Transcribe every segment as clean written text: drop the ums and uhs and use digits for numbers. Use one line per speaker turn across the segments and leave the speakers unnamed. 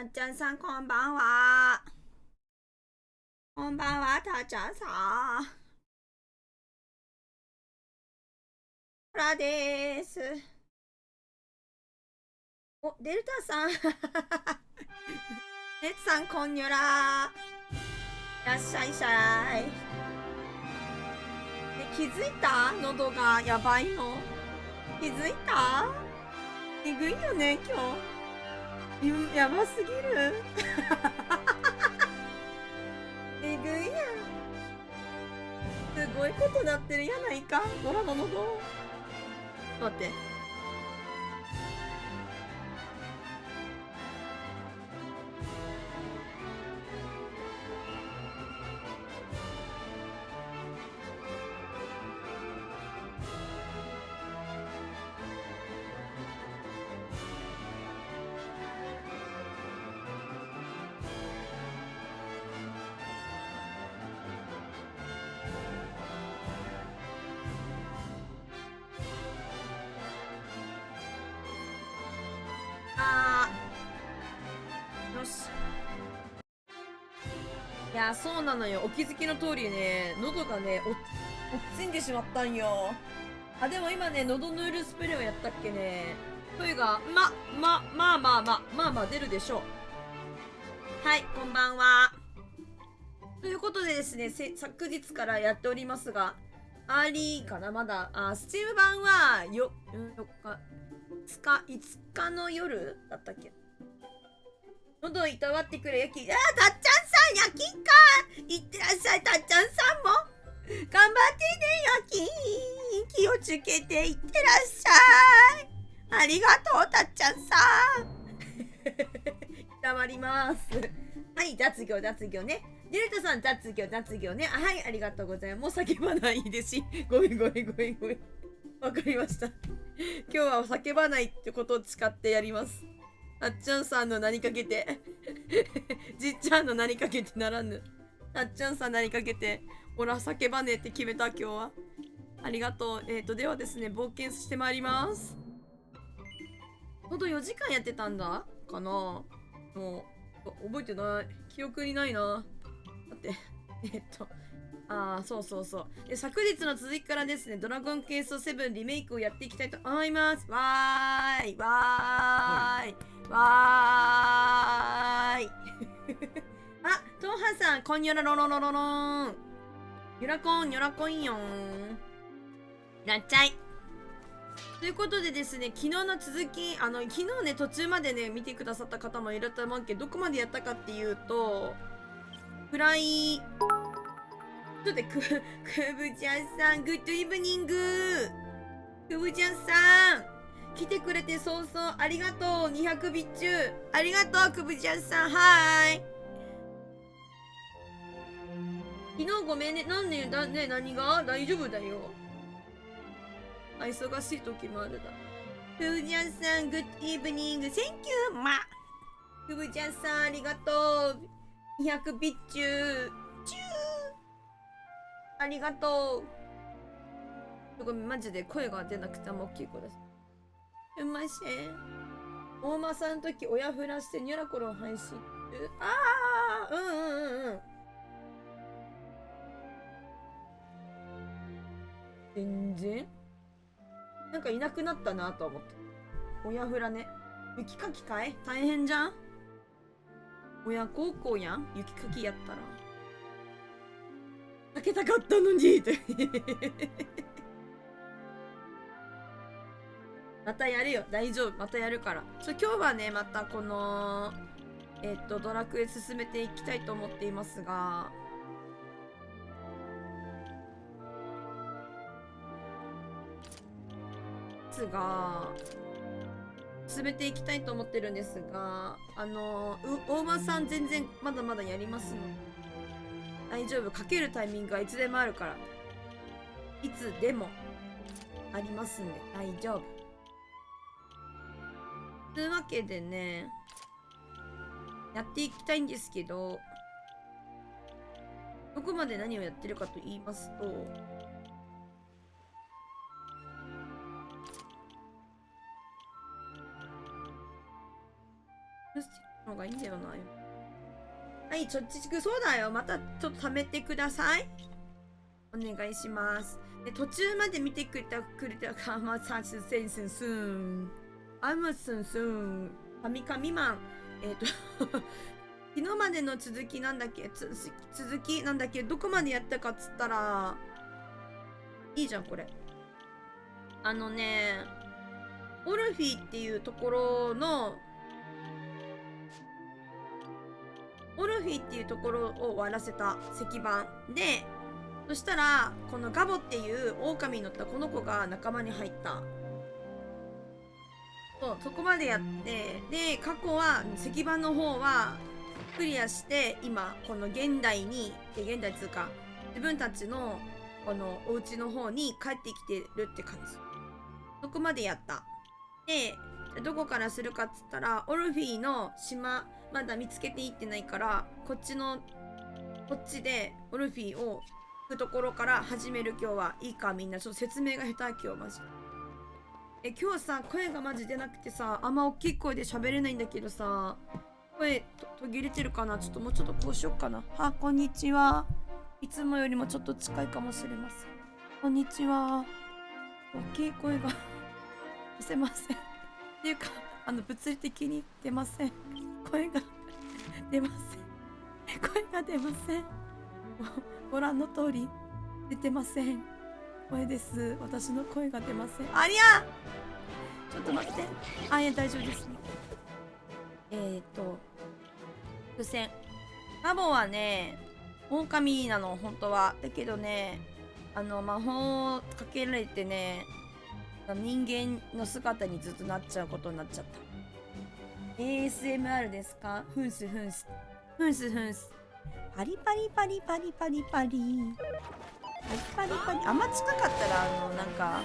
っちゃんさん、こんばんは。こんばんは、たっちゃんさん。ほらです。お、デルタさん。ネツさん、こんにょら。いらっしゃいしゃい。気づいた喉がやばいの。気づいたえぐいよね、今日。やばすぎる。えぐいやん。すごいことなってるやないか。ドラの喉。待って。あー。よし。いや、そうなのよ。お気づきの通りね、喉がね、おっつんでしまったんよ。あ、でも今ね、喉ヌールスプレーをやったっけね。声が、まあまあ出るでしょう。はい、こんばんは。ということでですね、昨日からやっておりますが、アーリーかなまだ、スチーム版は、4日、5日の夜だったっけ。喉いたわってくれ、たっちゃんさん、夜勤か。いってらっしゃい、たっちゃんさんも。頑張ってね、夜勤。気をつけていってらっしゃい。ありがとう、たっちゃんさん。いたわります。はい、雑業ね。デルタさん、雑業ね。はい、ありがとうございます。もう叫ばないですし。ごめん。わかりました。今日は叫ばないってことを使ってやります。たっちゃんさんの名にかけてじっちゃんの名にかけてならぬ。たっちゃんさん名にかけて、ほら、叫ばねえって決めた、今日は。ありがとう。ではですね、冒険してまいります。ほど4時間やってたんだかなもう、覚えてない。記憶にないな。だって、そう。で、昨日の続きからですね、ドラゴンクエスト7リメイクをやっていきたいと思います。わーい。あ、トーハさん、こんにょらろろろろろん。にょらこんよん。いらっしゃい。ということでですね、昨日の続き、昨日ね、途中までね、見てくださった方もいると思うけど、どこまでやったかっていうと、フライ、ちょっと待って、くぶちゃんさん、グッドイブニング。くぶちゃんさん、来てくれて早々ありがとう。200ビッチュありがとう、くぶちゃんさん。はーい。昨日ごめんね。何が大丈夫だよ。忙しい時もあるだ。くぶちゃんさん、グッドイブニング。センキュー、ま。くぶちゃんさん、ありがとう。200ビッチュチュー。ありがとう。ごめん、マジで声が出なくても大きい声です。うまいし。大間さんの時、親フラしてニョラコロン配信。うん。全然なんかいなくなったなと思って。親フラね。雪かきかい大変じゃん。親孝行やん雪かきやったら。開けたかったのにってまたやるよ。大丈夫。またやるから。今日はね、またこの、ドラクエ進めていきたいと思っていますが、進めていきたいと思ってるんですが、大間さん全然まだまだやりますの。大丈夫。かけるタイミングはいつでもあるから。いつでもありますんで大丈夫。というわけでね、やっていきたいんですけど、どこまで何をやってるかと言いますと、のがいいんだよな。はい、貯蓄、そうだよ。またちょっと貯めてください。お願いします。で、途中まで見てくれたか、まあ、さんすんすんすん。あむすんすん。神々マン。昨日までの続きなんだっけ、続きなんだっけ、どこまでやったかっつったら、いいじゃん、これ。オルフィっていうところの、オルフィっていうところを割らせた石板で、そしたらこのガボっていう狼に乗ったこの子が仲間に入った。そこまでやって、で過去は石板の方はクリアして、今この現代つうか自分たちのこのお家の方に帰ってきてるって感じ。そこまでやった。でどこからするかっつったら、オルフィの島まだ見つけていってないから、こっちでオルフィを行くところから始める。今日はいいか、みんなちょっと説明が下手今日マジ。今日さ、声がマジ出なくてさ、あんま大きい声で喋れないんだけどさ、声途切れてるかな。ちょっともうちょっとこうしよっかな。こんにちは。いつもよりもちょっと近いかもしれません。こんにちは。大きい声が出せません。っていうか、物理的に出ません。声が出ません。声が出ません。ご覧の通り、出てません。声です。私の声が出ません。ありゃ！ちょっと待って。いや、大丈夫ですね。伏線。ラボはね、狼なの、本当は。だけどね、魔法かけられてね、人間の姿にずっとなっちゃうことになっちゃった。ASMR ですか？ふんすふんす。ふんすふんす。パリパリパリパリパリパリ。パリパリパリ。あんま近かったら、なんか、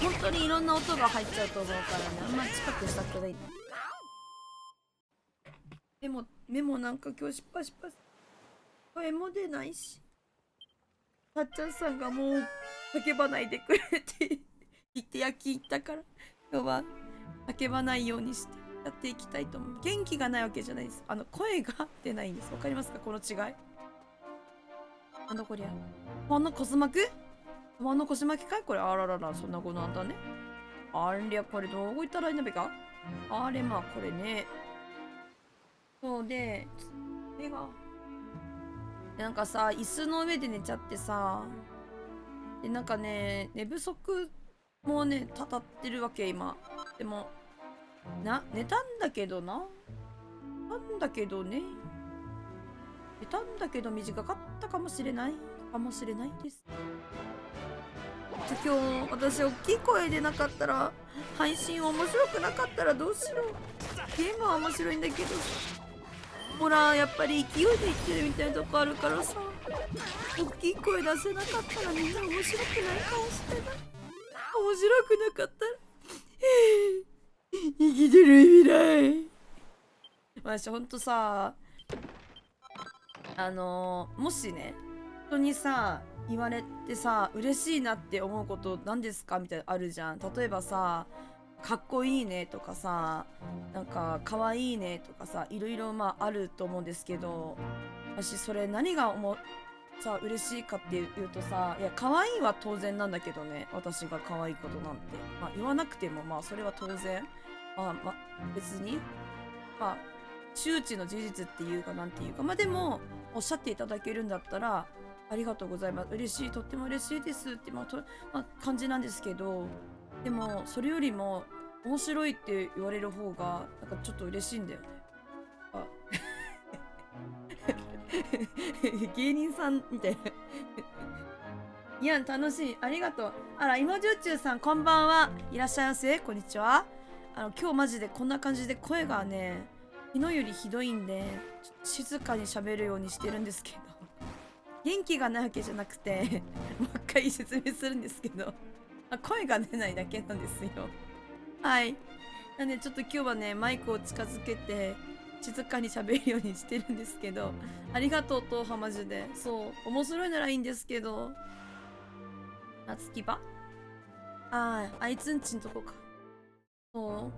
本当にいろんな音が入っちゃうと思うからね、あんま近くしたくない。目もなんか今日失敗。声も出ないし。たっちゃんさんがもう叫ばないでくれって言って夜勤行ったから、今日は叫ばないようにしてやっていきたいと思う。元気がないわけじゃないです。声が出ないんです。わかりますか、この違い。なんだこりゃ。コスマク腰巻きかいこれ。あららら、そんなことなんだね。ありゃ、これどう言ったらいいんだべか。あれ、まあこれね。そうで、目がなんかさ、椅子の上で寝ちゃってさ、でなんかね、寝不足もねたたってるわけ今。でも寝たんだけど短かったかもしれないです。今日私大きい声でなかったら、配信面白くなかったらどうしよう。ゲームは面白いんだけど、ほらやっぱり勢いで言ってるみたいなとこあるからさ、大きい声出せなかったらみんな面白くないかもしれない。面白くなかったら生きてる意味ない。私ほんとさ、もしね、人にさ言われてさ嬉しいなって思うこと何ですかみたいなあるじゃん。例えばさ、かっこいいねとかさ、なんかかわいいねとかさ、いろいろまああると思うんですけど、私それ何がさ嬉しいかっていうとさ、いや可愛いは当然なんだけどね、私が可愛いことなんてまあ言わなくてもまあそれは当然、別にまあ周知の事実っていうかなんていうか、まあでもおっしゃっていただけるんだったらありがとうございます、嬉しい、とっても嬉しいですって感じなんですけど、でもそれよりも面白いって言われる方がなんかちょっと嬉しいんだよね。芸人さんみたいな。いや楽しい、ありがとう。あら、芋焼酎さんこんばんは、いらっしゃいませ、こんにちは。今日マジでこんな感じで声がね昨日よりひどいんで、ちょっと静かに喋るようにしてるんですけど、元気がないわけじゃなくてもう一回説明するんですけど、声が出ないだけなんですよ。はい。なんでちょっと今日はねマイクを近づけて静かに喋るようにしてるんですけど、ありがとうトーハマジで。そう面白いならいいんですけど、夏希場あいつんちんとこか。そ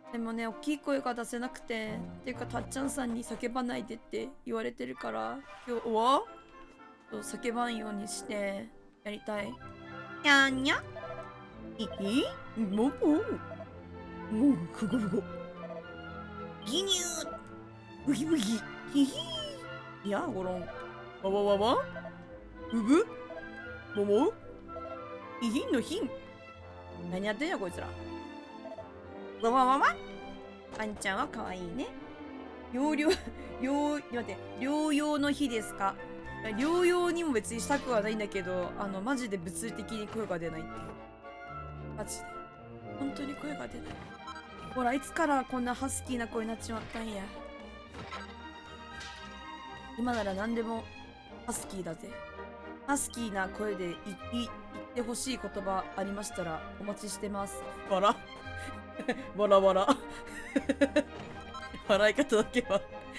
うでもね、大きい声が出せなくて、っていうかたっちゃんさんに叫ばないでって言われてるから、今日は叫ばんようにしてやりたい。にゃんにゃもうふごふごギニューブギブギヒヒいやごろんわわわわうぶももひひんのひん何やってんやこいつらわわわわあんちゃんはかわいいね待って療養の日ですか療養にも別にしたくはないんだけどマジで物理的に声が出ないっていうマジで本当に声が出ないほらいつからこんなハスキーな声になっちまったんや今なら何でもハスキーだぜハスキーな声で言ってほしい言葉ありましたらお待ちしてますわら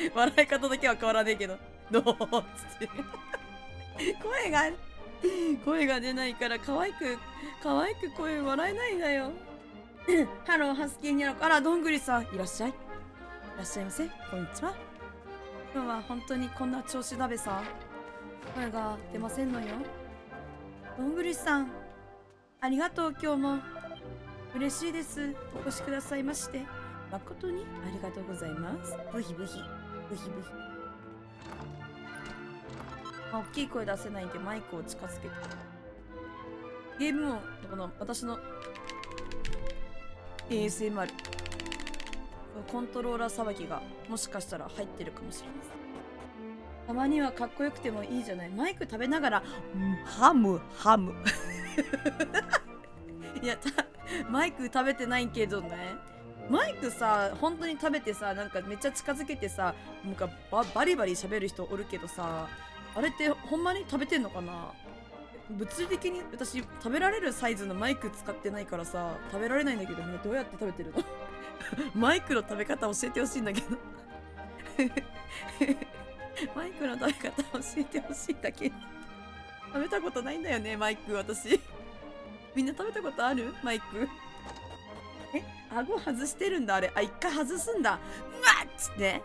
笑い方だけは変わらねえけどどうつって声が出ないから可愛く声笑えないんだよハローハスキーにゃろこあらどんぐりさんいらっしゃいませこんにちは今日は本当にこんな調子だべさ声が出ませんのよどんぐりさんありがとう今日も嬉しいですお越しくださいまして誠にありがとうございますブヒブヒ大きい声出せないんでマイクを近づけてゲームもこの私の ASMR コントローラーさばきがもしかしたら入ってるかもしれませんたまにはかっこよくてもいいじゃないマイク食べながらハムいやマイク食べてないけどねマイクさ本当に食べてさなんかめっちゃ近づけてさなんかバリバリ喋る人おるけどさあれってほんまに食べてんのかな物理的に私食べられるサイズのマイク使ってないからさ食べられないんだけどみんなどうやって食べてるのマイクの食べ方教えてほしいんだけどマイクの食べ方教えてほしいだけ食べたことないんだよねマイク私みんな食べたことあるマイク顎外してるんだあれ一回外すんだうわっつって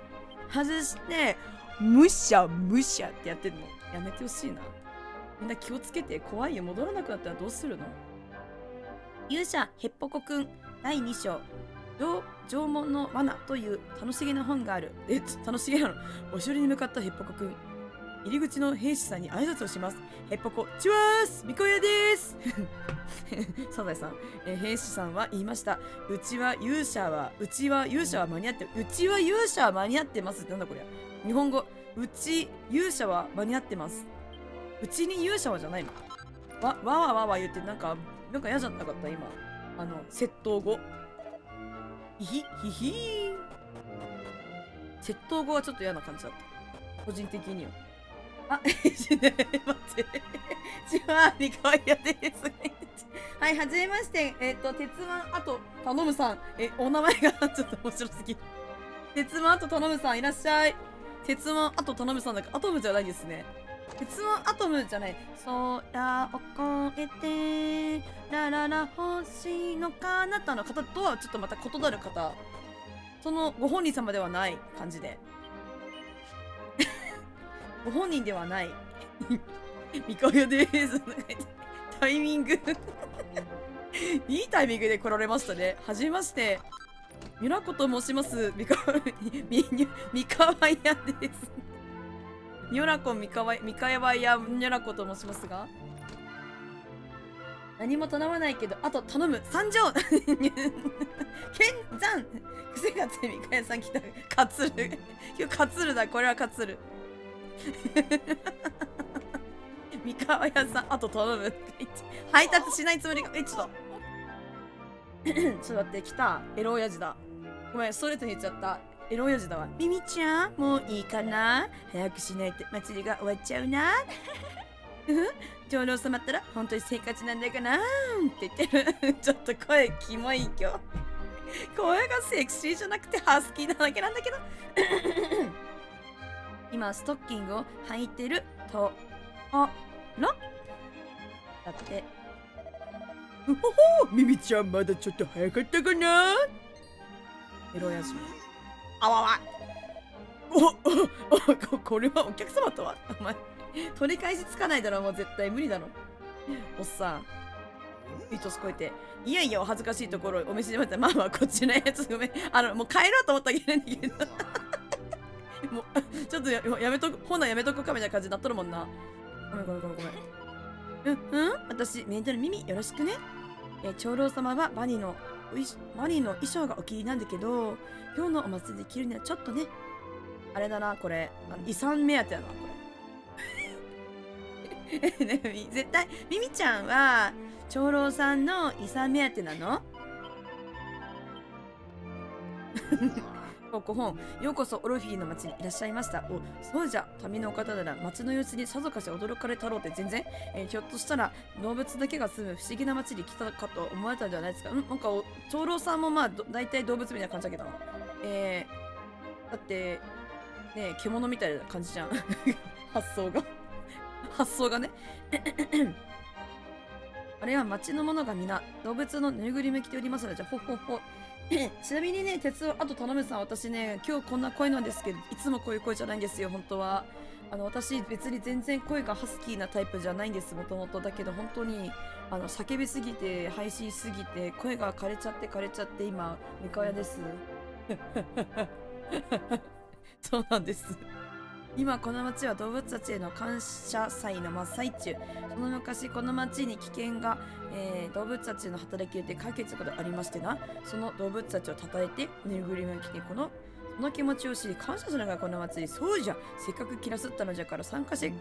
外してむしゃってやってんのやめてほしいなみんな気をつけて怖いよ戻らなくなったらどうするの勇者ヘッポコくん第2章縄文の罠という楽しげな本がある楽しげなのお城に向かったヘッポコくん入り口の兵士さんに挨拶をしますヘッポコチュワースみこやですサザエさん、兵士さんは言いましたうちは勇者は間に合ってますってなんだこれ日本語勇者は間に合ってますうちに勇者はじゃないのわ言ってなんか嫌じゃなかった今窃盗語ひひ窃盗語はちょっと嫌な感じだった個人的には待ってちはみかやですはいはじめまして鉄腕あと頼むさんお名前がちょっと面白すぎる鉄腕あと頼むさんいらっしゃい鉄腕あと頼むさんだからアトムじゃないですね鉄腕アトムじゃない空を越えてラララ星の彼方の方とはちょっとまた異なる方そのご本人様ではない感じでご本人ではないみかよですタイミングいいタイミングで来られましたねはじめましてミラコと申しますみかわやですニョラコみかわやニョラコと申しますが何も頼まないけどあと頼む参上剣山癖がついみかやさん来たかつる今日かつるだこれはかつる三河屋さんあと頼むって言って配達しないつもりがちょっと待って来たエロ親父だごめんストレートに言っちゃったエロ親父だわミミちゃんもういいかな早くしないと祭りが終わっちゃうな長老様ったら本当に生活なんだかなって言ってるちょっと声キモい今日声がセクシーじゃなくてハスキーなだけなんだけど今ストッキングを履いてるとだってうほほミミちゃんまだちょっと早かったかなエロ親父め。あわわ。これはお客様とはお前、取り返しつかないだろ、もう絶対無理だろ。おっさん。いい年こえて。いやいや、お恥ずかしいところ、お召しでまた、まあまあ、こっちのやつ、ごめん。もう帰ろうと思ったらいけないんだけど。もう、ちょっとやめとく、ほなやめとくかみたいな感じになっとるもんな。ごめん。私、メンタル耳よろしくね。長老様はバニーの衣装がお気に入りなんだけど、今日のお祭りで着るにはちょっとね、あれだな、これ。遺産目当てやな、これ。ね、絶対、ミミちゃんは、長老さんの遺産目当てなの？ご本、ようこそオルフィーの町にいらっしゃいました。お、そうじゃ、民のお方なら町の様子にさぞかし驚かれたろうって全然、ひょっとしたら動物だけが住む不思議な町に来たかと思われたんじゃないですか。なんか長老さんもまあ大体動物みたいな感じだけど、だってね、獣みたいな感じじゃん。発想がね。あれは町の者が皆動物のぬいぐるみ着ておりますので、じゃあほ。ちなみにね、鉄をあと頼むさん、私ね、今日こんな声なんですけど、いつもこういう声じゃないんですよ、本当は。私、別に全然声がハスキーなタイプじゃないんです、もともと。だけど、本当に、叫びすぎて、配信しすぎて、声が枯れちゃって、今、三河屋です。そうなんです。今この町は動物たちへの感謝祭の真っ最中。その昔この町に危険が、動物たちの働きで解決がありましてな、その動物たちを称えてぬいぐるみを着てその気持ちを知り感謝するのがこの祭り。そうじゃ、せっかく気らすったのじゃから参加してい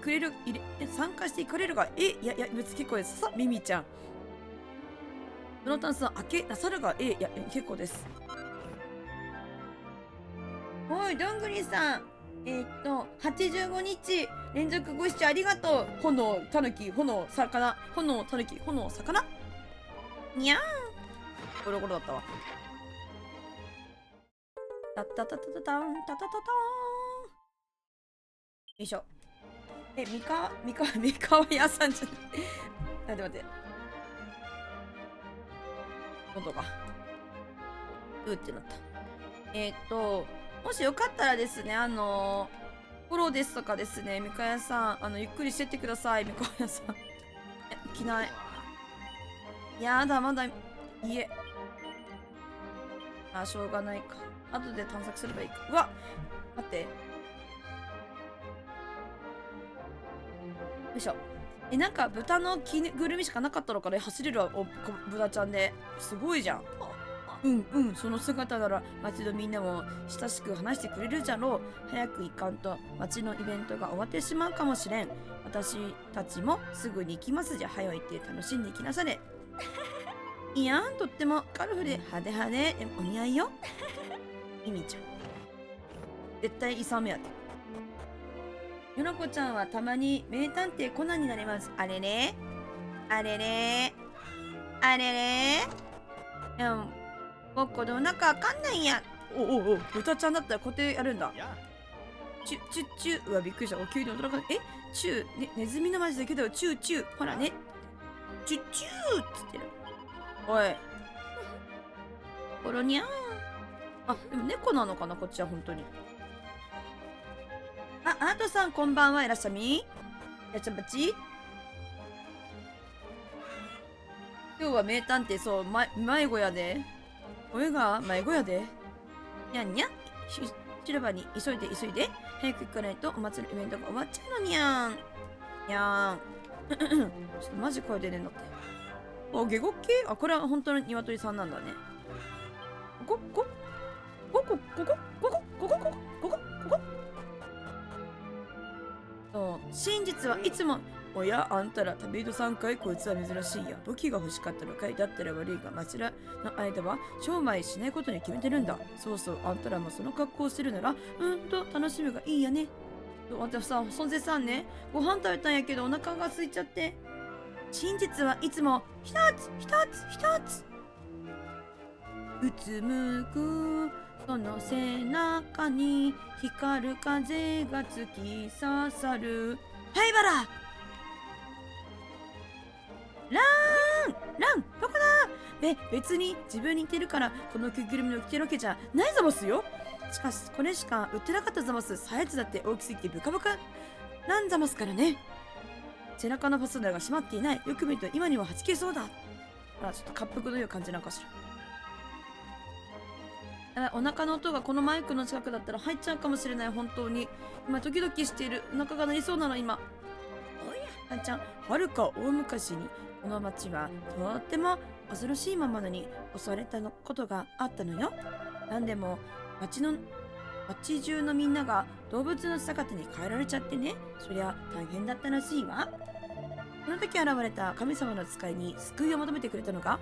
かれるが、いや別結構です。さあミミちゃん、そのタンスを開けなさるが、いや結構です。おいどんぐりさん、85日連続ご視聴ありがとう。炎、たぬき、炎、魚、炎、たぬき、炎、魚。にゃーん。ゴロゴロだったわ。タッタタタタタン、タタタターン。よいしょ。三河屋さんじゃない。待って。喉が。ってなった。もしよかったらですね、フォローですとかですね、三河屋さん、ゆっくりしてってください、三河屋さん。着ない。やだ、まだ、家。しょうがないか。後で探索すればいいか。うわ待って。よいしょ。なんか豚の着ぐるみしかなかったのかね、走れるわ、豚ちゃんで。すごいじゃん。その姿なら町のみんなも親しく話してくれるじゃろう。早く行かんと町のイベントが終わってしまうかもしれん。私たちもすぐに行きますじゃ。早いって楽しんでいきなされ。いやん、とってもカラフルで派手お似合いよ。ミミちゃん絶対遺産目当て。よのこちゃんはたまに名探偵コナンになります。あれれ僕のお腹あかんないんや。お、豚ちゃんだったら固定やるんだ。チュー。うわ、びっくりした。急に驚かない。チュー、ネズミのマジだけど、チュー。ほらね。チューっつってる。おい。コロニャーン。でも猫なのかな、こっちは本当に。アートさんこんばんは、いらっしゃみ。いらっしゃばち。今日は名探偵、そう、迷子やで。声が迷子やで。にゃんにゃん。シルバーに急いで。早く行かないとお祭りのイベントが終わっちゃうのにゃん。にゃん。ちょっとマジ声出ねえんだって。ゲゴッケー？これは本当の鶏さんなんだね。ここ。そう、真実はいつも。おや、あんたら旅人さんかい？こいつは珍しいや。武器が欲しかったのかい？だったら悪いが、町らの間は商売しないことに決めてるんだ。そう、あんたらもその格好をしてるなら、楽しみがいいやね。私さ、孫勢さんね、ご飯食べたんやけどお腹が空いちゃって。真実はいつも一つ。うつむくその背中に光る風が突き刺さる。灰原ラーン。ラン、どこだ。別に自分に似てるからこの着ぐるみを着てるわけじゃないザマスよ。しかしこれしか売ってなかったザマス、サイズだって大きすぎてブカブカなんザマスからね。背中のファスナーが閉まっていない。よく見ると今にもはじけそうだ。ちょっと滑腹という感じなんかしら。お腹の音がこのマイクの近くだったら入っちゃうかもしれない。本当に今ドキドキしている。お腹が鳴りそうなの今。おやあんちゃん、はるか大昔にこの町はとっても恐ろしいままのに襲われたことがあったのよ。なんでも町中のみんなが動物の姿に変えられちゃってね。そりゃ大変だったらしいわ。この時現れた神様の使いに救いを求めてくれたのが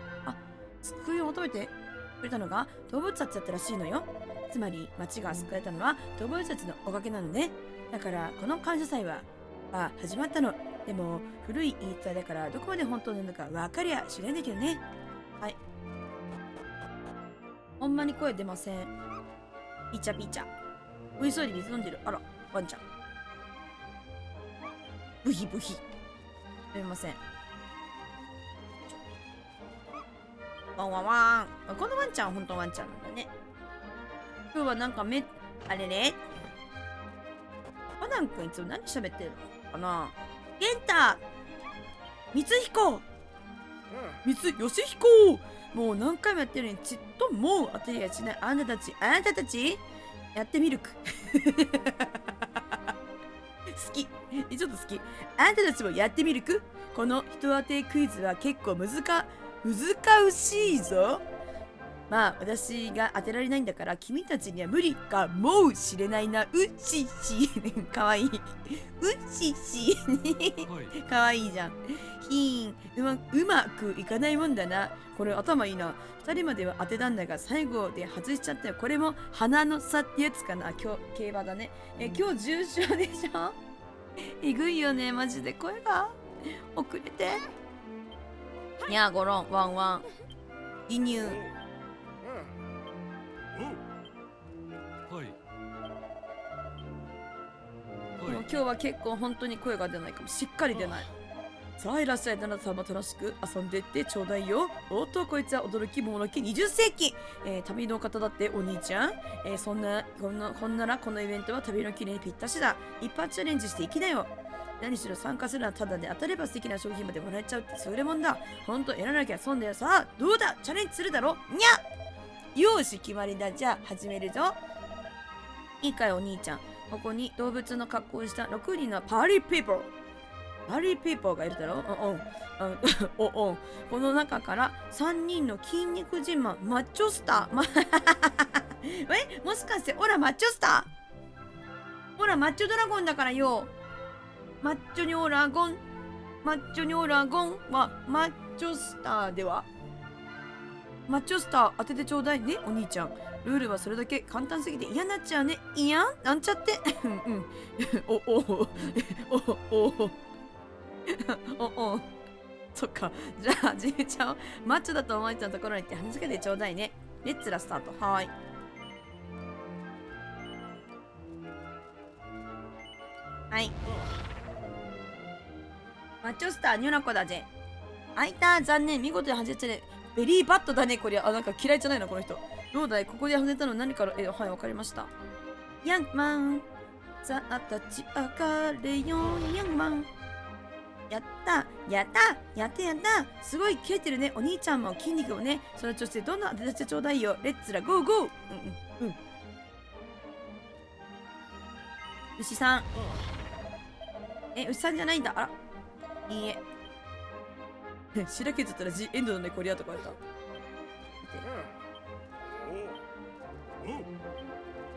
動物たちだったらしいのよ。つまり町が救われたのは動物たちのおかげなのね。だからこの感謝祭は始まったの。でも古い言い伝えだからどこまで本当なのか分かりゃしないんだけどね。はい。ほんまに声出ません。ピチャピチャ。美味しそうに水飲んでる。あら、ワンちゃん。ブヒブヒ。すみません。ワンワンワン。このワンちゃんは本当ワンちゃんなんだね。今日はなんかあれね。コナン君いつも何喋ってるのかな。ゲンタ光彦義彦。もう何回もやってるのにちっともう当てりやしない。あなたたちやってみるく好き。ちょっと好き。あなたたちもやってみるく。この人当てクイズは結構難しいぞ。まあ私が当てられないんだから君たちには無理かもしれないな。うししかわいい。うししかわいいじゃん。うまくいかないもんだな。これ頭いいな。2人までは当てたんだが最後で外しちゃったよ。これも花の差ってやつかな。今日競馬だね。今日重賞でしょ。えぐいよねマジで。声が遅れて。いやゴロンワンワン輸入。今日は結構本当に声が出ないかも。しっかり出ない。さあいらっしゃい。あなたも楽しく遊んでってちょうだいよ。おっとこいつは驚きものき20世紀、旅の方だってお兄ちゃん、こんならこのイベントは旅の記念にぴったしだ。一発チャレンジしていきなよ。何しろ参加するのはただで当たれば素敵な商品までもらえちゃうって優れもんだ。ほんとやらなきゃ損だよ。さあどうだチャレンジするだろにゃ。よーし決まりだ。じゃあ始めるぞ。いいかいお兄ちゃん。ここに動物の格好をした6人のパーリーピーポーがいるだろう。この中から3人の筋肉自慢マッチョスターもしかしてオラマッチョスター。オラマッチョドラゴンだからよ。マッチョニョラゴンはマッチョスターでは。マッチョスター当ててちょうだいねお兄ちゃん。ルールはそれだけ簡単すぎて嫌になっちゃうね。いやなんちゃってそっか。じゃあじいちゃんマッチョだと思われたところに行って話しかけてちょうだいね。レッツラスタート。はーい。はい。マッチョスターニョラコだぜ。あいた残念。見事に外れちゃね。ベリーバットだねこりゃ。なんか嫌いじゃないなこの人。どうだいここで外れたの何から。はいわかりました。ヤンマンさあ立ち上がれよヤンマン。やったすごい切れてるね。お兄ちゃんも筋肉をね。その調子でどんどん当て出してちょうだいよ。レッツラゴーゴー。牛さん。牛さんじゃないんだ。あらいいえ白けちゃったらジエンドのねこりゃとか言われた。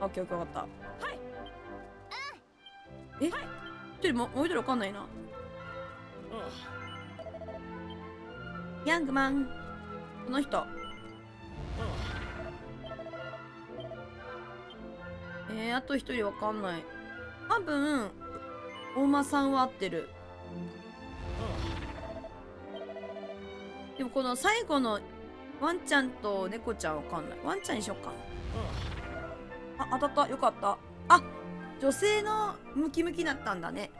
オッケー分かった。一人もう一人わかんないな。ヤングマンこの人。あと一人わかんない。多分大間さんは合ってる。でもこの最後のワンちゃんと猫ちゃんわかんない。ワンちゃんにしよっか。当たった。よかった。女性のムキムキだったんだね。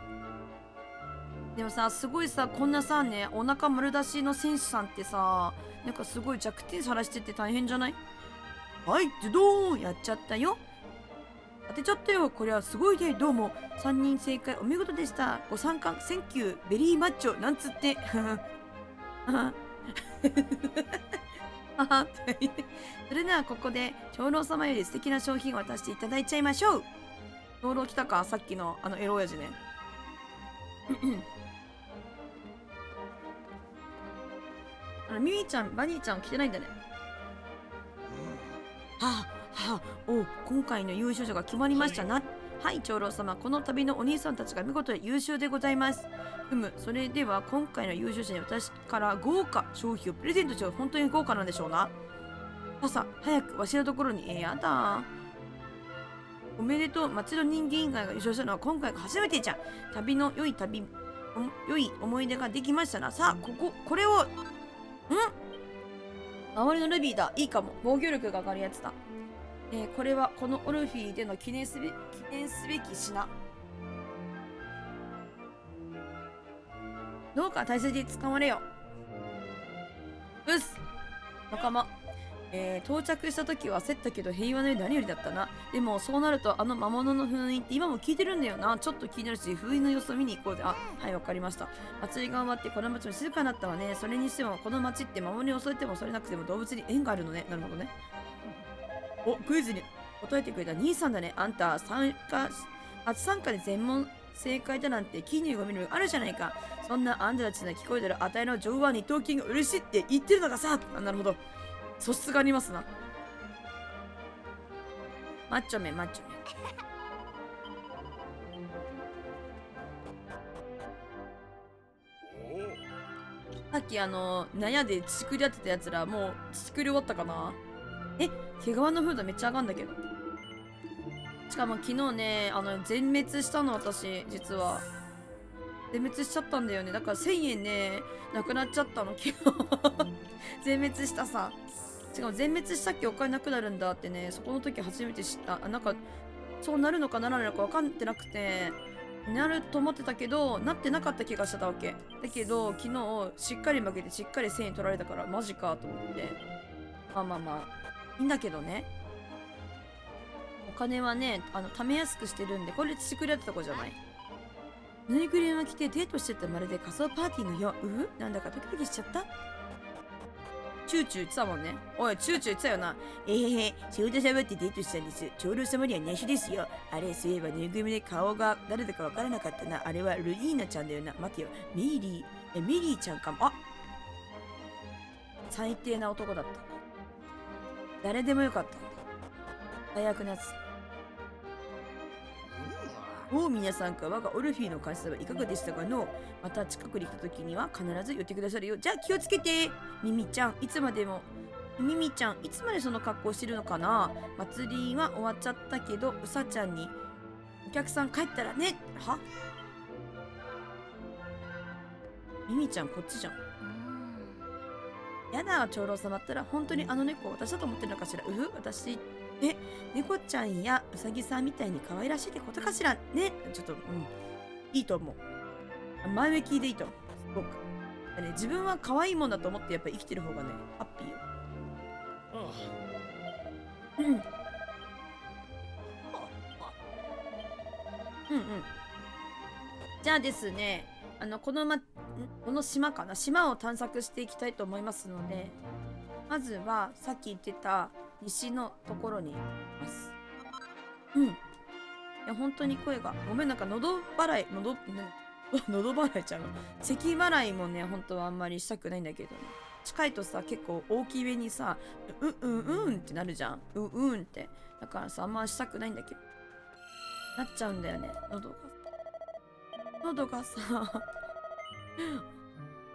でもさ、すごいさ、こんなさね、お腹丸出しの選手さんってさ、なんかすごい弱点さらしてて大変じゃない？はい、ズドーンやっちゃったよ。当てちゃったよ。これはすごいね。どうも。3人正解お見事でした。ご参加、センキュー、ベリーマッチョ、なんつって。それではここで長老様より素敵な商品を渡していただいちゃいましょう。長老来たか？さっきのエロ親父ね。ミミちゃん、バニーちゃん来てないんだね。はあ、はあ、お、今回の優勝者が決まりましたな。はい、長老様、この旅のお兄さんたちが見事優秀でございます。それでは今回の優勝者に私から豪華商品をプレゼントしよう。本当に豪華なんでしょうな。さあ、早くわしのところに。やだ。おめでとう。町の人間以外が優勝したのは今回が初めてじゃん。旅の良い思い出ができましたな。さあ、これを、周りのルビーだ。いいかも。防御力が上がるやつだ。これはこのオルフィーでの記念すべき品。どうか大切に使われよ。うっす。仲間。到着した時は焦ったけど平和のよう何よりだったな。でもそうなるとあの魔物の封印って今も聞いてるんだよな。ちょっと気になるし封印の様子を見に行こうぜ。あ、はい、わかりました。祭りが終わってこの町も静かになったわね。それにしてもこの町って魔物に襲えてもそれなくても動物に縁があるのね。なるほどね。お、クイズに答えてくれた兄さんだね。あんた初参加で全問正解だなんて筋肉を見るのがあるじゃないか。そんなあんたたちの聞こえたらあたいの上腕二頭筋が嬉しいって言ってるのがさ。なるほど。素質がありますな。マッチョメ。さっき納屋で乳くりやってたやつらもう乳くり終わったかな。毛皮のフードめっちゃ上がんだけど。しかも昨日ね、全滅したの私、実は。全滅しちゃったんだよね。だから1000円ね、なくなっちゃったの、昨日。全滅したさ。しかも全滅したっけお金なくなるんだってね、そこの時初めて知った。なんか、そうなるのかならないのか分かってなくて、なると思ってたけど、なってなかった気がしてたわけ。だけど、昨日、しっかり負けてしっかり1000円取られたから、マジかと思って。まあ、いいんだけどね。お金はね、貯めやすくしてるんで、これ乳くりやってた子じゃない？ぬいぐるみを着てデートしてたまるで仮想パーティーのよう。なんだかドキドキしちゃった。チューチュー言ってたもんね。おい、チューチュー言ってたよな。仕事サボってデートしたんです。長老様には内緒ですよ。あれ、そういえばぬいぐるみで顔が誰だかわからなかったな。あれはルイーナちゃんだよな。待てよ。メリーちゃんかも。あ、最低な男だった。誰でもよかった。最悪なやつ。皆さんか我がオルフィーの感謝はいかがでしたかの。また近くに来た時には必ず寄ってくださるよ。じゃあ気をつけて。ミミちゃんいつまでその格好してるのかな。祭りは終わっちゃったけどうさちゃんにお客さん帰ったらね。は？ミミちゃんこっちじゃん。やだ、長老様ったら本当にあの猫を私だと思ってるのかしら。私猫ちゃんやうさぎさんみたいに可愛らしいってことかしらね。ちょっといいと思う。前向きでいいと思う。すごく自分は可愛いもんだと思ってやっぱ生きてる方がねハッピーよ。じゃあですね、この島かな、島を探索していきたいと思いますので、まずはさっき言ってた西のところにいます。いや本当に声がごめん。なんか喉払いちゃうの。咳払いもね本当はあんまりしたくないんだけどね、近いとさ結構大きめにさってなるじゃん。ってだからさあんましたくないんだけどなっちゃうんだよね。喉がさ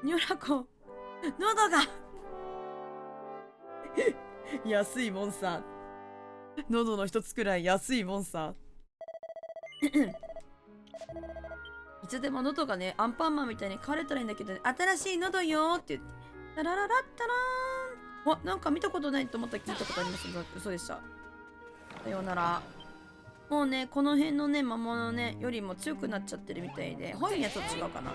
ニョラコ喉が安いもんさ。喉の一つくらい安いもんさ。いつでも喉がねアンパンマンみたいに変われたらいいんだけど、ね、新しい喉よって言ってタラララッタラーン。なんか見たことないと思ったら聞いたことあります。嘘でした。さようなら。もうねこの辺のね魔物ねよりも強くなっちゃってるみたいで、本やと違うかな。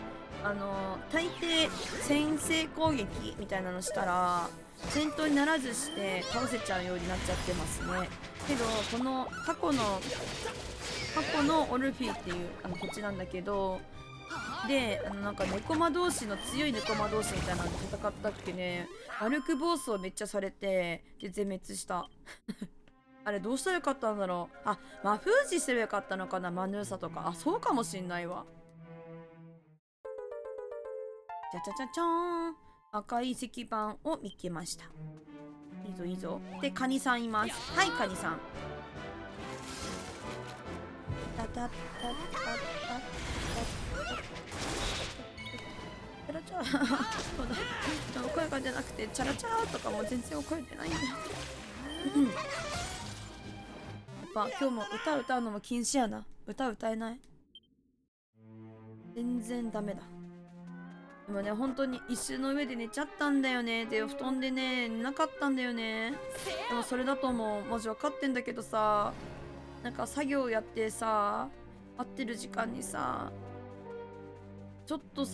大抵先制攻撃みたいなのしたら戦闘にならずして倒せちゃうようになっちゃってますね。けどこの過去のオルフィっていう土地なんだけど、でなんか猫魔同士の強い猫魔同士みたいなので戦ったっけね、歩く暴走めっちゃされて、で全滅したあれどうしたらよかったんだろう。あ、魔封じすればよかったのかな、マヌーサとか。あ、そうかもしんないわ。じゃじゃじゃじゃーん、赤い石板を見つけました。いいぞいいぞ。でカニさんいます。はい、カニさん。タタタタタタチャラチャラそうだ、声が出なくてチャラチャラとかも全然声出ないんだよやっぱ今日も歌うのも禁止やな。歌えない、全然ダメだ。でもね本当に椅子の上で寝ちゃったんだよね。で布団でね寝なかったんだよね。でもそれだともうマジ分かってんだけどさ、なんか作業やってさ待ってる時間にさちょっと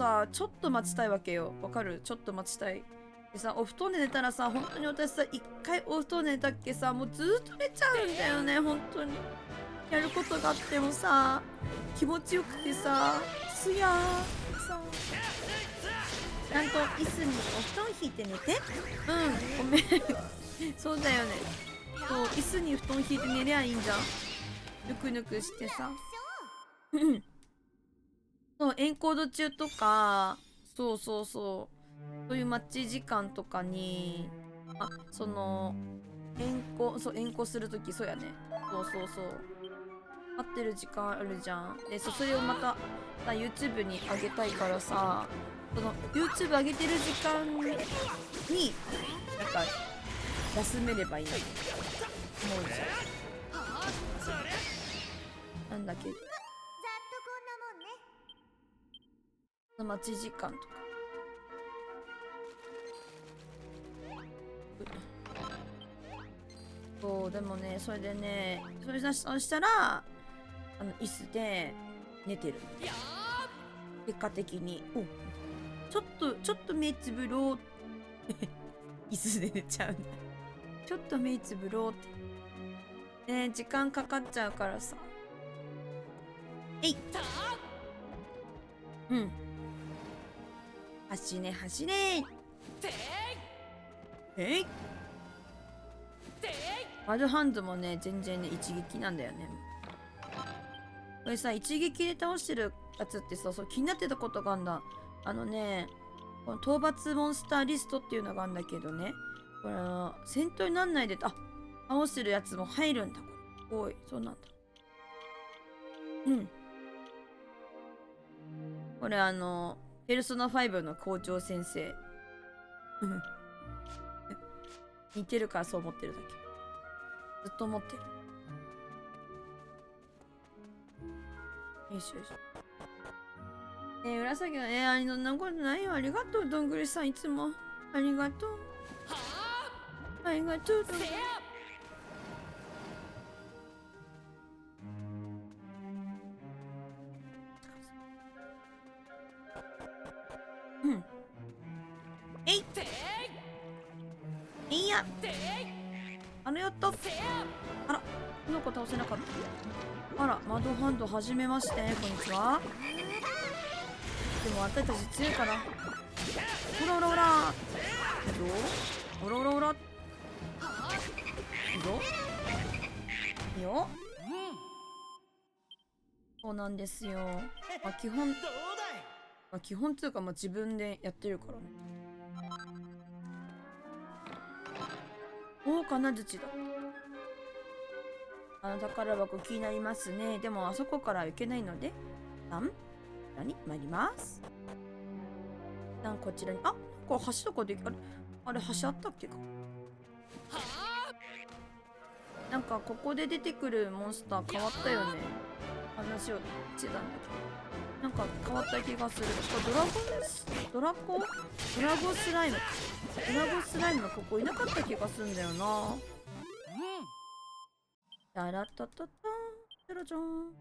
待ちたいわけよ。わかる？ちょっと待ちたい。でさ、お布団で寝たらさ、本当に私さ、一回お布団で寝たっけさ、もうずーっと寝ちゃうんだよね、本当に。やることがあってもさ、気持ちよくてさ、すやーさ、ちゃんと椅子にお布団引いて寝て。うん、ごめん。そうだよね。そう、椅子に布団引いて寝りゃいいんじゃん。ぬくぬくしてさ。そう、エンコード中とか、そういう待ち時間とかに、演講するとき、そうやね。そう。待ってる時間あるじゃん。で、それをまた、YouTube に上げたいからさ、YouTube 上げてる時間に、なんか、休めればいいなと思うじゃん。なんだけど。待ち時間とか。そうでもね、それでね、そしたら椅子で寝てる。結果的にちょっと目つぶろう椅子で寝ちゃうんだちょっと目つぶろうってね、時間かかっちゃうからさ。走れワールドハンドもね全然ね一撃なんだよね。これさ、一撃で倒してるやつってさ、そう気になってたことがあるんだ。この討伐モンスターリストっていうのがあるんだけどね、これ戦闘になんないで倒してるやつも入るんだ。これおい、そうなんだ。これペルソナ5の校長先生似てるからそう思ってるだけ。ずっと思ってる。よいしょ。紫がそんなことないよ。ありがとう、どんぐりさん。いつもありがとう。どんぐり。いややった。あら、この子倒せなかった。あら、マドハンドはじめまして、こんにちは。でも私たち強いから。ほらいいぞ。いいぞ。いいよ。そうなんですよ。基本つうか自分でやってるからね。金槌だ。宝箱気になりますね。でもあそこから行けないので、参ります。こちらに、これ橋とかであれ橋あったっけか。なんかここで出てくるモンスター変わったよね。話をしてたんだけど、なんか変わった気がする。ドラゴスライムここいなかった気がするんだよな。タラタタタじゃらじゃん。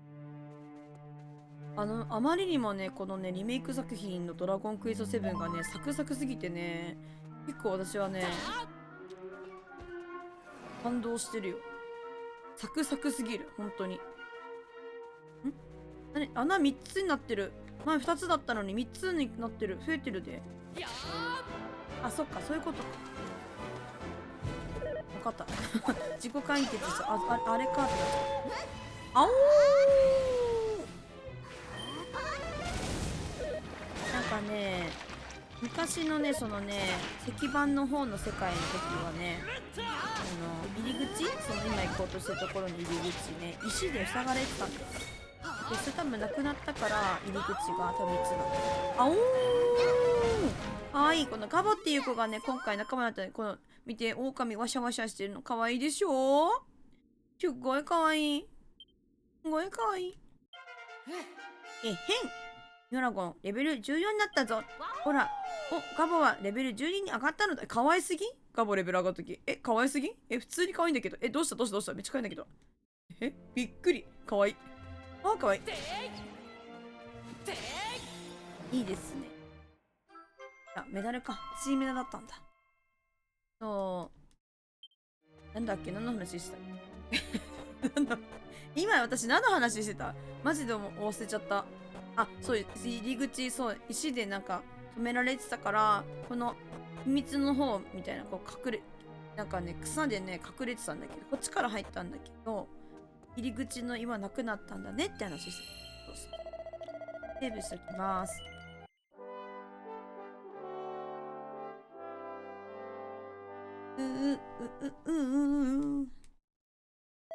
あまりにもね、このね、リメイク作品のドラゴンクエスト7がね、サクサクすぎてね、結構私はね、感動してるよ。サクサクすぎる、本当に。何穴3つになってる。前2つだったのに3つになってる。増えてるで。あ、そっか、そういうことか。分かった。自己完結した。あれかってなっちゃった。あおー、なんかね、昔のね、そのね、石板の方の世界の時はね、入り口、その今行こうとしてるところに入り口ね、石で塞がれてたんです。で、それ多分なくなったから入り口が多分3つなの。あおー、かわいい。このガボっていう子がね、今回仲間だったね。この、見て、狼ワシャワシャしてるのかわいいでしょ？すっごいかわいい。すごいかわいい。えへん。ドラゴン、レベル14になったぞ。ほら。お、ガボはレベル12に上がったのだ。かわいすぎ？ガボレベル上がったとき。かわいすぎ？普通にかわいいんだけど。どうした？めっちゃかわいいんだけど。びっくり。かわいい。あ、かわいい。いいですね。あ、メダルか。チーメダルだったんだ。なんだっけ？何の話した今私何の話してた？マジで忘れちゃった。あ、そう、入り口、そう、石でなんか止められてたから、この秘密の方みたいな、こうなんかね、草でね、隠れてたんだけど、こっちから入ったんだけど、入り口の今なくなったんだねって話してた。そうそう。セーブしておきます。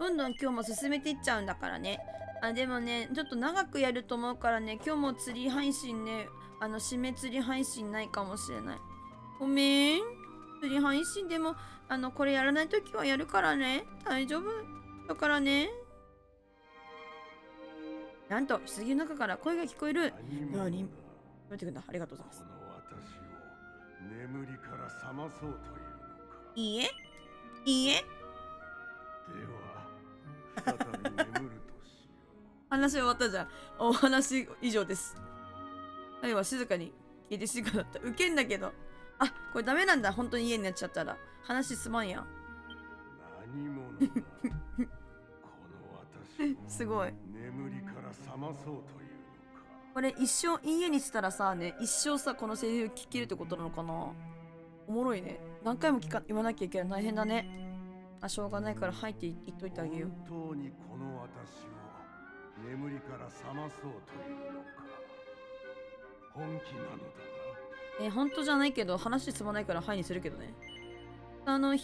どんどん今日も進めていっちゃうんだからね。でもね、ちょっと長くやると思うからね、今日も釣り配信ね、締め釣り配信ないかもしれない。ごめん。釣り配信でも、これやらないときはやるからね。大丈夫。だからね。なんと、棺の中から声が聞こえる。何？やめてくんだ。ありがとうございます。
この私を眠りから覚まそうというのか。
いいえ。いいえ。
では、再び眠るとしよう。
話終わったじゃん。お話以上です。彼は静かに聞いて静かだった。ウケんだけど。あ、これダメなんだ。本当に家になっちゃったら。話すまんやん。
何者だこの私を
すごい。
眠りから覚まそうというのか。
これ一生家にしたらさ、ね、一生さ、このセリフ聞けるってことなのかな？おもろいね。何回も言わなきゃいけない。大変だね。しょうがないから入って言っといてあげよう。
本当にこの私を眠りから覚まそうというのか。本気なのだな。
本当じゃないけど、話進まないからはいにするけどね。棺が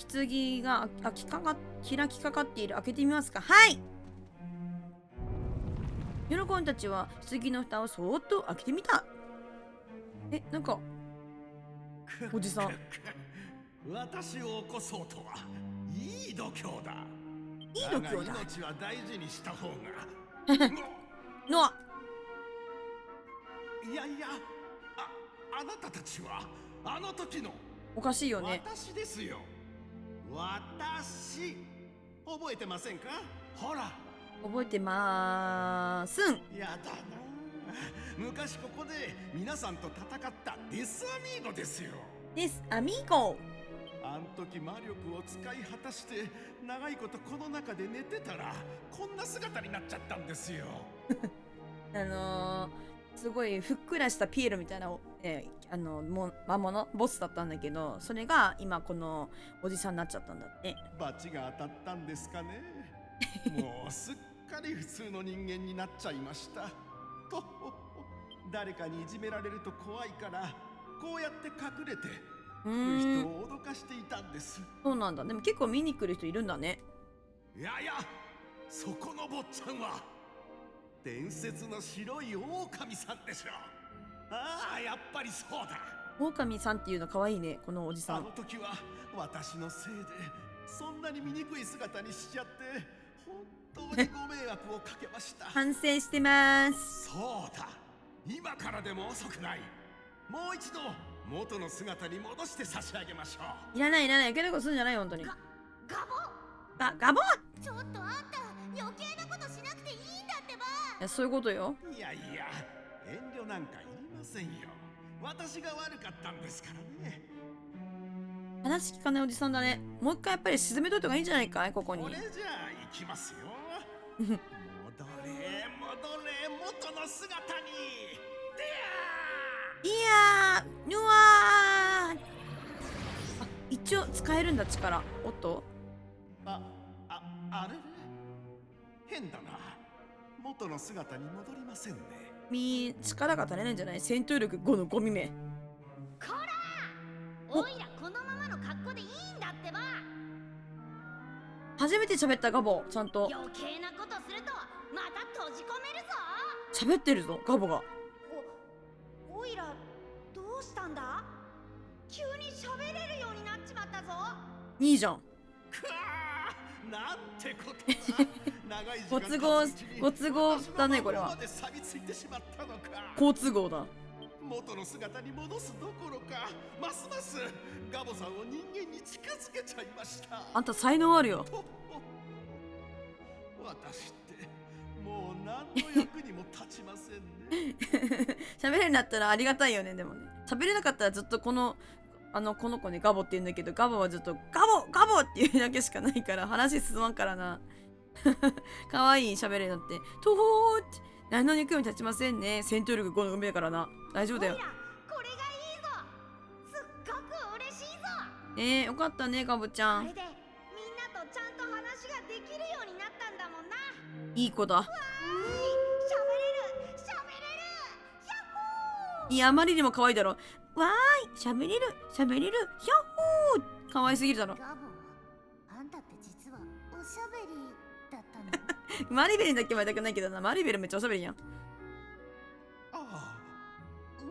開きかかっている。開けてみますか？はい。ユニコーンたちは棺の蓋をそーっと開けてみた。なんかおじさん。
私を起こそうとは、いい度胸だ。
いい度胸だ。
命は大事にした方が。
ノア。
いやいや、あなたたちはあの時の
おかしいよね。
私ですよ。私、覚えてませんか？ほら。
覚えてまーすん。
やだな。昔ここで皆さんと戦ったデスアミーゴですよ。
デスアミーゴ。
あん時魔力を使い果たして長いことこの中で寝てたらこんな姿になっちゃったんですよ。
すごいふっくらしたピエロみたいな魔物ボスだったんだけど、それが今このおじさんになっちゃったんだって。
罰が当たったんですかね。もうすっかり普通の人間になっちゃいましたと。誰かにいじめられると怖いからこうやって隠れて来る人を脅かしていたんです。
そうなんだ。でも結構見に来る人いるんだね。
いやいや、そこの坊ちゃんは伝説の白い狼さんでしょ。ああ、やっぱりそうだ。
狼さんっていうの可愛いね、このおじさん。
あの時は私のせいでそんなに醜い姿にしちゃって本当にご迷惑をかけました。
反省してます。
そうだ、今からでも遅くない。もう一度元の姿に戻して差し上げましょう。
いらないいらない。受けたことするんじゃないよ、本当に。ガボ。
ちょっとあんた余計なことしなくていいんだってば。
いや、そういうことよ。
いやいや、遠慮なんかいりませんよ。私が悪かったんですからね。
話聞かないおじさんだね。もう一回やっぱり沈めといた方がいいんじゃないかい、ここに。
これじゃあ行きますよ。戻れ元の姿に。
いやー、うわー。あ、一応使えるんだ、力。おっと。
あれれ、変だな。元の姿に戻りませんね。
力が足りないんじゃない？戦闘力5のゴミめ。
こら、おいらこのままの格好でいいんだってば。
初めて喋ったガボ、ちゃんと。
余計なことするとまた閉じ込めるぞ。
喋ってるぞ、ガボが。
おいらどうしたんだ？急に喋れるようになっちまったぞ。
いいじゃん。
くわー、なんてことだ。長い時間
ご都合だね、これは。
錆びついてしまったのか。
好都合だ。
元の姿に戻すどころか、ますますガボさんを人間に近づけちゃいました。
あんた才能あるよ。
私ってもう何の役にも立ちませんね。
喋れるようになったらありがたいよね。でもね、喋れなかったらずっとこの子ね、ガボって言うんだけど、ガボはずっとガボっていうだけしかないから話進まんからな。かわいい喋れるのって。とほーって何の役にも立ちませんね。戦闘力5の海だからな。大丈夫だよ。
おいらこれがいいぞ。すっごく嬉しいぞ。
よかったね、ガボちゃん。
あれでみんなとちゃんと話ができるようになったんだもんな。
いい子だ。
喋れる。ヤッホー。
いや、あまりにも可愛いだろ。わーい、喋れる。ヒャッホー。可愛すぎるだろ。
ガボ、あんたって実はおしゃべりだったの？
マリベルにだけは言いたくないけどな。マリベルめっちゃおしゃべりやん。
ああ、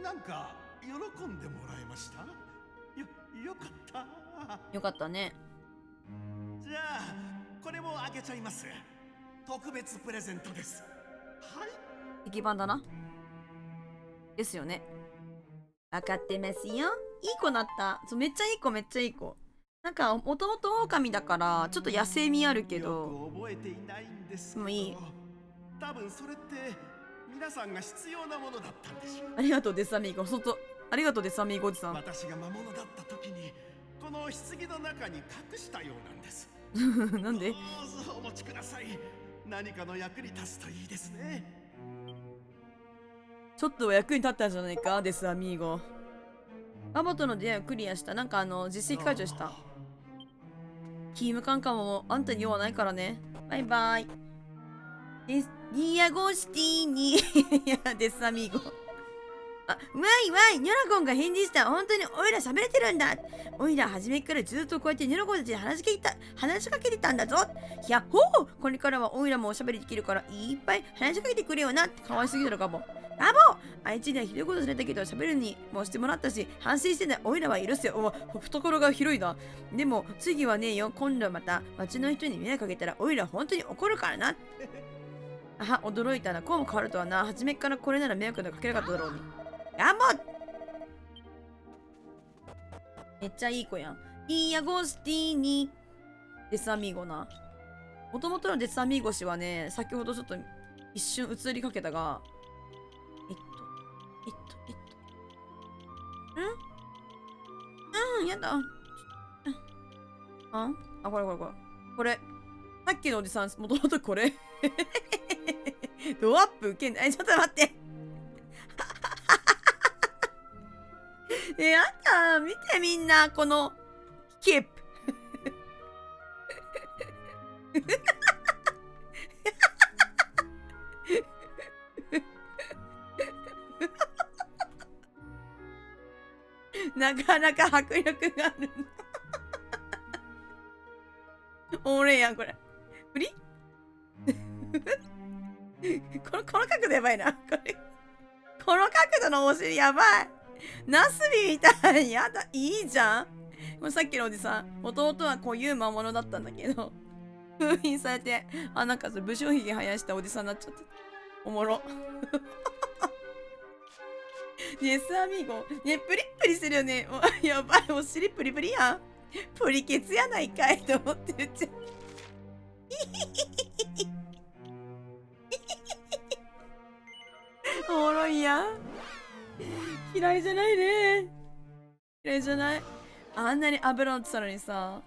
なんか喜んでもらえました？よかった。
よかったね。
じゃあこれもあげちゃいます。特別プレゼントです。はい。
石版だな。ですよね。分かってますよ。いい子だった。めっちゃいい子。なんかもともと狼だからちょっと野生味あるけど。
よく覚えていないんですけど。
もういい。
多分それって皆さんが必要なものだったんでしょう。
ありがとうデスアミーゴ。ありがとうデスアミーゴおじさん。
私が魔物だった時にこの棺の中に隠したようなんです。
なんで？
どうぞお持ちください。何かの役に立つといいですね。
ちょっとは役に立ったんじゃないか、デスアミーゴ。ガボとの出会いをクリアした。なんか実績解除した。キームカンカンもあんたに用はないからね。バイバイ。ディアゴスティーニ。いや、デスアミーゴ。あ、わい、ニョラゴンが返事した。本当にオイラ喋れてるんだ。オイラ初めからずっとこうやってニョラゴンたちに話しかけてたんだぞ。ひゃっほー。これからはオイラもおしゃべりできるからいっぱい話しかけてくれよな。かわいすぎだろ、ガボ。あいつにはひどいことされたけど喋るにもしてもらったし反省してない。オイラは許すよ。懐が広いな。でも次はねえよ。今度はまた町の人に迷惑かけたらオイラ本当に怒るからな。あ、驚いたな。こうも変わるとはな。初めからこれなら迷惑なんかかけなかっただろうに。ガボめっちゃいい子やん。イアゴスティーニ。デスアミーゴな。もともとのデスアミーゴ氏はね、先ほどちょっと一瞬映りかけたが、やだ。これ。さっきのおじさん、もともとこれ。ドアップ受けんない。ちょっと待って。やだ。見てみんな、この、キープ。なかなか迫力がある。俺やん、これ。振りこの角度やばいな。この角度のお尻やばい。ナスビみたい。やだ。いいじゃん。もうさっきのおじさん、もともとはこういう魔物だったんだけど、封印されて、なんか武将髭生やしたおじさんになっちゃった。おもろ。デスアミーゴ。ね、プリップリしてるよね。やばい、お尻プリプリやん。プリケツやないかいと思ってるっちゃ。おもろいやん。嫌いじゃないね。嫌いじゃない。あんなに油乗ってたのにさ、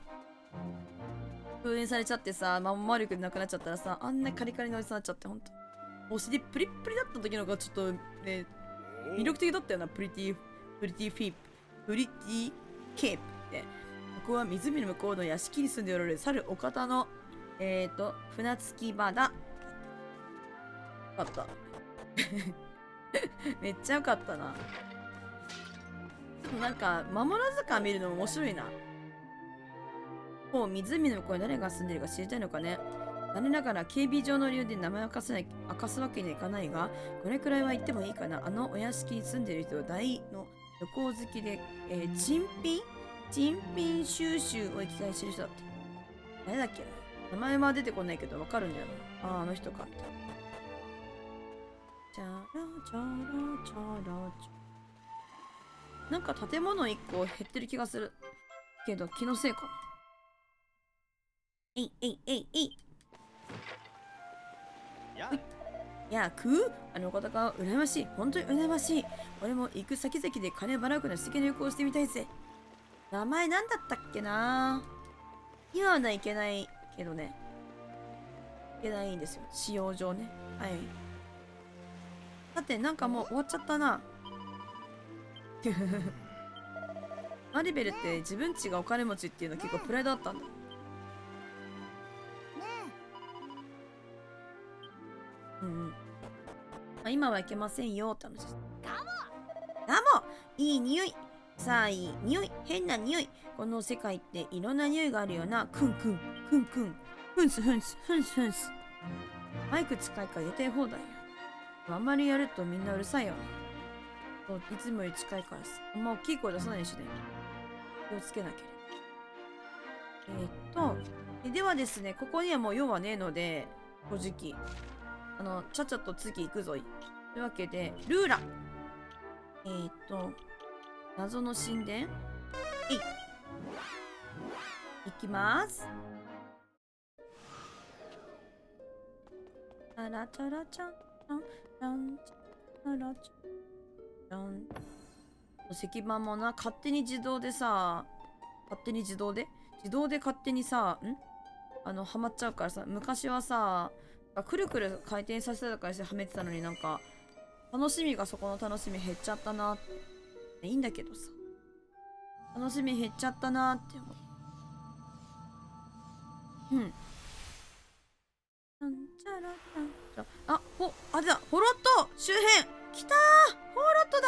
封印されちゃってさ、まんま力なくなっちゃったらさ、あんなカリカリのおじさんになっちゃって、ほんと。お尻プリップリだった時のがちょっとね、魅力的だったよな。プリティケープって。ここは湖の向こうの屋敷に住んでおられる猿お方の船着き場だ。よかっためっちゃよかったな。なんか魔物図鑑見るのも面白いな。もう湖の向こうに誰が住んでるか知りたいのかね。残念ながら警備上の理由で名前を明かすわけにはいかないが、これくらいは言ってもいいかな。あのお屋敷に住んでる人は大の旅行好きで、珍品収集を生きがいしてる人だって。誰だっけな。名前は出てこないけどわかるんだよな。あの人か。チャラチャラチャラチャ。なんか建物1個減ってる気がする。けど気のせいかな。えい。いや、あの方が羨ましい。本当に羨ましい。俺も行く先々で金払うくらい素敵な旅行をしてみたいぜ。名前なんだったっけな。今はいけないけどね。いけないんですよ。使用上ね。はい。だってなんかもう終わっちゃったな。マリベルって自分家がお金持ちっていうの結構プライドあったんだ。今はいけませんよって話です。ガモいい匂い。さあいい匂い。変な匂い。この世界っていろんな匂いがあるよな。クン。フンス。マイク近いから入れたい放題よ。あんまりやるとみんなうるさいよね。いつもより近いからさ。あんま大きい声出さないようにしないと。気をつけなきゃ。ではですね、ここにはもう用はねえので、正直。ちゃっちゃと次行くぞい。というわけで、ルーラ。謎の神殿。行きます。チャラチャラチャンチャンチャラチャン。石板もな、勝手に自動で勝手にさ、はまっちゃうからさ、昔はさ、くるくる回転させたりとかしてはめてたのになんか、楽しみがそこの楽しみ減っちゃったなって。いいんだけどさ。楽しみ減っちゃったなって思う。あれだ、ホロット周辺来たー、ホロットだ。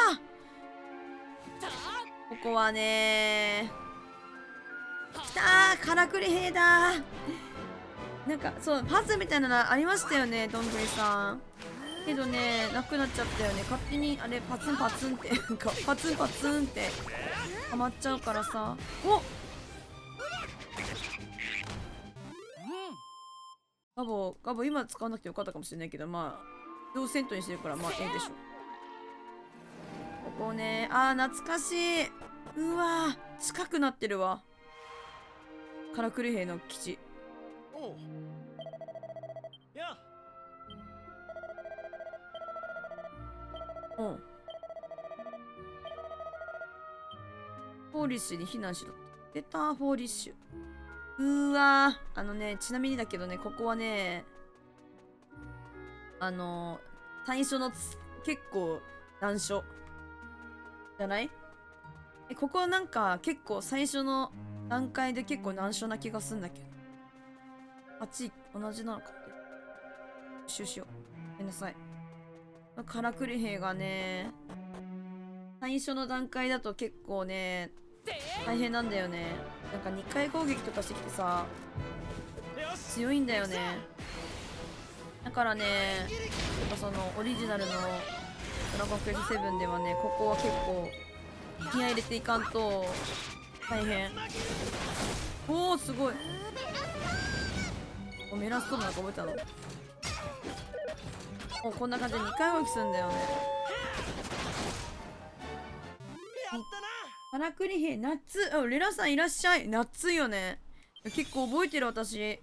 ここはねー、来たー、からくり兵だー。なんかそうパズルみたいなのありましたよね、どんぐりさん。けどね、なくなっちゃったよね。勝手にあれパツンってなんかパツンってはまっちゃうからさ。ガボ今使わなくてよかったかもしれないけど、まあ自動戦闘にしてるからまあええでしょ。ここね、懐かしい。うわー、近くなってるわ。からくり兵の基地。フォーリッシュに避難しろ。出た、フォーリッシュ。ちなみにだけどね、ここはね、最初の結構難所じゃない？ここなんか結構最初の段階で結構難所な気がすんだけど。あっち同じなのかって。復習しよう。ごめんなさい。からくり兵がね、最初の段階だと結構ね、大変なんだよね。なんか2回攻撃とかしてきてさ、強いんだよね。だからね、やっぱそのオリジナルのドラゴンクエスト7ではね、ここは結構気合い入れていかんと大変。おお、すごい。メラストームなんか覚えたの？こんな感じで2回攻撃するんだよね。からくり兵、夏。レラさんいらっしゃい。夏よね。結構覚えてる私。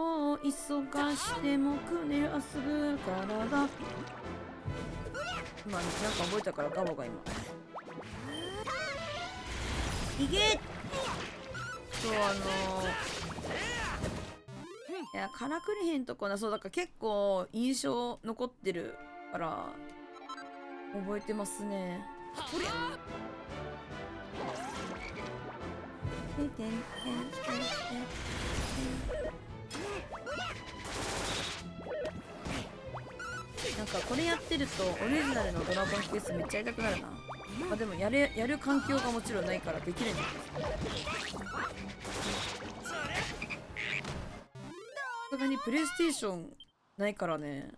お忙してもくね遊ぶからだ。今なんか覚えたからガボが今いけ。そういやからくりへんとこな。そうだから結構印象残ってるから覚えてますね。これなんかこれやってるとオリジナルのドラゴンクエストめっちゃやりたくなるな。まあでもやる環境がもちろんないからできるんだけど、さすがにプレイステーションないからね。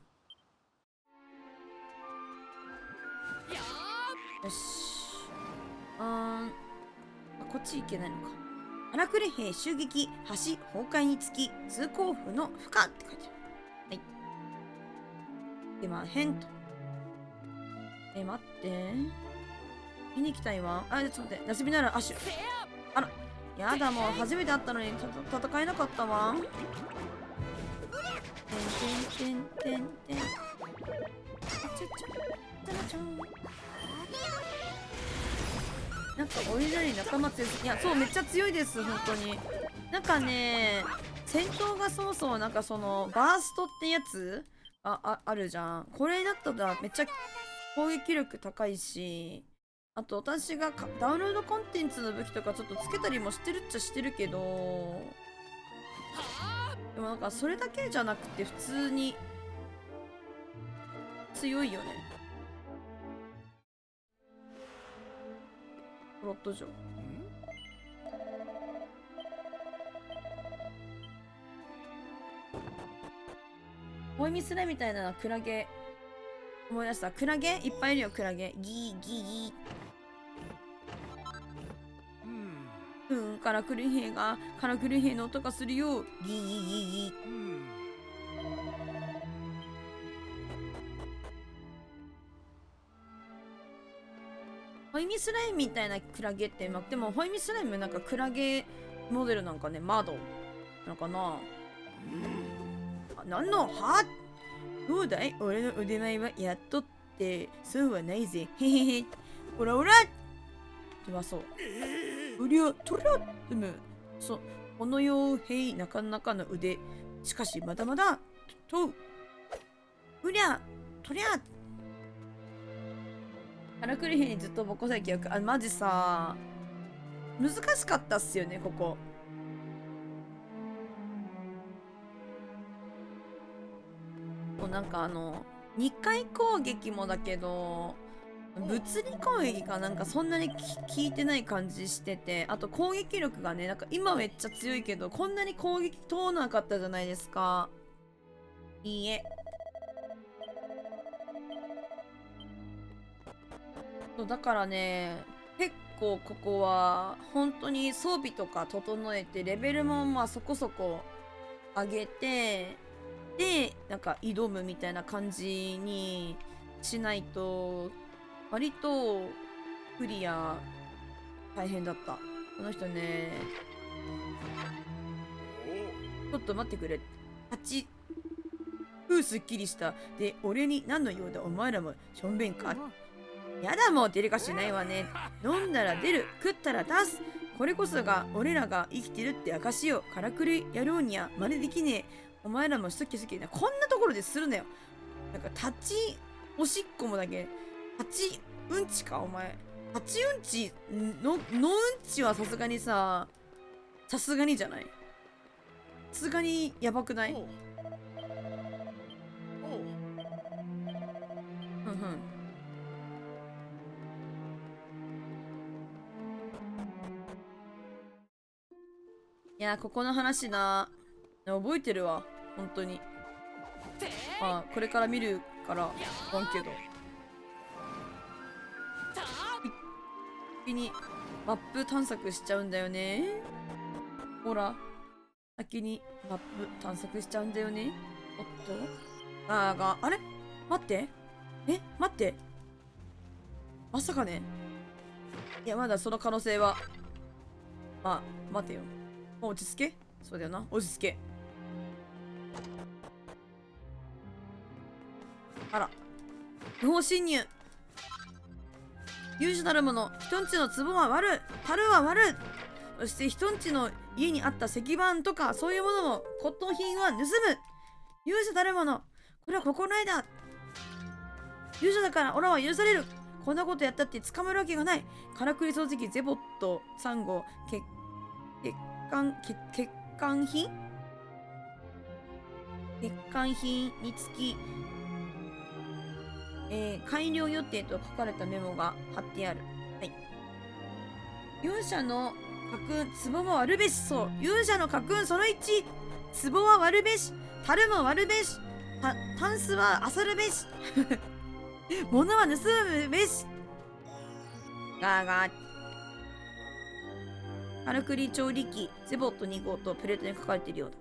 よし、こっち行けないのか。荒くれ兵襲撃、橋崩壊につき通行符の負荷って書いてある。はい、でまあ変と。待って、見に行きたいわ。ちょっと待って、なすびならアッシュ。あらやだ、もう初めて会ったのに戦えなかったわ。てんてんてんてんてん。なんかオリジナルに仲間強い。いやそうめっちゃ強いです本当に。なんかね、戦闘がそもそもなんかそのバーストってやつあるじゃん。これだったらめっちゃ攻撃力高いし、あと私がダウンロードコンテンツの武器とかちょっとつけたりもしてるっちゃしてるけど、でもなんかそれだけじゃなくて普通に強いよね。プロット上ホイミスラみたいなクラゲ思い出した。クラゲいっぱいいるよ。クラゲギーギーギー。からくる兵がからくる兵の音がするよ。ギーギーギーギー。ホイミスライムみたいなクラゲって、でもホイミスライムなんかクラゲモデルなんかね、窓なんかな。なんのはどうだい、俺の腕前はやっとってそうはないぜ。へへへ。ほらほらではそう。うりゃとりゃでもこのようへいなかなかの腕。しかしまだまだとうりゃとりゃ。からくりへんにずっとボコされ記憶。マジさ難しかったっすよねここ。なんか2回攻撃もだけど物理攻撃がなんかそんなに効いてない感じしてて、あと攻撃力がね、なんか今めっちゃ強いけどこんなに攻撃通らなかったじゃないですか。いいえ。そうだからね、結構ここは本当に装備とか整えてレベルもまあそこそこ上げて、でなんか挑むみたいな感じにしないと割とクリア大変だった。この人ね、ちょっと待ってくれ。8すっきりした。で俺に何の用だ、お前らもしょんべんか。やだもうデリカシーないわね。飲んだら出る、食ったら出す。これこそが俺らが生きてるって証よ。からくり野郎には真似できねえ。お前らもしときすぎな。こんなところでするなよ。なんか立ちおしっこもだけ立ちうんちかお前。立ちうんちのうんちはさすがにさすがにじゃない。さすがにやばくない？うんうん。いやここの話な覚えてるわ本当に。まあこれから見るから思うけど、先にマップ探索しちゃうんだよね。ほら先にマップ探索しちゃうんだよね。おっとあれ待って待って、まさかね。いやまだその可能性は。まあ待てよ、もう落ち着け。そうだよな、落ち着け。あら。不法侵入。勇者なる者、人んちの壺は割る。樽は割る。そして人んちの家にあった石板とかそういうものも骨董品は盗む。勇者なる者、これは心得だ。勇者だからオラは許される。こんなことやったって捕まるわけがない。からくり掃除機ゼボット3号欠陥品につき、改良予定と書かれたメモが貼ってある。はい。勇者の家訓、壺も割るべし。そう。勇者の家訓その1。壺は割るべし。樽も割るべし。タンスは漁るべし。物は盗むべし。ガーガー。からくり調理器、ゼボット2号とプレートに書かれているようだ。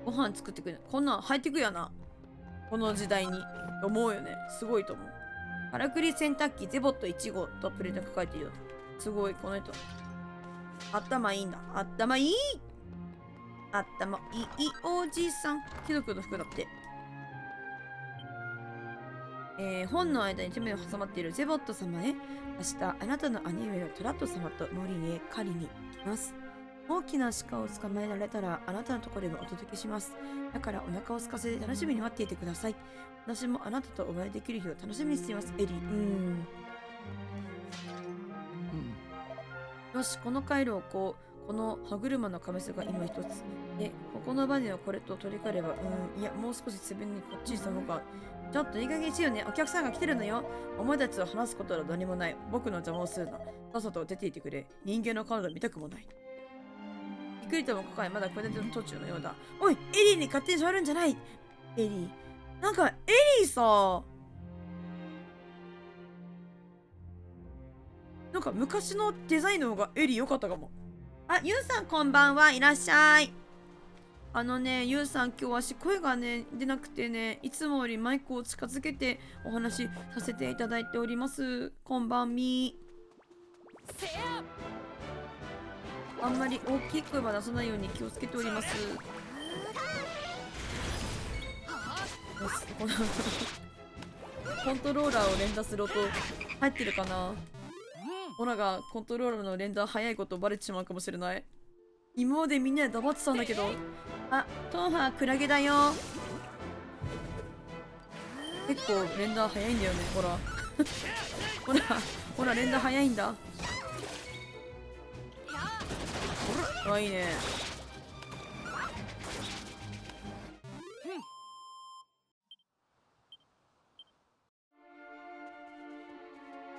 ご飯作ってくれる。こんなん入ってくやな。この時代に。思うよね。すごいと思う。からくり洗濯機、ゼボット1号とプレートに書かれているようだ。すごい、この人。頭いいんだ。頭いい。頭いいおじさん。貴族の服だって。本の間に手目を挟まっているゼボット様へ、明日あなたの兄上のトラット様と森へ狩りに来ます。大きな鹿を捕まえられたらあなたのところへもお届けします。だからお腹を空かせて楽しみに待っていてください。私もあなたとお会いできる日を楽しみにしています。エリー。よし、この回路をこの歯車の亀すが今一つ。で、ここのバネをこれと取り替えれば、いや、もう少し背面にこっちにした方が。ちょっといい加減しようね。お客さんが来てるのよ。お前たちと話すことは何もない。僕の邪魔をするな。さっさと出ていてくれ。人間の顔が見たくもない。びっくりともここはまだこれでの途中のようだ。おい、エリーに勝手に触るんじゃない。エリー。なんか、エリーさ。なんか昔のデザインの方がエリー良かったかも。あ、ユウさんこんばんは。いらっしゃい。ユウさん今日足声がね、出なくてね、いつもよりマイクを近づけてお話しさせていただいております。こんばんみ。あんまり大きい声は出さないように気をつけております。コントローラーを連打する音入ってるかな。オラがコントローラーの連打早いことバレてしまうかもしれない。今までみんなで黙ってたんだけど。あ、トンハクラゲだよ。結構連打早いんだよね。ほらほら連打早いんだ。あ、いいね。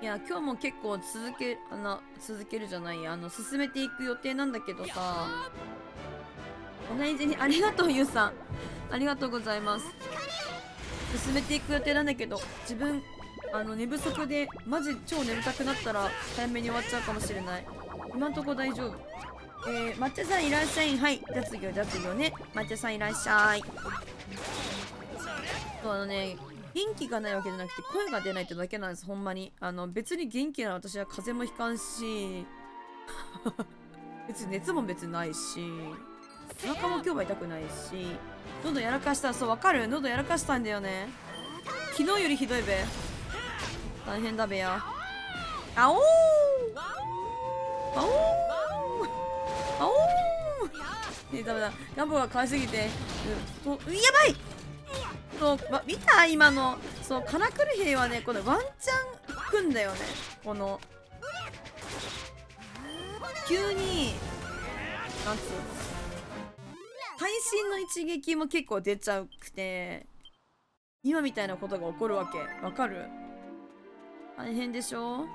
いや、今日も結構続けるじゃないや、進めていく予定なんだけどさ。同じにありがとう、ゆうさん。ありがとうございます。進めていく予定なんだけど、自分、寝不足で、マジ超眠たくなったら、早めに終わっちゃうかもしれない。今んとこ大丈夫。抹茶さんいらっしゃい。はい。雑業ね。抹茶さんいらっしゃい。そう元気がないわけじゃなくて声が出ないってだけなんです。ほんまに別に元気な私は風邪もひかんし別に熱も別にないし、お腹も今日は痛くないし、喉やらかした。そう、わかる。喉やらかしたんだよね。昨日よりひどいべ。大変だべや。あおーあおーあおーねえ、ダメだ。ガンボが可愛すぎて、やばい。そう、見た今の。そう、カラクル兵はね、これワンチャンくんだよね。この急になんつうの、会心の一撃も結構出ちゃうくて、今みたいなことが起こるわけ。わかる？大変でしょ。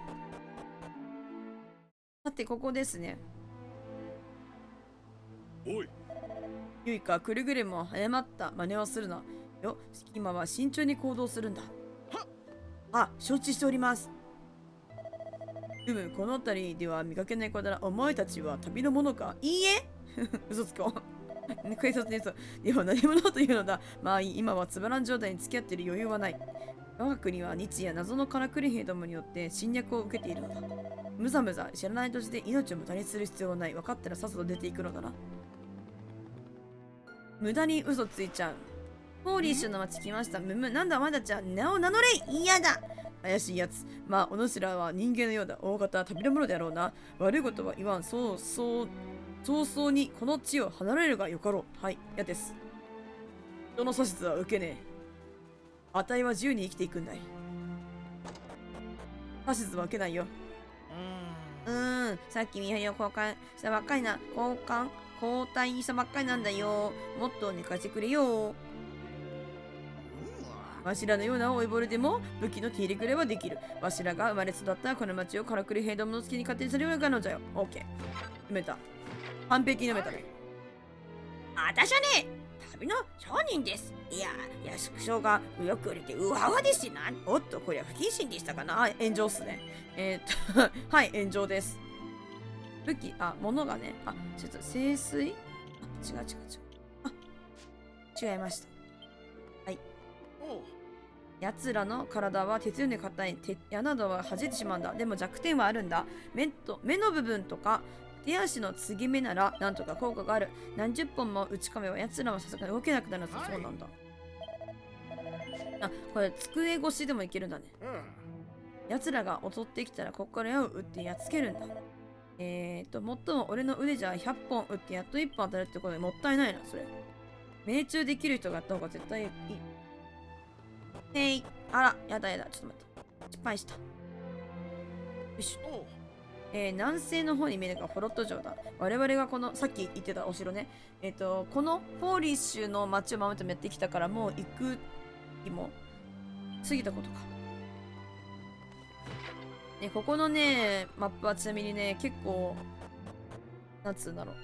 さて、ここですね。
おい、
ゆいか、くれぐれも誤った真似をするなよ。今は慎重に行動するんだ。あ、承知しております。この辺りでは見かけない子だな。お前たちは旅の者か？いいえ嘘つこう。警察です。では何者というのだ。まあいい、今はつばらん状態に付き合っている余裕はない。我が国は日夜謎のカラクリ兵どもによって侵略を受けているのだ。むざむざ知らない土地で命を無駄にする必要はない。分かったらさっさと出ていくのだな。無駄に嘘ついちゃう。ポーリッシュの町来ました。むむ、なんだまだちゃん、名を名乗れ。嫌だ。怪しいやつ。まあ、お主らは人間のようだ。大型、旅の者であろうな。悪いことは言わん。早々にこの地を離れるがよかろう。はい、嫌です。人の指図は受けねえ。あたいは自由に生きていくんだい。指図は受けないよ。さっき見張りを交換したばっかりな。交代したばっかりなんだよ。もっと寝かしてくれよ。わしらのような老いぼれでも武器の手入れくれはできる。わしらが生まれ育ったこの町をからくり兵どもの好きに勝手にするようなのじゃよ。オッケー。読めた。完璧に読めたね。あたしはね、旅の商人です。いや、宿所がよく売れてうわうわですしな。おっと、これは不謹慎でしたかな。炎上っすね。はい、炎上です。武器、物がね、ちょっと清水違う。違いました。はい。奴らの体は鉄より硬い。矢などは弾いてしまうんだ。でも弱点はあるんだ。目の部分とか、手足の継ぎ目ならなんとか効果がある。何十本も打ち込めば奴らはさすがに動けなくなるんだ。そうなんだ。これ机越しでもいけるんだね。奴らが襲ってきたらここから矢を撃ってやっつけるんだ。最も俺の腕じゃ100本撃ってやっと1本当たるってことでもったいないな、それ。命中できる人がやった方が絶対いい。あら、やだ。ちょっと待って。失敗した。よいしょ。南西の方に見えるのがフォロット城だ。我々がこの、さっき言ってたお城ね。このポーリッシュの町を守るためやってきたから、もう行く日も過ぎたことか。ここのね、マップはちなみにね、結構、なんつうんだろう。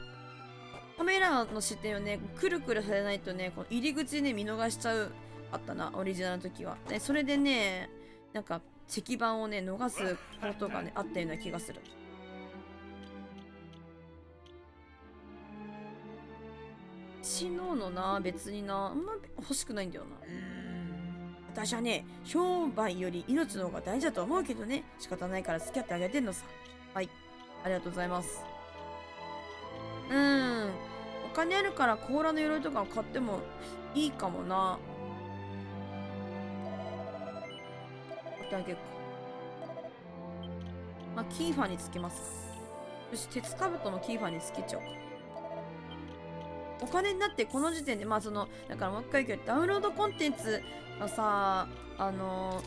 カメラの視点をね、くるくるされないとね、この入り口ね、見逃しちゃう。あったな、オリジナルの時は。で、それでね、なんか、石板をね、逃すことがね、あったような気がする。死のうのな、別にな、あんま欲しくないんだよな。私はね、商売より命の方が大事だと思うけどね、仕方ないから付き合ってあげてんのさ。はい、ありがとうございます。お金あるから甲羅の鎧とかを買ってもいいかもな。あげるか。キーファにつけます。よし、鉄兜もキーファにつけちゃおうか。お金になってこの時点で、だからもう一回言うけど、ダウンロードコンテンツのさ、の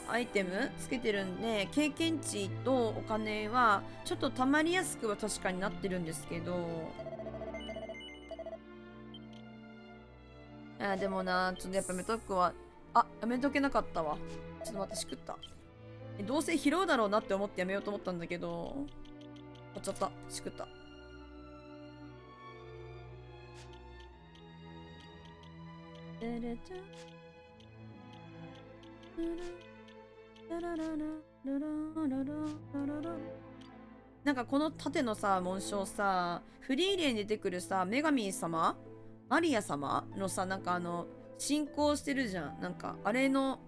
アイテムつけてるんで、経験値とお金は、ちょっと貯まりやすくは確かになってるんですけど、でもな、ちょっとやっぱやめとくわ。やめとけなかったわ。ちょっと待って、しくった。どうせ拾うだろうなって思ってやめようと思ったんだけど、買っちゃった。しくった。なんかこの盾のさ、紋章さ、フリーレンに出てくるさ、女神様マリア様のさ、なんか信仰してるじゃん。なんか、あれの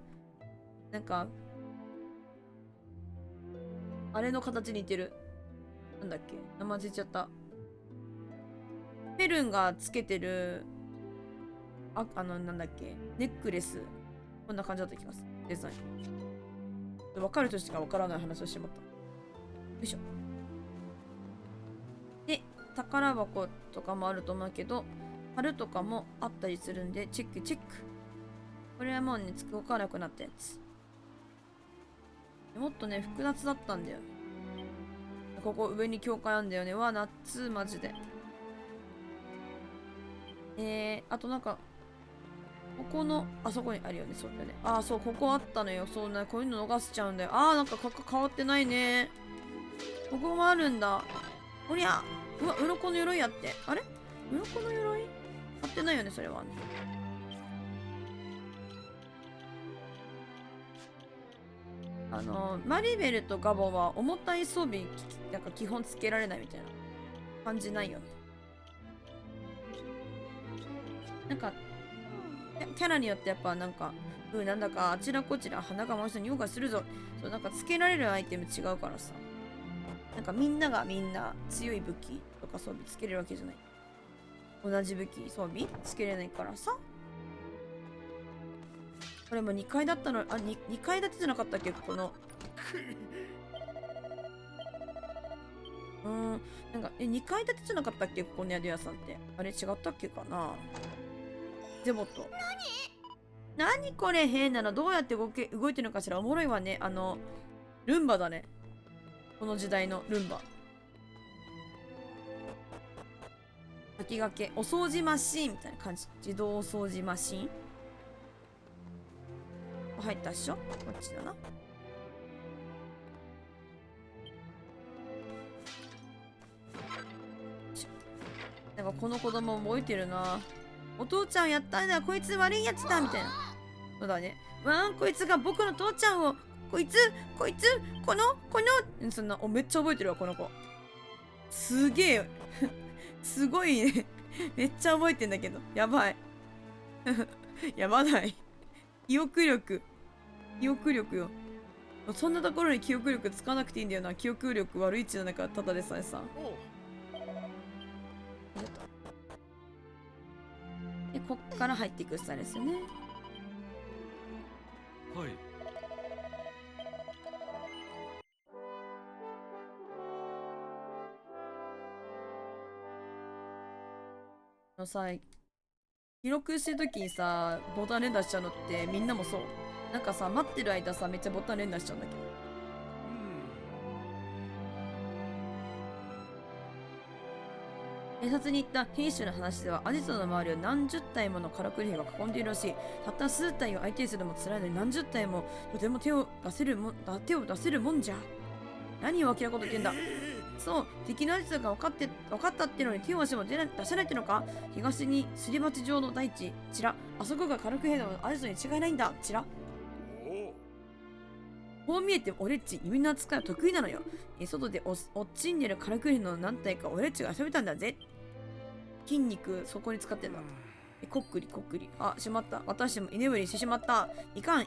形に似てる。なんだっけ、名前忘れちゃった。フェルンがつけてる、なんだっけ、ネックレス。こんな感じだった気がする。デザイン。分かる人しか分からない話をしてもらった。よいしょ。で、宝箱とかもあると思うけど、春とかもあったりするんで、チェック。これはもうね、動かなくなったやつ。もっとね、複雑だったんだよ。ここ上に教会あんだよね。夏マジで。あとなんか、ここの、あそこにあるよね。そうだよね。そう、ここあったのよ。そうね、こういうの逃しちゃうんだよ。なんか変わってないね。ここもあるんだ。おりゃ。うわ、鱗の鎧やって。あれ鱗の鎧買ってないよね、それはね。マリベルとガボは重たい装備、なんか基本つけられないみたいな感じないよね。なんか、キャラによってやっぱなんか、なんだかあちらこちら鼻が回したに用がするぞ。そう、なんかつけられるアイテム違うからさ。なんかみんながみんな強い武器とか装備つけれるわけじゃない。同じ武器、装備つけれないからさ。これも2階だったの、あ、2階建てじゃなかったっけ、ここの。なんか、2階建てじゃなかったっけ、ここの宿屋さんって。あれ違ったっけかな。ゼボット。何これ変なの。どうやって動いてるのかしら。おもろいわね。ルンバだね。この時代のルンバ。先駆け。お掃除マシーンみたいな感じ。自動お掃除マシーン。入ったっしょ。こっちだな。なんかこの子供覚えてるな。お父ちゃんやったんだ、こいつ悪いやつだみたいな。そうだね。こいつが僕の父ちゃんを、この、そんな、めっちゃ覚えてるわ、この子。すげえ。すごいね。めっちゃ覚えてんだけど。やばい。やばない。記憶力よ。そんなところに記憶力つかなくていいんだよな。記憶力悪いっちじゃないから、ただでさえさ。で、こっから入っていくスタイルですよね。
はい。
さ、記録してるときにさ、ボタン連打しちゃうのってみんなもそう。なんかさ、待ってる間さ、めっちゃボタン連打しちゃうんだけど。警察に行った兵士の話では、アジトの周りを何十体ものカラクリ兵が囲んでいるらしい。たった数体を相手にするのも辛いのに何十体もとても手を出せるもんじゃ。何を明らかこと言ってんだ。そう、敵のアジトが分かったってのに手を足も出せないってのか。東にすり鉢状の大地、チラ。あそこがカラクリ兵のアジトに違いないんだ、チラ。こう見えて俺っち弓の扱いは得意なのよ。外でおっちんでるカラクリ兵の何体か俺っちが遊べたんだぜ。筋肉そこに使ってんだ。こっくり。あ、しまった。私も居眠りしてしまった。いかん。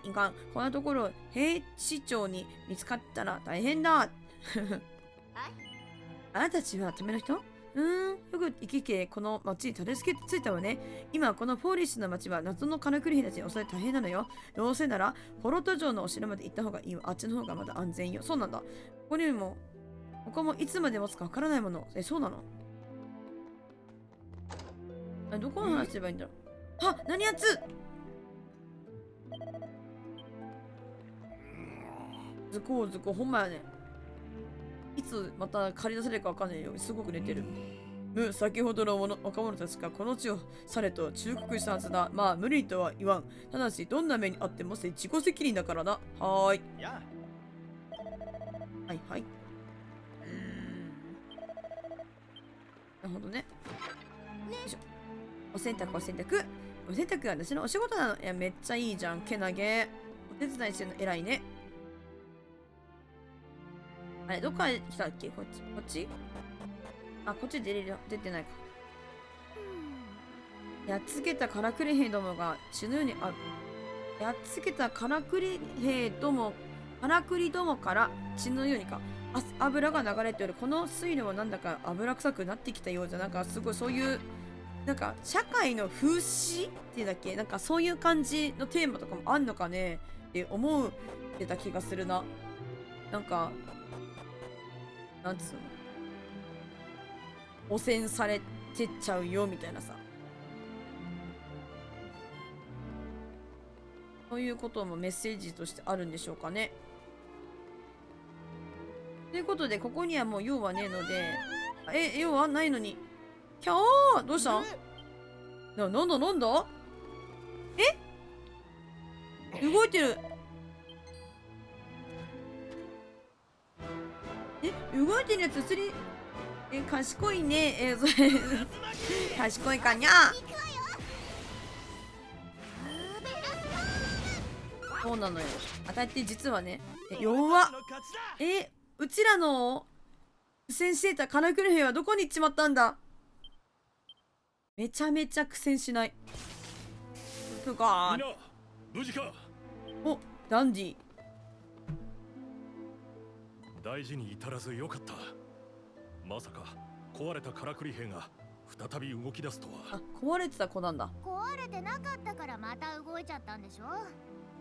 こんなところ兵士長に見つかったら大変だ。あなたたちは止めの人？よく行き来この町にたどり着いたわね。今このポーリッシュの町は謎のカラクリ兵たちに襲われ大変なのよ。どうせならポロト城のお城まで行った方がいいわ。あっちの方がまだ安全よ。そうなんだ。ここもいつまで持つかわからないもの。そうなの？どこの話すればいいんだろう。あ、何やつ？ズコほんまやね。いつまた借り出せるかわかんないよ。すごく寝てる。先ほどの若者たちがこの地をされと忠告したはずだ。まあ無理とは言わん。ただしどんな目にあっても自己責任だからな。はーい。はい。なるほどね。よいしょ。お洗濯は私のお仕事なの。いや、めっちゃいいじゃん。けなげ。お手伝いしてるの偉いね。あれ、どっから来たっけ？こっちあ、こっち出てないか。やっつけたカラクリ兵どもが死ぬようにやっつけたカラクリどもから血のようにか。油が流れておる。この水路もなんだか油臭くなってきたようじゃ。なんかすごいそういうなんか社会の風刺っていうんだっけ、なんかそういう感じのテーマとかもあんのかねって思ってた気がするな。なんかなんつうの、汚染されてっちゃうよみたいなさ、そういうこともメッセージとしてあるんでしょうかね。ということでここにはもう用はねえので、用はないのにキャー、どうしたん？なんだ動いてる。動いてるやつ釣り。賢いね。それ賢いかにゃ。そうなのよ。あたって実はね、弱っ。うちらの苦戦していたカラクリ兵はどこに行っちまったんだ。めちゃめちゃ苦戦しない。とか。
無事か。
お、ダンディ。
大事に至らずよかった。まさか壊れたカラクリ兵が再び動き出すとは。
壊れてた子なんだ。
壊れてなかったからまた動いちゃったんでしょ。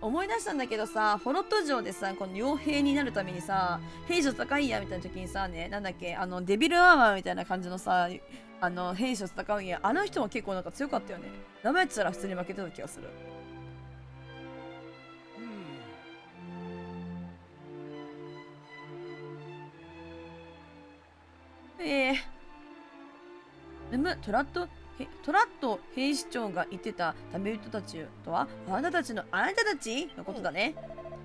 思い出したんだけどさ、ホロット城でさ、この傭兵になるためにさ、兵所高いやみたいな時にさ、ね、なんだっけ、デビルアーマーみたいな感じのさ、兵所戦うんや、あの人も結構なんか強かったよね。名前やってたら普通に負けてた気がする。トラット兵士長が言ってた旅人たちとは、あなたたちのことだね。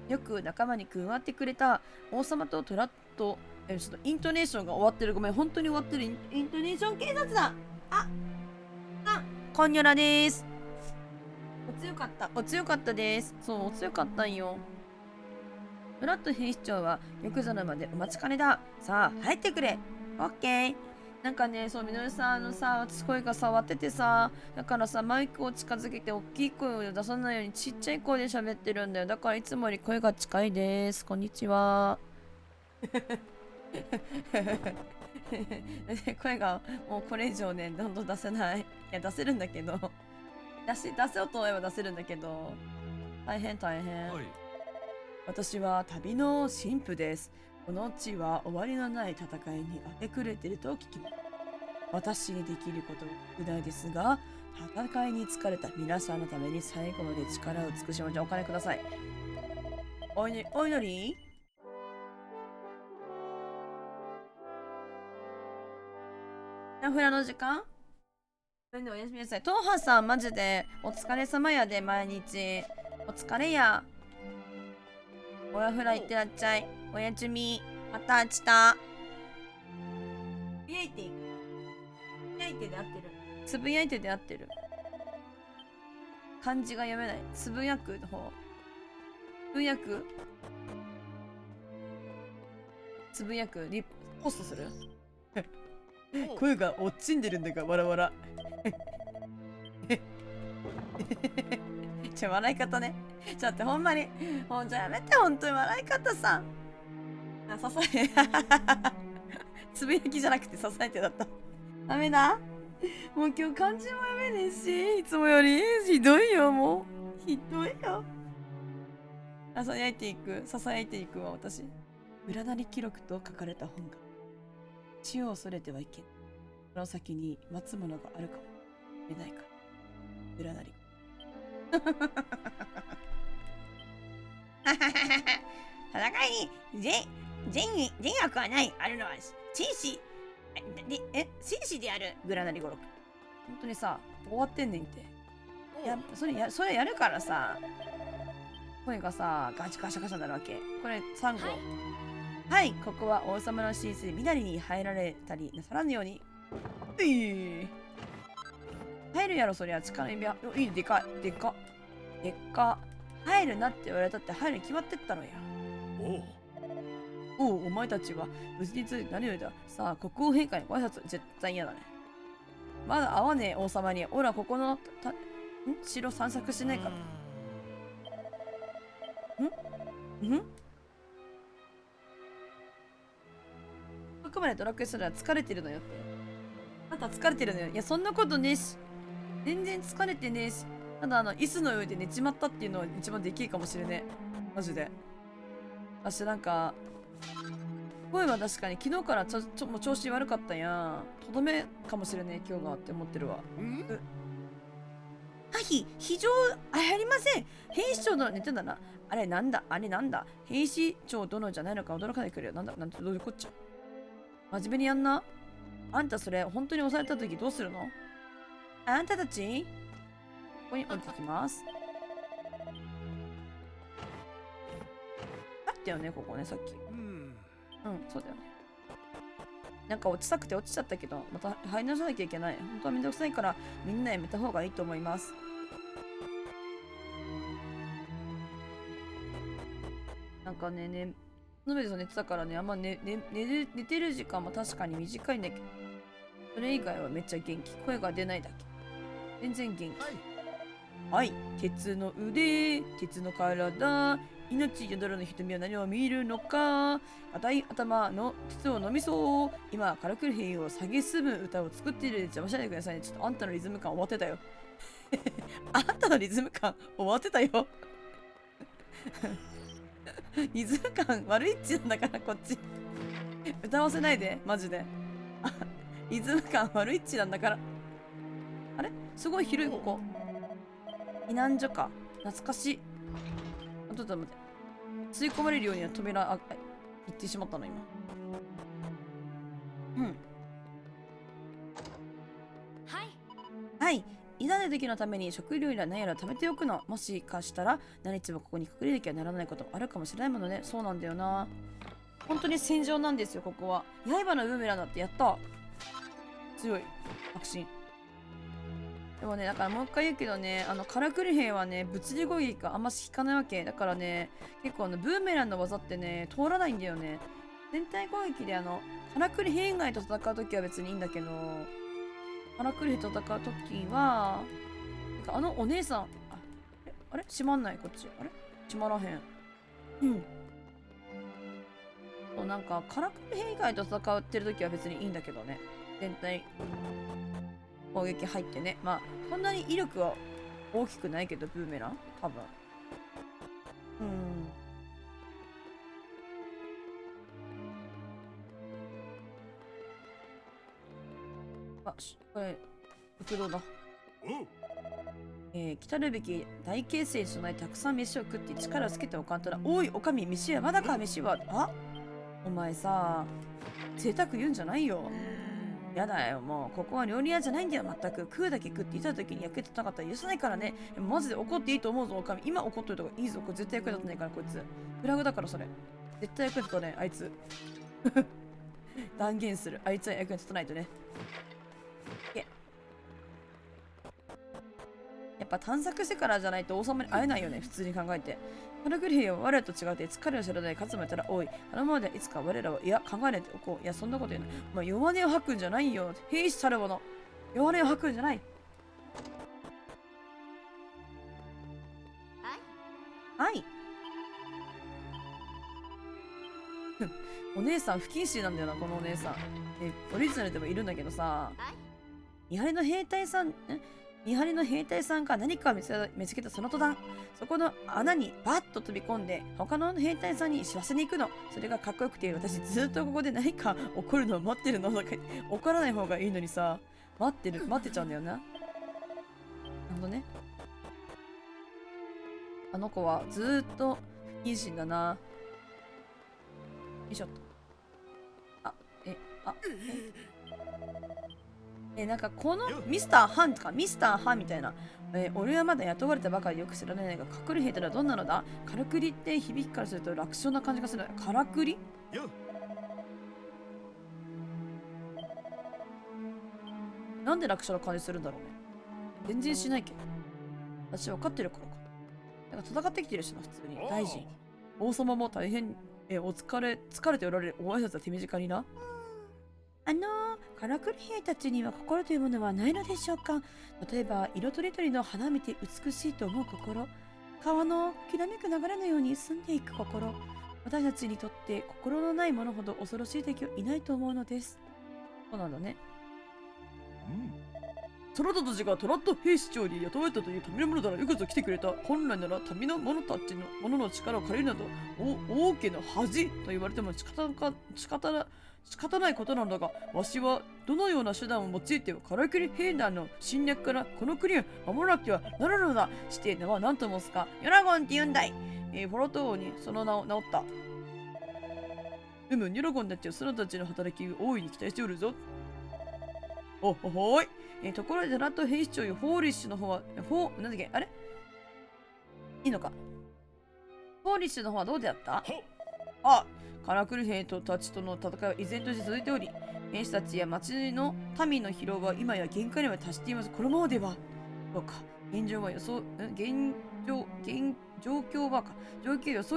よく仲間に加わってくれた王様とトラット、ちょっとイントネーションが終わってる。ごめん、本当に終わってる。イントネーション警察だ。コンニョラです。お強かったです。そう、お強かったんよ。トラット兵士長は玉座のまでお待ちかねだ。さあ、入ってくれ。オッケー。なんかね、そう、みのりさん私声が触っててさ、だからさ、マイクを近づけて大きい声を出さないようにちっちゃい声で喋ってるんだよ。だからいつもより声が近いです。こんにちは。声がもうこれ以上ね、どんどん出せない。いや、出せるんだけど。出せようと思えば出せるんだけど。大変。私は旅の神父です。この地は終わりのない戦いに明け暮れてると聞きます。私にできることは少ないですが、戦いに疲れた皆さんのために最後まで力を尽くします。じゃあお金ください。お祈りフラの時間それでおやすみなさい。トーハさんマジでお疲れ様やで、毎日。お疲れや。親フラいってらっしゃい。おやすみ。また明日。つぶやいてで合ってる。漢字が読めない。つぶやくの方。つぶやく。ポストする声が落ちんでるんだから、わらわら。笑い方ね。ちょっと待って、ほんまに。もうじゃあやめて、ほんとに笑い方さ。つぶやきじゃなくて支えてだった。ダメだ。もう今日漢字も読めねえし、いつもよりひどいよ、もう。ひどいよ。支えていくわ、私。占い記録と書かれた本が。死を恐れてはいけん。その先に待つものがあるかもしれないから。占い。戦いに善悪はない。あるのは紳士である。グラナリ語録。本当にさ、終わってんねんって。いや、それやるからさ、声がさ、ガシャガシャになるわけ。これ3号。はい、ここは王様の寝室でみなりに入られたりなさらぬように。入るやろ、そりゃ。力の指輪。いい、でか。入るなって言われたって入るに決まってったのや。お前たちは無事について何よりだ。さあ、国王陛下にご挨拶。絶対嫌だね。まだ会わねえ王様に。おら、ここの城散策しないから。あくまでドラクエすら疲れてるのよって。あんた疲れてるのよ。いや、そんなことねえし。全然疲れてねえし。ただ椅子の上で寝ちまったっていうのは一番できるかもしれねえ。マジで。私なんか、声は確かに昨日からもう調子悪かったんや。とどめかもしれねえ今日がって思ってるわ。非常ありません。兵士長殿寝てんだな。あれなんだ。兵士長殿じゃないのか驚かないでくれよ。なんてどういうこっちゃ。真面目にやんな。あんたそれ本当に押された時どうするの？あんたたちここに置いてきます。あったよね、ここね、さっき。そうだよね。なんか落ちたくて落ちちゃったけど、また入り直さなきゃいけない。本当はめんどくさいから、みんなやめた方がいいと思います。なんかね、のべで寝てたからね、あんま寝てる時間も確かに短いんだけど、それ以外はめっちゃ元気。声が出ないだけ。全然元気。はい。鉄の腕、鉄の体、命宿るの瞳は何を見るのか。硬い頭の鉄を飲みそう。今、カラクル兵を蔑む歌を作っている。邪魔しないでくださいね。ちょっとあんたのリズム感終わってたよ。あんたのリズム感終わってたよ。リズム感悪いっちなんだからこっち歌わせないでマジでリズム感悪いっちなんだから。あれすごい広いここ。避難所か。懐かしい。ちょっと待って。吸い込まれるようには扉行ってしまったの今。うん。
はい。
はい。いざの時のために食料や何やら食べておくの。もしかしたら何日もここに隠れなきゃならないこともあるかもしれないものね。そうなんだよな。本当に戦場なんですよここは。刃のブーメランだってやった。強い確信。でもね、だからもう一回言うけどね、カラクリ兵はね、物理攻撃があんまし効かないわけ。だからね、結構ブーメランの技ってね、通らないんだよね。全体攻撃でカラクリ兵以外と戦うときは別にいいんだけど、カラクリ兵と戦うときは、お姉さん、あれ閉まんないこっち。あれ閉まらへん。うん。そうなんか、カラクリ兵以外と戦ってるときは別にいいんだけどね。全体。攻撃入ってね。まあ、そんなに威力は大きくないけど、ブーメラン多分。これ、食堂だ。来たるべき大形成に備えたくさん飯を食って力をつけておかんとら。おい、おかみ、飯はまだか、飯は。あお前さ、贅沢言うんじゃないよ。やだよ、もう。ここは料理屋じゃないんだよ、全く。食うだけ食っていた時に役立たなかったら許さないからね。マジで怒っていいと思うぞ、おかみ。今怒っといた方がいいぞ。これ絶対役立たないから、こいつ。フラグだから、それ。絶対役立たない、あいつ。断言する。あいつは役に立たないとね。やっぱ探索してからじゃないと王様に会えないよね、普通に考えて。カラクリ兵は我らと違って疲れを知らない勝つもやったら多い。あのままでいつか我らは、いや、考えないでおこう。いや、そんなこと言うない。お前、弱音を吐くんじゃないよ。兵士たるもの。弱音を吐くんじゃない。はい。お姉さん不謹慎なんだよな、このお姉さん。オリジナルでもいるんだけどさ、見張りの兵隊さんが何かを見つけたその途端、そこの穴にバッと飛び込んで、他の兵隊さんに知らせに行くの。それがかっこよくて、私ずっとここで何か起こるのを待ってるの。怒らない方がいいのにさ、待ってちゃうんだよな。ね。あの子はずーっと不謹慎だな。よいしょっと。なんかこのミスターハンとかミスターハンみたいな、俺はまだ雇われたばかりよく知らないが、隠れ兵とはどんなのだ。カラクリって響きからすると楽勝な感じがする。カラクリなんで楽勝な感じするんだろうね。全然しないけど。私分かってるからか。なんか戦ってきてるしな、普通に。大臣。王様も大変、疲れておられる。お挨拶は手短にな。カラクリ兵たちには心というものはないのでしょうか。例えば、色とりどりの花を見て美しいと思う心。川のきらめく流れのように澄んでいく心。私たちにとって心のないものほど恐ろしい敵はいないと思うのです。そうなんだね。そなたたちがトラット兵士長に雇われたという民の者ならよくぞ来てくれた。本来なら民の者たちの力を借りるなど、王家の恥と言われても仕方ないことなのだが、わしはどのような手段を用いてカラクリ兵団の侵略からこの国を守らなくてはならぬのだ。して名は何と申すか。ヨラゴンって言うんだい。フォロト王にその名を名乗った。ヨラゴンたちはそなたちの働きを大いに期待しておるぞ。ほーい。ところでトラット兵士長よ、フォーリッシュの方は、なんだっけ、あれいいのか。フォーリッシュの方はどうであった？カラクリ兵たちとの戦いは依然として続いており、兵士たちや町の民の疲労は今や限界には達しています。このままでは。そうか。状況は予想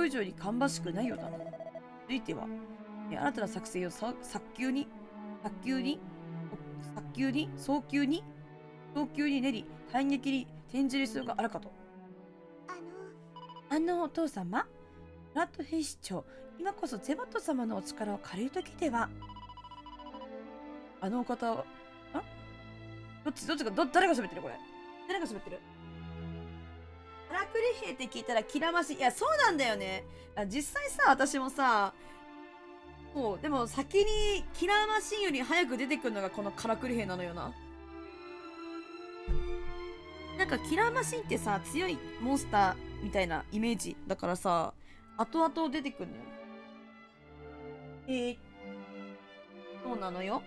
以上に芳しくないようだな。続いては、新たな作戦を早急に練り、反撃に転じる必要があるかと。お父様、ラット兵士長、今こそゼバット様のお力を借りるときでは。あのお方は、誰が喋ってるこれ。誰が喋ってる？カラクくり兵って聞いたらキラマシン。いや、そうなんだよね。実際さ、私もさ、そう、でも先にキラーマシンより早く出てくるのがこのからくり兵なのよな。なんかキラーマシンってさ、強いモンスターみたいなイメージだからさ、後々出てくるのよ。そうなのよ。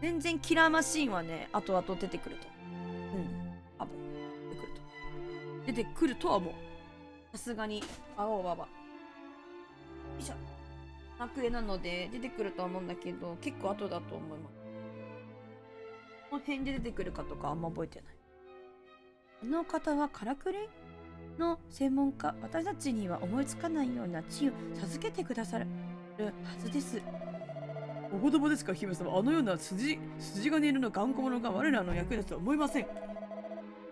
全然キラーマシンはね、後々出てくると。うん。多分、出てくるとは思う。さすがに、青ババ。よいしょ。楽園なので出てくるとは思うんだけど、結構後だと思います。この辺で出てくるかとかあんま覚えてない。あの方はからくりの専門家。私たちには思いつかないような知恵を授けてくださるはずです。お言葉ですか、姫様。あのような筋金入りの頑固者が我らの役に立つとは思いません。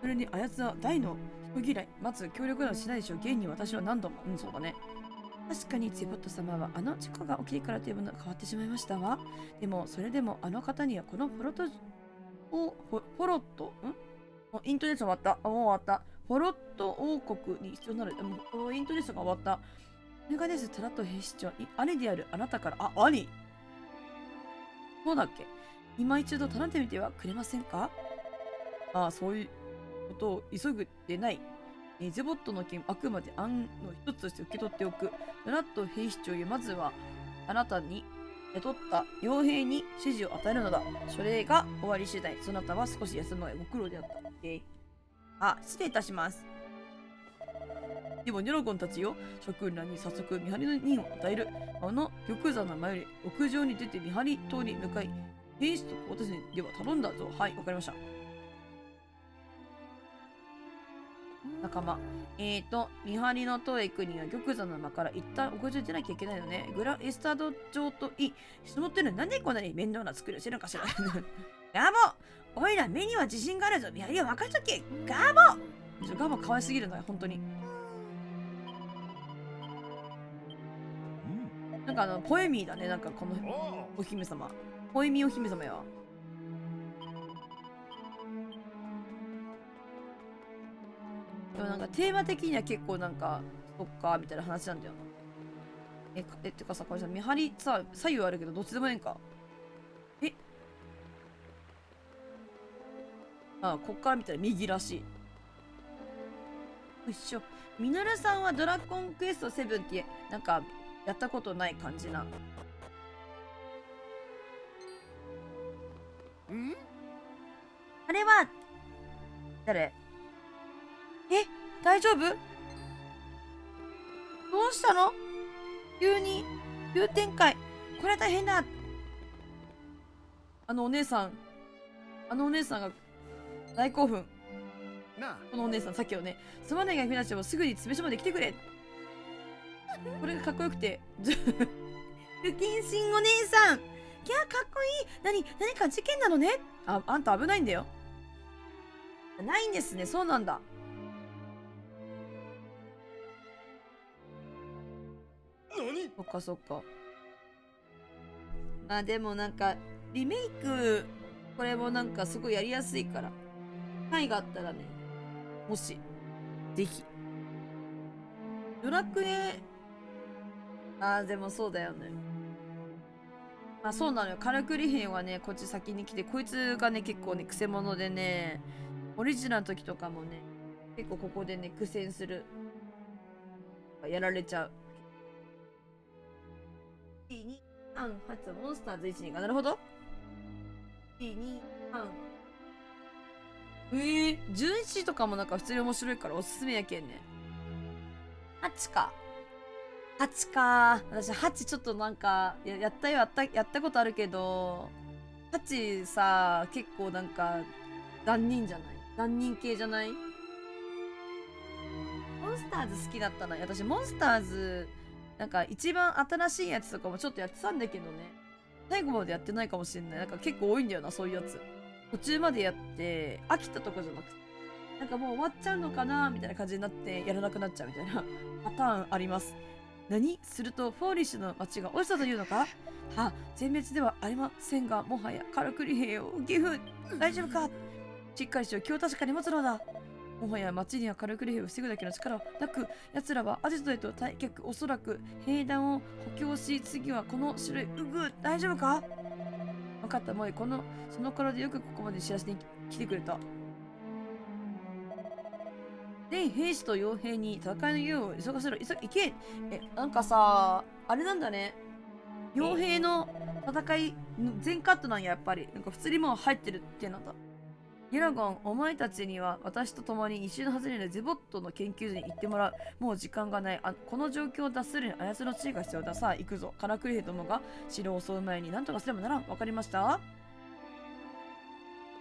それにあやつは大の人嫌い。まず協力などしないでしょう。現に私は何度も。そうだね。確かにゼボット様はあの事故が起きてからというものが変わってしまいましたわ。でもそれでもあの方にはこのフォロットイントネーション終わった。もう終わった。フォロット王国に必要なる。イントネーションが終わった。それがです、トラット兵士長、兄であるあなたから、兄そうだっけ。今一度頼んでみてはくれませんか。そういうことを急ぐでない。ゼボットの件、あくまで案の一つとして受け取っておく。トラット兵士長よ、まずはあなたに雇った傭兵に指示を与えるのだ。それが終わり次第、そなたは少し休むがご苦労であった。失礼いたします。でもニョロゴンたちよ、諸君らに早速見張りの任を与える。あの玉座の前より屋上に出て見張り塔に向かい、兵士と交代にでは頼んだぞ。はい、わかりました。仲間。見張りの塔へ行くには玉座の間から一旦屋上に出なきゃいけないのね。グラエスタード上と人乗ってるのなんでこんなに面倒な作りをしてるのかしら。ガボ、おいら目には自信があるぞ。見張りは任しとけ。ガボ。ガボ可愛すぎるな、本当に。なんかポエミーだね、なんかこのお姫様。ポエミーお姫様や。でもなんかテーマ的には結構なんかそっかみたいな話なんだよな。てかさ、これさ、見張りさ、左右あるけどどっちでもええんか。こっから見たら右らしい。よいしょ。ミノルさんはドラゴンクエスト7ってなんかやったことない感じな。あれは誰？大丈夫？どうしたの？急展開。これ大変だ。あのお姉さんが大興奮。このお姉さん、さっきのね、すまないが役立ちもすぐに詰め所まで来てくれ。これがかっこよくて。不謹慎お姉さん。いや、かっこいい。何か事件なのね。あんた危ないんだよ。ないんですね。そうなんだ。そっかそっか。でもなんかリメイクこれもなんかすごいやりやすいから、機会があったらね、もしぜひ。ドラクエでもそうだよね。そうなのよ。からくり兵はね、こっち先に来て、こいつがね結構ねクセ者でね、オリジナルの時とかもね結構ここでね苦戦する、やられちゃう。2、3、8、モンスターズ1、2が、なるほど。2、3。11とかもなんか普通に面白いからおすすめやけんね。8か。私8ちょっとなんか、やったことあるけど、8さ、結構なんか、残忍じゃない？残忍系じゃない？モンスターズ好きだったな。私モンスターズ、なんか一番新しいやつとかもちょっとやってたんだけどね、最後までやってないかもしれない。なんか結構多いんだよな、そういうやつ。途中までやって飽きたとかじゃなくて、なんかもう終わっちゃうのかなみたいな感じになってやらなくなっちゃうみたいなパターンあります。何？するとフォーリッシュの町が落ちたというのか？全滅ではありませんが、もはやからくり兵をギフ大丈夫か？しっかりしよう。気を確かに持つのだ。もはや町にはカラクリ兵を防ぐだけの力はなく、奴らはアジトへと退却、おそらく兵団を補強し、次はこの城へ。大丈夫か？分かった、もうその頃でよくここまで知らせに来てくれた。全兵士と傭兵に戦いの用を急がせろ。行け。なんかさ、あれなんだね。傭兵の戦い全カットなんや、やっぱり。なんか普通にもう入ってるってなんだ。ユラゴン、お前たちには私と共に一瞬の外れのゼボットの研究所に行ってもらう。もう時間がない。この状況を脱するにあやつの地位が必要だ。さあ、行くぞ。カラクリ兵どもが城を襲う前に何とかすればならん。わかりました？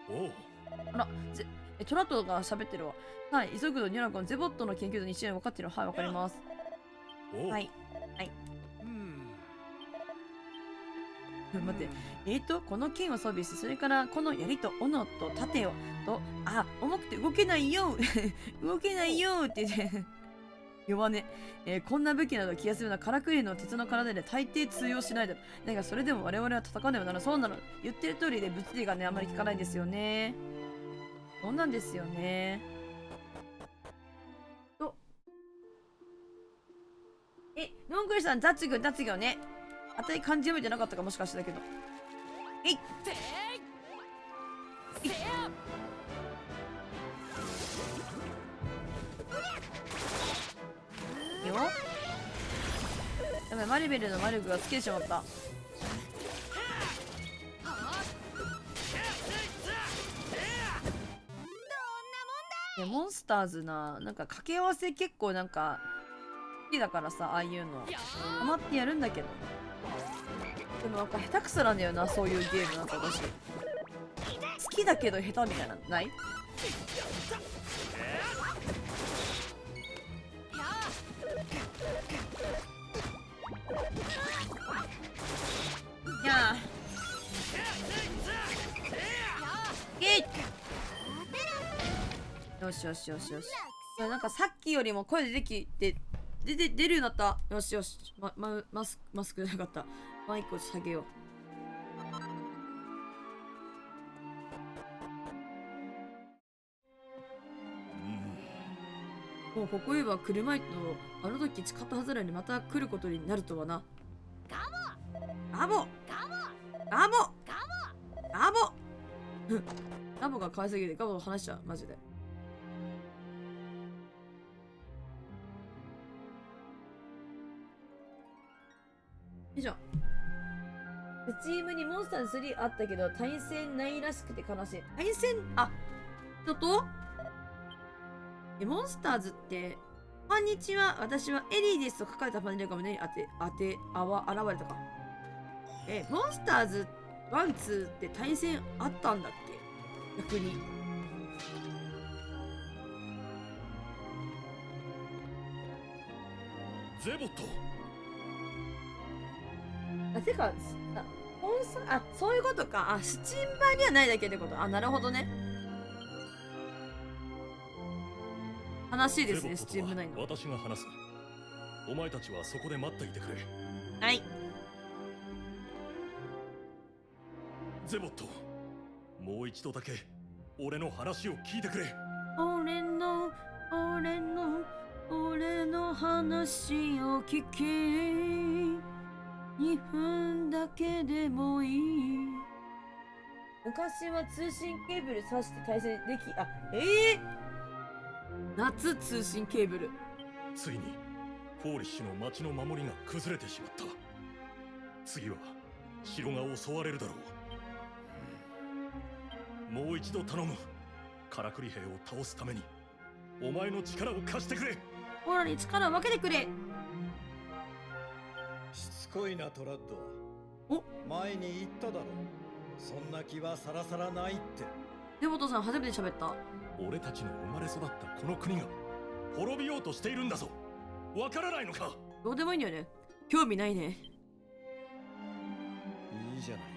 おう。
あら、トラットが喋ってるわ。はい、急ぐぞ、ニュラゴン。ゼボットの研究所に一瞬分かってる。はい、わかります。
おう。
はい。待って、この剣を装備して、それからこの槍と斧と盾を重くて動けないよ動けないよって言って弱ね、こんな武器など気がするようなカラクリの鉄の体で大抵通用しないだろう。だがそれでも我々は戦わねばならない。そうなの、言ってる通りで物理がねあんまり効かないんですよね。そうなんですよね。ノンクリさん、雑業ね。あたり漢字読めてなかったかもしかしてだけど。よやばい、マリベルの魔力がつけてしまった。モンスターズなんか掛け合わせ結構なんか好きだからさ、ああいうのハマってやるんだけど、でもなんか下手くそなんだよな、そういうゲーム。なんか私好きだけど下手みたいなない？いやよし。いや、なんかさっきよりも声出るようになった。よし。マスクじゃなかった。マイクを下げよう。もうここへは来るまいと、あの時誓ったはずなのにまた来ることになるとはな。ガボガボが可愛すぎてガボと話しちゃう、マジで。よいしょ。スチームにモンスターズ3あったけど対戦ないらしくて悲しい。対戦ちょっとモンスターズって「こんにちは、私はエリーです」と書かれたパネルが胸に現れたか。モンスターズ1、2って対戦あったんだっけ？逆に。
ゼボット。
てかそういうことか。スチーム版にはないだけってこと。なるほどね。悲しいですね、スチームないの。
私が話す。お前たちはそこで待っていてくれ。
はい。
ゼボット、もう一度だけ俺の話を聞いてくれ。
俺の話を聞け。2分だけでもいい。昔は通信ケーブル挿して対戦でき、夏通信ケーブル。
ついにフォーリッシュの町の守りが崩れてしまった。次は城が襲われるだろう。もう一度頼む。カラクリ兵を倒すためにお前の力を貸してくれ。
オラに力を分けてくれ。
しつこいなトラッド。前に言っただろ。そんな気はさらさらないって。
デボトさん初めて喋った。
俺たちの生まれ育ったこの国が滅びようとしているんだぞ。わからないのか？
どうでもいいんだよね。興味ないね。
いいじゃないか。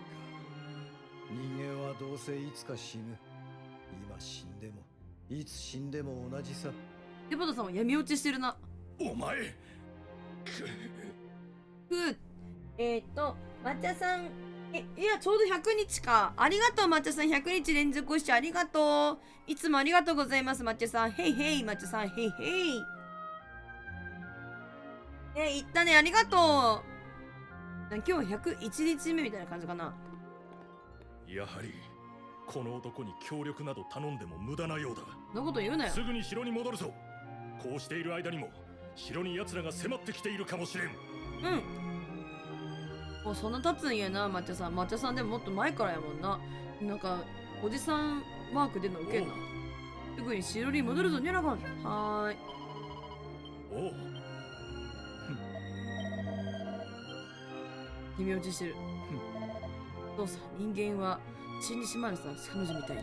人間はどうせいつか死ぬ。今死んでもいつ死んでも同じさ。
デボトさんは闇落ちしてるな。
お前
抹茶さん、いや、ちょうど100日か。ありがとう、抹茶さん。100日連続ご視聴ありがとう。いつもありがとうございます、抹茶さん。へいへい、抹茶さん。へいへい。言ったね、ありがとう。今日は101日目みたいな感じかな。
やはりこの男に協力など頼んでも無駄なようだ。
そんなこと言うなよ。
すぐに城に戻るぞ。こうしている間にも城に奴らが迫ってきているかもしれん。
うん。もうそんな経つんやな、抹茶さん。抹茶さんでももっと前からやもんな。なんか、おじさんマーク出るのウケんな。すぐに城に戻るぞ、ニャラゴン。はーい。
おう。
君落ちしてる。どうさ、人間は死んでしまうさ、彼女みたいに。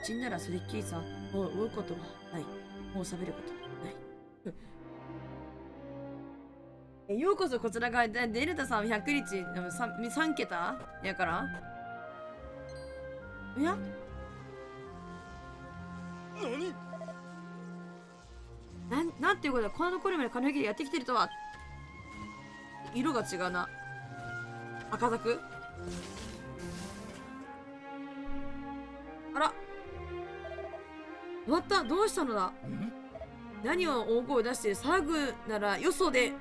死んだらそれっきりさ、もう動くことはない。もう喋ることはない。ようこそこちら側で、デルタさん100日、3桁やからいやなんていうことだ、このところまで金切りやってきてるとは。色が違うな。赤ザクあら終わった。どうしたのだ。何を大声を出して騒ぐならよそで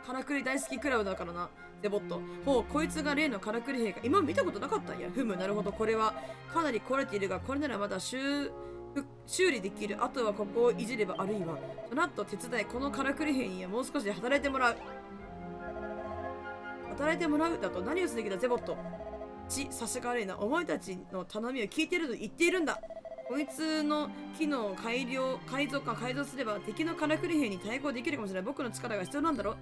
からくり大好きクラブだからな。ゼボット。ほう、こいつが例のからくり兵か。今見たことなかったんや。ふむ、なるほど。これはかなり壊れているが、これならまだ修理できる。あとはここをいじれば、あるいはトナッと手伝い、このからくり兵にはもう少し働いてもらう。働いてもらうだと何をする気だ、ゼボット。差しが悪いな。お前たちの頼みを聞いていると言っているんだ。こいつの機能を改造すれば敵のからくり兵に対抗できるかもしれない。僕の力が必要なんだろ。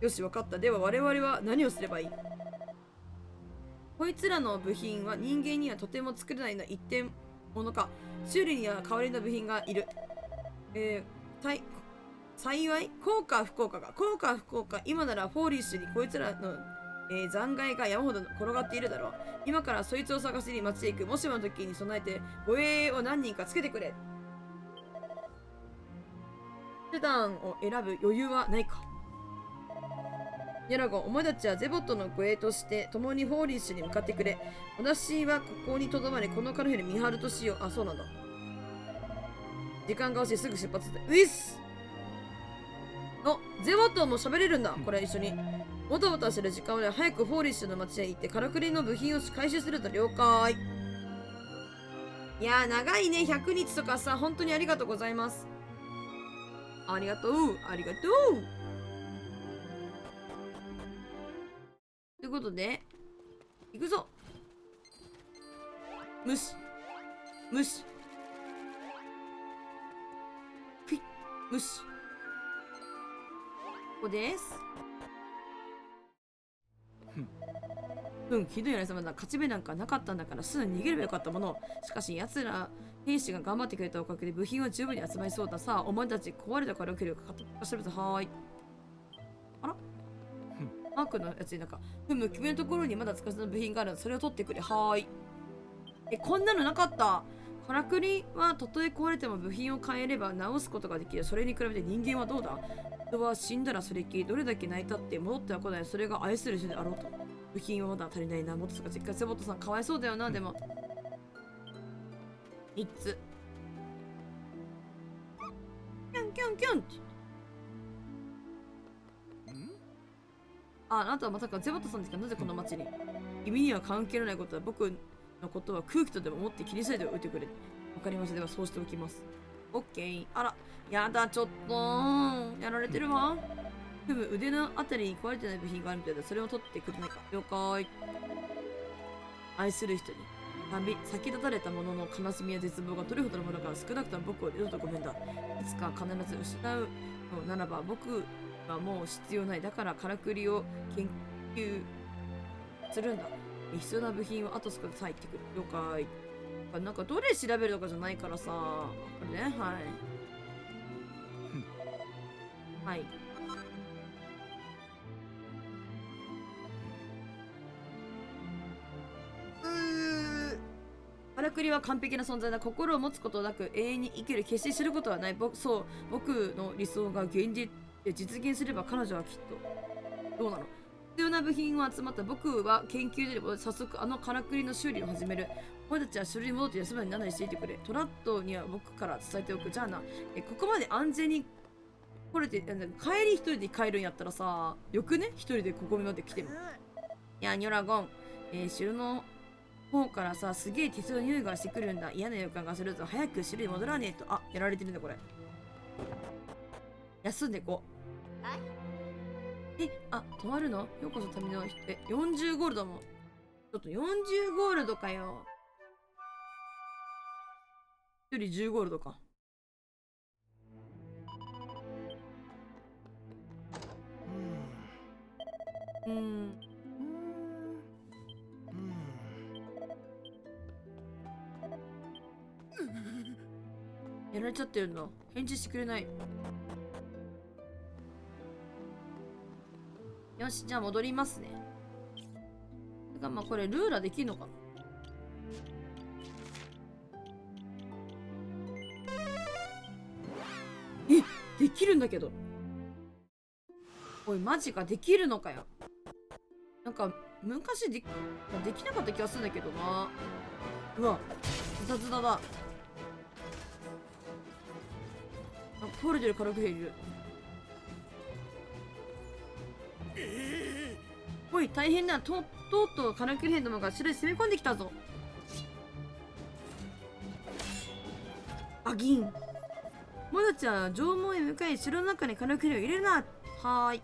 よし、わかった。では我々は何をすればいい。こいつらの部品は人間にはとても作れないの一点物か。修理には代わりの部品がいる。幸い効果不効果か。効果不効果。今ならフォーリッシュにこいつらの、残骸が山ほど転がっているだろう。今からそいつを探しに町へ行く。もしもの時に備えて護衛を何人かつけてくれ。手段を選ぶ余裕はないか。ニャラゴン、お前たちはゼボットの護衛として共にフォーリッシュに向かってくれ。私はここにとどまり、このカルヘル見張るとしよう。あ、そうなんだ。時間が押しすぐ出発だ。ウィスゼボットも喋れるんだ。これ一緒に。もたもたしてる時間は早くフォーリッシュの町へ行ってからくりの部品を回収すると了解。いやー長いね。100日とかさ、本当にありがとうございます。ありがとう。ありがとう。ということで、行くぞ。無視。無視。ふい。無視。ここです。ひどいやらさまだ。勝ち目なんかなかったんだからすぐに逃げればよかったもの。しかし奴ら兵士が頑張ってくれたおかげで部品は十分に集まりそうだ。さあお前たち壊れたから受けるか調べて。はーい。あらマークのやつになんか君のところにまだ使わせた部品があるの。それを取ってくれ。はーい。こんなのなかった。からくりはたとえ壊れても部品を変えれば直すことができる。それに比べて人間はどうだ。人は死んだらそれっきり。どれだけ泣いたって戻っては来ない。それが愛する人であろうと。部品はまだ足りないな。もっと実家セボットさんかわいそうだよな。でも3つキョンキョンキョンって。あなたはまさかゼボットさんですか。なぜこの町に。君には関係のないことは僕のことは空気とでも思って気にしないでおいてくれ。わかりました。ではそうしておきます。オッケー。あらやだちょっとやられてるわ。腕のあたりに壊れてない部品があるみたいだ。それを取ってくれないか。了解。愛する人に先立たれたものの悲しみや絶望がどれほどのものか。少なくとも僕を二度とごめんだ。いつか必ず失うのならば僕はもう必要ない。だからからくりを研究するんだ。必要な部品をあと少し入ってくる。了解。なんかどれ調べるとかじゃないからさ。これね。はいはい。からくりは完璧な存在だ。心を持つことなく永遠に生きる。決して知ることはない。僕の理想が現実で実現すれば彼女はきっとどうなの。必要な部品を集まった僕は研究所に戻って早速あのからくりの修理を始める。お前たちは城に戻って休むようにならないしていてくれ。トラットには僕から伝えておく。じゃあな、ここまで安全に来れて、帰り一人で帰るんやったらさ、よくね、一人でここまで来ても。いや、ニョラゴン、城の方からさ、すげえ鉄の匂いがしてくるんだ。嫌な予感がするぞ。早く城に戻らねえと。あ、やられてるんだ、これ。休んでこう。
はい。
泊まるの？ようこそ旅の40ゴールドも。ちょっと40ゴールドかよ。1人10ゴールドか。やられちゃってるんだ。返事してくれない。よし、じゃあ戻りますね。てか、まあこれルーラできるのかな。できるんだけど。おい、マジか、できるのかよ。なんか、昔できなかった気がするんだけどな。うわ、ズタズタだ。あ、倒れてる、軽くいる。おい、大変だ。とうとうカラクリ兵どもが城に攻め込んできたぞ。あ、銀。お前たちは縄文へ向かい城の中にカラクリを入れるな。はーい。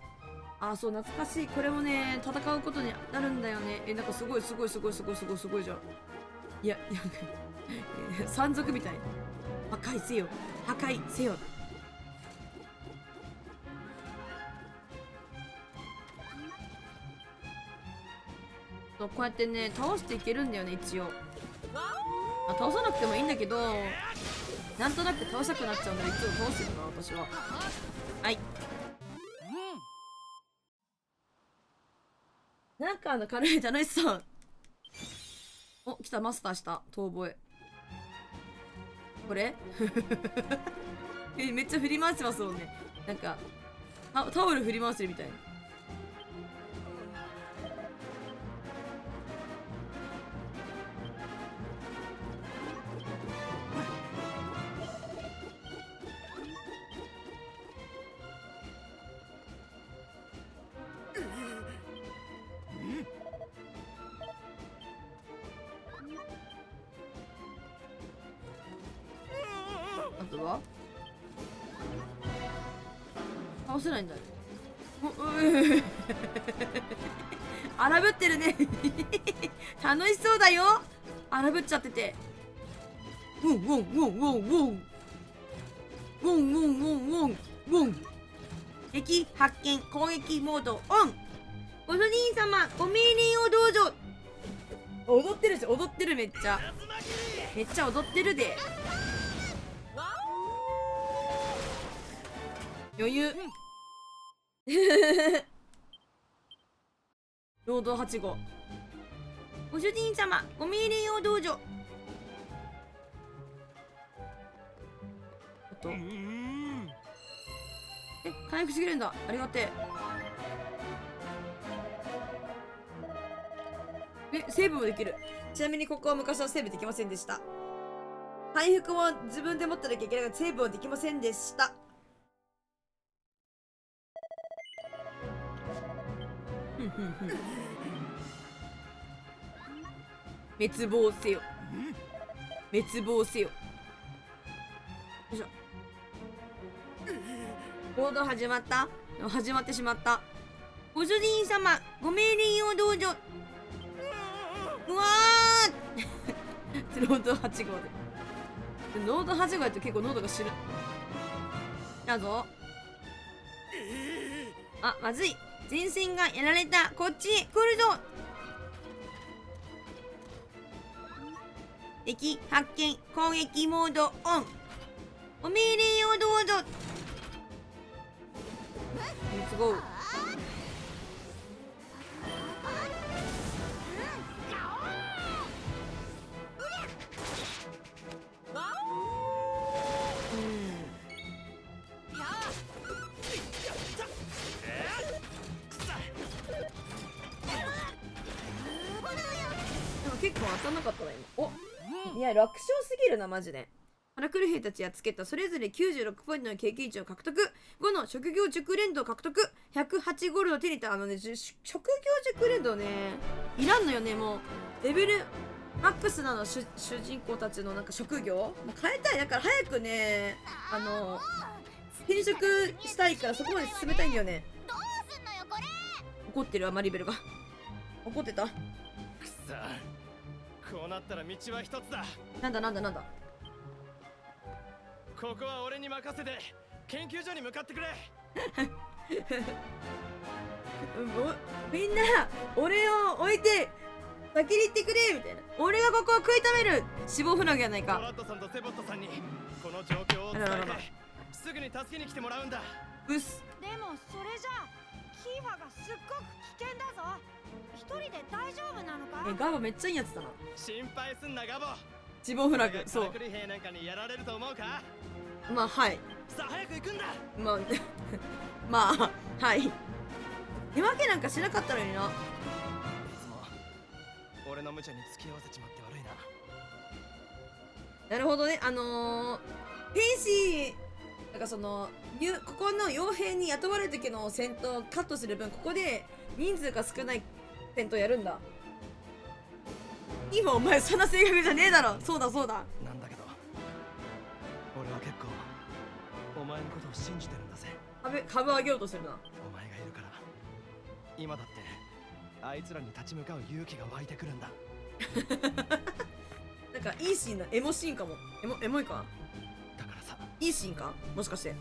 あ、そう、懐かしい。これもね、戦うことになるんだよね。なんかすごいじゃん。いや、山賊みたい。破壊せよ。破壊せよ。こうやってね、倒していけるんだよね、一応。倒さなくてもいいんだけど、なんとなく倒したくなっちゃうので、いつも倒してるな、私は。はい。なんか軽い楽しそう。お、来た、マスターした。遠吠え。これめっちゃ振り回してますもんね。なんか、タオル振り回してるみたいな。あとは倒せないんだよ。荒ぶってるね。楽しそうだよ。荒ぶっちゃってて。ウォンウォンウォンウォンウォンウォンウォンウォンウォンウォンウォン。敵発見。攻撃モードオン。ご主人様ご命令をどうぞ。踊ってるし、踊ってる。めっちゃ踊ってるで。余裕。労働8号。ご主人様ご命令をどうぞ。あと回復してくれるんだ。ありがてえ。セーブもできる。ちなみにここは昔はセーブできませんでした。回復も自分で持ってなきゃいけないがセーブはできませんでした。滅亡せよ。滅亡せよ。よいしょ。行動始まった。始まってしまった。ご主人様ご命令をどうぞ。うわーロード8号で。ロード8号やと結構喉が死ぬ。だぞ。あ、まずい。前線がやられた。こっちへ来るぞ。敵発見。攻撃モードオン。お命令をどうぞ。レッツゴー。当たんなかったな今。お、いや楽勝すぎるなマジで。カラクリ兵たちやっつけたそれぞれ96ポイントの経験値を獲得、5の職業熟練度を獲得、108ゴールドを手に入れた。職業熟練度ねいらんのよね。もうレベルマックスなの主人公たちのなんか職業もう変えたい。だから早くね転職したいからそこまで進めたいんだよね。
どうすんのよこれ。
怒ってるわマリベルが。怒ってた。
くさこうなったら道は一つだ。
なんだなんだなんだ。
ここは俺に任せて研究所に向かってくれ。
みんな俺を置いて先に行ってくれみたいな。俺がここを食い止める。死亡フラグやない
ト
か。
ラットさんとセボットさんにこの状況を伝
あららら
えてすぐに助けに来てもらうんだ。
うっす。
でもそれじゃキーファがすっごく危険だぞ。一人で大丈夫なのか。
ガーバめっちゃいいやつだな。
心配すんなガボ。
死亡フラグ。そう
カラクリ兵なんかにやられると思うか。
まあはい
さあ早く行くんだ。
まあまあはい手分けなんかしなかったのにな。
いつも俺の無茶に付き合わせちまって悪いな。
なるほどね。兵士なんかそのここの傭兵に雇われる時の戦闘をカットする分ここで人数が少ない戦闘やるんだ。今お前そんな性格じゃねえだろ。そうだそうだ。
なんだけど俺は結構お前のことを信じてるんだぜ。
株上げようとするな。
お前がいるから今だってあいつらに立ち向かう勇気が湧いてくるんだ。
なんかいいシーンだ。エモシーンかも。エモいか。
だからさ
いいシーンかもしかして。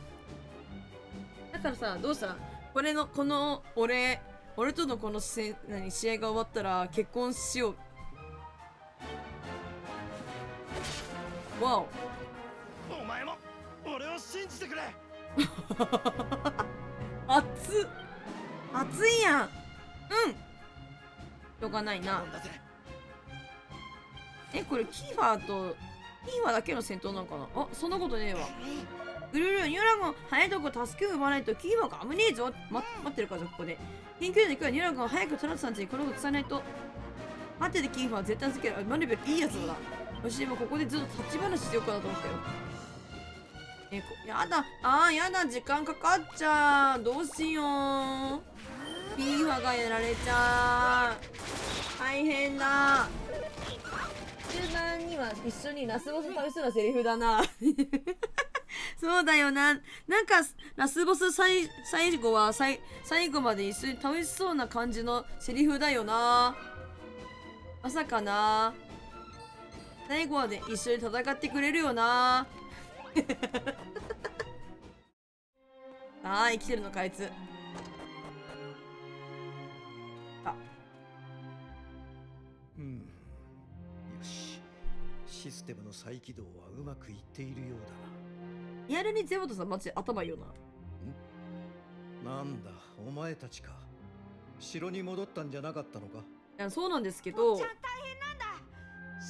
だからさどうしたらこの俺とのこの試合が終わったら結婚しよう。わ
お前も俺を信じてくれ。
お熱いやん。うんしょうがないな。
だぜ
これキーファーだけの戦闘なのかな。あそんなことねえわ。グルルニュラゴン早いとこ助けを呼ばないとキーファーが危ねえぞ。待ってるからここで研究所に行くわ。ニュラゴン早くトラットさんちにこのこと伝えないと。待っててキーファー絶対助ける。マリベルいいやつだな。私でもここでずっと立ち話してようかなと思ったよ。やだやだ時間かかっちゃう。どうしよう。キーファーがやられちゃう。大変だ。中盤には一緒にラスボス試しそうなセリフだな。そうだよな。なんかラスボス最後まで一緒に試しそうな感じのセリフだよな。まさかな。最後まで一緒に戦ってくれるよな。生きてるのかあいつ。
よし、システムの再起動はうまくいっているようだな。
リアルにゼボトさんマジで頭いいよな。
なんだお前たちか。城に戻ったんじゃなかったのか。
いやそうなんですけ
お
ど
っちゃん大変なんだ。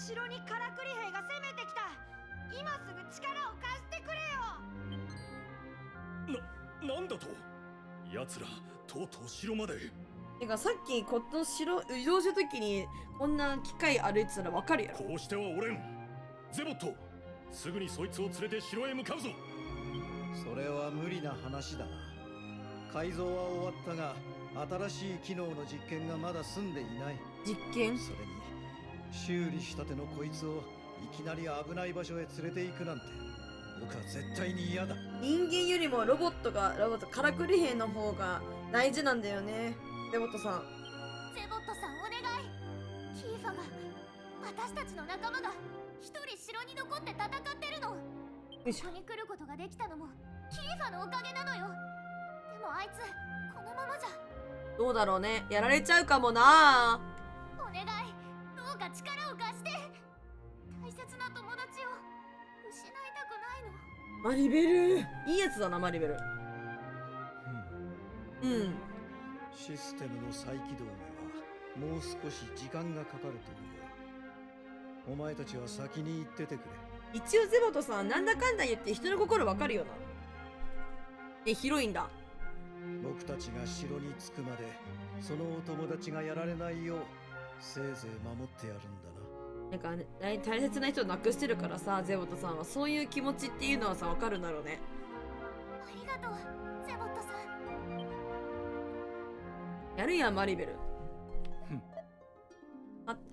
城にカラクリ兵が攻めてきた。今すぐ力を貸してくれよ。
なんだと。奴らとうとう城まで。
てかさっきこの城移動した時にこんな機械歩いてたらわかるやろ。
こうしてはおれん。ゼボットすぐにそいつを連れて城へ向かうぞ。
それは無理な話だな。改造は終わったが新しい機能の実験がまだ済んでいない。
実験。
それに修理したてのこいつをいきなり危ない場所へ連れて行くなんて僕は絶対に嫌だ。
人間よりもロボットカラクリ兵の方が大事なんだよね。ゼボットさん。
ゼボットさんお願い。キーファが私たちの仲間が一人城に残って戦ってるの。
よいしょ
ここに来ることができたのもキーファのおかげなのよ。でもあいつこのままじゃ。
どうだろうね。やられちゃうかもな。
お願いどうか力を貸して。大切な友達を失いたくないの。
マリベルいいやつだな。マリベル。
システムの再起動にはもう少し時間がかかると思う。お前たちは先に行っててくれ。
一応ゼボトさんなんだかんだ言って人の心わかるよな。広いんだ。
僕たちが城に着くまでそのお友達がやられないようせいぜい守ってやるんだな。
なんか、ね、大切な人を亡くしてるからさ、ゼボトさんはそういう気持ちっていうのはさ、わかるんだろうね。
ありがとうゼボットさん。
やるやんマリベル。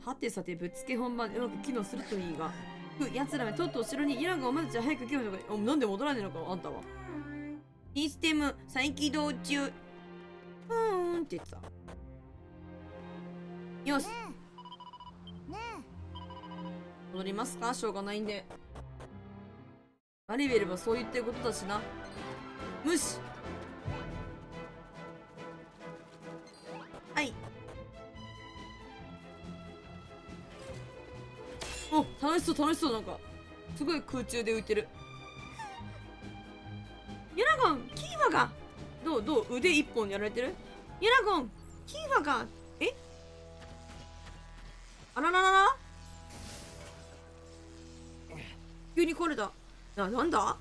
はてさて、ぶっつけ本番でうまく機能するといいが、奴らめとっと後ろにイランがお前たちは早く来ようとか、なんで戻らねえのかあんたは。システム再起動中。って言ってた。よし、
ね
戻りますか、しょうがないんで。マリベルはそう言ってることだしな。無視。はい。お、楽しそう楽しそう。なんかすごい空中で浮いてる。ユラゴン、キーファがどう腕一本やられてる。ユラゴン、キーファがあらららら、急に壊れた。なんだ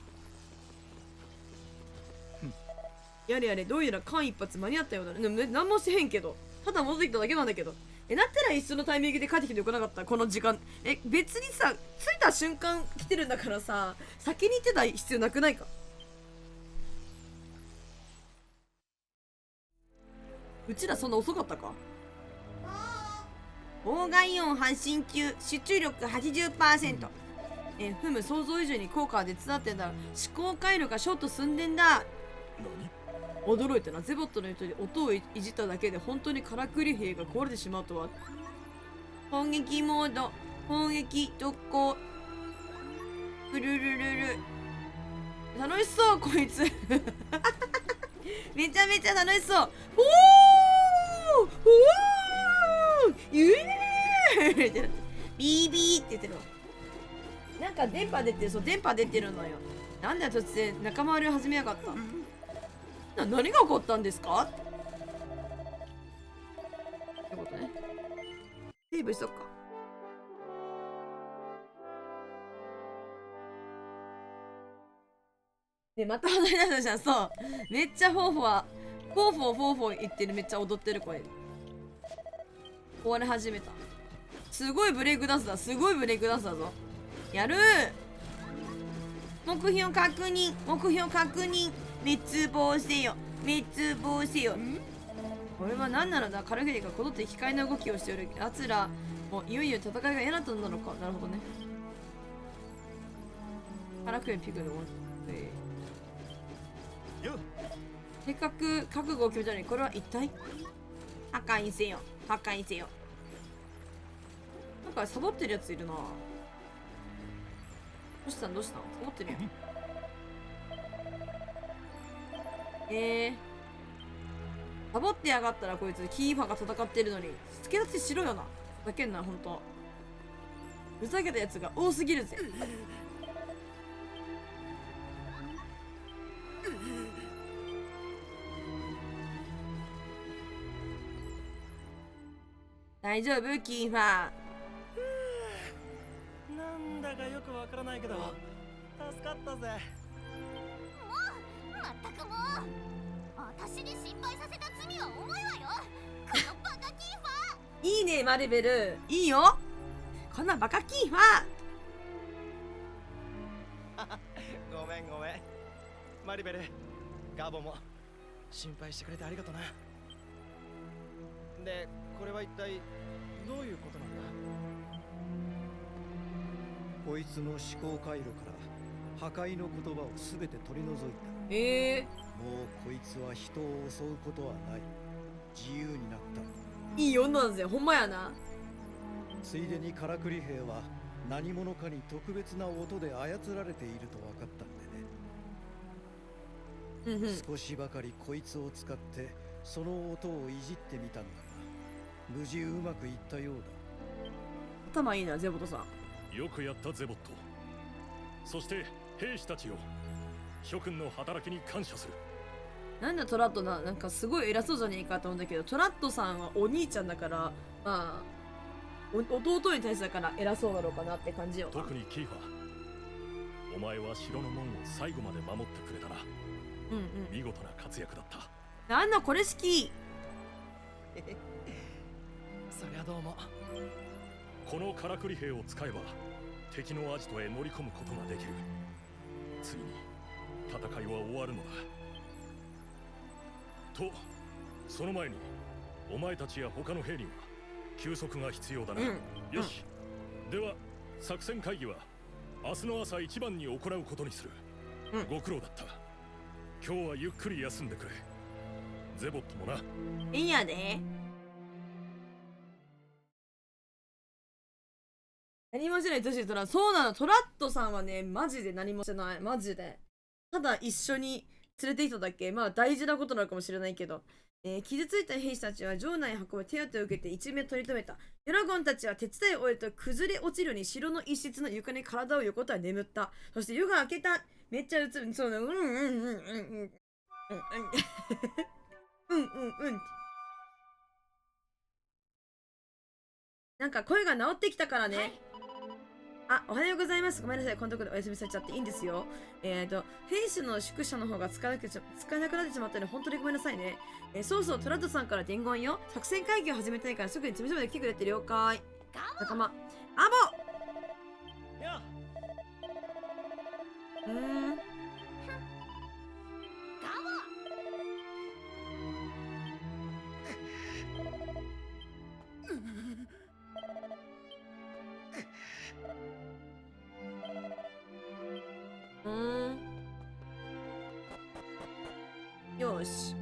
やれやれ、どうやら間一髪間に合ったようだね。でもね、何もしてへんけど、ただ戻ってきただけなんだけど。なったら一緒のタイミングで帰ってきてよくなかった、この時間。別にさ、着いた瞬間来てるんだからさ、先に行ってた必要なくないか。うちらそんな遅かったか。妨害音発信中、集中力 80%。ふむ、想像以上に効果は手伝ってんだ。思考回路がショート寸んでんだ。驚いたな。ゼボットの人に音をいじっただけで本当にからくり兵が壊れてしまうとは。砲撃モード、砲撃特攻、プルルルル。楽しそうこいつめちゃめちゃ楽しそう。おーおーイエーイってビービーって言ってるの。なんか電波出てる。そう、電波出てるのよ。なんで突然仲間割りを始めやがった。何が起こったんですかってことね。セーブしとくか。で、また話題なんじゃん。そう。めっちゃフォーフォー言ってる。めっちゃ踊ってる声。終わり始めた。すごいブレイクダンスだ。すごいブレイクダンスだぞ。やるー。目標確認。目標確認。滅亡せよ。滅亡せよ。これは何なのだ。カルフェリがこぞって機械の動きをしておる。奴らもういよいよ戦いが嫌だったんだろうか。なるほどね。カラクエピクのせっかく覚悟を決めたのに、これは一体破壊せよ。破壊せよ。なんかサボってるやついるな。どうしたんサボってるやん。サボってやがったらこいつキーファが戦ってるのに付け出ししろよな。ふざけんなほんと。ふざけたやつが多すぎるぜ。大丈夫キーファー。
なんだかよくわからないけど助かったぜ。
まったくもう私に心配させた罪は重いわよ、このバカキーファ
いいねマリベル、いいよこんなバカキーファ
ごめんマリベル、ガボも心配してくれてありがとな。で、これは一体どういうことなんだ。
こいつの思考回路から破壊の言葉を全て取り除いた。もうこいつは人を襲うことはない。自由になった。
いい女だぜ、ほんまやな。
ついでにカラクリ兵は何者かに特別な音で操られていると分かったんでね。少しばかりこいつを使ってその音をいじってみたんだが、無事うまくいったようだ。
頭いいなゼボトさん。
よくやったゼボット。そして兵士たちよ、諸君の働きに感謝する。
なんだトラットなんかすごい偉そうじゃねえかと思うんだけど、トラットさんはお兄ちゃんだから、まあ弟に対してだから偉そうだろうかなって感じよ。
特にキーファー、お前は城の門を最後まで守ってくれたな。見事な活躍だった。
なんだこれ好き
そりゃどうも。
このからくり兵を使えば敵のアジトへ乗り込むことができる。ついに戦いは終わるのだ。とその前にお前たちや他の兵には休息が必要だな。よし、では作戦会議は明日の朝一番に行うことにする。ご苦労だった。今日はゆっくり休んでくれ。ゼボットもな。
いいやで。何もしないとしてたら、そうなの。トラットさんはね、マジで何もしてない。マジで。ただ一緒に連れてきただけ。まあ大事なことなのかもしれないけど。傷ついた兵士たちは城内に運ぶ手当てを受けて一命取り留めた。ドラゴンたちは手伝いを終えると崩れ落ちるように城の一室の床に体を横たわ眠った。そして夜が明けた。めっちゃうつぶ、そうだ、なんか声が治ってきたからね。あ、おはようございます。ごめんなさい。このところでお休みされちゃっていいんですよ。兵士の宿舎の方が使えなくなってしまったので、本当にごめんなさいね。そうそう、トラッドさんから伝言よ。作戦会議を始めたいからすぐに詰めまで来てくれって了解。仲間。アボ
や
よし。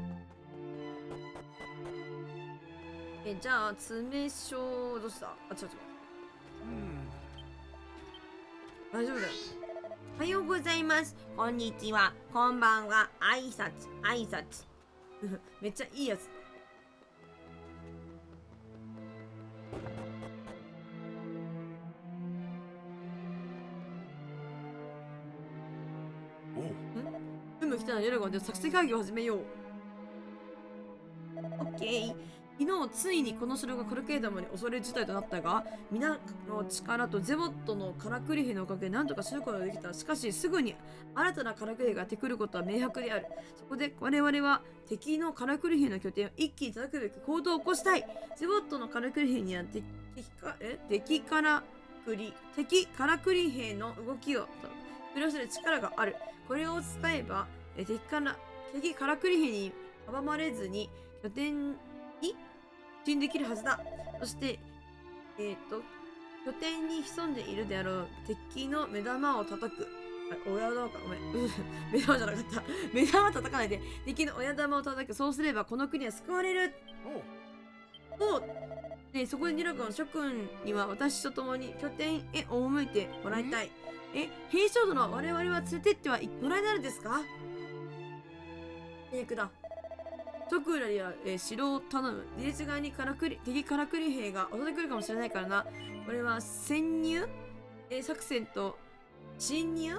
じゃあ、詰所どうした？あ、ちょっと。大丈夫だよ。おはようございます。こんにちは。こんばんは。挨拶。めっちゃいいやつ。来たら夜がで作戦会議を始めよう。オッケー。昨日ついにこの城がカルケーダムに襲われる事態となったが、皆の力とゼボットのカラクリ兵のおかげで何とかすることができた。しかしすぐに新たなカラクリ兵がやってくることは明白である。そこで我々は敵のカラクリ兵の拠点を一気に叩くべく行動を起こしたい。ゼボットのカラクリ兵には敵カラクリ兵の動きを振らせる力がある。これを使えば敵カラクリ兵に阻まれずに拠点に進できるはずだ。そして、拠点に潜んでいるであろう敵の目玉を叩く。親玉か、ごめん。目玉じゃなかった。目玉叩かないで。敵の親玉を叩く。そうすればこの国は救われる。で、そこでニラ君諸君には私と共に拠点へ赴いてもらいたい。兵将殿、我々は連れてってはもらえないのですか？最悪だ。徳浦や、城を頼む。入れ違いに敵カラクリ兵が襲ってくるかもしれないからな。これは潜入、作戦と侵入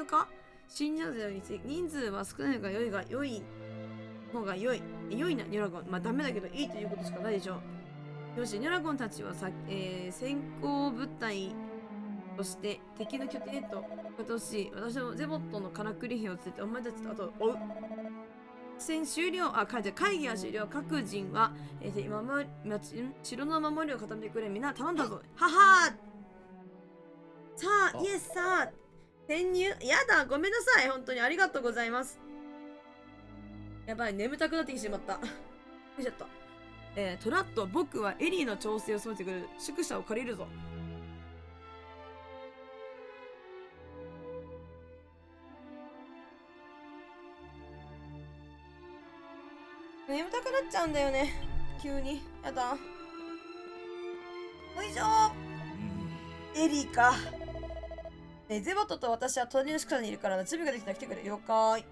か侵入勢について人数は少ない方が良い。良いな、ニョラゴン。まあダメだけどいいということしかないでしょう。よし、ニョラゴンたちは先行部隊として敵の拠点へと向かってほしい。私もゼボットのカラクリ兵を連れてお前たちとあと追う。終了。会議は終了。各人は、城の守りを固めてくれ。みんな頼んだぞ。ははー。さあ、イエスさあ。潜入。やだ、ごめんなさい。本当にありがとうございます。やばい、眠たくなってきてしまった。よいしょっと。トラット、僕はエリーの調整を務めてくる宿舎を借りるぞ。眠たくなっちゃうんだよね。急に。やだ。よいしょー。エリーか。ゼボットと私は隣の宿舎にいるから準備ができたら来てくれ。了解。ね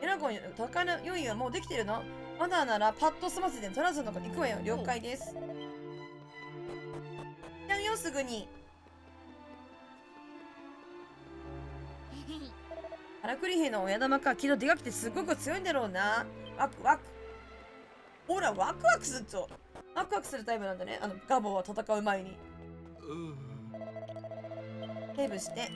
え。エラゴン、高の用意はもうできてるの？まだならパッと済ませてトランスのとこに行くわよ。了解です。やるよ、すぐに。カラクリ兵の親玉か。昨日でかくてすごく強いんだろうな。ワクワク。ほら、ワクワクするぞ。ワクワクするタイプなんだね。ガボは戦う前に。セーブして。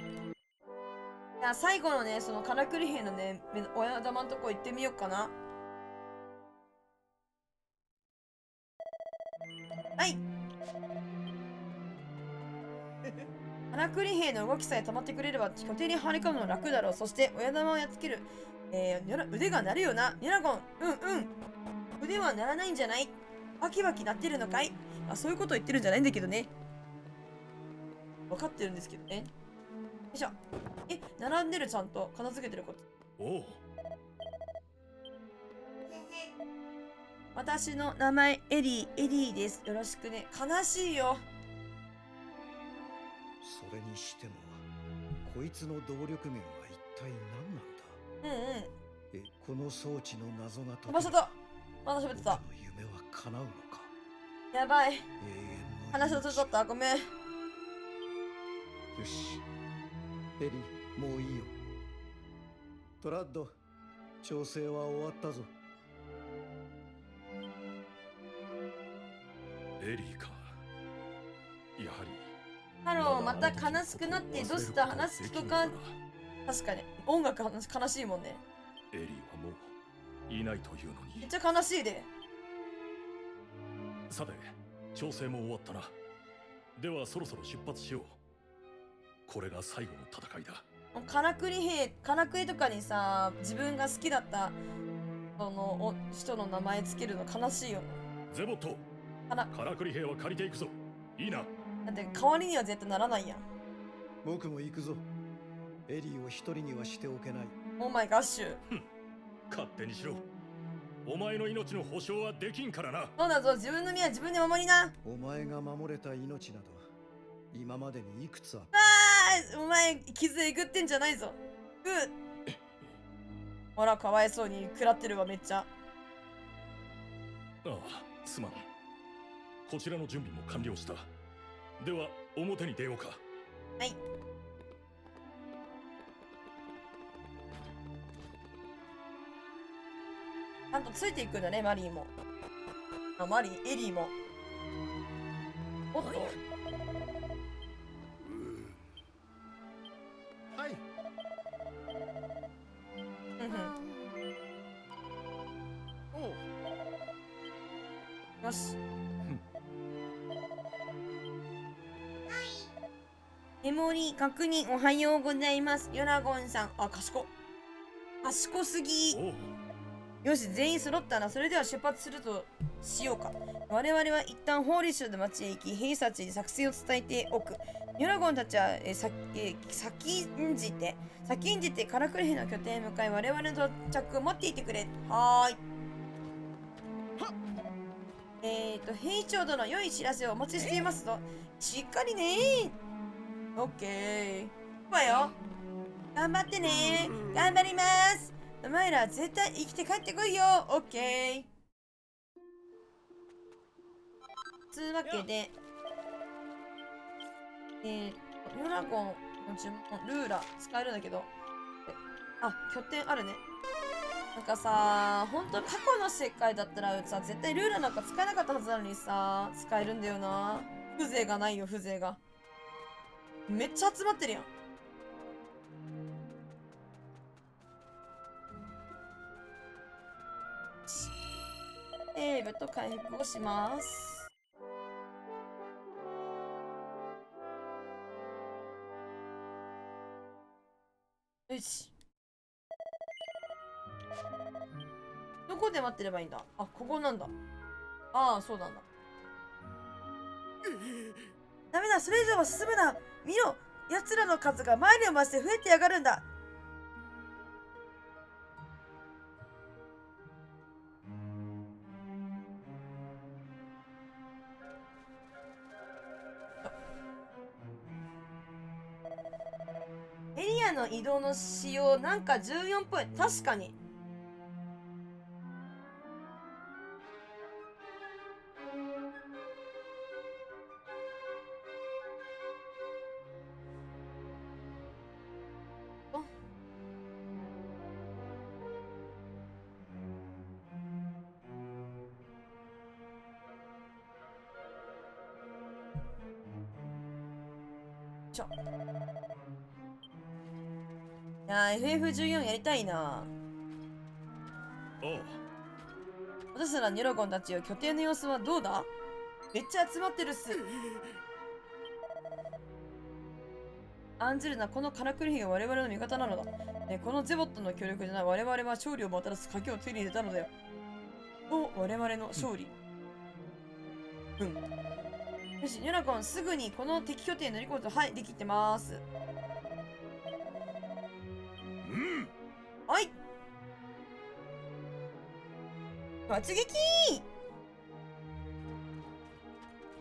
じゃあ最後のね、そのカラクリ兵のね、親玉のとこ行ってみようかな。はい。からくり兵の動きさえ止まってくれれば拠点に張り込むの楽だろう。そして親玉をやっつける、腕が鳴るよな。ニュラゴン。腕は鳴らないんじゃない？バキバキ鳴ってるのかい？そういうこと言ってるんじゃないんだけどね。分かってるんですけどね。よいしょ。並んでる、ちゃんと片付けてること。
おう。
私の名前エリーです。よろしくね。悲しいよ。
それにしてもこいつの動力源は一体何なんだ。この装置の謎が
飛ばしたと。まだ喋ってた。
僕の夢は叶うのか。
やばい。
永遠の
話をつっった。ごめん。
よし、エリー、もういいよ。トラッド、調整は終わったぞ。
エリーか。やはり
ハロー、また悲しくなってどうした話聞くか。確かに音楽話悲しいもんね。
エリーはもういないというのに。
めっちゃ悲しいで。
さて、調整も終わったな。ではそろそろ出発しよう。これが最後の戦いだ。
からくりとかにさ、自分が好きだったその人の名前つけるの悲しいよね。
ゼボット、からくり兵は借りていくぞ。いいな。
だって代わりには絶対ならないやん。
僕も行くぞ。エリーを一人にはしておけない。
オーマイガッシュ。
勝手にしろ。お前の命の保証はできんからな。
そうだぞ、自分の身は自分で守りな。
お前が守れた命など今までにいくつあった。
お前傷えぐってんじゃないぞ。ほら、かわいそうに食らってるわ、めっちゃ。
ああ、すまん。こちらの準備も完了した。では表に出ようか。
はい。ちゃんとついていくんだね、マリーも。エリーも。おっと。
はい。おう。
よし。メモリ確認おはようございます。ヨラゴンさん。賢すぎ。よし、全員揃ったな。それでは出発するとしようか。我々は一旦ホーリッシュの町へ行き、兵士たちに作戦を伝えておく。ヨラゴンたちは、先んじてカラクリ兵の拠点へ向かい、我々の到着を待っていてくれ。はーい。兵長殿、良い知らせをお待ちしていますぞ。しっかりね。オッケー。いくわよ。頑張ってね。頑張ります。お前ら絶対生きて帰ってこいよ。オッケー。つうわけで、ヨラゴンの呪文、ルーラ使えるんだけど、拠点あるね。なんかさ、ほんと過去の世界だったらさ、絶対ルーラなんか使えなかったはずなのにさ、使えるんだよな。風情がないよ、風情が。めっちゃ集まってるやん。セーブと回復をします。よし。どこで待ってればいいんだ。ここなんだ。そうなんだ。ダメだ、それ以上は進むな。見ろ、奴らの数が前に増して増えてやがるんだ。エリアの移動の仕様なんか14分。確かに。いやー、FF14 やりたいな。私らニュラゴンたちよ、拠点の様子はどうだ？めっちゃ集まってるっす。案ずるな、このカラクリ兵が我々の味方なのだ。このゼボットの協力でな、我々は勝利をもたらす賭けを手に入れたのだよ。お、我々の勝利。うん。よし、ニョラコン、すぐにこの敵拠点乗り越えると、はい、できてます。はい。突撃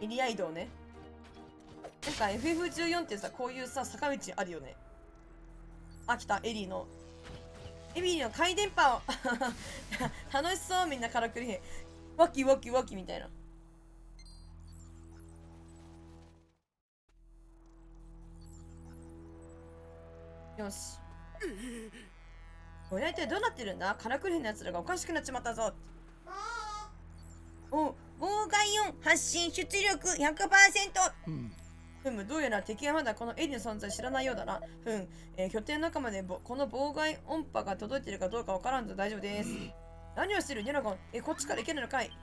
エリア移動ね。なんか FF14 ってさ、こういうさ、坂道あるよね。あ、来た、エリーの回電波を楽しそう、みんなカラクリ兵。ワキワキワキみたいな。よし。これ一体どうなってるんだ？カラクリ兵のやつらがおかしくなっちまったぞ。お、妨害音発信出力 100%。どうやら敵はまだこのエリの存在知らないようだな。拠点の中までこの妨害音波が届いてるかどうかわからんと大丈夫です。何をしてるニョラゴン。こっちから行けるのかい。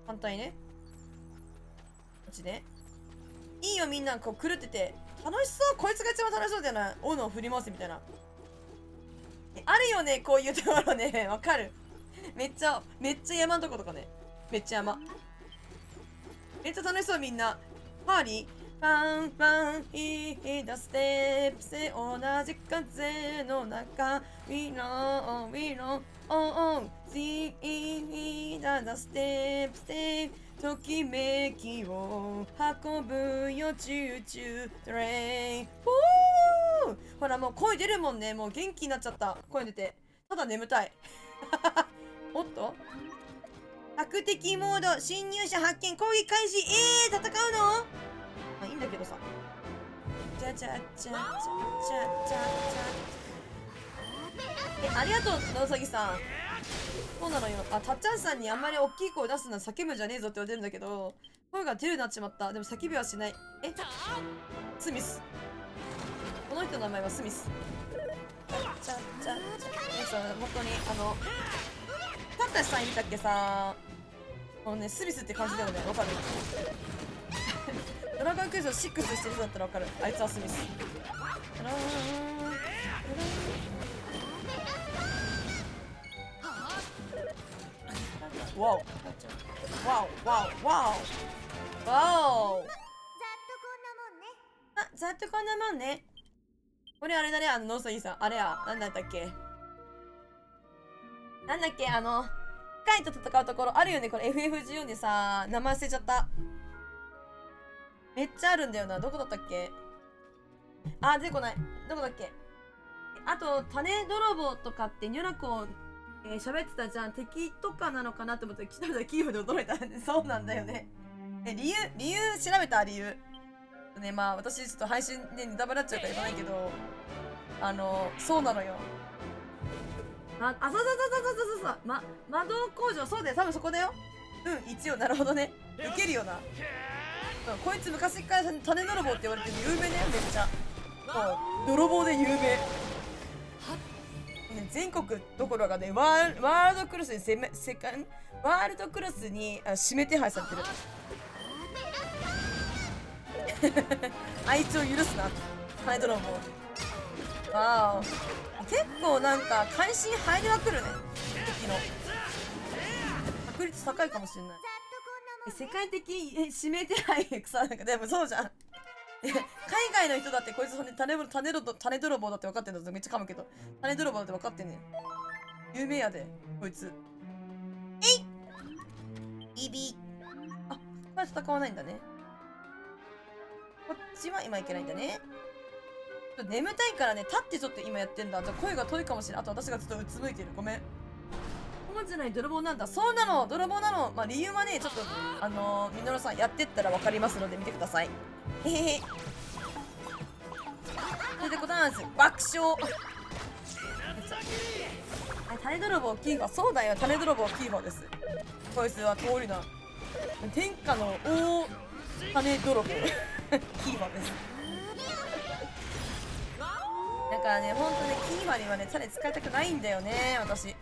反対ね。こっちね。いいよ、みんなこう狂ってて。楽しそう。こいつが一番楽しそうだよな。斧を振り回すみたいな。あるよね、こういうところね。わかる。めっちゃ山のとことかね。めっちゃ山。めっちゃ楽しそう、みんな。パーリーパンパン引いたステップス同じ風の中 We know We know Oh See the steps ときめきを運ぶよチューチュートレインほらもう声出るもんね。もう元気になっちゃった。声出てただ眠たいおっと悪敵モード侵入者発見攻撃開始戦うの？まあいいんだけどさ。じゃじゃじゃじゃじゃじゃありがとう野うさぎさん。そうなのよ。たっちゃんさんにあんまり大きい声出すのは叫ぶんじゃねえぞって言われてるんだけど声が出るようになっちまった。でも叫びはしない。スミス。この人の名前はスミス。じゃじゃじゃ本当にタッタシさんいたっけさ。このねスミスって感じだよね。わかるドラゴンクエスト6してる人だったらわかる。あいつはスミス。わおわおわおわおわお。ざっとこんなもんね。これあれだね、ノーソギさん。あれや、なんだったっけなんだっけカイと戦うところあるよね。これ FF14 でさ、名前忘れちゃった。めっちゃあるんだよな。どこだったっけ。出てこない。どこだっけ。あと、種泥棒とかってニョラコ喋ってたじゃん。敵とかなのかなって思って来たらキーワード驚いた。そうなんだよね。理由調べた理由。ね、まあ私ちょっと配信でネタバレになっちゃうから言わないけど、そうなのよ。そう。魔導工場、そうだよ。多分そこだよ。一応、なるほどね。ウケるよな。こいつ昔から種泥棒って言われてる有名だよ、めっちゃ。泥棒で有名。全国どころがね、ワールドクラスにワールドクラスに指名手配されてる。あいつを許すな、種泥棒。わお。結構なんか会心入りまくるね。敵の確率高いかもしれない。世界的指名手配草なんかでもそうじゃん。海外の人だってこいつ種泥棒だって分かってんだぞ。めっちゃ噛むけど種泥棒だって分かってんねん。有名やでこいつ。イビこれ戦わないんだね。こっちは今いけないんだね。ちょっと眠たいからね、立ってちょっと今やってんだ。じゃあ声が遠いかもしれない。あと私がちょっとうつむいてる。ごめん。そうじゃない、泥棒なんだ。そうなの、泥棒なの。まあ理由はね、ちょっとみのるさんやってったら分かりますので見てください。へへへ。それでことなんです。爆笑。種泥棒キーファー。そうだよ、種泥棒キーファーです。こいつは通りな天下の大種泥棒キーファーです。だからね、ほんとね、キーファーにはね、種使いたくないんだよね、私。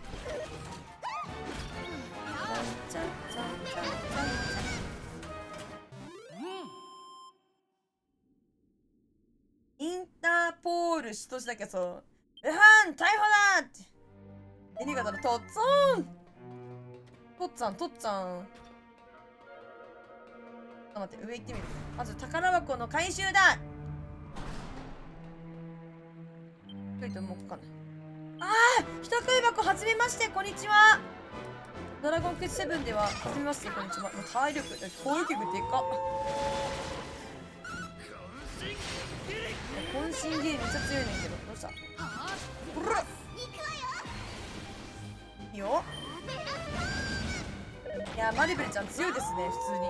る人だけそう。ルハン逮捕だって。エリガだろ、とっつーんとっつぁん、とっつぁん。ちょっと待って、上行ってみる。まず宝箱の回収だ。もうかんない。ああ、人食い箱はじめまして、こんにちは。ドラゴンクエスト7でははじめまして、こんにちは。もう体力、攻撃力でかっ。渾身ゲーめっちゃ強いねんけど、どうした？ほら。いいよ。いや、マリベルちゃん強いですね、普通に。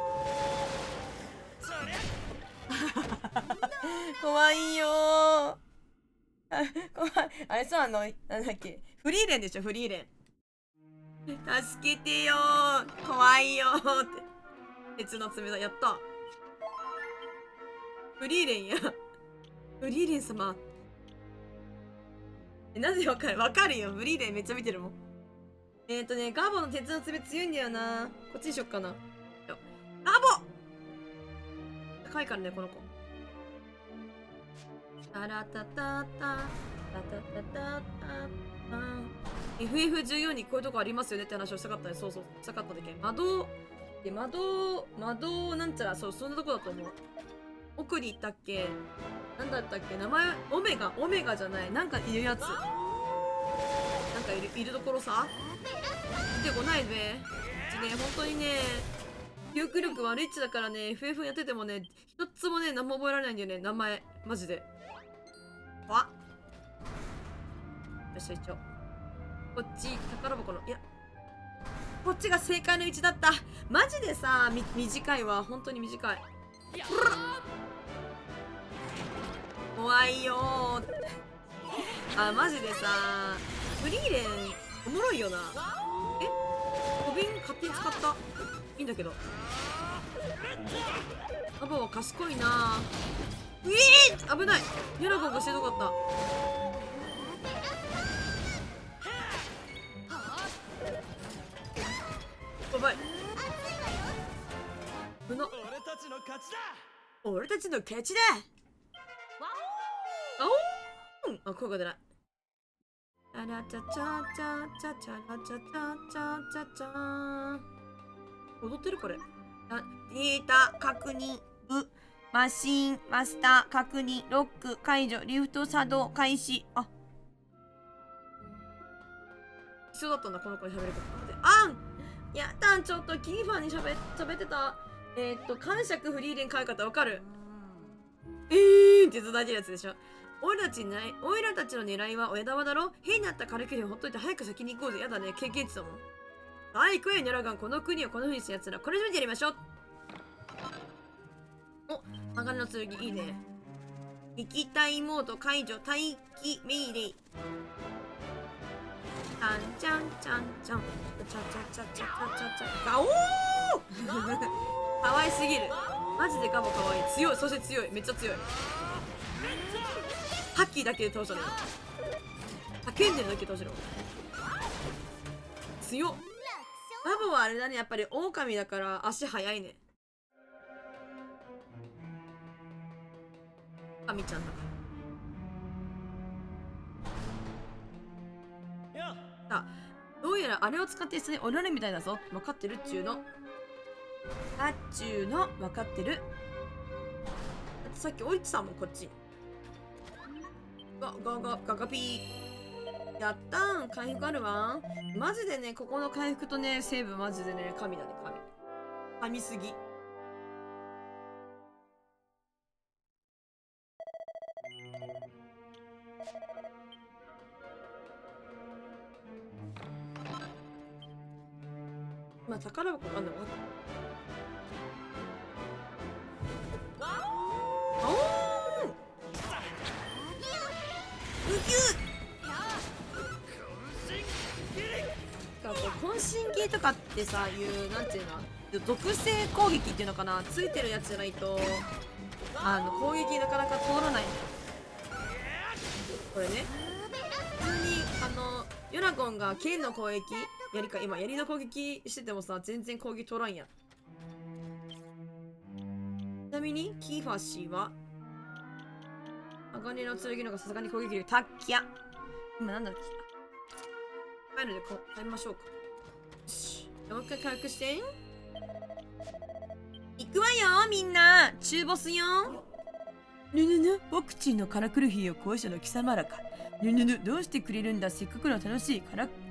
怖いよー。怖い。あれさ、なんだっけ、フリーレンでしょ、フリーレン。助けてよー、怖いよーって。鉄の爪だ、やった。フリーレンや。フリーレン様。なぜわかる？わかるよ。フリーレンめっちゃ見てるもん。ガーボの鉄の爪強いんだよな。こっちにしよっかな。ガーボ！高いからね、この子。タラタタタタタタタタ FF14 にこういうとこありますよねって話をしたかったね。そうそう、したかったんだっけ。窓なんちゃら、そう、そんなとこだと思う。奥に行ったっけ？なんだったっけ？名前、オメガじゃない。なんかいるやつ。なんかいるところさ。出てこないべ。うちね、本当にね、記憶力悪いっちだからね、FF やっててもね、一つもね、何も覚えられないんだよね、名前。マジで。わっ。よし、一応。こっち、宝箱の、いや。こっちが正解の位置だった。マジでさ、短いわ。本当に短い。怖いよー。あ、マジでさ、フリーレン、おもろいよな。え？小瓶勝手に使った。いいんだけど。パパは賢いな。うえー、危ない。ヤラゴンがしてどかった。やばい。俺たちの勝ちだ。俺たちの勝ちだ。あ、声が出ない。あらちゃちゃちゃちゃちゃらちゃちゃちゃちゃちゃ。踊ってるこれ。データ確認。マシンマスター確認。ロック解除。リフト作動開始。あ、一緒だったんだ、この子に喋ることって。あんやったん、ちょっとキーファーに喋ってた。感触フリーレン買い方わかる？ってずっと大事なやつでしょ。おいらたちの狙いは親玉だろ。変になった軽くにほっといて早く先に行こうぜ。やだね、経験値だもん。はい、行くよ、ニャラガン。この国をこの風にしたやつら、これ以上にやりましょう。お、鋼の剣、いいね。撃退モード解除、待機命令。ちゃんちゃんちゃんちゃん。ちゃちゃちゃちゃちゃちゃちゃ。ガオーかわいすぎる。マジでガボかわいい。強い、そして強い。めっちゃ強い。ハッキーだけで倒したの。叫んでるだけで倒してる。強っ。ガボはあれだね、やっぱり狼だから足速いね。神ちゃんだから。さあ、どうやらあれを使って下に降りられるみたいだぞ。分かってるっちゅうの。あっちゅうの、分かってる。だってさっき降りてたもん、こっち。ガガピー。やったーん、回復あるわ。マジでね、ここの回復とね、セーブマジでね、神だね、神すぎ。まあ、宝箱あんだもん。渾身技とかってさ、いうなんていうの、属性攻撃っていうのかな、ついてるやつじゃないと攻撃なかなか通らない。これね、普通にヨナゴンが剣の攻撃今槍の攻撃しててもさ、全然攻撃通らんやん。ちなみにキーファー氏は鋼の剣の方がさすがに攻撃力たっきゃ。今なんだっけ。帰るので帰りましょうか。よし。もう一回回復して。行くわよ、みんな。中ボスよ。ぬぬぬ、僕ちんのカラクル兵を壊したの貴様らか。ぬぬぬ、どうしてくれるんだ。せっかくの楽しい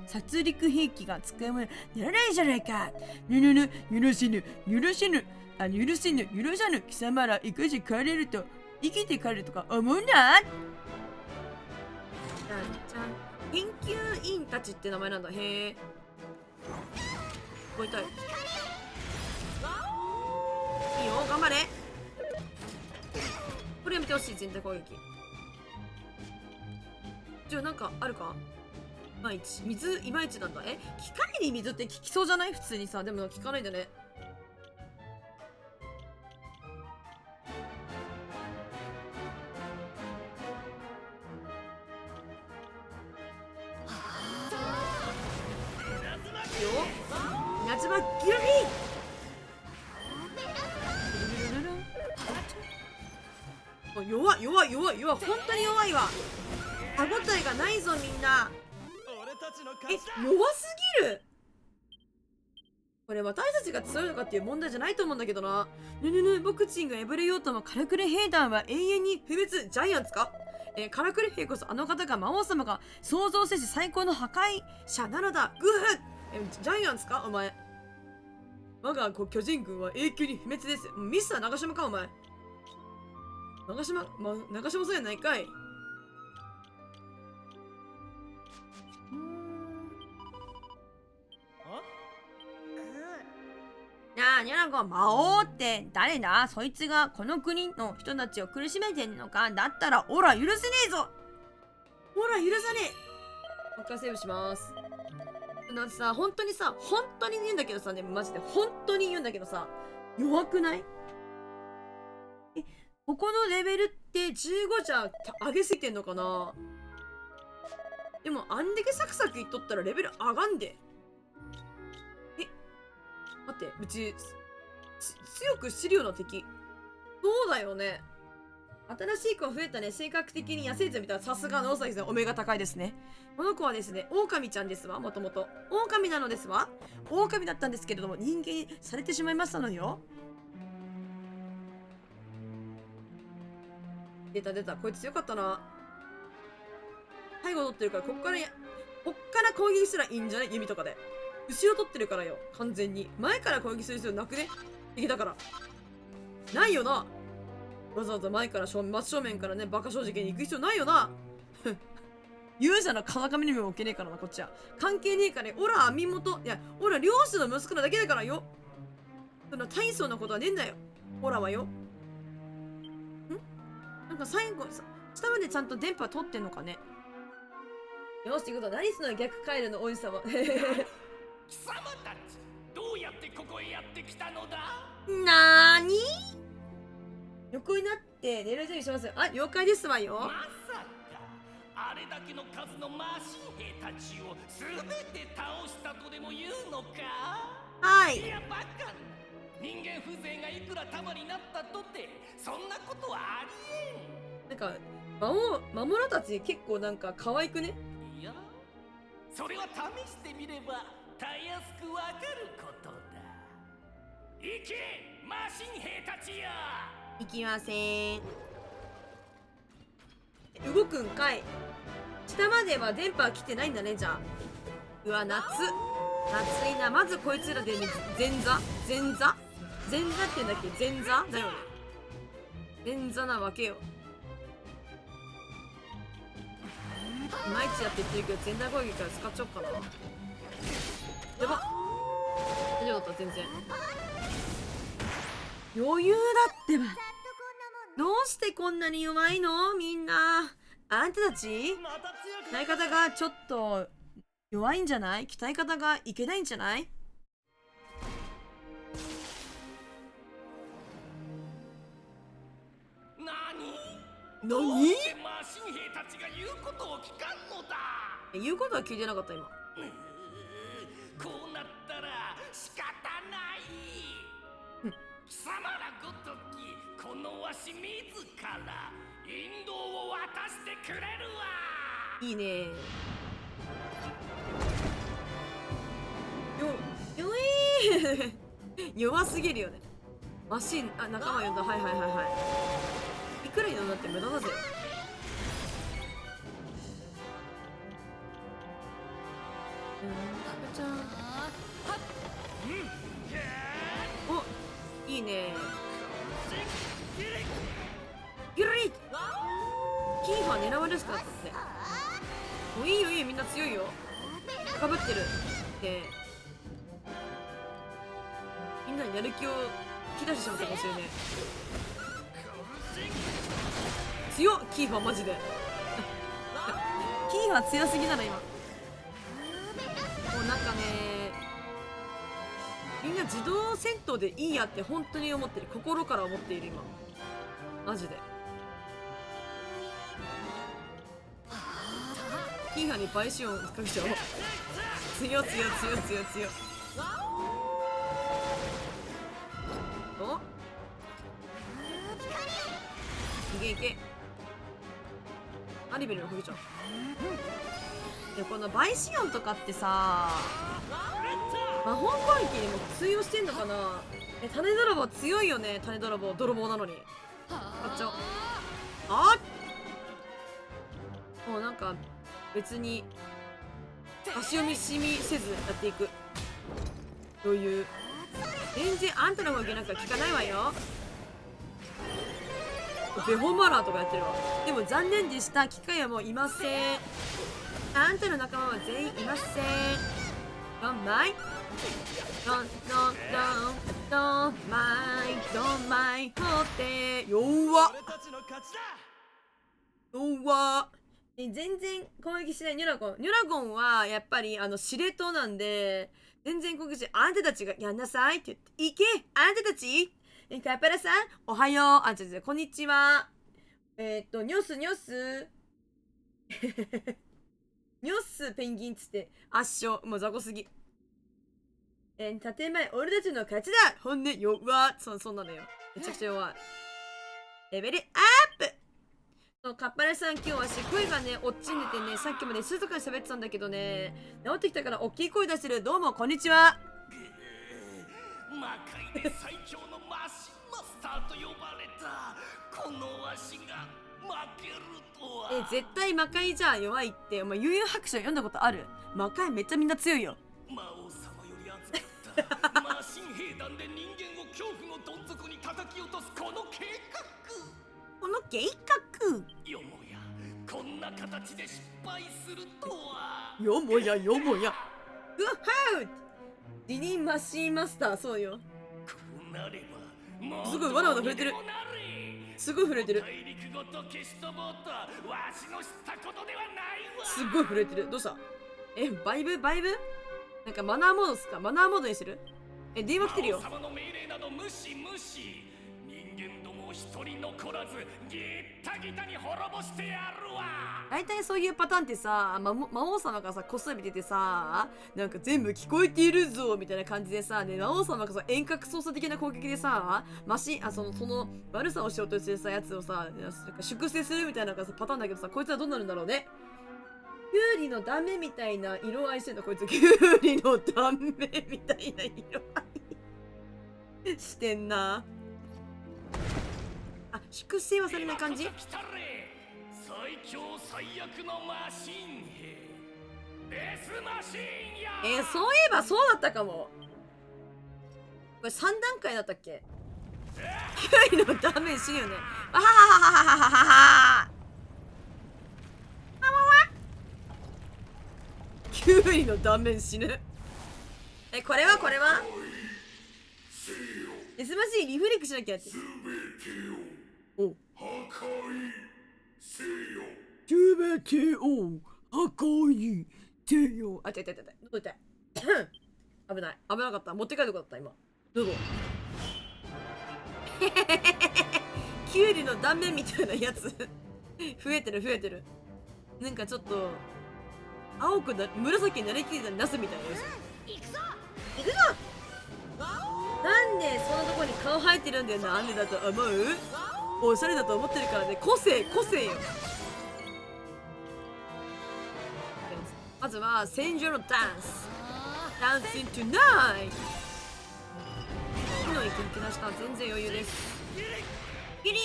殺戮兵器が使うものならないじゃないか。ぬぬぬ、許せぬ、許せぬ、許せぬ、許さぬ。貴様ら生かして帰れると、生きて帰るとか思うな。じゃんじゃん。研究員たちって名前なんだ。へえ。超えたい。いいよ、頑張れ。これやめてほしい、全体攻撃。じゃあなんかあるか。いまいち水いまいちなんだ。機械に水って効きそうじゃない普通にさ。でも効かないんだね。いいよ、稲妻ギラリー。弱い弱い弱い弱い、本当に弱いわ。歯応えがないぞみんな。弱すぎる。これ私たちが強いのかっていう問題じゃないと思うんだけどな。ぬぬぬ、僕ちんが敗れようともカラクレ兵団は永遠に不滅。ジャイアンツか。カラクレ兵こそあの方が魔王様が創造せし最高の破壊者なのだ。グフ。ジャイアンツかお前。我が巨人軍は永久に不滅です。ミスター長島かお前。長島そうやないかい。なあ、ニャラコ、魔王って誰だ。そいつがこの国の人たちを苦しめてんのか。だったらオラ許せねえぞ。オラ許さねえ。もう一回セーブします。さ、本当にさ、本当に言うんだけどさ、ね、マジで本当に言うんだけどさ、弱くない？ここのレベルって15じゃ上げすぎてんのかな。でもあんだけサクサクいっとったらレベル上がんで。待って、うち強く知るような敵。そうだよね。新しい子が増えたね。性格的に野生児みたいな。さすがの大崎さん、お目が高いですね。この子はですね、狼ちゃんですわ。もともと狼なのですわ。狼だったんですけれども人間にされてしまいましたのよ。出た出た、こいつ強かったな。背後取ってるから、こっから攻撃すらいいんじゃない。弓とかで後ろ取ってるからよ。完全に前から攻撃する必要なくね。敵だからないよな。わざわざ前から真正面からね、バカ正直に行く必要ないよな。勇者の風上にも置けねえからな、こっちは。関係ねえからね。オラ網元、いや、オラ漁師の息子なだけだからよ。そんな大層なことはねえんだよ。オラはよ。なんか最後、下までちゃんと電波取ってんのかね。よし、ということは何すの逆回路の王子様。
貴様たち、どうやってここへやってきたのだ。
なーに。横になって寝る準備しますよ。あ、了解ですわよ。
まさかあれだけの数のマシン兵たちを全て倒したとでも言うのか。
はい。
いやバカな。人間風情がいくら束になったとてそんなことはありえん。
なんか魔物たち結構なんか可愛くね。
いや、それは試してみればたやすくわかることだ。行けマシン兵たちや。
行きません。動くんかい。下までは電波来てないんだね。じゃあうわ、夏いな。まずこいつらで前座って言うんだっけ。前座だよね。前座なわけよ。いまいちやって言ってるけど全体攻撃から使っちゃおうかな。やば、大丈夫だった。全然余裕だってば。どうしてこんなに弱いのみんな。あんたたち鍛え方がちょっと弱いんじゃない。鍛え方がいけないんじゃない。
どうしてマシン兵たちが言うことを聞かんのだ。
言うことは聞いてなかった今。
こうなったら仕方ない。貴様らごときこのわし自ら引導を渡してくれるわ。
いいね。弱すぎるよね。マシン、あ、仲間呼んだ。はいはいはいはい。いくらになって無駄だぜ。じゃん。お、いいね。ギュリッキーファー狙われやすかったですね。もういいよいいよ、みんな強いよ。かぶってる。でみんなにやる気を引き出してしまったかもしれねえ。強っキーファーマジでキーファー強すぎなの今。もうなんかね、みんな自動戦闘でいいやって本当に思ってる。心から思っている今マジで。キーファーに倍シオンかけちゃおう。強強強強強。おいけいけ。アリベルのかけちゃう。でこのバイシオンとかってさ、魔法攻撃にも通用してんのかな。種泥棒強いよね。種泥棒泥棒なのに買っちゃおう。あっもうなんか別に足読みしみせずやっていく余裕。全然あんたの攻撃なんか効かないわよ。ベホマラーとかやってるわ。でも残念でした。機械はもういません。あんたの仲間は全員いません。ドンマイドンドンドンドンマイドンマイホテ弱っ
俺たちの勝ちだ。
弱っ。全然攻撃しないニュラゴン。ニュラゴンはやっぱり司令塔なんで全然攻撃し、あんたたちがやんなさいって言って、行けあんたたちカペラさんおはよう。あ、違う違う、こんにちは。ニョスニョスニョスペンギンっつって圧勝。もう雑魚すぎ。建前俺たちの勝ちだ。本音弱っ。そんなのよ。めちゃくちゃ弱い。レベルアップ。そう、カッパレさん今日は声がね落ちんでてね、さっきまで静かに喋ってたんだけどね、治ってきたから大きい声出してる。どうもこんにちは。
魔界で最強のマシンマスターと呼ばれたこのわしが負けるとは。
絶対魔界じゃ弱いって。お前悠々白書読んだことある？魔界めっちゃみんな強いよ。
魔王様より熱かったマシン兵団で人間を恐怖のどん底に叩き落とすこの計画。
この計画
よもやこんな形で失敗するとは。
よもやよもや。グッハウディニンマシンマスター。そうよ。
こうなればもう
すごいわらわら触れてる。すごい触れてる。
大陸ごと消し飛ぼうとわしの知ったことではないわ。
すごい触れてる。どうした？バイブなんかマナーモードっすか？マナーモードにする？電話来てるよ。
魔王様の命令など無視無視。人間ども一人残らずギッタギタに滅ぼしてやるわ。
大体そういうパターンってさ、魔王様がさこっそり見ててさ、なんか全部聞こえているぞみたいな感じでさ、ね、魔王様がさ遠隔操作的な攻撃でさその悪さをしようとしてるさやつをさなんか粛清するみたいなさパターンだけどさ、こいつはどうなるんだろうね。キュウリの断面みたいな色合いしてんのこいつ。キュウリの断面みたいな色合いしてんな。あ、粛清はされない感じ？
最強最悪のマシン兵デスマシンや。
そういえばそうだったかも。これ3段階だったっけ？キュウリのダメージ死ぬよね。あははははははは。キュウリの断面死ぬ。これはデスマシンリフレクしなきゃって。お
破壊せよ。
すべてを破壊せよ。あ、痛い。どこ痛い危ない。危なかった。持って帰るとこだった今。どうぞ。キュウリの断面みたいなやつ増えてる。なんかちょっと青く紫になりきれたナスみたいなやつ。行くぞなんでそんなとこに顔生えてるんだよ。なんでだと思う？おしゃれだと思ってるからね。個性よ。まずは戦場のダンス。ダンスイントゥナイト。火の息吹き出した。全然余裕です。ギリ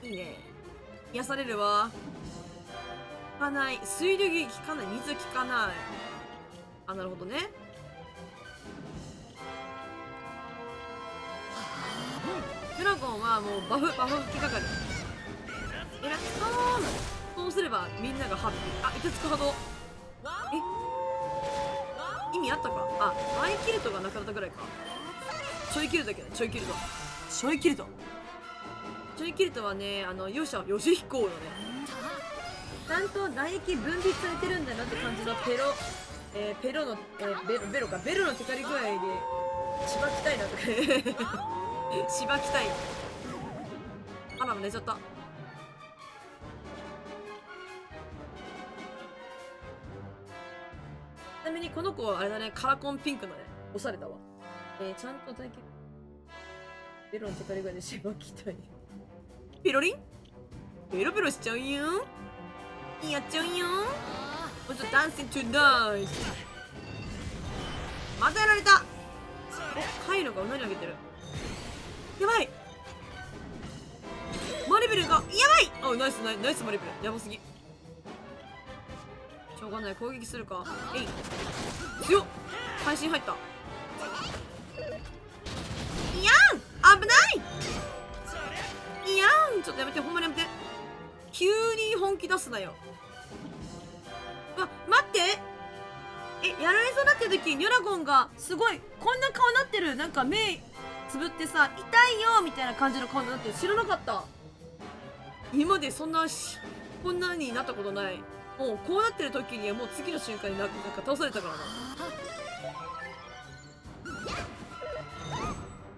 いいね。癒されるわ。効かない。水流効かない。水効かない。あ、なるほどね。ドラゴンはもうバフ吹きかかる。エラクトーム。そうすればみんながハッピー。あ、いてつく波動。意味あったか。あ、アイキルトがなくなったぐらいか。ちょいキルトだけど、ちょいキルトはね、勇者ヨシヒコのね、ちゃんと唾液分泌されてるんだなって感じのベロのテカリ具合でしばきたいなとかしばきたい。あら、寝ちゃった。ちなみにこの子はあれだね、カラコンピンクのね、おしゃれだわ。ちゃんと体験ベロのテカリ具合でしばきたい。ペロリンペロペロしちゃうよ。やっちゃうよ。もうちょっとダンシングトゥナイト。またやられた。お、カイロがうなり上げてる。やばい。マリベルがやばい。あ、ナイスマリベル。やばすぎ。しょうがない。攻撃するか。えい。強っ。配信入った。いやん、危ない。いやん、ちょっとやめて。ほんまにやめて。急に本気出すなよ。あ、待って。やられそうになってる時ニョラゴンがすごいこんな顔になってる。なんか目つぶってさ、痛いよみたいな感じの顔になってる。知らなかった。今までこんなになったことない。もうこうなってる時にはもう次の瞬間になんか倒されたから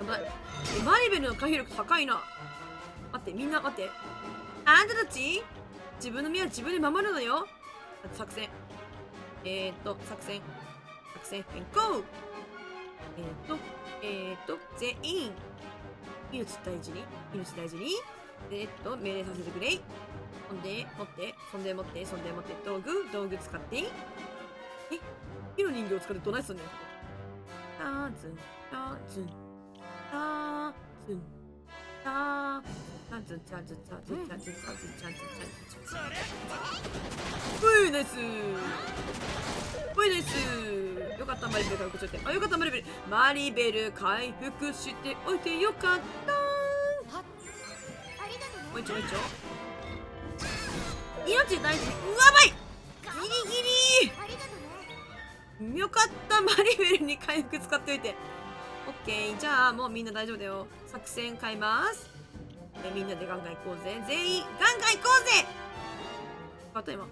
な。やばい。マリベルの回避力高いな。待って、みんな待って。あんたたち自分の身は自分で守るのよ。作戦変更。全員命大事に命令させてくれ。そんで持って道具使って。火の人形を使ってどないすんねん。ナイス。よかった、マリベル回復して。あ、よかった、マリベル回復しておいてよかった。もう一丁。命大事に。うわばい。ギリギリ。よかった、マリベルに回復使っておいて。オッケー。じゃあもうみんな大丈夫だよ。作戦変えます。みんなでガンガン行こうぜ。全員ガンガン行こうぜ。勝った今。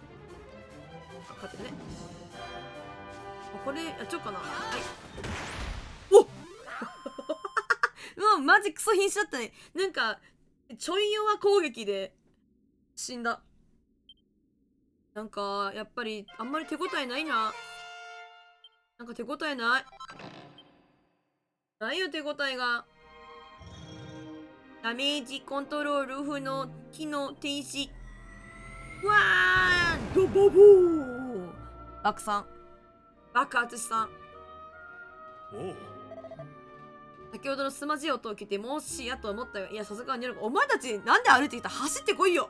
勝ってるね。これやっちゃおうかな。はい。おっもうマジクソ瀕死だったね。なんかちょい弱攻撃で死んだ。なんかやっぱりあんまり手応えないな。なんか手応えない。ないよ、手応えが。ダメージコントロール不能、機能停止。うわー、ドボボー。爆発さん。
おう。
先ほどのすまじい音を聞いてもしやと思ったよ。いや、さすがにお前たちなんで歩いてきた。走ってこいよ。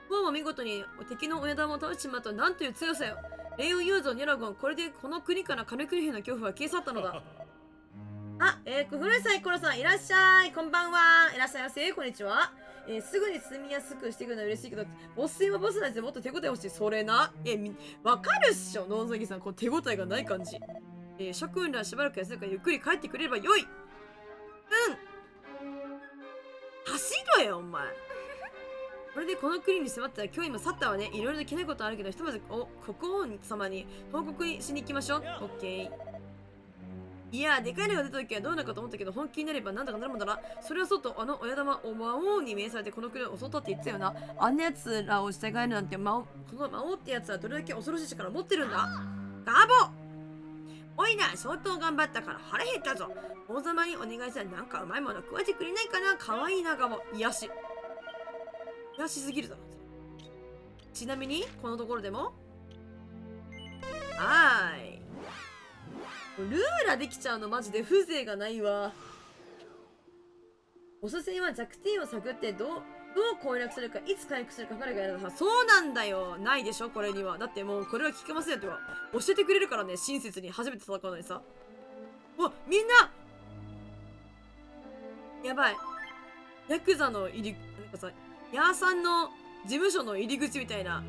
もう見事に敵の親玉を倒してしまうと、なんという強さよ。霊雲雄三ニャラゴン、これでこの国からカルクリ兵の恐怖は消え去ったのだ。あ、古いさん、コロさん、いらっしゃい。こんばんは。いらっしゃいませ。こんにちは。すぐに住みやすくしてくるのは嬉しいけど、ボス戦はボスなんてもっと手応え欲しい。それな。わかるっしょ、ノウサギさん。こう手応えがない感じ。諸君らしばらく休むからゆっくり帰ってくれればよい。走ろよ、お前。これでこの国に迫ったら今日今去ったわね。いろいろできないことあるけど、ひとまず国王様に報告しに行きましょう。オッケー。いや、でかいのが出た時はどうなるかと思ったけど、本気になればなんだかなるもんだな。それはそうと、親玉を魔王に命されてこの国を襲ったって言ってたよな。あんな奴らを従えるなんてこの魔王ってやつはどれだけ恐ろしい力を持ってるんだ。ガボおいら相当頑張ったから腹減ったぞ。王様にお願いしたらなんかうまいもの食わしてくれないかな。かわいいな、ガボ。癒しすぎるだろ。ちなみにこのところでもルーラできちゃうのマジで風情がないわ。おすすめは弱点を探ってどう攻略するか、いつ回復するか分かるかやる。そうなんだよ。ないでしょこれには。だってもうこれは聞けませんよっては教えてくれるからね。親切に初めて戦うのにさ。うわ、みんなやばい。ヤクザの入り、なんかさ、ヤーさんの事務所の入り口みたいな。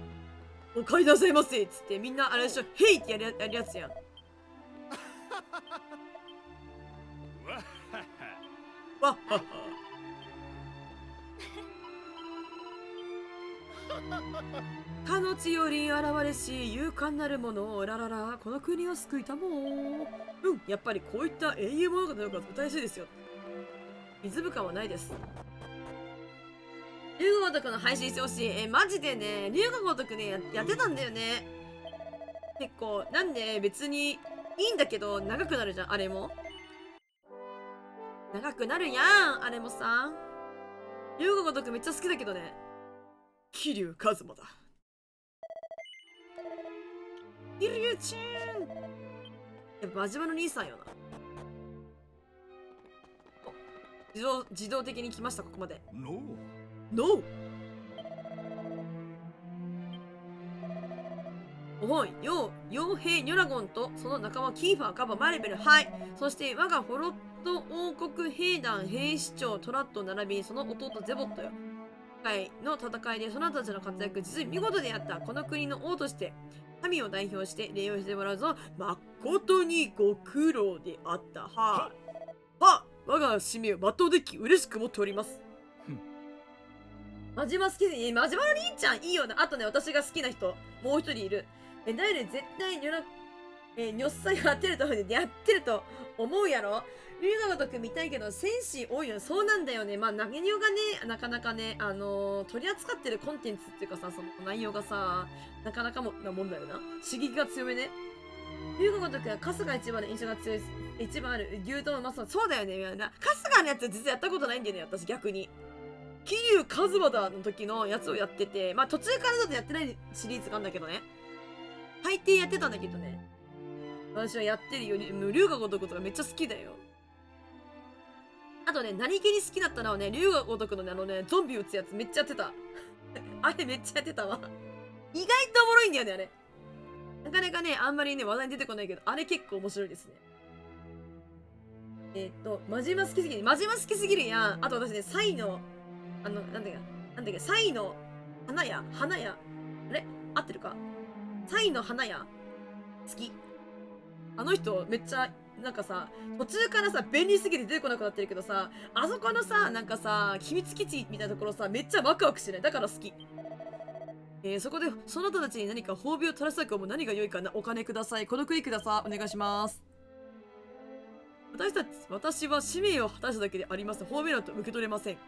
お買いなさいませっつってみんなあれでしょ、ヘイってやるやつやん。わっはっは。かの地より現れし勇敢なる者、ラララ、この国を救いたもう。やっぱりこういった英雄物語の方が歌いやすいですよ。水深はないです。龍が如くの配信してほしい。マジでね、龍が如くね、やってたんだよね。結構、なんで別にいいんだけど、長くなるじゃん、あれも。長くなるやん、あれもさ。龍が如くめっちゃ好きだけどね。桐生一馬だ。桐生ちーん。やっぱ真島の兄さんよな。自動的に来ました、ここまで。ノー。おほい、傭兵ニョラゴンとその仲間キーファー、カバ、マリベル、はい。そして我がホロット王国兵団兵士長トラット並びにその弟ゼボットよ。今回の戦いでそのたちの活躍実に見事であった。この国の王として民を代表して礼をしてもらうぞ。誠にご苦労であった。我が使命を全うでき嬉しく思っております。真島好きで、真島のりんちゃんいいよな。あとね、私が好きな人もう一人いる。誰で絶対ににょっさやってると思うやろ。龍が如く見たいけど戦士多いよ。そうなんだよね。まあ投げようがね、なかなかね、取り扱ってるコンテンツっていうかさ、その内容がさ、なかなかなもんだよな。刺激が強めね。龍が如くは春日一番の印象が強い、一番ある牛丼のうまそう。そうだよね。春日のやつ実はやったことないんだよね、私逆に。桐生一馬だの時のやつをやってて、まあ途中からだとやってないシリーズがあるんだけどね。大抵やってたんだけどね。私はやってるより、龍が如くとかめっちゃ好きだよ。あとね、何気に好きだったのはね、龍が如くのね、ゾンビ撃つやつめっちゃやってた。あれめっちゃやってたわ。意外とおもろいんだよね、あれ。なかなかね、あんまりね、話題に出てこないけど、あれ結構面白いですね。真島好きすぎるやん。あと私ね、サイの、なんだっけ、サイの花屋あれ合ってるか。サイの花屋好き。あの人めっちゃなんかさ、途中からさ便利すぎて出てこなくなってるけどさ、あそこのさ、なんかさ秘密基地みたいなところさ、めっちゃワクワクしてない。だから好き。そこでその人たちに何か褒美を取らせたくも何が良いかな。お金ください。この国ください。お願いします。私は使命を果たしただけであります。褒美なんて受け取れません。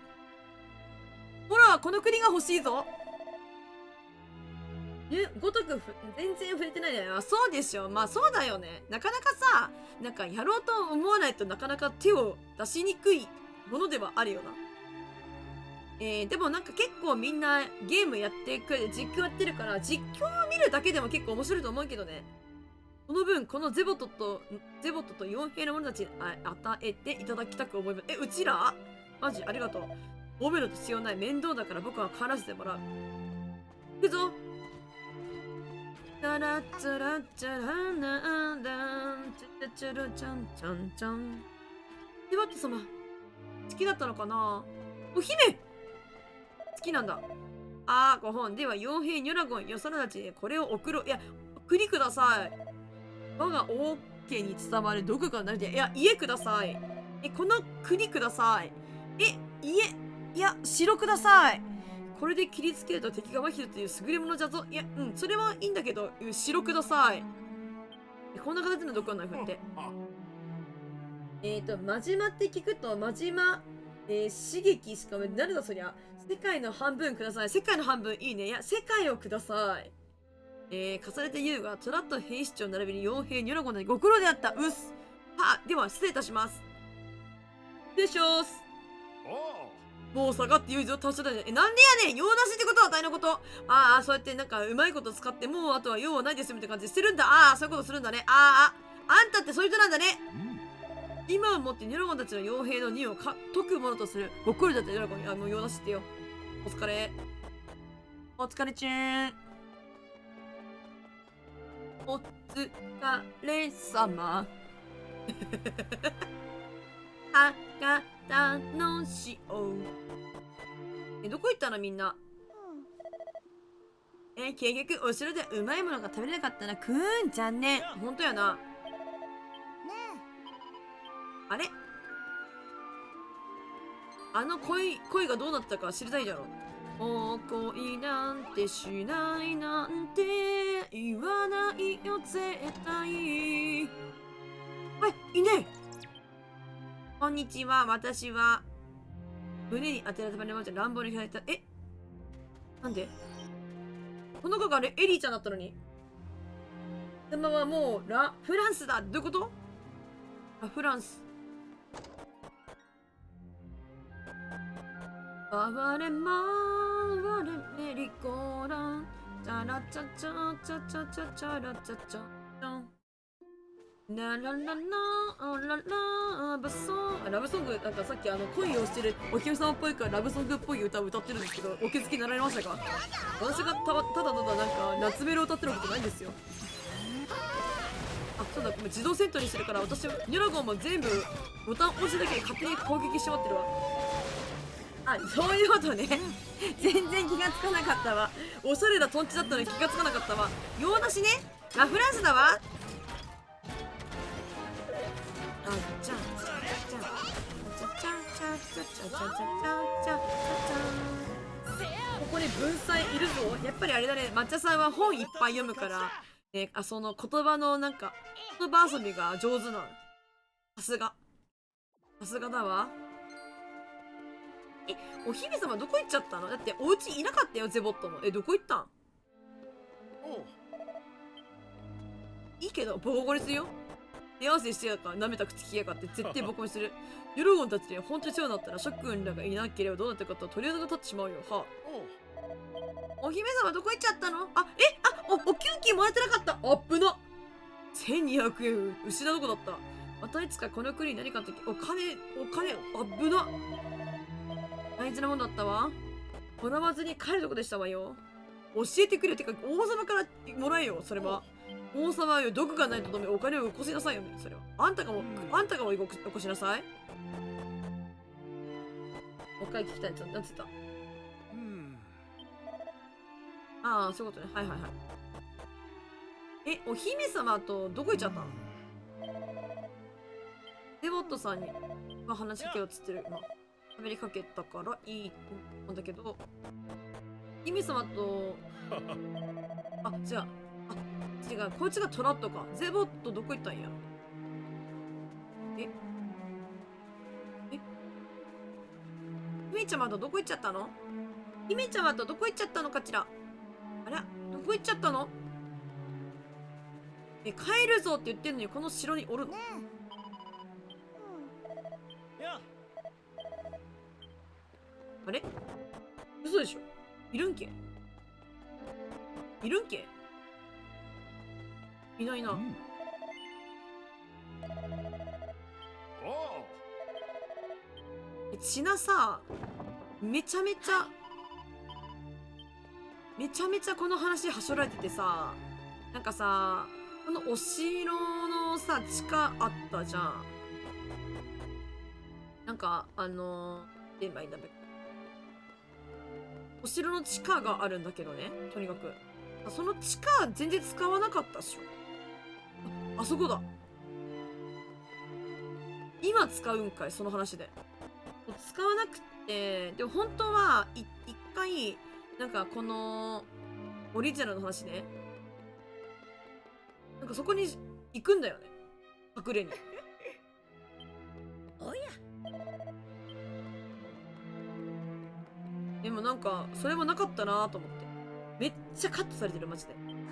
ほら、この国が欲しいぞ。ごとく全然触れてないね。そうでしょ。まあそうだよね。なかなかさ、なんかやろうと思わないとなかなか手を出しにくいものではあるよな。でもなんか結構みんなゲームやってくれて実況やってるから、実況を見るだけでも結構面白いと思うけどね。その分このゼボットと傭兵の者たちに与えていただきたく思います。うちらマジありがとう。褒めると必要ない。面倒だから僕は帰らせてもらう。行くぞ。チャラチャラチャラナーダンチャチャラチャンチャンチャン。ゼボット様好きだったのかな。お姫好きなんだ。ご本では傭兵ニョラゴンよそらたちへこれを送ろう。いや、国ください。我が王家に伝わるどこかになるで。いや、家ください。この国ください。いや、城ください。これで切りつけると敵が麻痺するという優れものじゃぞ。いや、それはいいんだけど、城ください。こんな形のどこかのナイフって。真島って聞くと、真島、刺激しかも、誰だそりゃ。世界の半分ください。世界の半分いいね。いや、世界をください。重ねて言うが、トラット兵士長並びに傭兵ニョラゴンにご苦労であった。うっす。はあ、では失礼いたします。失礼します。もう下がってよいぞ、達者だね。なんでやねん、用なしってことは大のこと。ああ、そうやってなんかうまいこと使って、もうあとは用はないですみたいな感じでしてるんだ。ああ、そういうことするんだね。あんたってそういう人なんだね。今をもってニョラゴンたちの傭兵の任を解くものとする。ご苦労だったニョラゴンに、もう用なしってよ。お疲れ。お疲れちーん。お疲れ様。博多の塩。どこ行ったのみんな。結局お城でうまいものが食べれなかったな。残念。ほんとやな。あれ、あの恋がどうなったか知りたいじゃろ。もう恋なんてしないなんて言わないよ絶対。いねえ。こんにちは。私は胸に当てられたバネマンちゃん乱暴に開いた。なんでこの子がエリーちゃんだったのに。そのままもうフランスだ。どういうこと？フランス。回れ回れメリーゴーラン。チャラチャチャチャチャチャチャラチャチャチャン。ララララララブソング。ラブソング、なんかさっき恋をしてるお姫様っぽいからラブソングっぽい歌を歌ってるんですけど、お気づきになられましたか？私がただただなんか夏メロを歌ってることないんですよ。そうだ、ごめん、自動戦闘にしてるから私ニョラゴンも全部ボタン押すだけで勝手に攻撃しまってるわ。そういうことね。全然気がつかなかったわ。おしゃれなトンチだったのに気がつかなかったわ。用なしね。フランスだわ。ここに文才いるぞ。やっぱりあれだね、抹茶さんは本いっぱい読むから、その言葉のなんか言葉遊びが上手なの。さすがだわ。お姫様どこ行っちゃったの？だってお家いなかったよ、ゼボットも。どこ行ったん？いいけどボコボコにするよ。手合わせしてやから舐めた口利きやがって絶対ボコボコにする。ニョラゴンたちに本当に強くなったら諸君らがいなければどうなってるかと鳥肌が立ってしまうよ。お姫様どこ行っちゃったの？お給金もらえてなかった。あっぶな。1200円失うとこだった。またいつかこの国に何かってお金あっぶな。大事なものだったわ。もらわずに帰るとこでしたわよ。教えてくれよ。てか王様からもらえよ。それは王様よ、毒がないとどめお金をよこしなさいよね。それはあんたがもよこしなさい。もう一回聞きたい。なんつった？そういうことね。はいはいはい。お姫様とどこ行っちゃったの？デボットさんに話しかけようっつってる。喋りかけたからいいと思うんだけど、姫様と違う、こいつがトラットか。ゼボットどこ行ったんや。姫ちゃまとどこ行っちゃったの？姫ちゃまとどこ行っちゃったのかちら。あら、どこ行っちゃったの？帰るぞって言ってんのにこの城におるの？あれ？嘘でしょ？いるんけ？いないな。ちなさ、めちゃめちゃこの話はしょられててさ、なんかさ、このお城のさ、地下あったじゃん。なんか、言えばいいんだべ。お城の地下があるんだけどね、とにかく。その地下全然使わなかったっしょ。あそこだ。今使うんかい、その話で。使わなくて、でも本当は一回、なんかこの、オリジナルの話ね。なんかそこに行くんだよね。隠れに。おや。でもなんか、それもなかったなと思って。めっちゃカットされてる、マジで。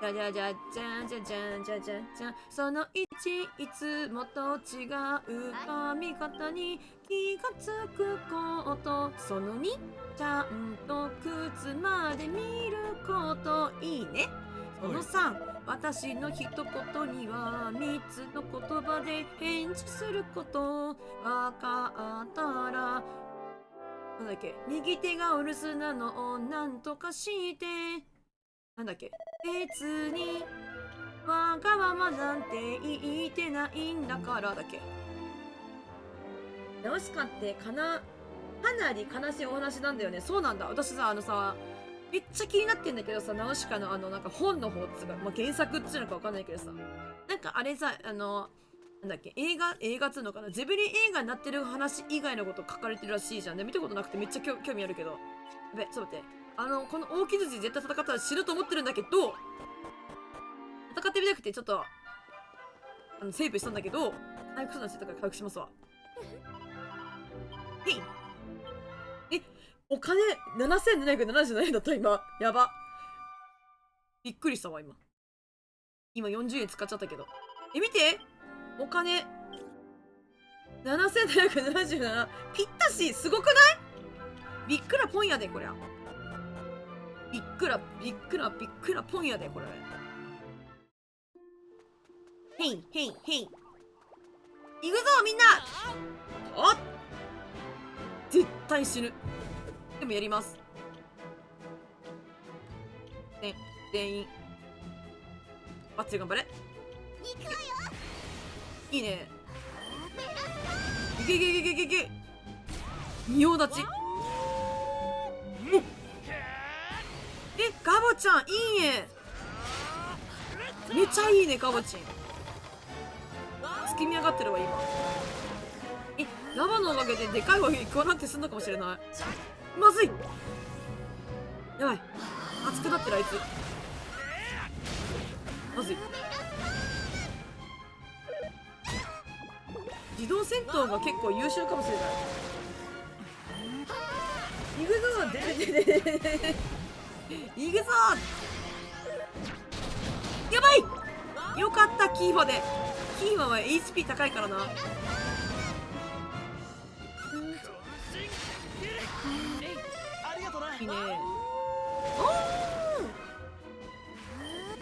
じゃじゃじゃじゃじゃじゃじゃじゃじゃその1いつもと違う髪型に気がつくことその2ちゃんと靴まで見ることいいねその3私の一言には3つの言葉で返事することわかったらなんだっけ右手がお留守なのをなんとかしてなんだっけ別にわがままなんて言ってないんだからだっけナウシカってかなり悲しいお話なんだよねそうなんだ私さめっちゃ気になってんだけどさナウシカのなんか本の方っつうか、まあ、原作っつうのかわかんないけどさなんかあれさなんだっけ映画っつうのかなジブリ映画になってる話以外のこと書かれてるらしいじゃんで見たことなくてめっちゃ興味あるけどやべちょっと待ってこの大傷絶対戦ったら死ぬと思ってるんだけど戦ってみたくてちょっとセーブしたんだけど回復するのしてたから回復しますわへいお金7777円だった今やばびっくりしたわ今40円使っちゃったけど見てお金7777ぴったしすごくないびっくらポンやでこりゃびっくらポンやでこれへいへいへい行くぞみんなあっ絶対死ぬでもやりますね全員バッチリ頑張れいいねいけいけいけいけいけ仁王立ちガボちゃんいいねめっちゃいいねガボちん月見上がってるわ今ガボのおかげででかい方に食わなくて済んだかもしれないまずいやばい熱くなってるあいつまずい自動戦闘が結構優秀かもしれない行くぞ行くぞやばいよかったキーファでキーファは HP 高いからないいね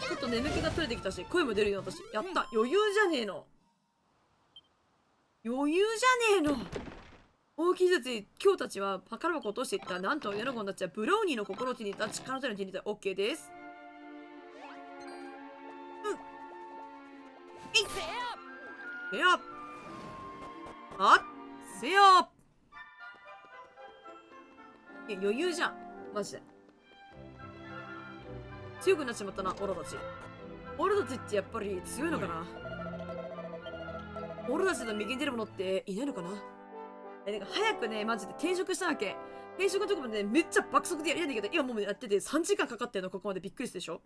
ちょっと眠気が取れてきたし声も出るよ私やった余裕じゃねえの大きいずつ今日たちは宝箱を落としていったなんとヤナゴンたちはブラウニーの心を手に入れた力の手に手に入れた OK ですせやあっせや余裕じゃんマジで強くなっちまったなオラたちってやっぱり強いのかな俺たちの右に出るものっていないのかななんか早くねマジで転職したわけ転職のとこまでねめっちゃ爆速でやりたいんだけど今もうやってて3時間かかってるのここまでびっくりするでしょ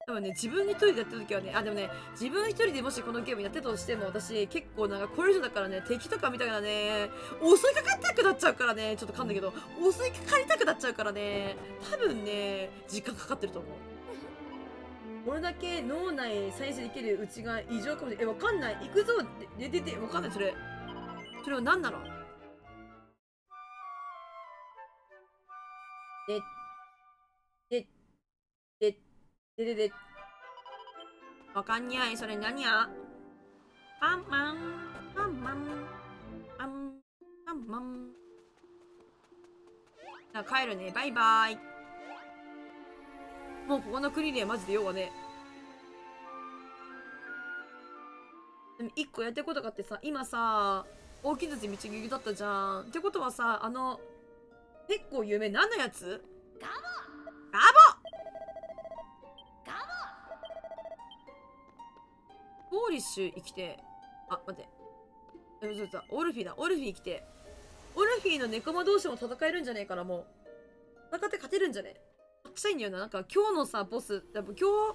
多分ね自分一人でやってる時はねでもね自分一人でもしこのゲームやってたとしても私結構なんかこれ以上だからね敵とかみたいなね襲いかかりたくなっちゃうからねちょっと噛んだけど襲いかかりたくなっちゃうからね多分ね時間かかってると思うこれだけ脳内再生できるうちが異常かもしれないわかんない行くぞって出てわかんないそれは何なのでわかんにゃいそれ何やパンマンパンマンパンパンマンじゃあ帰るねバイバイもうここの国でマジで用はねでも一個やってることがあってさ今さ大きずつ道切だったじゃんってことはさ結構有名何のやつガボーリッシュ生きて待ってオルフィー生きてオルフィーのネコマ同士も戦えるんじゃねえかなもう戦って勝てるんじゃねえしたいんだよななんか今日のさボス多分今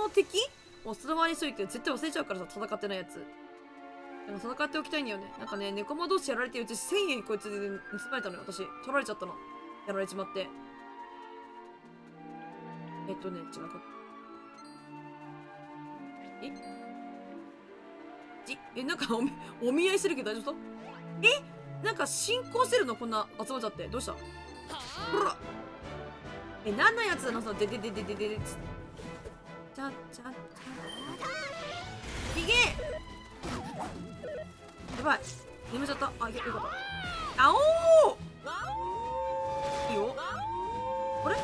日敵をそのままにしといて絶対忘れちゃうからさ戦ってないやつでも戦っておきたいんだよねなんかねネコマ同士やられてうち1000円こいつで盗まれたのよ私取られちゃったのやられちまって違うなんかお見合いしてるけど大丈夫そう？なんか進行してるの？こんな集まっちゃって。どうした？ほら何のやつなの？そのでちゃちゃいけやばい眠っちゃった。あ、よかった。あおーいいよ。あれも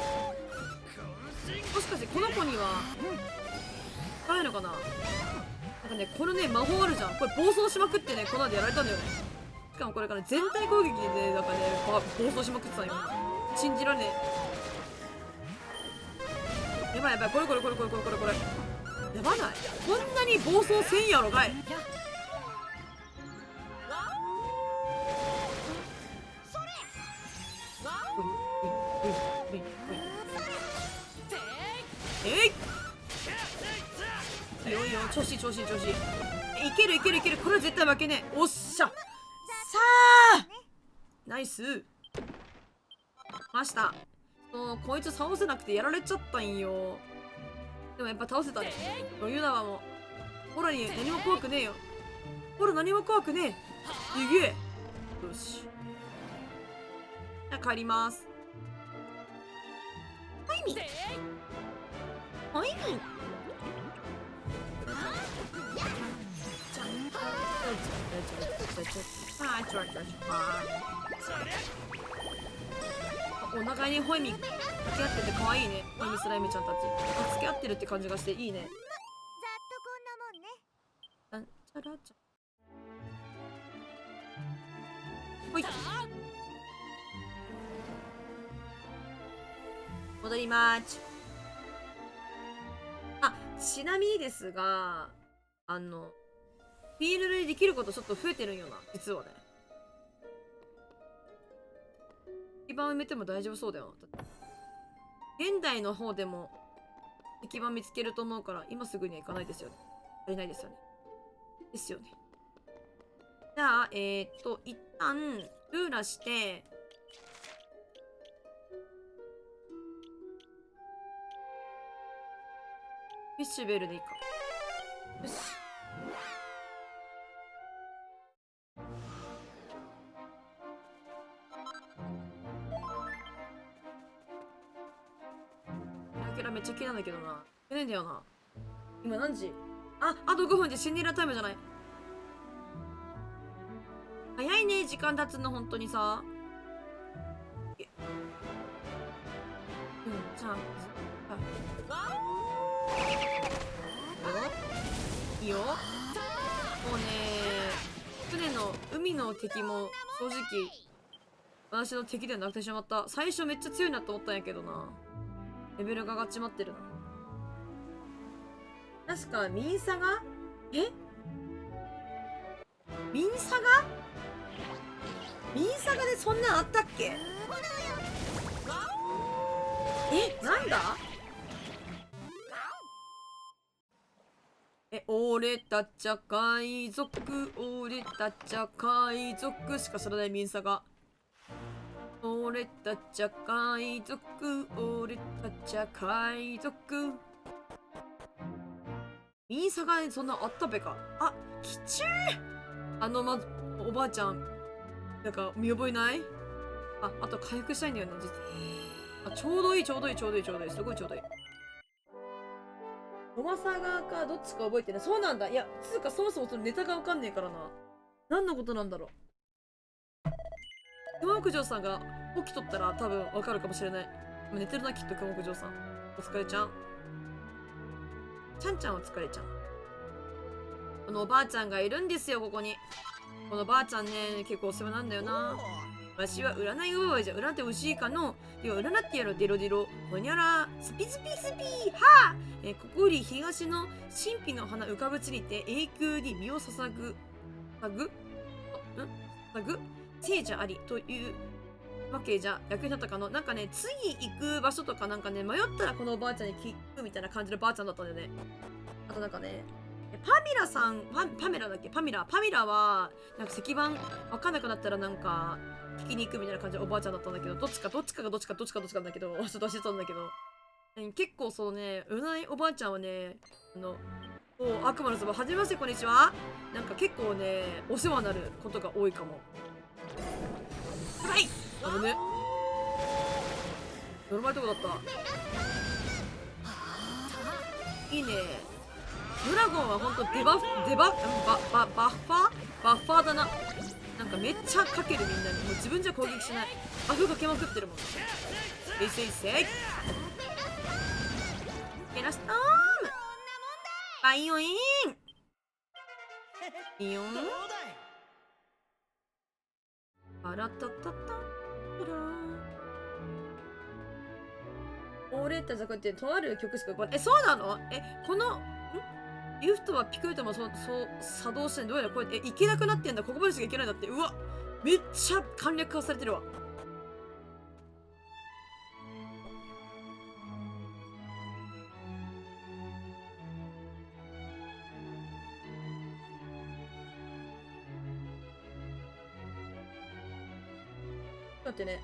しかしてこの子にはないのかな。なんかね、このね、魔法あるじゃん。これ暴走しまくってね、この後やられたんだよね。しかもこれから全体攻撃でね、なんかね、暴走しまくってたんよ。信じられねえ。やばいやばい、これ。やばない？こんなに暴走せんやろがい。いいよいいよ、調子いい。いける。これは絶対負けねえ。おっしゃさあナイスました。こいつ倒せなくてやられちゃったんよ。でもやっぱ倒せたね。余裕だわもう。ホラに何も怖くねえよ。いけよし。じゃあ帰ります。はいみお互いにホイミ付き合ってて可愛いね。ホイミスライムちゃんたち付き合ってるって感じがしていいね。
ざっとこんなもんね。
なんちゃらちゃほい戻りまーち。ちなみにですがフィールドでできることちょっと増えてるんよな、実はね。敵番埋めても大丈夫そうだよな。現代の方でも敵番見つけると思うから、今すぐには行かないですよね。足りないですよね。ですよね。じゃあ、一旦、ルーラして、フィッシュベルでいいか。よし。キラめっちゃ綺麗なんだけどな。綺麗んだよな。今何時？あと5分でシンデレラタイムじゃない。早いね、時間経つの、本当にさ。じゃあ、いいよ。もうね、船の海の敵も正直私の敵ではなくてしまった。最初めっちゃ強いなと思ったんやけどな。レベルが上がっちまってるな。確かミンサガ？ミンサガでそんなんあったっけ？なんだ？俺たちゃ海賊、俺たちゃ海賊しか知らないミンサガ。俺たちゃ海賊、俺たちゃ海賊。ミンサガにそんなあったべか。きちゅー。おばあちゃんなんか見覚えない？あと回復したいんだよね、実は。ちょうどいい。すごいちょうどいい。ロマサガかどっちか覚えてない。そうなんだ。いや、つうかそもそもそのネタがわかんねえからな。何のことなんだろう。熊牧場さんが起きとったら多分わかるかもしれない。寝てるな、きっと熊牧場さん。お疲れちゃん。ちゃんちゃんお疲れちゃん。このおばあちゃんがいるんですよ、ここに。このばあちゃんね、結構お世話なんだよな。わしは占い奪いじゃ占ってほしいかの。では占ってやろ、デロデロ。ほにゃら、スピはあ、ここより東の神秘の花浮かぶ地にて永久に身を捧ぐ聖者ありというわけじゃ役に立ったかの。なんかね、次行く場所とかなんかね、迷ったらこのおばあちゃんに聞くみたいな感じのばあちゃんだったんだよね。あとなんかね、パミラさん、パミラだっけ？パミラは、なんか石板わかんなくなったらなんか、聞きに行くみたいな感じのおばあちゃんだったんだけど、どっちかなんだけど、ちょっと忘れたんだけど、結構そうね、うないおばあちゃんはね、お悪魔のそば、はじめまして、こんにちは。なんか結構ね、お世話になることが多いかも。はい、あぶね。乗る前とこだった。いいね。ドラゴンはほんとバッファーだな。なんかめっちゃかける、みんなに。もう自分じゃ攻撃しない。バフかけまくってるもん。いっせいっせい。ゲラストームバイオインイオンあらたたたたら俺たちはこうやってとある曲しかそうなの？このリフトはピクルトもそう作動してんの？どうやらこうやって行けなくなってんだ。ここまでしか行けないんだって。うわ、めっちゃ簡略化されてるわ。だってね。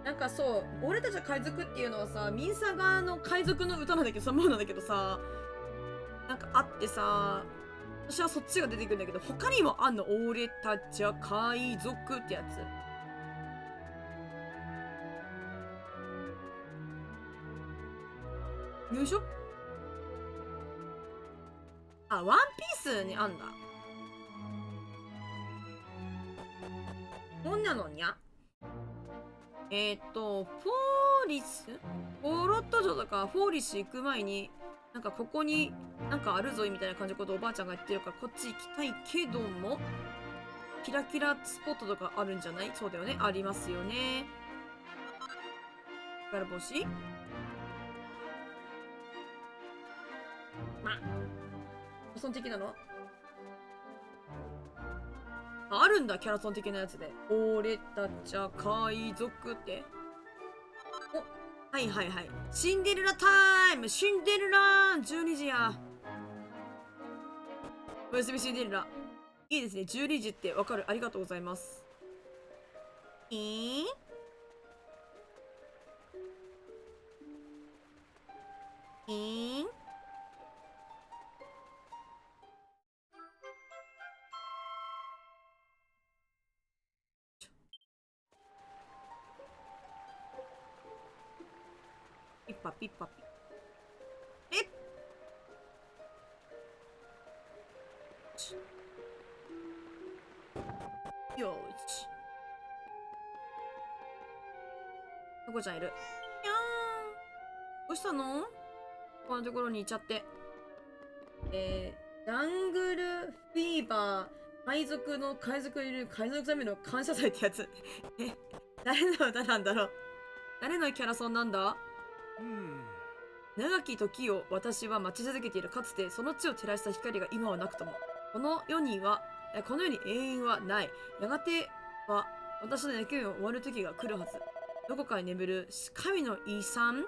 なんかそう、俺たちは海賊っていうのはさ、ミンサガの海賊の歌なんだけどさ、もうなんだけどさ、なんかあってさ、私はそっちが出てくるんだけど、他にもあんの。俺たちは海賊ってやつ。よいしょ。あ、ワンピースにあんだ。こんなのにゃ。フォーリスフォロット城とかフォーリッシュ行く前に、なんかここになんかあるぞいみたいな感じのことをおばあちゃんが言ってるから、こっち行きたいけども、キラキラスポットとかあるんじゃない？そうだよね。ありますよね。ガラボシ？ま、キャラソン的なの？あるんだ、キャラソン的なやつで。俺たちは海賊って。お、はいはいはい。シンデレラタイム！シンデレラ12時や。おやすみシンデレラ。いいですね。12時ってわかる。ありがとうございます。ピッパピッパピッ。よーし。どこちゃんいる？にゃーん。どうしたの？こんなところにいちゃって。ジャングルフィーバー、海賊いる海賊ザメの感謝祭ってやつ。誰の歌なんだろう？誰のキャラソンなんだ？長き時を私は待ち続けている。かつてその地を照らした光が今はなくとも。この世に永遠はない。やがては私の野球が終わる時が来るはず。どこかに眠る神の遺産、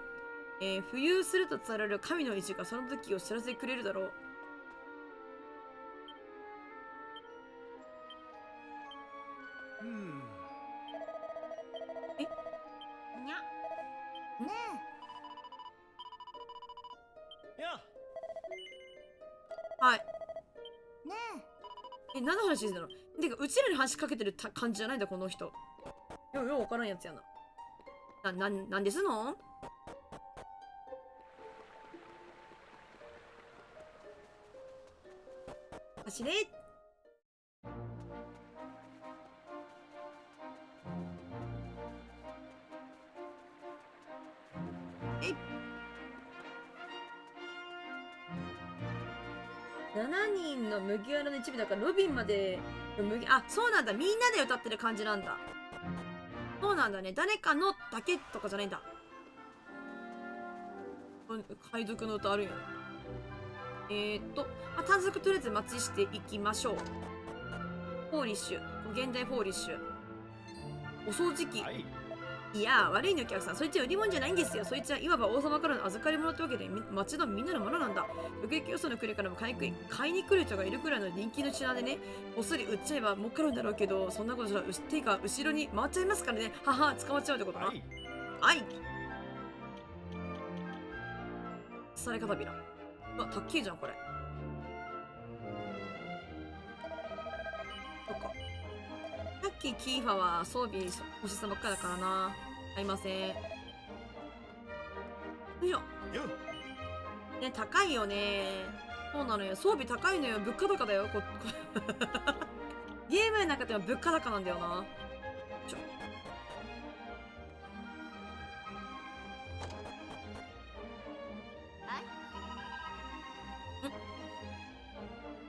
浮遊すると伝えられる神の意志がその時を知らせてくれるだろう。
にゃ。ね
はい。
ね
何の話してんだろう。てか、うちらに話しかけてる感じじゃないんだ、この人。ようわからんやつやな。なんですの？走れ。7人の麦わらの一部だからロビンまでのそうなんだ。みんなで歌ってる感じなんだ。そうなんだね。誰かのだけとかじゃないんだ。海賊の歌あるんや。探索とりあえず待ちしていきましょう。フォーリッシュ。現代フォーリッシュ。お掃除機。いや、悪いのお客さん、そいつは売り物じゃないんですよ。そいつはいわば王様からの預かり物ってわけで、町のみんなのものなんだ。直撃よその国からも買いに来る人がいるくらいの人気の品でね、こっそり売っちゃえば儲かるんだろうけど、そんなことじゃ、手が後ろに回っちゃいますからね。はは、捕まっちゃうってことな。
はい。
はい。され方びら。うわ、たっけえじゃん、これ。そっか。さっきキーファは装備欲しさばっかだからな。買いません。よいしょ。
よっ。
ね、高いよね。そうなのよ。装備高いのよ。物価高だよ。ゲームの中でも物価高なんだよな。ちょ。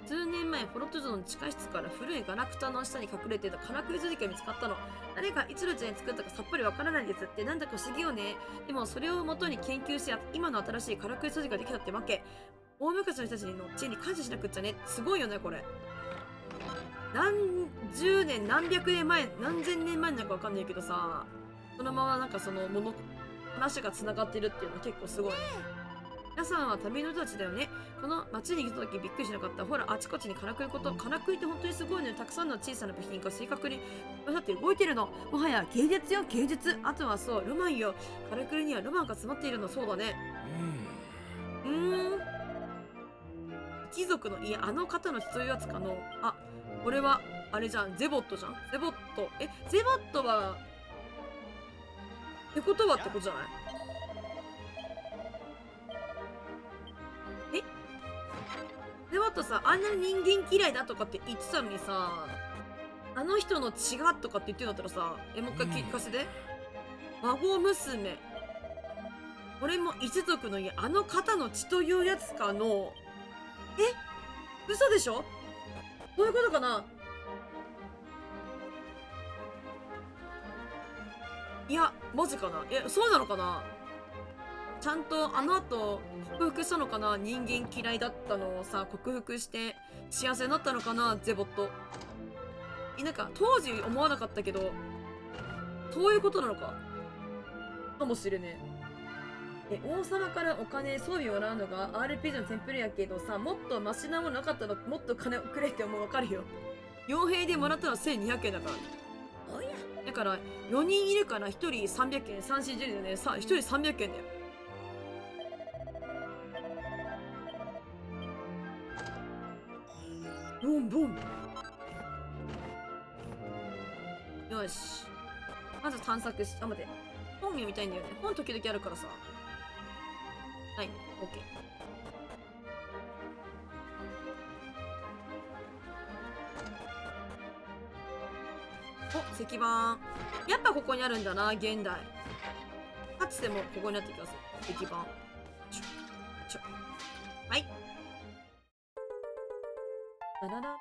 数年前、フォロト城の地下室から古いガラクタの下に隠れていたカラクリ続きが見つかったの。誰がいつの時代に作ったかさっぱりわからないんですって。なんだか不思議よね。でもそれを元に研究して今の新しいカラクリ続きができたってわけ。大昔の人たちの知恵に感謝しなくっちゃね。すごいよね、これ。何十年、何百年前、何千年前なのかわかんないけどさ、そのままなんかその話が繋がってるっていうのは結構すごい。皆さんは旅の人たちだよね。この街に来た時びっくりしなかった。ほら、あちこちにからくりこと。からくりって本当にすごいのよ。たくさんの小さな部品が正確にだって動いてるの。もはや芸術よ、芸術。あとはそう、ロマンよ。からくりにはロマンが詰まっているの。そうだね。貴族の家、あの方の血というやつかの。あ、これは、あれじゃん。ゼボットじゃん。ゼボット。ゼボットは、ってことはってことじゃない？ゼボットさ、あんなに人間嫌いだとかって言ってたのにさ、あの人の血がとかって言ってんだったらさ、もう一回聞かせて。孫娘。これも一族の家、あの方の血というやつかの。嘘でしょ？どういうことかな？いや、マジかな？そうなのかな？ちゃんとあの後克服したのかな？人間嫌いだったのをさ、克服して幸せになったのかな？ゼボット。なんか当時思わなかったけど、そういうことなのかもしれねえ。王様からお金、装備をもらうのが RPG のテンプレやけどさ、もっとマシなものなかったらもっと金をくれって思う。わかるよ。傭兵でもらったら1200円だから。だから4人いるから1人300円、3、4、10だよね。1人300円だよ。ボンボン。よし。まず探索し、待って。本読みたいんだよね。本時々あるからさ。はい、オッケー。お、石板。やっぱここにあるんだな、現代。かつてもここにあった気がする。石板。はい。ララララー。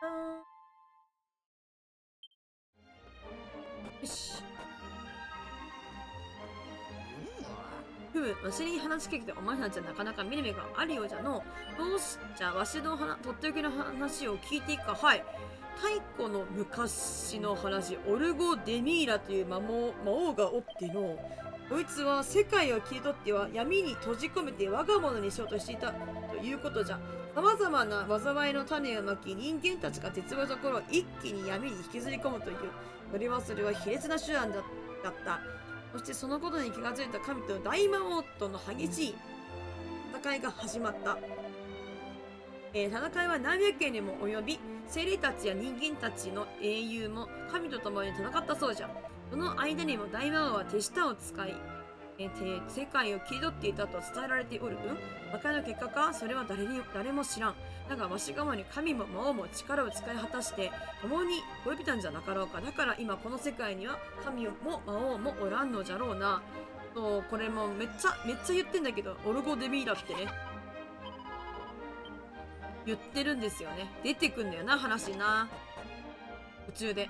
よし。わしに話しかけてお前たちはなかなか見る目があるようじゃの。どうしじゃわしのとっておきの話を聞いていくか。はい。太古の昔の話、オルゴ・デミーラという魔王がおっての、こいつは世界を切り取っては闇に閉じ込めて我が物にしようとしていたということじゃ。様々な災いの種をまき、人間たちが絶望のところを一気に闇に引きずり込むという。それは卑劣な手段だった。そしてそのことに気がついた神と大魔王との激しい戦いが始まった。戦いは何百件にも及び、精霊たちや人間たちの英雄も神と共に戦ったそうじゃ。その間にも大魔王は手下を使い、世界を切り取っていたと伝えられておる。戦いの結果か？それは誰も知らん。だがわしがまに神も魔王も力を使い果たして共に滅びたんじゃなかろうか。だから今この世界には神も魔王もおらんのじゃろうな。とこれもめっちゃ言ってんだけど、オルゴ・デミーラってね言ってるんですよね。出てくんだよな、話な。途中で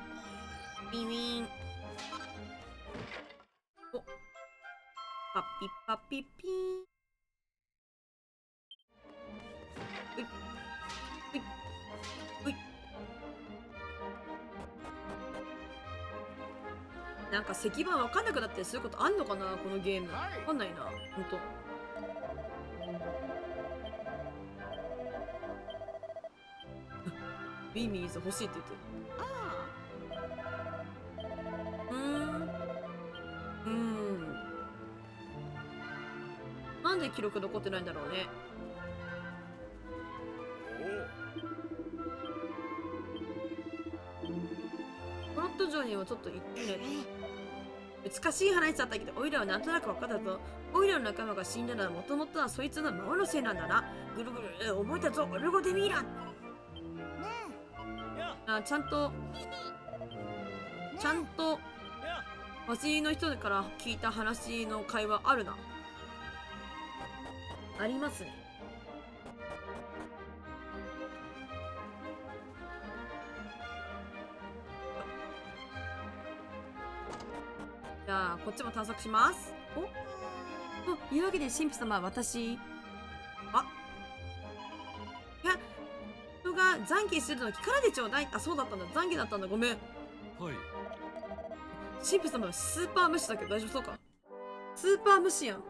ビンビン。お、パピパピピーン。うい。うい。うい。なんか石板わかんなくなってそういうことあんのかなこのゲーム。わかんないな、ほんと。ビーミーズ欲しいって言ってる。なんで記録残ってないんだろうね。コロット城にもちょっと行ってね。難しい話だったけど、オイラはなんとなく分かったぞ。オイラの仲間が死んだのはもともとはそいつの魔王のせいなんだな。ぐるぐる、覚えたぞ、オルゴデミーラ。あ、ちゃんとわしの人から聞いた話の会話あるな。ありますね。じゃあこっちも探索します。というわけで神父様、私いや人が懺悔するの聞かないでちょうだい。あ、そうだったんだ、懺悔だったんだ、ごめん。
はい。
神父様はスーパー無視だけど大丈夫そうか。スーパー無視やん。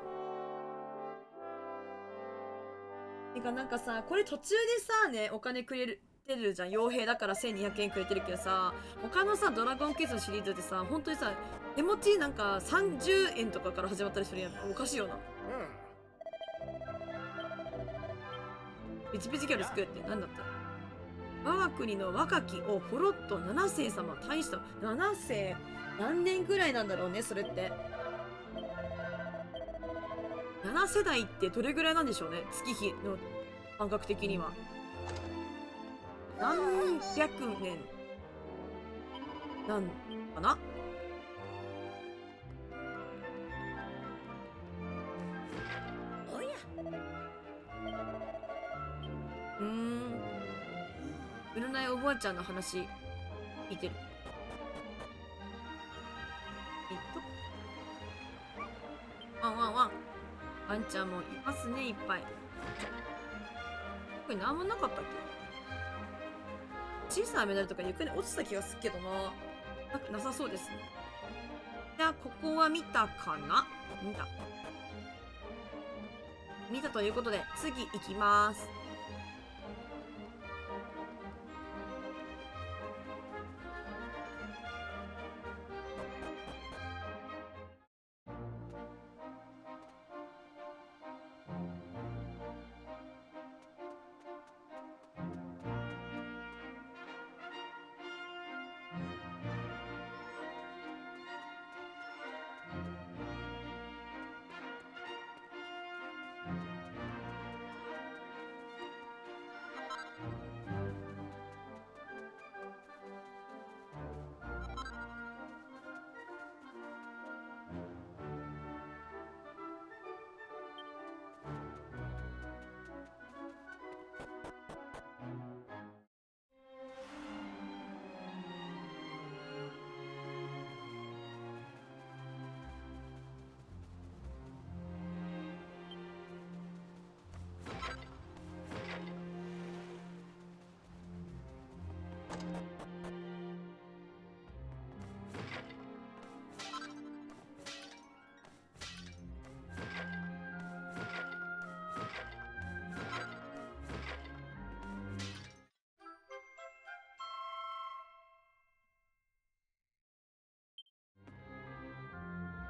てかなんかさ、これ途中でさね、お金くれてるじゃん。傭兵だから1200円くれてるけどさ、他のさドラゴンクエストのシリーズってさ、本当にさ手持ちなんか30円とかから始まったりするやん。おかしいよな。ピチピチギャル救うって何だった。我が国の若き王フォロット7世様、大した7世何年ぐらいなんだろうね、それって。7世代ってどれぐらいなんでしょうね、月日の感覚的には。何百年なんかな。
おや、
占いおばあちゃんの話聞いてる。ワンワンワン。ワンちゃんもいますね、いっぱい。これ何もなかったっけ。小さなメダルとか床に落ちた気がするけどなさそうですね。じゃあここは見たかな。見たということで次行きます。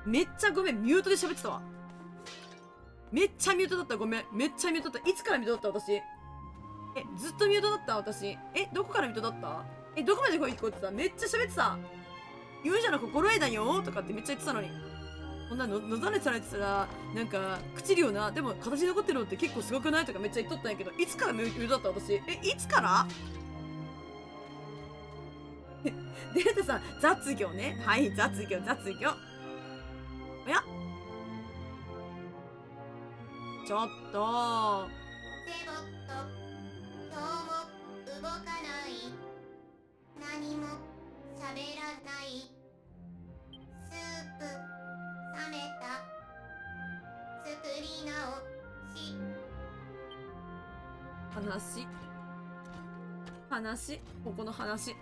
めっちゃごめん、ミュートで喋ってたわ。めっちゃミュートだった、ごめん。めっちゃミュートだった。いつからミュートだった私。ずっとミュートだった私。どこからミュートだった。どこまで声聞こえてた。めっちゃ喋ってた。勇者の心得だよとかってめっちゃ言ってたのに。こんなのざれてたら言ってたら、なんか、朽ちるよな。でも、形に残ってるのって結構すごくないとかめっちゃ言っとったんやけど、いつからミュートだった私。いつからデータさん、雑業ね。はい、雑業。おやちょっと
セボット、今日も動かない。何も喋らない。スープ冷めた。作り直し。
話ここの話。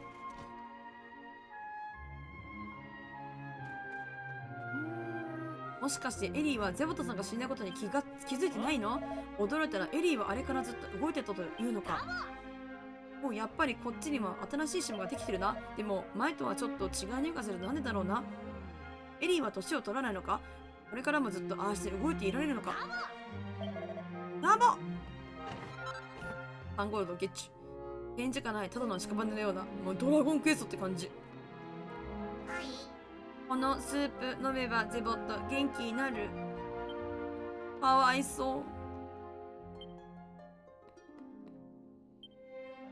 もしかしてエリーはゼボットさんが死んだことに気づいてないの？驚いたらエリーはあれからずっと動いてたというのか。もうやっぱりこっちにも新しい島ができてるな。でも前とはちょっと違う匂いがする。なんでだろうな。エリーは年を取らないのか？これからもずっとああして動いていられるのか？ラボアンゴールドゲッチュ。返事がないただの屍のような、もうドラゴンクエストって感じ。
はい
このスープ飲めばゼボット元気になる。かわいそう。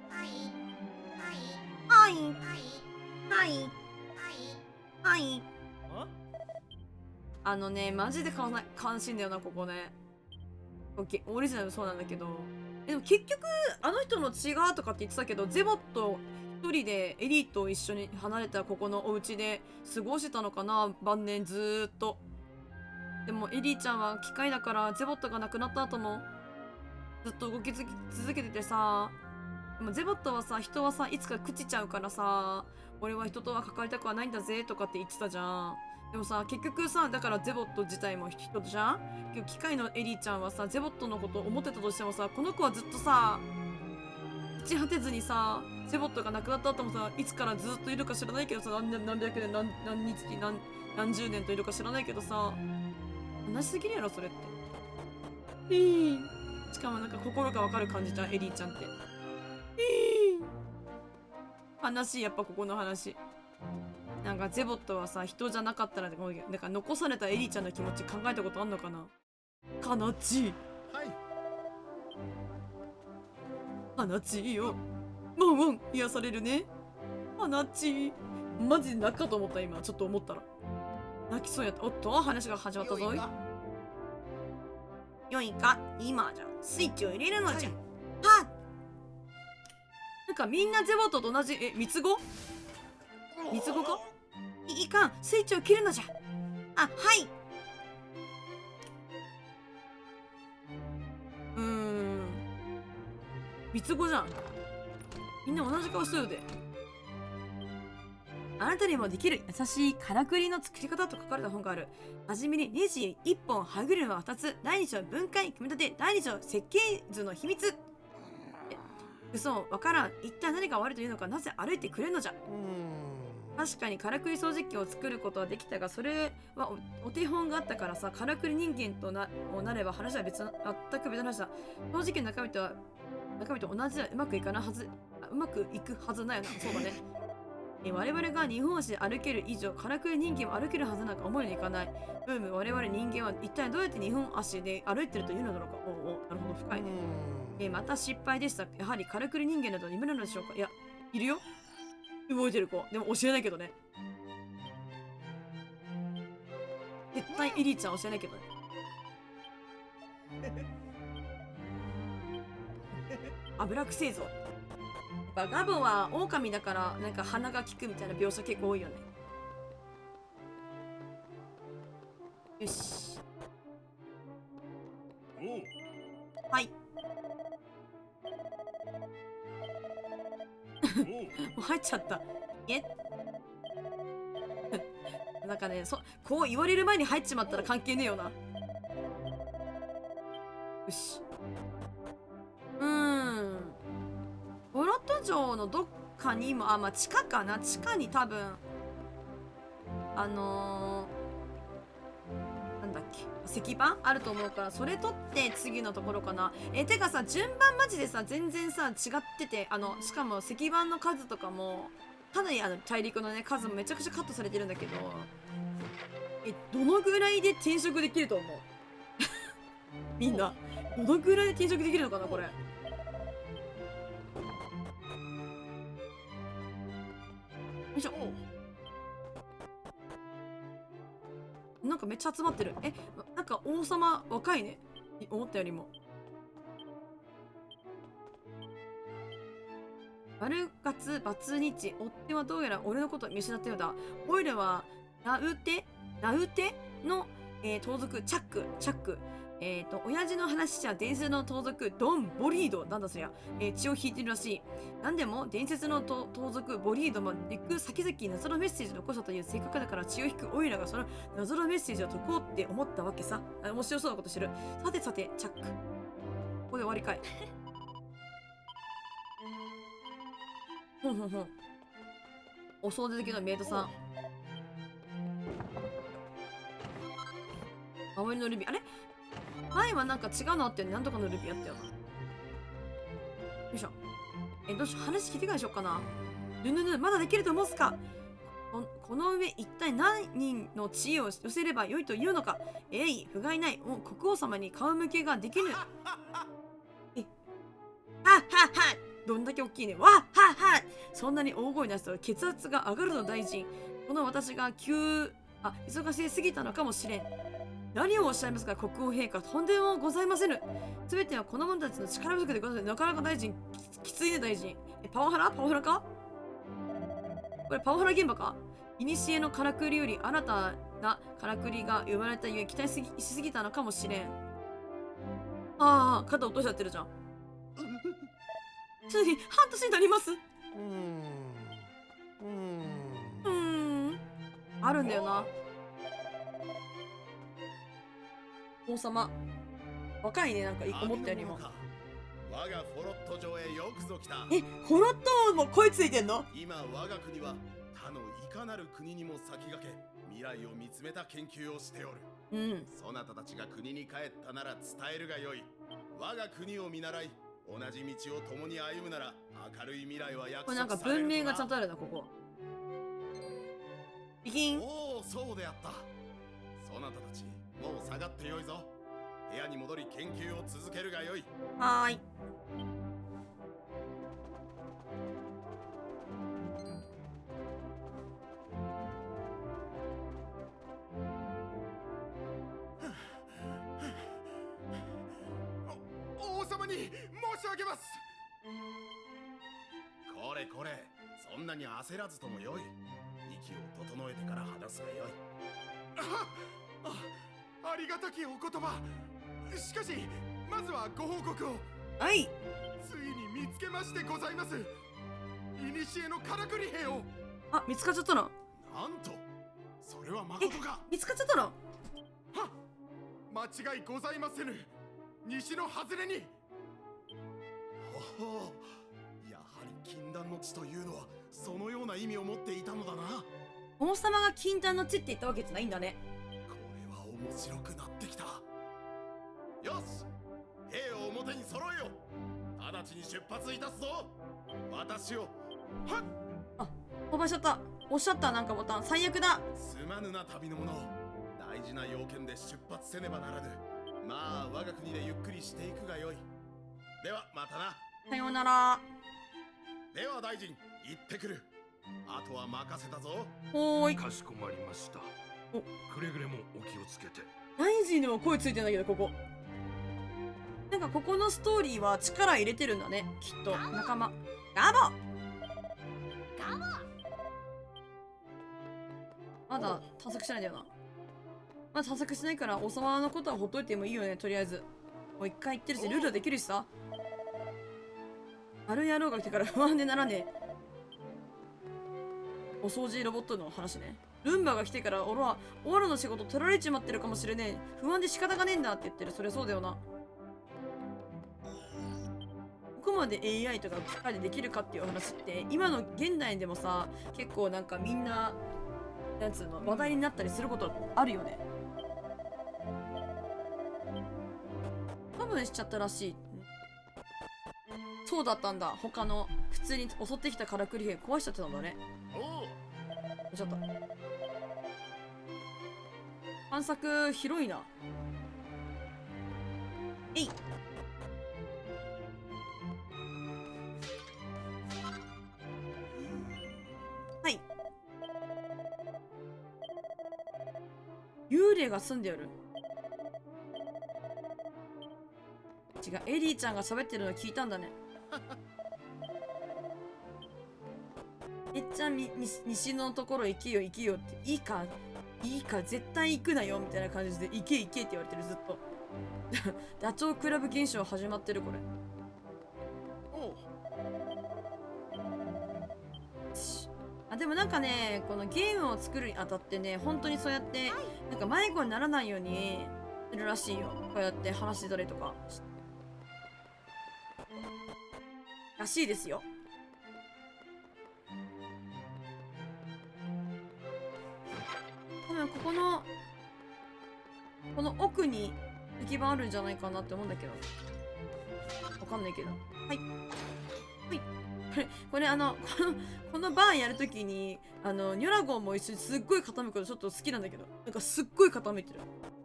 はい
はい
はい
はい
はい
はい。あのね、マジで悲しいんだよな、ここね。オリジナルそうなんだけど。でも結局、あの人の血がとかって言ってたけど、ゼボット一人でエリーと一緒に離れたここのお家で過ごしてたのかな、晩年ずーっと。でもエリーちゃんは機械だから、ゼボットが亡くなった後もずっと動き続けててさ。でもゼボットはさ、人はさ、いつか朽ちちゃうからさ、俺は人とは関わりたくはないんだぜとかって言ってたじゃん。でもさ、結局さ、だからゼボット自体も人じゃん。機械のエリーちゃんはさ、ゼボットのことを思ってたとしてもさ、この子はずっとさ、朽ち果てずにさ、ゼボットが亡くなった後もさ、いつからずっといるか知らないけどさ、何百年、何日、何十年といるか知らないけどさ、悲しすぎるやろ、それって。しかもなんか心がわかる感じじゃん、エリーちゃんって。悲しい、やっぱここの話。なんかゼボットはさ、人じゃなかったら、なんか残されたエリーちゃんの気持ち考えたことあんのかな。悲しい。悲しいよ。ワンワン癒されるね。悲しい。マジで泣くかと思った今。ちょっと思ったら泣きそうやった。おっと話が始まったぞい。よいか今じゃスイッチを入れるのじゃ。はっ。なんかみんなゼボットと同じ三つ子三つ子か。いかんスイッチを切るのじゃ。あ、はい三つ子じゃん。みんな同じ顔してるで。あなたにもできる優しいからくりの作り方と書かれた本がある。はじめにネジ1本、歯車は2つ、第2章分解、組み立て、第2章設計図の秘密。嘘、わからん。一体何が悪いというのか、なぜ歩いてくれるのじゃ。確かにからくり掃除機を作ることはできたが、それは お手本があったからさ、からくり人間となれば話は全く別の話だ。掃除機の中身と同じではうまくいくはずないよな。そうだね。我々が日本足で歩ける以上、からくり人間も歩けるはずなんか思うようにいかない。ブーム、我々人間は一体どうやって日本足で歩いてるというのだろうか。なるほど、深いね。また失敗でした。やはりからくり人間など夢なのでしょうか。いや、いるよ。動いてる子。でも教えないけどね。絶対エリーちゃん教えないけどね。油くせえぞ。やっぱガボは狼だからなんか鼻が利くみたいな描写結構多いよね。よし。はい。もう入っちゃった。なんかね、こう言われる前に入っちまったら関係ねえよな。よし。ボロット城のどっかにも、まあ、地下かな。地下に多分、なんだっけ、石板あると思うから、それ取って次のところかな。てかさ、順番マジでさ、全然さ、違ってて、しかも石板の数とかも、かなり大陸のね、数もめちゃくちゃカットされてるんだけど、どのぐらいで転職できると思うみんな。どのぐらいで転職できるのかな、これ。よいしょ。なんかめっちゃ集まってる。なんか王様若いね。思ったよりも。悪月バツ日、追っ手はどうやら俺のことを見失ったようだ。オイルはナウテの、盗賊チャック。親父の話じゃ伝説の盗賊ドン・ボリードなんだそりゃ、血を引いてるらしい。なんでも伝説の盗賊ボリードも行く先々謎のメッセージを残したという性格だから、血を引くオイラがその謎のメッセージを解こうって思ったわけさ。面白そうなことしてる。さてさて、チャック。ここで終わりかい。ほんほんほん。お掃除好きのメイドさん。青いのルビー。あれ前はなんか違うのあってなんとかのルビーあったよな。よいしょ。どうしよう。話聞いてからにしよっかな。ぬぬぬ、まだできると思うっすか。この上一体何人の知恵を寄せればよいというのか。不甲斐ない。もう国王様に顔向けができぬ。はっはっはっどんだけ大きいね。わっはっはそんなに大声出すと血圧が上がるの大臣。この私が忙しすぎたのかもしれん。何をおっしゃいますか、国王陛下。とんでもございませぬ。すべてはこの者たちの力不足でございます。なかなか大臣、きついね、大臣。パワハラかこれパワハラ現場か。いにしえのからくりより新たなからくりが生まれたゆえ期待しすぎたのかもしれん。肩落としちゃってるじゃん。ついに半年になります。あるんだよな。王様若いね、なんか思ったよりも。
我がフォロット城へよくぞ来た。
フォロットも声ついてんの？
今我が国は他のいかなる国にも先駆け未来を見つめた研究をしておる。そなたたちが国に帰ったなら伝えるがよい。我が国を見習い同じ道を共に歩むなら明るい未来は約束される。これなんか文明がちゃんとあるな、ここ。ビキン。おお、そうであった。そなたたちもう下がってよいぞ。部屋に戻り研究を続けるがよい。はーい。王様に申し上げます。これこれ、そんなに焦らずともよい。息を整えてから話すがよい。ありがたきお言葉。しかしまずはご報告を。はい。ついに見つけましてございます。古のからくり兵を。見つかっちゃったの。なんとそれは誠か。見つかっちゃったの。はっ、間違いございませぬ。西の外れに。ほほう、やはり禁断の地というのはそのような意味を持っていたのだな。王様が禁断の地って言ったわけじゃないんだね。これは面白くなってきた。よし、兵を表に揃えよ。直ちに出発いたすぞ。私を。はっ、飛ばしちゃった。押しちゃった。なんかボタン最悪だ。すまぬな旅の者。大事な要件で出発せねばならぬ。まあ我が国でゆっくりしていくがよい。ではまたな。さようなら。では大臣、行ってくる。あとは任せたぞ。ほーい。
かしこまりました。くれぐれもお気をつけて。
大臣でも声ついてんだけど、ここなんかここのストーリーは力入れてるんだね、きっと。仲間ガボまだ探索してないんだよな。まだ探索してないから王様のことはほっといてもいいよね。とりあえずもう一回言ってるし、ルールできるしさ。ある野郎が来てから不安でならねえ。お掃除ロボットの話ね。ルンバが来てから俺はオラの仕事取られちまってるかもしれねえ。不安で仕方がねえんだって言ってる。そりゃそうだよな。ここまで AI とか機械でできるかっていう話って今の現代でもさ、結構なんかみんななんつうの話題になったりすることあるよね。多分しちゃったらしい。そうだったんだ。他の普通に襲ってきたからくり兵壊しちゃってたんだね。ちょっと探索広いな。えい。はい。幽霊が住んでおる。違う、エリーちゃんが喋ってるの聞いたんだね。えっちゃん西のところ行けよ行けよって。いいか絶対行くなよみたいな感じで行け行けって言われてる。ずっとダチョウ倶楽部現象始まってるこれ。
おう。
あ、でもなんかね、このゲームを作るにあたってね、本当にそうやってなんか迷子にならないようにするらしいよ。こうやって話してたりとからしいですよ。多分この奥に行き場あるんじゃないかなって思うんだけど、わかんないけど。はい。はい。これこのバーやるときに、ニョラゴンも一緒にすっごい傾くことちょっと好きなんだけど、なんかすっごい傾いてる。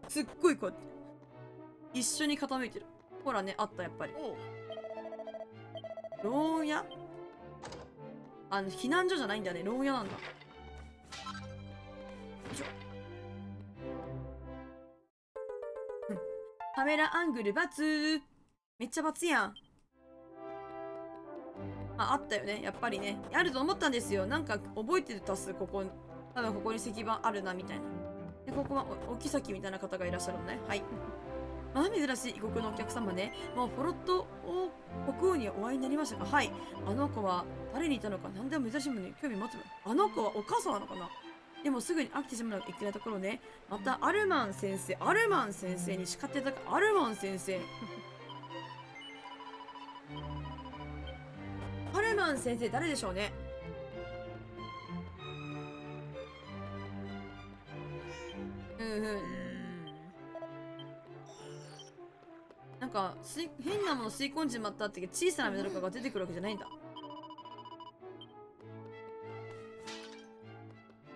すっごいこうやって。一緒に傾いてる。ほらね、あった、やっぱり。
おう。
牢屋避難所じゃないんだよね。牢屋なんだ。よいしょ。カメラアングル×。めっちゃ×やん。あったよね。やっぱりね。あると思ったんですよ。なんか覚えてるたす、ここ。多分ここに石板あるな、みたいな。で、ここはお妃みたいな方がいらっしゃるのね。はい。まあ、珍しい異国のお客様ね。もうフォロット国王にお会いになりましたか？はい。あの子は誰にいたのか何でも珍しいものに興味持つの。あの子はお母さんなのかな？でもすぐに飽きてしまうのがいけないところね。またアルマン先生に叱っていただくアルマン先生。アルマン先生誰でしょうね。なんか変なもの吸い込んじまったって小さなメダルが出てくるわけじゃないんだ。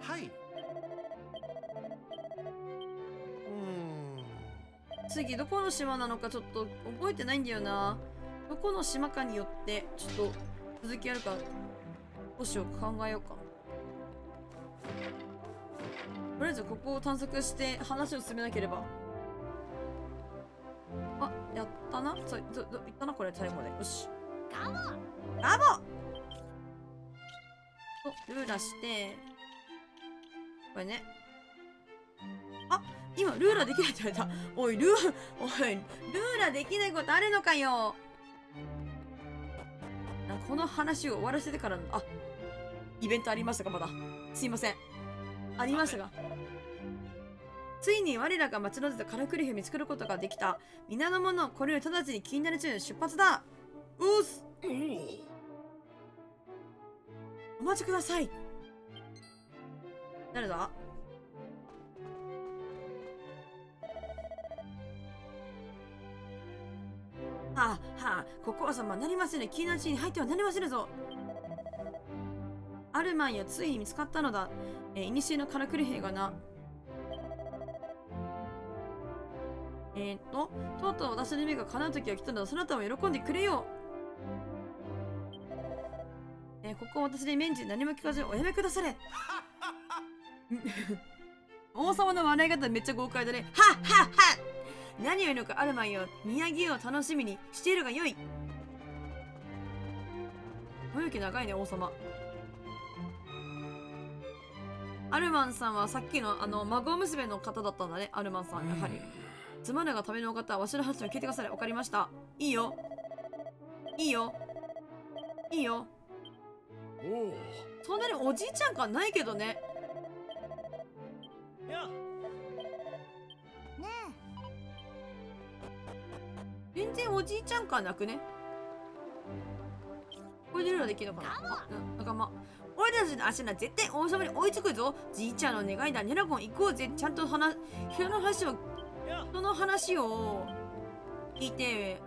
はい。
次どこの島なのかちょっと覚えてないんだよな。どこの島かによってちょっと続きあるかどうしようか考えようか。とりあえずここを探索して話を進めなければ。あ、やったな。いったなこれ最後まで。よし。ガボルーラして、これね。あ、今ルーラできないって言われた。おい、ルーラできないことあるのかよ。この話を終わらせてからの、イベントありましたかまだ。すいません。ありましたが。ついに我らが待ち望んだカラクリフを見つけることができた。皆の者、これより直ちに気になる中の出発だ。うっす。お待ちください。誰だ？はあ、ここは様なりませぬ。気になるうちに入ってはなりませぬぞ。アルマンよ、ついに見つかったのだ。いにしえのカラクリ兵がな。とうとう私の夢が叶う時が来たのだ。そなたも喜んでくれよ。ここを私に免じ何も聞かずにおやめくだされ。王様の笑い方めっちゃ豪快だね。はっはっは。何を言うのかアルマンよ。宮城を楽しみにしているがよい。おゆき長いね、王様。アルマンさんはさっきの孫娘の方だったんだね。アルマンさん、やはり。つまらがためのお方はわしの話を聞いてください。わかりました。いいよ。いいよ。いいよ。
おお。
そんなにおじいちゃん感ないけどね。
いや。
ね
全然おじいちゃん感なくね。これでルーラできるのかな。仲間。俺たちの足な絶対王様に追いつくぞ。じいちゃんの願いだ。ニャラゴン行こうぜ。ちゃんと人の話を聞いて、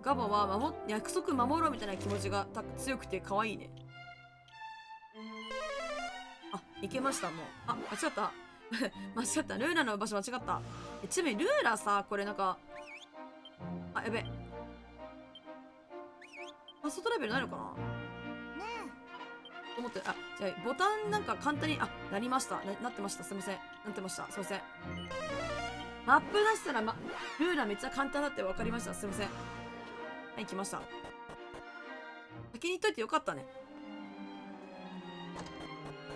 ガボは約束守ろうみたいな気持ちが強くて可愛いね。いけました、もう。間違った。間違った。ルーラの場所間違った。ちなみにルーラさ、これなんか、やべ。ファストトラベルないのかな思って、じゃあ、ボタンなんか簡単に、なりました。なってました。すいません。なってました。すいません。マップ出したら、ルーラめっちゃ簡単だって分かりました。すいません。はい、来ました。先に言っといてよかったね。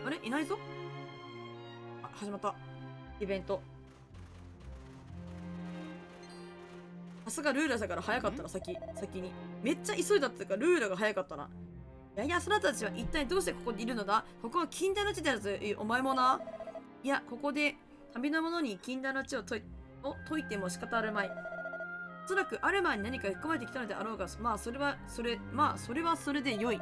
あれいないぞ。始まった。イベント。さすがルーラだから早かったな、先に。めっちゃ急いだっていうか、ルーラが早かったな。いや、そなたたちは一体どうしてここにいるのだ？ここは禁断の地だぞ、お前もな。いや、ここで旅の者に禁断の地を解いても仕方あるまい。おそらくアルマンに何か含まれてきたのであろうが、まあそれはそれで良い。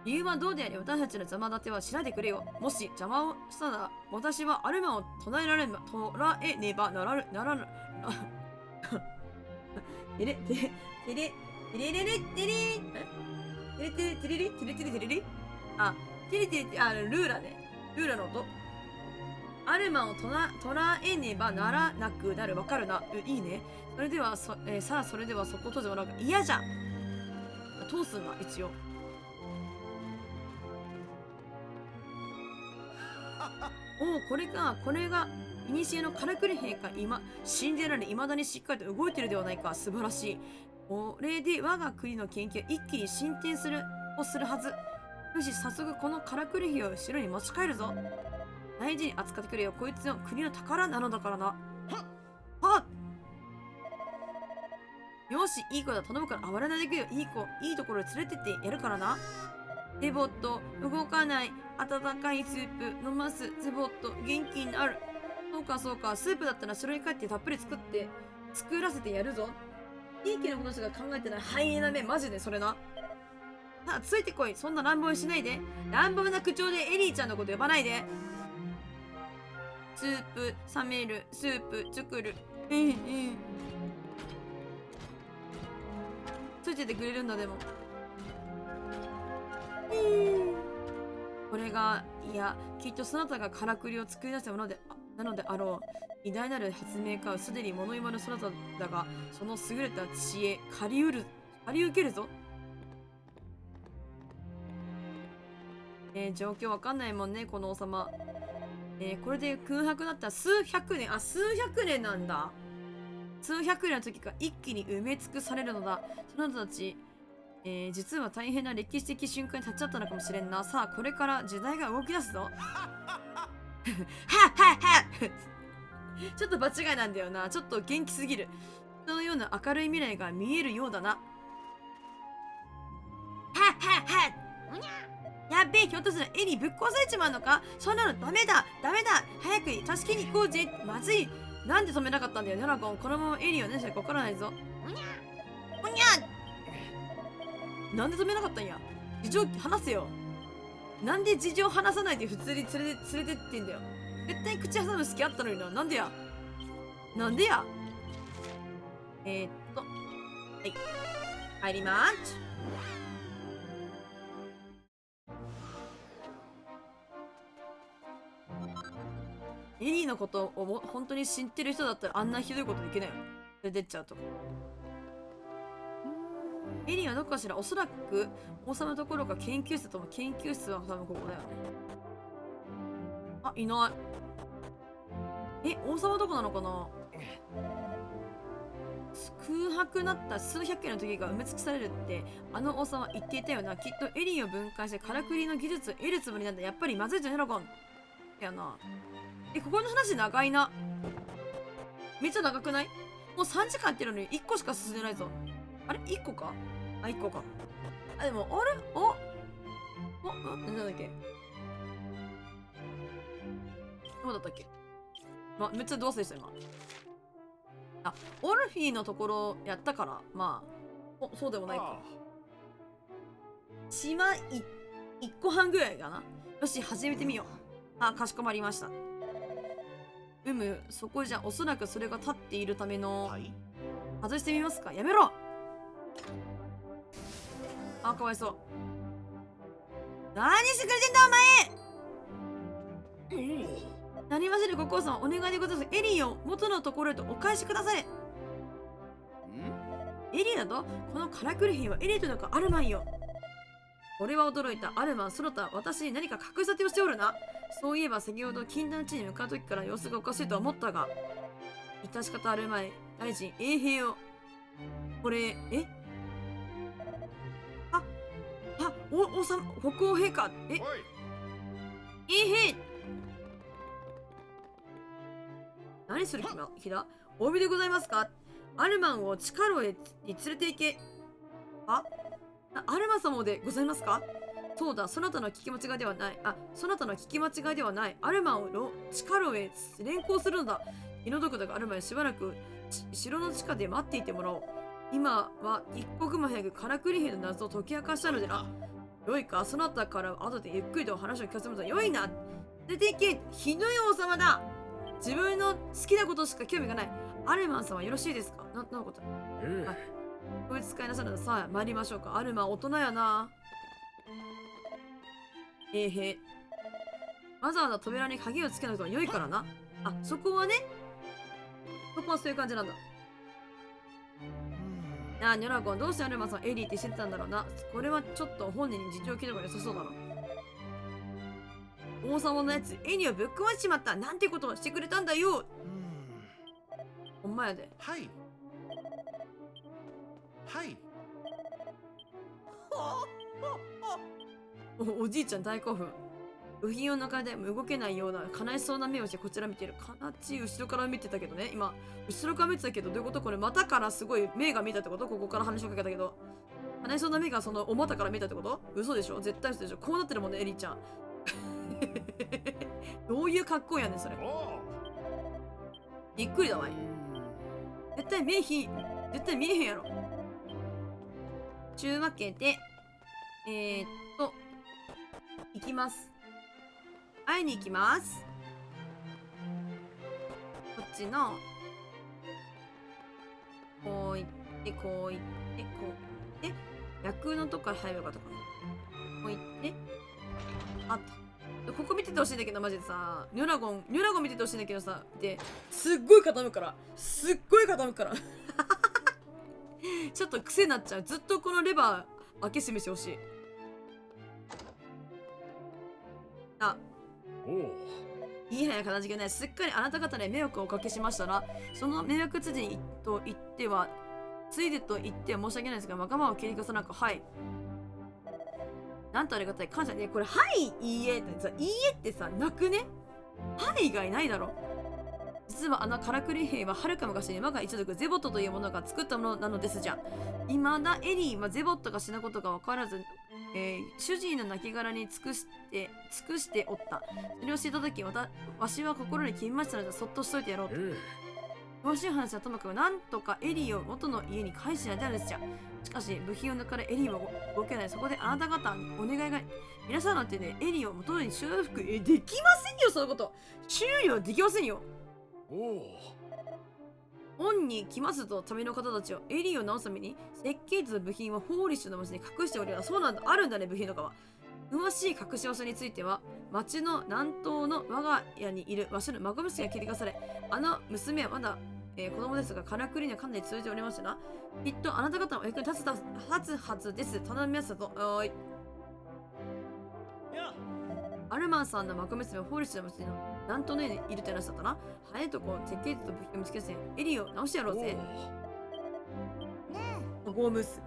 理由はどうであれ私たちの邪魔立てはしないでくれよ。もし邪魔をしたら私はアルマンを捉えねばならぬ。てれてれてれれれれてれてれてれてれれてれてれてれれあ、てれてれてルーラね。ルーラの音。アルマンを捉えねばならなくなる。わかるな。いいね。それではさあそれではそこ閉じもらうか。嫌じゃん。通すんだ、一応。おお、これが古のカラクリ兵か。信じられいまだにしっかりと動いてるではないか。素晴らしい。これで我が国の研究は一気に進展するはず。よし、早速このカラクリ兵を城に持ち帰るぞ。大事に扱ってくれよ。こいつの国の宝なのだからな。はっよし、いい子だ。頼むから暴れないでくれよ。いいところに連れてってやるからな。ゼボット、動かない。温かいスープ、飲ます。ゼボット、元気になる。そうか。スープだったら城に帰ってたっぷり作らせてやるぞ。いい気のことしか考えてない。ハイエナめ、マジでそれな。さあ、ついてこい。そんな乱暴にしないで。乱暴な口調でエリーちゃんのこと呼ばないで。スープ、冷める。スープ、作る。ついててくれるんだ、でも。これが、いや、きっとそなたがからくりを作り出したものなのであろう。偉大なる発明家はすでに物言わぬそなただが、その優れた知恵、借り受けるぞ。状況わかんないもんね、この王様。これで空白だったら数百年なんだ。数百年の時から一気に埋め尽くされるのだ。そなたたち、実は大変な歴史的瞬間に立ち会ったのかもしれんな。さあ、これから時代が動き出すぞ。はっちょっと場違いなんだよな。ちょっと元気すぎる。人のような明るい未来が見えるようだな。やっべえ、ひょっとするエリぶっ壊されちまうのか。そんなのダメだ。早く助けに行こうぜ。まずい。なんで止めなかったんだよ、ドラゴン。このままエリをねしかわからないぞ。なんで止めなかったんや。事情話せよ。なんで事情話さないで普通に連れてってんだよ。絶対口挟む隙あったのにな。なんでや。はい。入りまーす。エリーのことを本当に知ってる人だったらあんなひどいことできないよ。連れてっちゃうと。エリーはどこかしら。おそらく王様のところか研究室とも。研究室は多分ここだよね。あ、いない。王様どこなのかな。空白なった数百件の時が埋め尽くされるってあの王様言っていたよな。きっとエリーを分解してからくりの技術を得るつもりなんだ。やっぱりまずいじゃん、ドラゴン。やな。ここの話長いな。めっちゃ長くない？もう3時間やってるのに1個しか進んでないぞ。あれ ?1 個か？あ、1個か。あ、でも、あれなんだっけ？どうだったっけ？めっちゃド忘れした今。あ、オルフィーのところやったから、まあ、そうでもないか。1個半ぐらいかな。よし、始めてみよう。あ、かしこまりました。そこじゃおそらくそれが立っているための、外してみますか。やめろ。あ、かわいそう。何してくれてんだお前。何ませるご公様、お願いでございます。エリーを元のところへとお返しください。エリーだとこのカラクリ兵はエリーというのかアルマンよ。俺は驚いた。アルマン、その他私に何か隠し立てをしておるな。そういえば先ほど禁断地に向かう時から様子がおかしいと思ったが、致し方あるまい。大臣、衛兵を。これ、王様、国王陛下。衛兵。何する気だ。お呼びでございますか。アルマンを地下牢へに連れて行け。アルマ様でございますか？そうだ、そなたの聞き間違いではない。そなたの聞き間違いではない。アルマンを地下牢へ連行するのだ。気の毒だがアルマンしばらく城の地下で待っていてもらおう。今は一刻も早くカラクリ兵の謎を解き明かしたのでな。よいか、そなたから後でゆっくりと話を聞かせるのだ。よいな。連れて行け。日のよ王様だ。自分の好きなことしか興味がない。アルマンさんはよろしいですか？なんのこと？こいつ使いなさるのだ。さあ、参りましょうか。アルマン大人やな。わざわざ扉に鍵をつけなくても良いからな。そこはね。そこはそういう感じなんだ。ニョラゴン、どうしてアルマンさんエリーって知ってたんだろうな。これはちょっと本人に事情を聞いた方が良さそうだな。王様のやつ、エリーをぶっ壊しちまった。なんてことをしてくれたんだよ。ほんまやで。
はい。
おじいちゃん大興奮。部品を抜かれて動けないような悲しそうな目をしてこちら見てる。悲しい後ろから見てたけどね。今、後ろから見てたけど、どういうこと？これ股からすごい目が見たってこと？ここから話しかけたけど。悲しそうな目がそのお股から見たってこと？嘘でしょ？絶対嘘でしょ？こうなってるもんね、エリーちゃん。どういう格好やねん、それ。びっくりだわい。絶対見えへんやろ。ちゅうわけで、行きます。会いに行きます。こっちの、こう行って、こう行って、こう行って、役のとこから入るかとか。こう行って、あった。ここ見ててほしいんだけど、マジでさ、ニョラゴン見ててほしいんだけどさ、で、すっごい傾くから。ちょっと癖になっちゃう。ずっとこのレバー開け閉めしてほしい。いい早く形がない。すっかりあなた方に迷惑をおかけしましたら、その迷惑ついでと言っては申し訳ないですが、仲間を切り返さなく、はい。なんとありがたい。感謝ね。これ、はい、いいえってさ、いいえってさ、なくね？はい以外ないだろ。実はカラクリ兵ははるか昔に我が一族ゼボットというものが作ったものなのですじゃ。未だエリーはゼボットが死なことが分からず、主人の亡骸に尽くしておった。それを知ったとき、わしは心に決めましたので、そっとしといてやろうと。詳しい話はともかく、なんとかエリーを元の家に返しなきゃですじゃ。しかし、部品を抜かれエリーは動けない。そこであなた方にお願いが、皆さんの手でエリーを元に修復、できませんよ、そのこと。修理はできませんよ。恩に来ますと民の方たちはエリーを直すために設計図の部品をホーリッシュの町に隠しております。そうなんだ、あるんだね、部品とかは。詳しい隠し場所については町の南東の我が家にいるわしの孫娘が切り出され、娘はまだ、子供ですがカラクリにはかなり通じておりましたな。きっとあなた方のお役に立つはずです。頼みますと。おい。アルマンさんの孫娘はホーリッシュの町の南東の家にいるって話だったな。早いとこ設計図と部品を見つけてエリーを直してやろうぜ。
ね
ゴームス。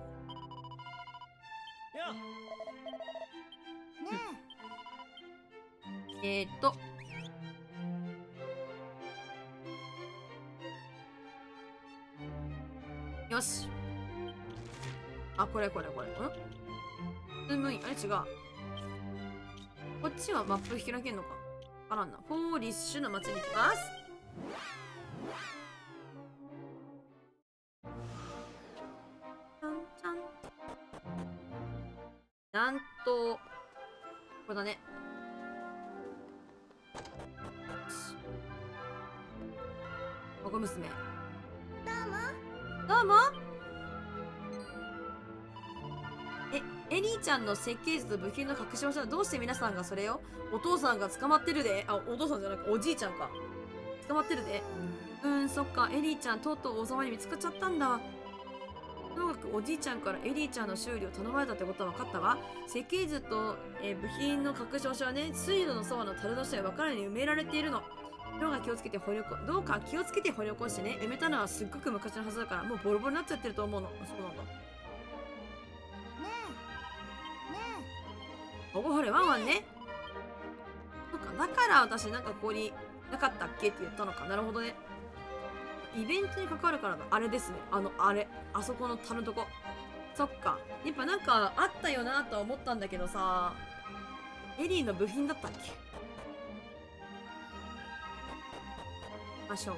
よし。これ。スムーン、あれ違う。こっちはマップ開けんのか。あらんな。ホーリッシュの街に行きます。なんと、これだね。孫娘。どうも。エリーちゃんの設計図と部品の隠し場所はどうして皆さんがそれを？お父さんが捕まってるで。お父さんじゃなくおじいちゃんか。捕まってるで。そっか。エリーちゃんとうとう王様に見つかっちゃったんだ。ともかくおじいちゃんからエリーちゃんの修理を頼まれたってことは分かったわ。設計図と、部品の隠し場所はね、水路のそばの樽の下に分からないように埋められているの。どうか気をつけて掘り起こしてね。埋めたのはすっごく昔のはずだから、もうボロボロになっちゃってると思うの。そうなんだ。ここほれワンワンね。そっか、だから私なんかここになかったっけって言ったのか。なるほどね。イベントに関わるからだ。あれですね。あそこの樽のとこ。そっか。やっぱなんかあったよなとは思ったんだけどさ、エリーの部品だったっけ。ましょう。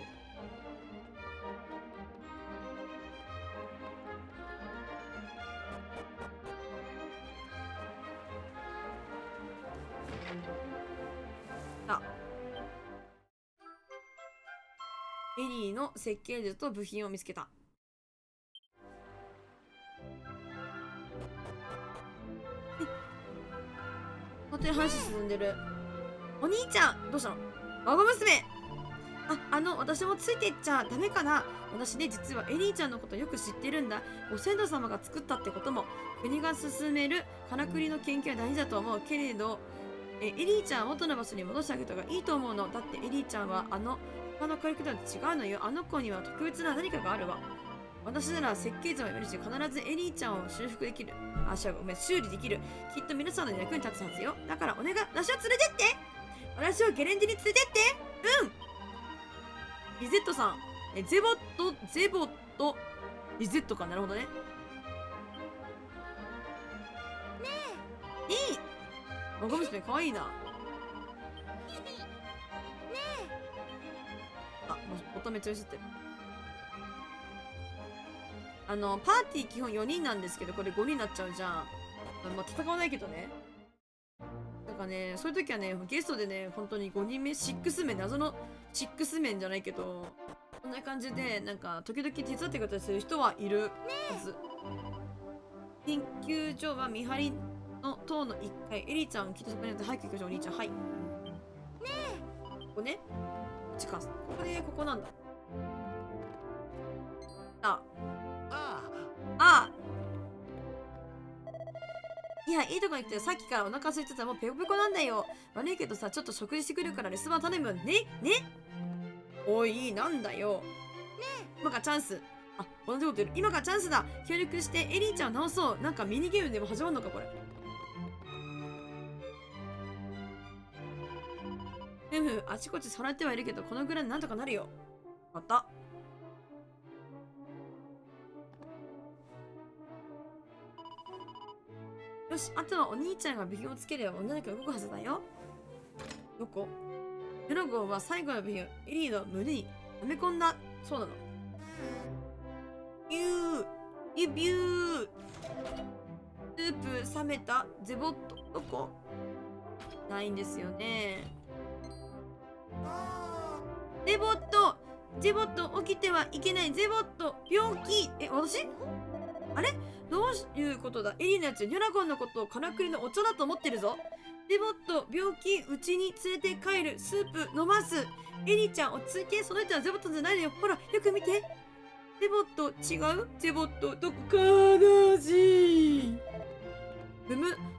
エリーの設計図と部品を見つけた。本当に話進んでる。お兄ちゃんどうしたの？孫娘。私もついていっちゃダメかな。私ね、実はエリーちゃんのことよく知ってるんだ。ご先祖様が作ったってことも、国が進めるからくりの研究は大事だと思うけれど、エリーちゃんを元の場所に戻してあげた方がいいと思うの。だってエリーちゃんは他のカリキュラムと違うのよ。あの子には特別な何かがあるわ。私なら設計図も読めるし、必ずエリーちゃんを修復できる。修理できる。きっと皆さんの役に立つはずよ。だからお願い、私を連れてって。私をゲレンデに連れてって。リゼットさん。ゼボット、リゼットか。なるほどね。ねえ。いい。孫娘かわいいな。音めっちゃ映ってる。パーティー基本4人なんですけど、これ5人になっちゃうじゃん。まあ、戦わないけどね。なんかね、そういう時はね、ゲストでね、本当に5人目、6面、謎の6面じゃないけど、こんな感じで、なんか、時々手伝ってくれたりする人はいるはず。研究所は見張りの塔の1階。エリーちゃん、きっとそこにあって、はい、研究所、お兄ちゃん、はい。ねえ。ここね。こっちか。ここで、ここなんだ。いや、いいとこに来て、さっきからお腹空いてたらもうペコペコなんだよ。悪いけどさ、ちょっと食事してくるから留守番頼むよね。おい、なんだよ。今がチャンス。同じこと言う。今がチャンスだ。協力してエリーちゃんを直そう。なんかミニゲームでも始まるのか、これ。あちこちさらってはいるけど、このぐらいなんとかなるよ。また。よし、あとはお兄ちゃんが部品をつければ何か動くはずだよ。どこ？ドラゴンは最後の部品をエリーの胸にはめ込んだ。そうなの。ビュースープ冷めた。ゼボットどこ？ないんですよね。ゼボット起きてはいけない。ゼボット病気。私？あれ？どういうことだ？エリーのやつドラゴンのことをからくりのお茶だと思ってるぞ。ゼボット病気、うちに連れて帰る。スープ飲ます。エリーちゃん落ち着いて。その人はゼボットじゃないのよ。ほらよく見て。ゼボット違う？ゼボットどこ悲しい。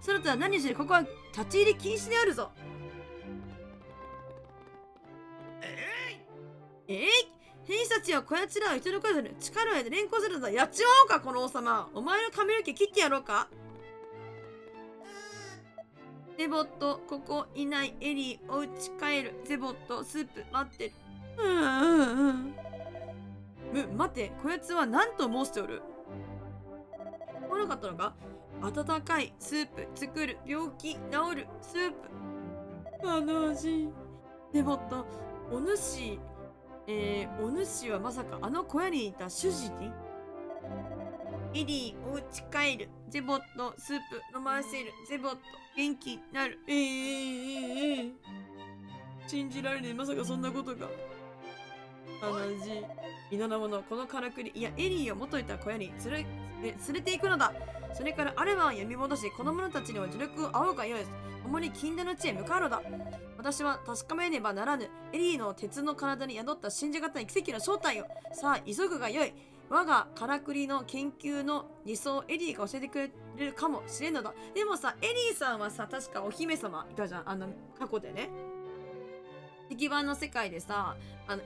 そなたは何してる？ここは立ち入り禁止であるぞ。兵士たちはこやつらを人の声で力を得て連行するのだ。やっちまおうか、この王様。お前の髪の毛切ってやろうか。ゼボット、ここいない。エリー、おうち帰る。ゼボット、スープ待ってる。待て、こやつは何と申しておる？来なかったのか？温かいスープ作る。病気治る。スープ悲しい。ゼボット、お主はまさかあの小屋にいた主人に？エリー、おうち帰る。ゼボット、スープ飲ませる。ゼボット、元気になる。信じられねえ。まさかそんなことが。悲しい。皆の者、このからくり、いや、エリーを元いた小屋に連れて行くのだ。それからアルバンを呼び戻し、子供たちにも助力を仰ぐがよいです。共に禁断の地へ向かうのだ。私は確かめねばならぬ。エリーの鉄の体に宿った信じがたい奇跡の正体よ。さあ、急ぐがよい。我がからくりの研究の理想、エリーが教えてくれるかもしれんのだ。でもさ、エリーさんはさ、確かお姫様いたじゃん。過去でね。石板の世界でさ、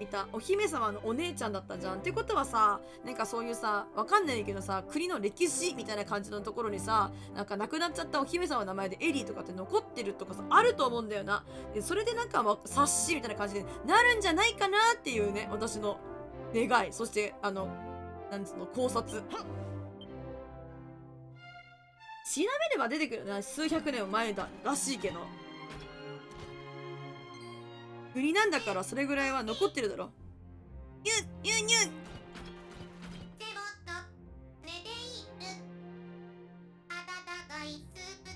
いたお姫様のお姉ちゃんだったじゃん。ってことはさ、なんかそういうさ、わかんないけどさ、国の歴史みたいな感じのところにさ、なんか亡くなっちゃったお姫様の名前でエリーとかって残ってるとかさ、あると思うんだよな。でそれでなんか察しみたいな感じでなるんじゃないかなっていうね、私の願い、そしてなんつうの、考察。調べれば出てくるな、数百年前だらしいけど。国なんだからそれぐらいは残ってるだろ。ニュニュニュ
ゼボット寝ている。温かいスープ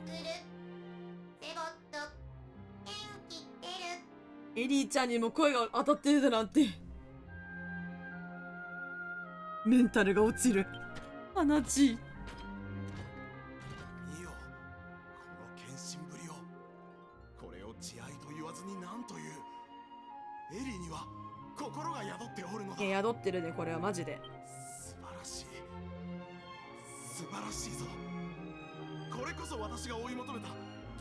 作る。ゼボット元気出る。
エリーちゃんにも声が当たってるだなんて。メンタルが落ちる。花ち。
いいよ、この献身ぶりを。これを慈愛と言わずに何という。エリーには心が宿っておるのだ。
いや、宿ってるね、これはマジで。
素晴らしい、素晴らしいぞ。これこそ私が追い求めた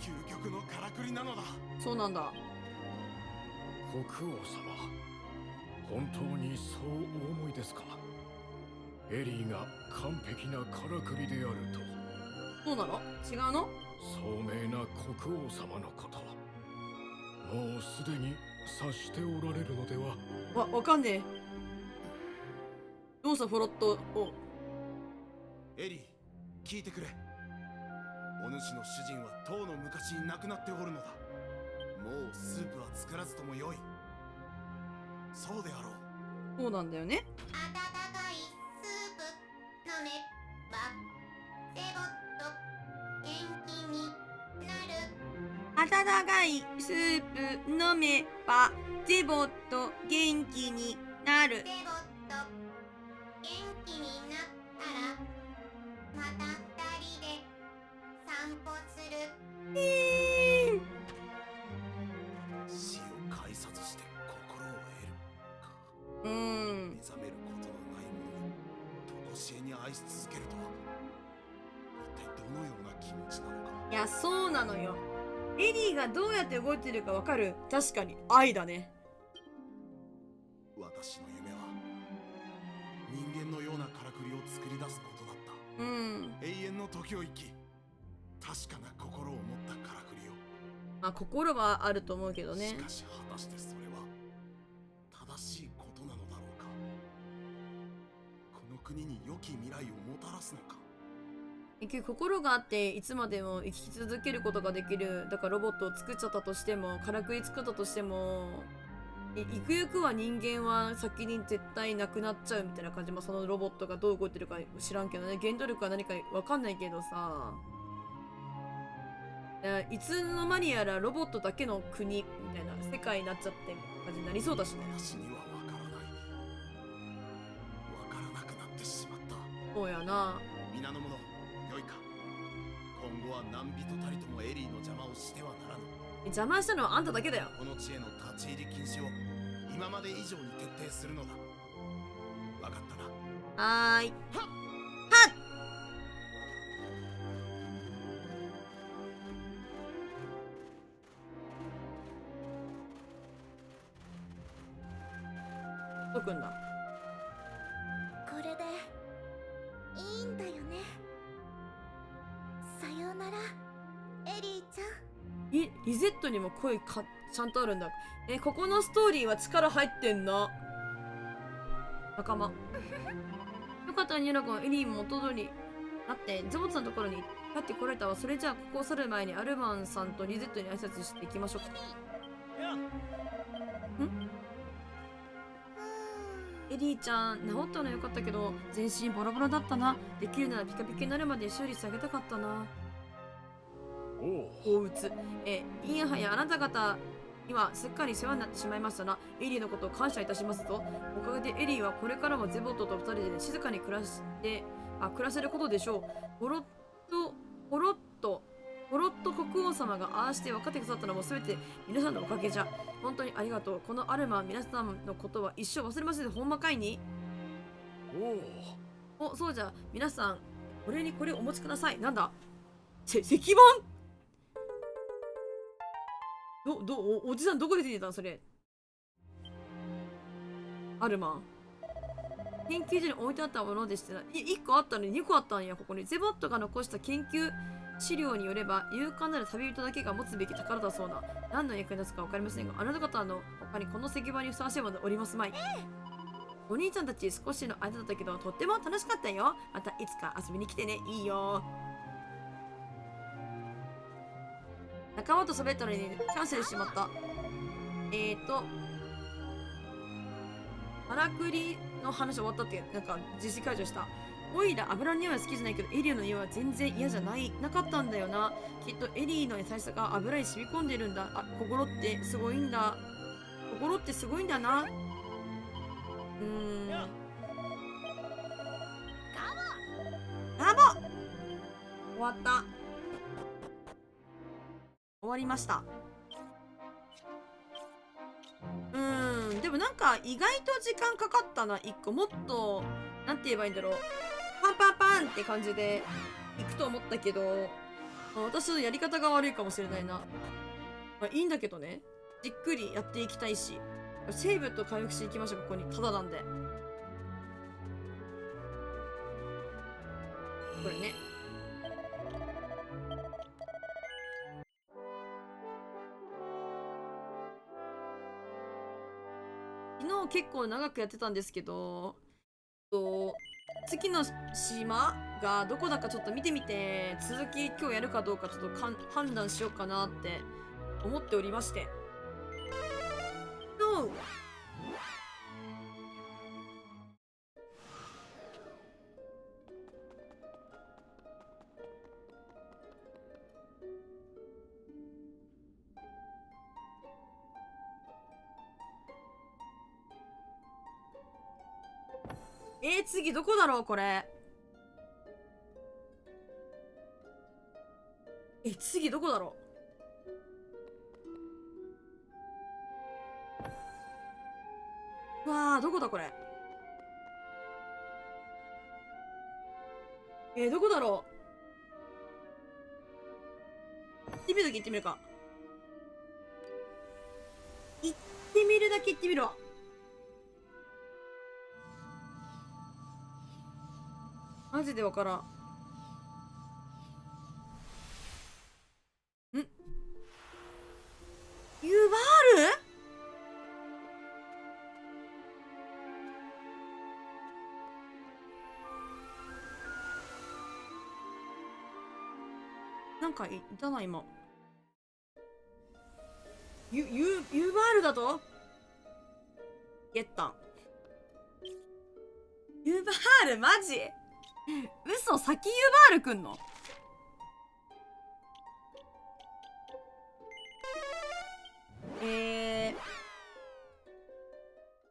究極のからくりなのだ。
そうなんだ。
国王様、本当にそうお思いですか？エリーが完璧なからくりであると。
そうなの？違うの？
聡明な国王様のこと、もうすでに察しておられるのでは？
わかんねえ。どうしたフォロットを。
エリー、聞いてくれ。お主の主人はとうの昔に亡くなっておるのだ。もうスープは作らずともよい。そうであろう。
そうなんだよね。
温かいスープ飲めばゼボット元気になる。
温かいスープ飲めばゼボット元気になる。
ゼボット元気になったらまた二人で散歩する。
死を介さずして心を得るか。目覚めることのないものをとこしえに愛し続けるとは、一体どのような気持ちなのか。
いや、そうなのよ。エリーがどうやって動いてるかわかる。確かに愛だね。
私の夢は人間のようなからくりを作り出すことだった。永遠の時を生き、確かな心を持ったからくりを。
まあ心はあると思うけどね。
しかし果たしてそれは正しいことなのだろうか。この国に良き未来をもたらすのか。
結局心があっていつまでも生き続けることができる。だからロボットを作っちゃったとしても、からくり作ったとしても、ゆくゆくは人間は先に絶対なくなっちゃうみたいな感じ。まあそのロボットがどう動いてるか知らんけどね。原動力は何かわかんないけどさ、いつの間にやらロボットだけの国みたいな世界になっちゃって感じになりそうだしね。
私にはわからない。わからなくなってしまった。
そうやな。
皆の者、よいか。今後は何人たりともエリーの邪魔をしてはならぬ。
邪魔したのはあんただけだよ。
この地への立ち入り禁止を今まで以上に徹底するのだ。わかったな。
はーい。
はっ。
どくんだ。
これでいいんだよね。さようならエリーちゃん。
リゼットにも声ちゃんとあるんだ。ここのストーリーは力入ってんな。仲間。よかったらニュラ君、エリーも元通りなってゼボットさんのところに帰ってこられたわ。それじゃあここを去る前にアルバンさんとリゼットに挨拶していきましょうか。エリーちゃん、治ったのよかったけど全身ボロボロだったな。できるならピカピカになるまで修理してあげたかったな。大うつ。いやはやあなた方にはすっかり世話になってしまいましたな。エリーのことを感謝いたしますぞ。おかげでエリーはこれからもゼボットと2人で、静かに暮らせることでしょう。ポロッと国王様がああして分かってくださったのも全て皆さんのおかげじゃ。本当にありがとう。このアルマは皆さんのことは一生忘れませんで。ほんまかいに。そうじゃ。皆さん俺にこれお持ちください。なんだ石板。おじさんどこで手に入れたのそれ。アルマン。研究所に置いてあったものでしたら、1個あったのに2個あったんや。ここにゼボットが残した研究資料によれば、勇敢なる旅人だけが持つべき宝だそうな。何の役に立つか分かりませんが、あなた方の他にこの石板にふさわしいものおりますまい。お兄ちゃんたち少しの間だったけど、とっても楽しかったよ。またいつか遊びに来てね。いいよ。仲間と喋ったのにキャンセルしまった。からくりの話終わったって、なんか実施解除した。オイラ油の匂いは好きじゃないけど、エリーの匂いは全然嫌じゃなかったんだよな。きっとエリーの優しさが油に染み込んでるんだ。あ、心ってすごいんだ。心ってすごいんだな。ガボ終わった。終わりました。でもなんか意外と時間かかったな。1個もっとなんて言えばいいんだろう、パンパンパンって感じで行くと思ったけど、私のやり方が悪いかもしれないな。いいんだけどね、じっくりやっていきたいし、セーブと回復していきましょう。ここにただなんでこれね。昨日結構長くやってたんですけど、次の島がどこだかちょっと見てみて、続き今日やるかどうかちょっと判断しようかなって思っておりまして。次どこだろうこれ。次どこだろう。わあ、どこだこれ。どこだろう。行ってみるだけ行ってみるか。行ってみるだけ行ってみるわ。マジでわからん。ユバール？なんかいたな今。ユバールだと？ゲッタン。ユバールマジ？嘘、先ユバールくんの？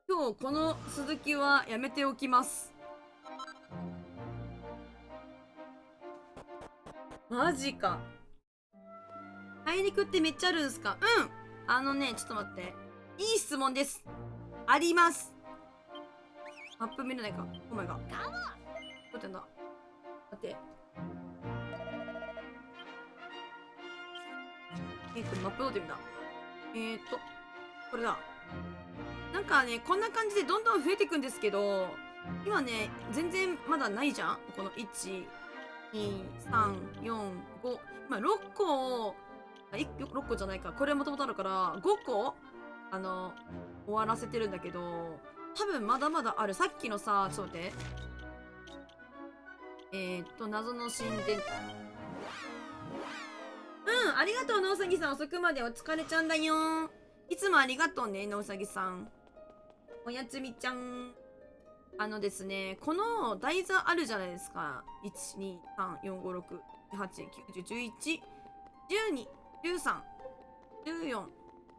今日この続きはやめておきます。マジか。大陸ってめっちゃあるんすか？うん。ちょっと待って。いい質問です。あります。マップ見れないか。お前が。どうやってんだ。待って。マップどうやって見た？これだ。なんかね、こんな感じでどんどん増えていくんですけど、今ね、全然まだないじゃん。この1、2、3、4、5。まあ、6個を、6個じゃないか。これもともとあるから、5個、終わらせてるんだけど、多分まだまだある。さっきのさ、ちょっと待って。謎の神殿。ありがとう、のうさぎさん。遅くまでお疲れちゃんだよ。いつもありがとうね、のうさぎさん。おやつみちゃん。ですね、この台座あるじゃないですか。1、2、3、4、5、6、8、9、10、11、12、13、14、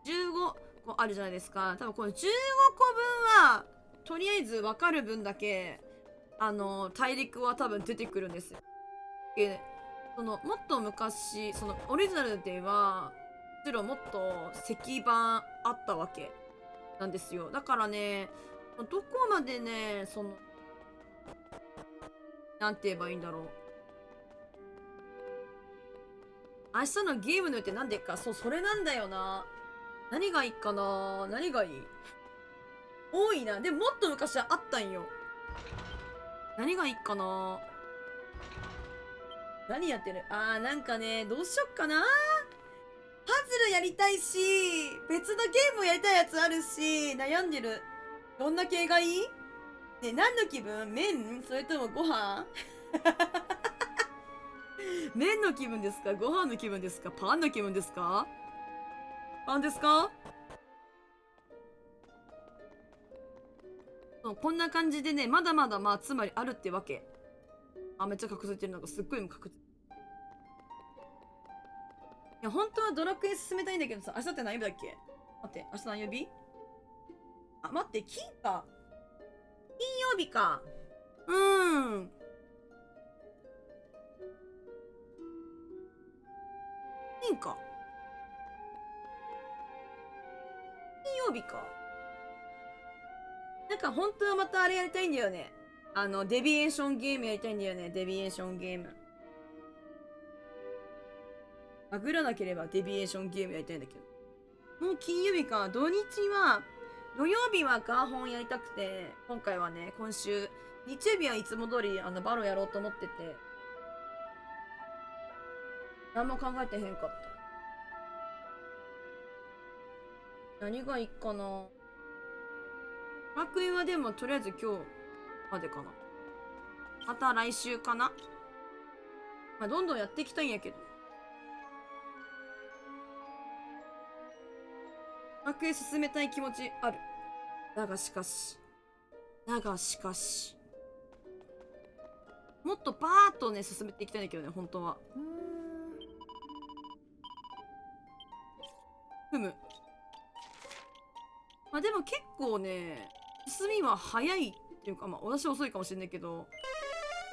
15個あるじゃないですか。多分この15個分は、とりあえず分かる分だけ、大陸は多分出てくるんですよ。で、もっと昔、オリジナルでは、もちろんもっと石板あったわけなんですよ。だからね、どこまでね、なんて言えばいいんだろう。明日のゲームの予定なんでか、それなんだよな。何がいいかな？何がいい？多いな。でももっと昔はあったんよ。何がいいかな？何やってる？なんかね、どうしよっかな。パズルやりたいし、別のゲームやりたいやつあるし、悩んでる。どんな系がいい？ね、何の気分？麺？それともご飯？麺の気分ですか？ご飯の気分ですか？パンの気分ですか？パンですか？そう、こんな感じでね、まだまだまあ、つまりあるってわけ。あ、めっちゃ隠れてる。なんかすっごい隠れてる。いや、本当はドラクエ進めたいんだけどさ、明日って何曜日だっけ？待って、明日何曜日？あ、待って、金か。金曜日か。金か。金曜日か。なんか本当はまたあれやりたいんだよね。デビエーションゲームやりたいんだよね。デビエーションゲーム。バグらなければデビエーションゲームやりたいんだけど。もう金曜日か。土曜日はガーホンやりたくて、今回はね、今週、日曜日はいつも通りバロやろうと思ってて、何も考えてへんかった。何がいいかな。楽園はでもとりあえず今日までかな。また来週かな。まあ、どんどんやっていきたいんやけど。楽園進めたい気持ちある。だがしかし。もっとバーッとね、進めていきたいんだけどね、本当は。ふむ。まあでも結構ね、進みは早いっていうか、まあ私は遅いかもしれないけど、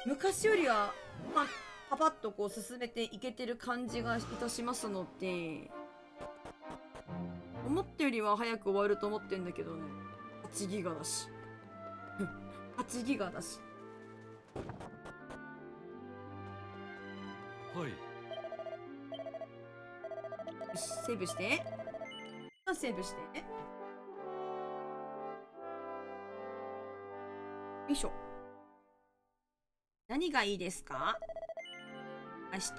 昔よりはパパッとこう進めていけてる感じがいたしますので、思ったよりは早く終わると思ってんだけどね。8ギガだし。8ギガだし。
はい。
よし、セーブして。セーブして。よいしょ。何がいいですか？明日、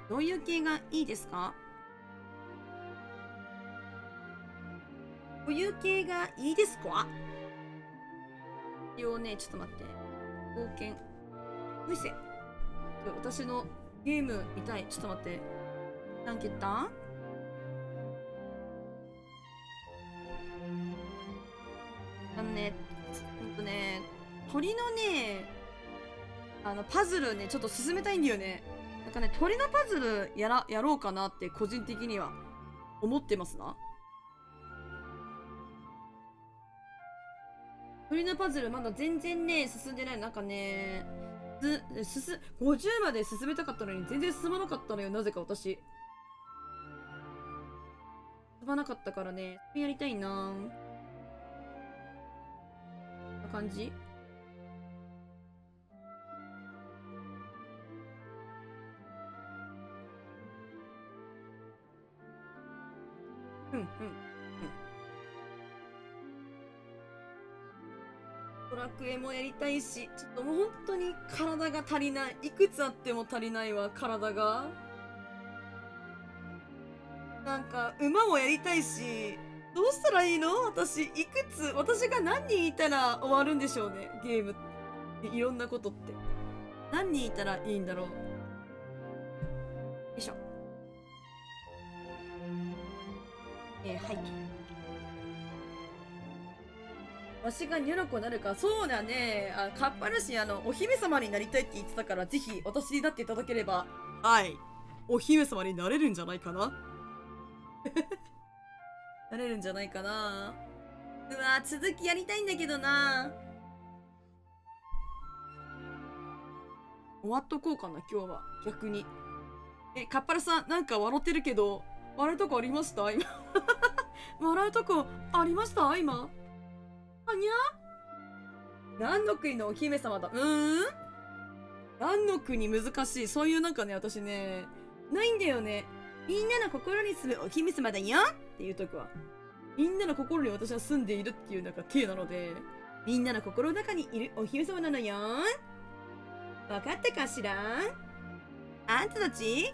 どういう系がいいですか？どういう系がいいですか？一応ね、ちょっと待って。冒険。おいせ。私のゲーム見たい。ちょっと待って。何蹴った？鳥のね、パズルね、ちょっと進めたいんだよね。なんかね、鳥のパズルやろうかなって個人的には思ってますな。鳥のパズルまだ全然ね、進んでない。なんかね、50まで進めたかったのに全然進まなかったのよ。なぜか私。進まなかったからね、やりたいな。こんな感じ？ドラクエもやりたいし、ちょっともう本当に体が足りない。いくつあっても足りないわ、体が。なんか、馬もやりたいし、どうしたらいいの？私が何人いたら終わるんでしょうね、ゲームって。いろんなことって。何人いたらいいんだろう。よいしょ。はい。わしがニョロコなるか。そうだね。カッパ主お姫様になりたいって言ってたから、ぜひ私になっていただければ、はい。お姫様になれるんじゃないかななれるんじゃないかな。うわ、続きやりたいんだけどな。終わっとこうかな、今日は。逆に。カッパラさん、なんか笑ってるけど、笑うとこありました今。笑うとこありました今。あにゃ？何の国のお姫様だ？何の国難しい。そういうなんかね、私ね、ないんだよね。みんなの心に住むお姫様だよっていうとこは。みんなの心に私は住んでいるっていうなんか体なので、みんなの心の中にいるお姫様なのよ。わかったかしら？あんたたち？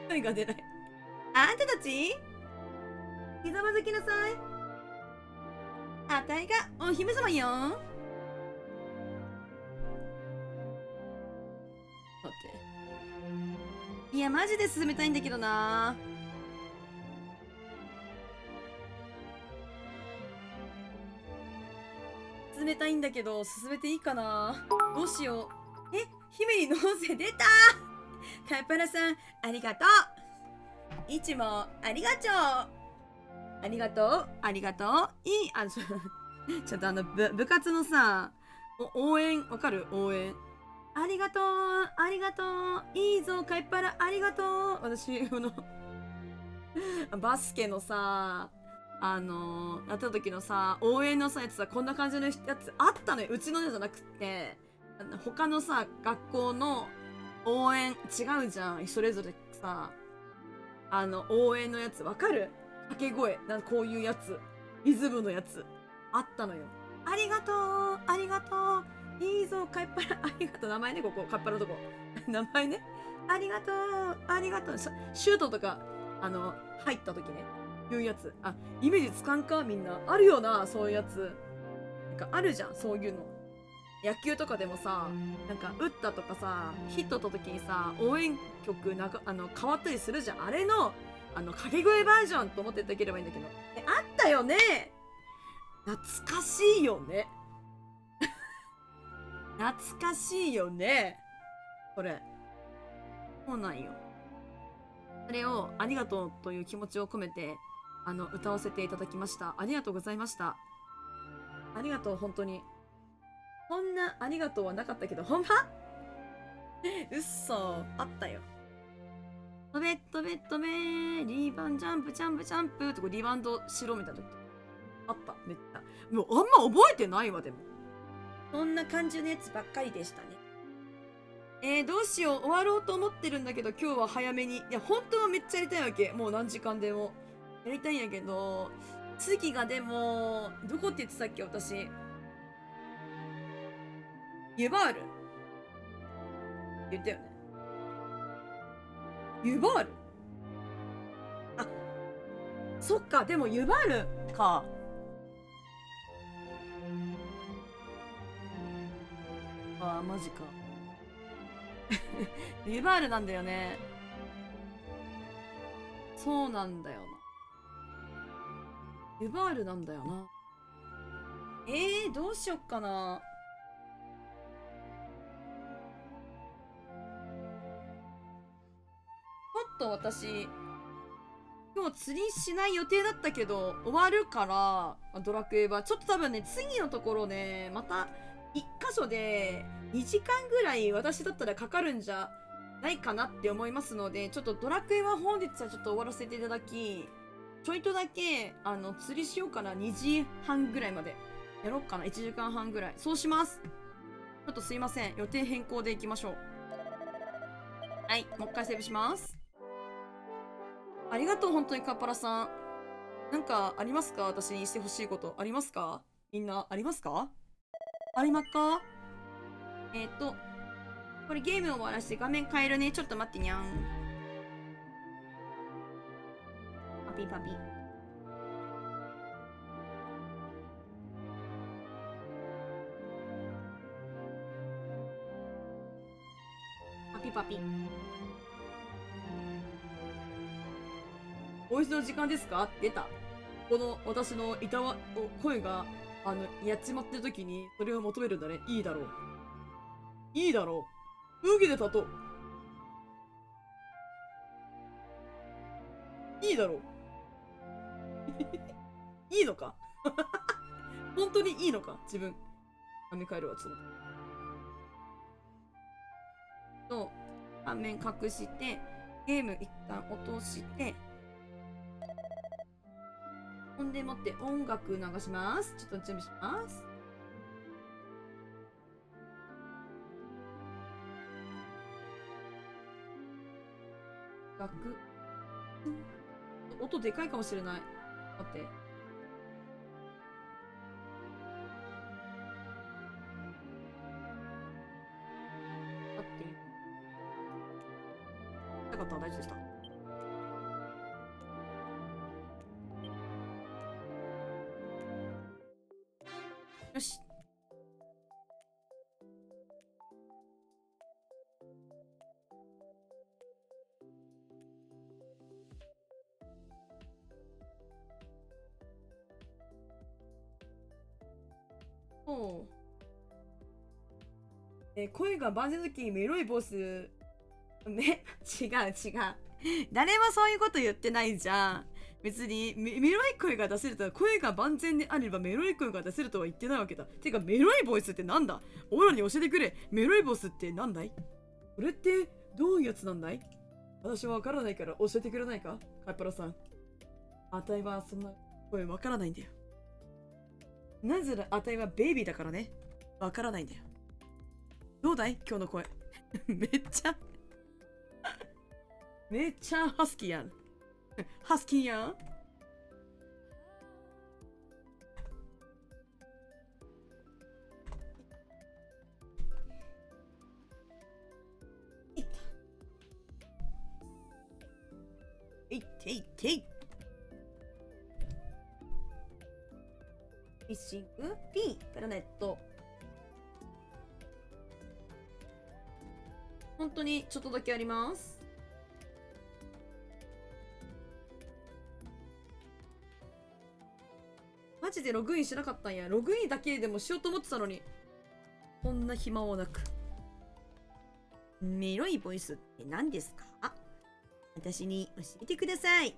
声が出ない。あんたたち？ひざまずきなさい。あたいがお姫様よ。待って。いや、マジで進めたいんだけどな。進めたいんだけど、進めていいかな。どうしよう。姫にノーゼ出た。カイパラさん、ありがとう。いちも、ありがとう。ありがとう。ありがとう。ちょっと部活のさ、応援、わかる？応援。ありがとう。ありがとう。いいぞ、カイパラ、ありがとう。私、バスケのさ、やった時のさ、応援のさ、やつさ、こんな感じのやつあったのよ。うちのじゃなくて、他のさ、学校の応援、違うじゃん。それぞれさ、応援のやつ、わかる？掛け声。こういうやつ。リズムのやつ。あったのよ。ありがとう。ありがとう。いいぞ、カイパラ、ありがとう。名前ね、ここ、カイパラのとこ。名前ね。ありがとう。ありがとう。シュートとか、入った時ね。いうやつ。イメージつかんかみんな。あるよな、そういうやつ。なんかあるじゃん、そういうの。野球とかでもさ、なんか打ったとかさ、ヒットった時にさ、応援曲変わったりするじゃん。あれの、掛け声バージョンと思っていただければいいんだけど。あったよね。懐かしいよね。懐かしいよね。これ。そうなんよ。それをありがとうという気持ちを込めて、歌わせていただきました。ありがとうございました。ありがとう、本当に。こんなありがとうはなかったけど、ほんまうっそ、あったよ。飛べ、飛べ、飛べ、リーバンジャンプ、ジャンプ、ジャンプってこうリバウンドしろみたいな時。あった、めっちゃ。もうあんま覚えてないわ、でも。そんな感じのやつばっかりでしたね。どうしよう。終わろうと思ってるんだけど、今日は早めに。いや、本当はめっちゃやりたいわけ。もう何時間でも。やりたいんやけど、次がでも、どこって言ってたっけ、私。ユバール言ったよね。ユバールそっか、でもユバールか。マジか。ユバールなんだよね。そうなんだよな。ユバールなんだよな。どうしよっかな。ちょっと私、今日釣りしない予定だったけど、終わるから、ドラクエは。ちょっと多分ね、次のところね、また、一箇所で、2時間ぐらい私だったらかかるんじゃないかなって思いますので、ちょっとドラクエは本日はちょっと終わらせていただき、ちょいとだけ、釣りしようかな。2時半ぐらいまで。やろうかな。1時間半ぐらい。そうします。ちょっとすいません。予定変更でいきましょう。はい。もう一回セーブします。ありがとう、本当にカッパラさん。なんかありますか？私にしてほしいことありますか？みんなありますか？ありまっか？これゲームを終わらせて画面変えるね。ちょっと待ってにゃん。パピパピ。パピパピ。おいしの時間ですか？出た。この私の声が、やっちまってる時に、それを求めるんだね。いいだろう。いいだろう。麦で立とう。いいだろう。いいのか本当にいいのか自分。画面変えるわ、ちょっと。画面隠して、ゲーム一旦落として、ほんでもって音楽流します。ちょっと準備します。音でかいかもしれない。待って。待って。なかったら大丈夫でした。よし。おう。声が万全の時にメロいボス。ね、違う。誰もそういうこと言ってないじゃん。別にメロい声が出せるとは、声が万全であればメロい声が出せるとは言ってないわけだ。てか、メロいボイスってなんだ？オラに教えてくれ。メロいボスってなんだい？これってどういうやつなんだい？私はわからないから教えてくれないか？カイパラさん。あたいはそんな声わからないんだよ。なぜならあたいはベイビーだからね。わからないんだよ。どうだい？今日の声。めっちゃハスキーやん。ハスキーやん。いっていってい。フィッシング P プラネット。本当にちょっとだけあります。マジでログインしなかったんや。ログインだけでもしようと思ってたのに。こんな暇もなく。メロいボイスって何ですか？私に教えてください。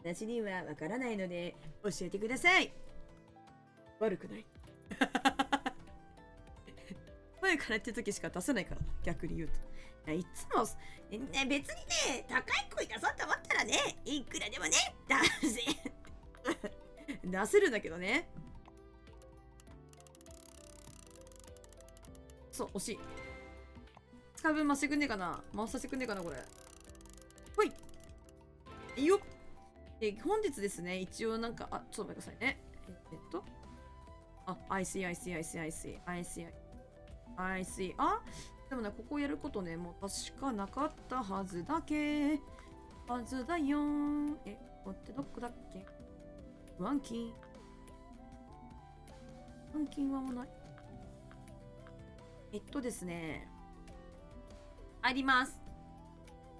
私にはわからないので教えてください。悪くない。声からって時しか出せないからな、逆に言うと。いつも、ね、別にね、高い声出そうと思ったらね、いくらでもね、出せるんだけどね。そう、惜しい。使う分回してくんねえかな？回させてくんねえかな、これ。ほい。いいよ。で、本日ですね、一応なんか、あ、ちょっと待ってくださいね。I see.あ、でもね、ここやることね、もう確かなかったはずだけ。はずだよー。これってどこだっけ？ワンキンはもうない。ですね。あります。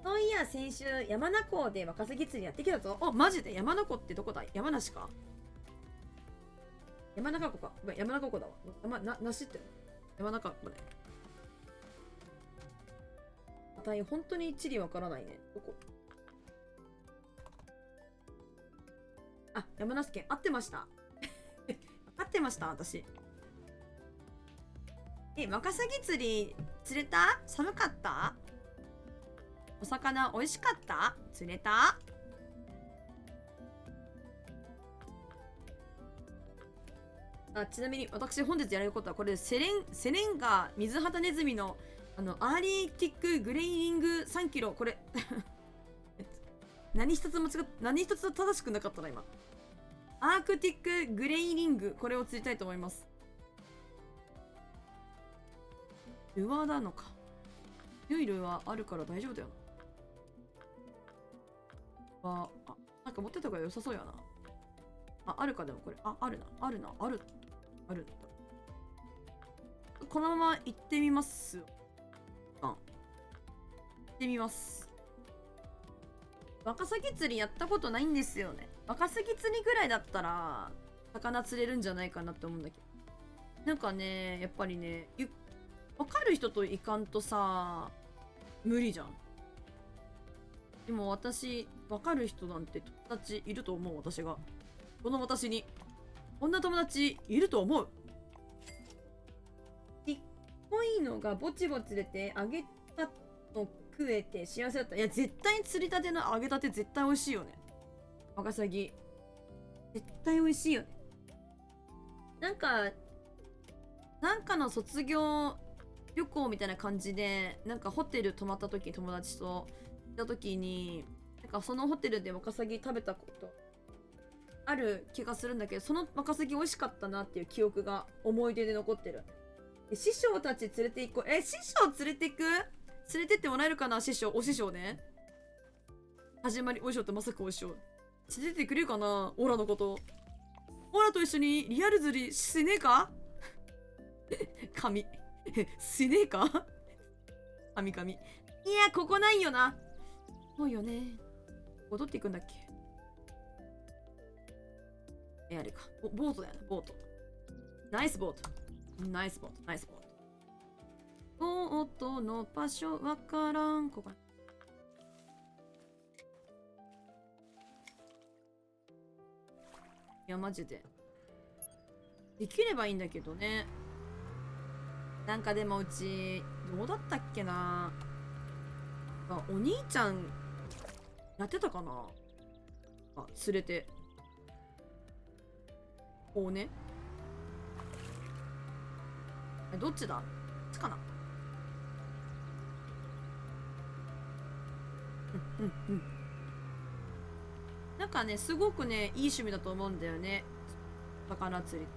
そういや、先週、山名湖でワカサギ釣りやってきたぞ。マジで山名湖ってどこだ？山梨か？山中湖か。山中湖だわ。梨って山中湖ね。あたい、本当に地理わからないね。どこ？あ、山梨県。合ってました。合ってました、私。ワカサギ釣り、釣れた？寒かった？お魚美味しかった？釣れた？ちなみに私本日やれることはこれセレンガ水畑ネズミのアーリーティックグレイリング3キロこれ何一つ正しくなかったな今。アークティックグレイリングこれを釣りたいと思います。ルアーなのか。強いルアーあるから大丈夫だよな。なんか持ってた方が良さそうやな。あるかでもこれ。あるんだ。このまま行ってみますよ。行ってみます。ワカサギ釣りやったことないんですよね。ワカサギ釣りぐらいだったら魚釣れるんじゃないかなって思うんだけど。なんかね、やっぱりね、わかる人といかんとさ、無理じゃん。でも私、わかる人なんて友達いると思う、私が。この私に。こんな友達いると思う。ちっこいのがぼちぼち釣れて、揚げたの食えて幸せだった。いや、絶対に釣りたての揚げたて絶対美味しいよね。ワカサギ。絶対美味しいよね。なんかの卒業旅行みたいな感じで、なんかホテル泊まった時に友達と行った時に、なんかそのホテルでワカサギ食べたことある気がするんだけど、そのワカサギ美味しかったなっていう記憶が思い出で残ってる。師匠たち連れて行こう。師匠連れて行く？連れてってもらえるかな？師匠、お師匠ね。始まり、お師匠ってまさかお師匠。連れてってくれるかな？オラのこと。オラと一緒にリアル釣りしねえか？神。しねえか？神。いや、ここないよな。そうよね。戻っていくんだっけ？あれか。ボートだよな、ボート。ナイスボート。ナイスボート。ナイスボート。ボートの場所わからん。ここ。いや、マジで。できればいいんだけどね。なんかでもうち、どうだったっけな。お兄ちゃん、やってたかなあ、連れて。こうね。どっちだ？こっちかな。なんかね、すごくね、いい趣味だと思うんだよね。魚釣り。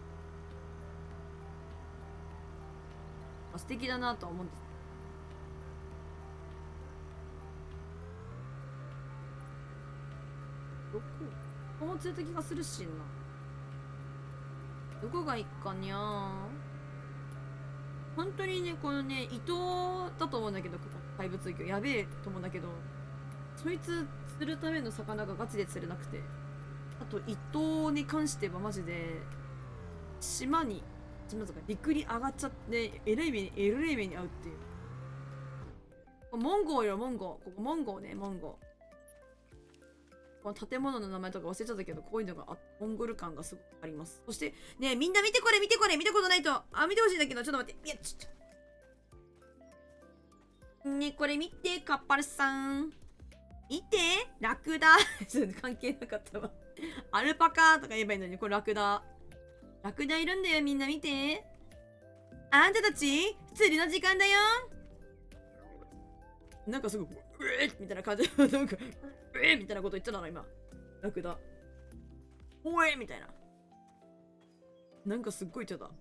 素敵だなとは思うんです。どこ？ここも釣れた気がするしな。どこがいいかにゃー。本当にね、このね、伊藤だと思うんだけど、ここ怪物魚やべえと思うんだけど、そいつ釣るための魚がガチで釣れなくて、あと伊藤に関してはマジで島とか陸に上がっちゃってえらい目に遭うっていう。モンゴーよ、モンゴー。ここモンゴーね、モンゴー。この建物の名前とか忘れちゃったけど、こういうのがモンゴル感がすごくあります。そしてね、みんな見てこれ、見てこれ、見たことないと、見てほしいんだけど、ちょっと待って。いや、ちょっとね、これ見て、カッパルさん。見て、ラクダ。関係なかったわ。アルパカとか言えばいいのに、これラクダ。ラクダいるんだよ、みんな見て。あんたたち、釣りの時間だよ。なんかすごく、みたいな感じで、なんか、みたいなこと言っちゃったの、今。ラクダ。おえみたいな。なんかすっごい言っちゃった。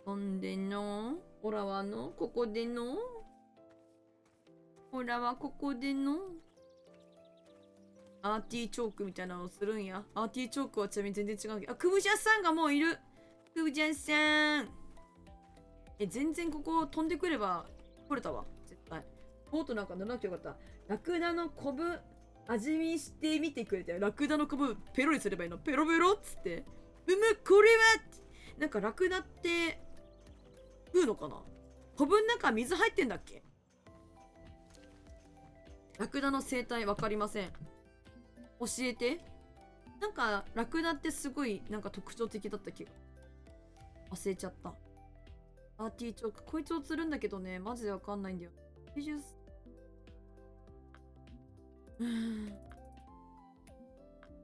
ほんでの、オラはの、ここでの、オラはここでの、アーティーチョークみたいなのをするんや。アーティーチョークはちなみに全然違うけど。あ、クブジャさんがもういる。クブジャさん。全然ここ飛んでくれば取れたわ。絶対。ボートなんか乗らなきゃよかった。ラクダのコブ味見してみてくれたよ。ラクダのコブペロリすればいいの。ペロペロっつって。これはなんかラクダって食うのかな。コブの中水入ってんだっけ。ラクダの生態わかりません。教えて。なんかラクダってすごいなんか特徴的だった気が。忘れちゃった。アーティーチョーク。こいつを釣るんだけどね、マジでわかんないんだよ。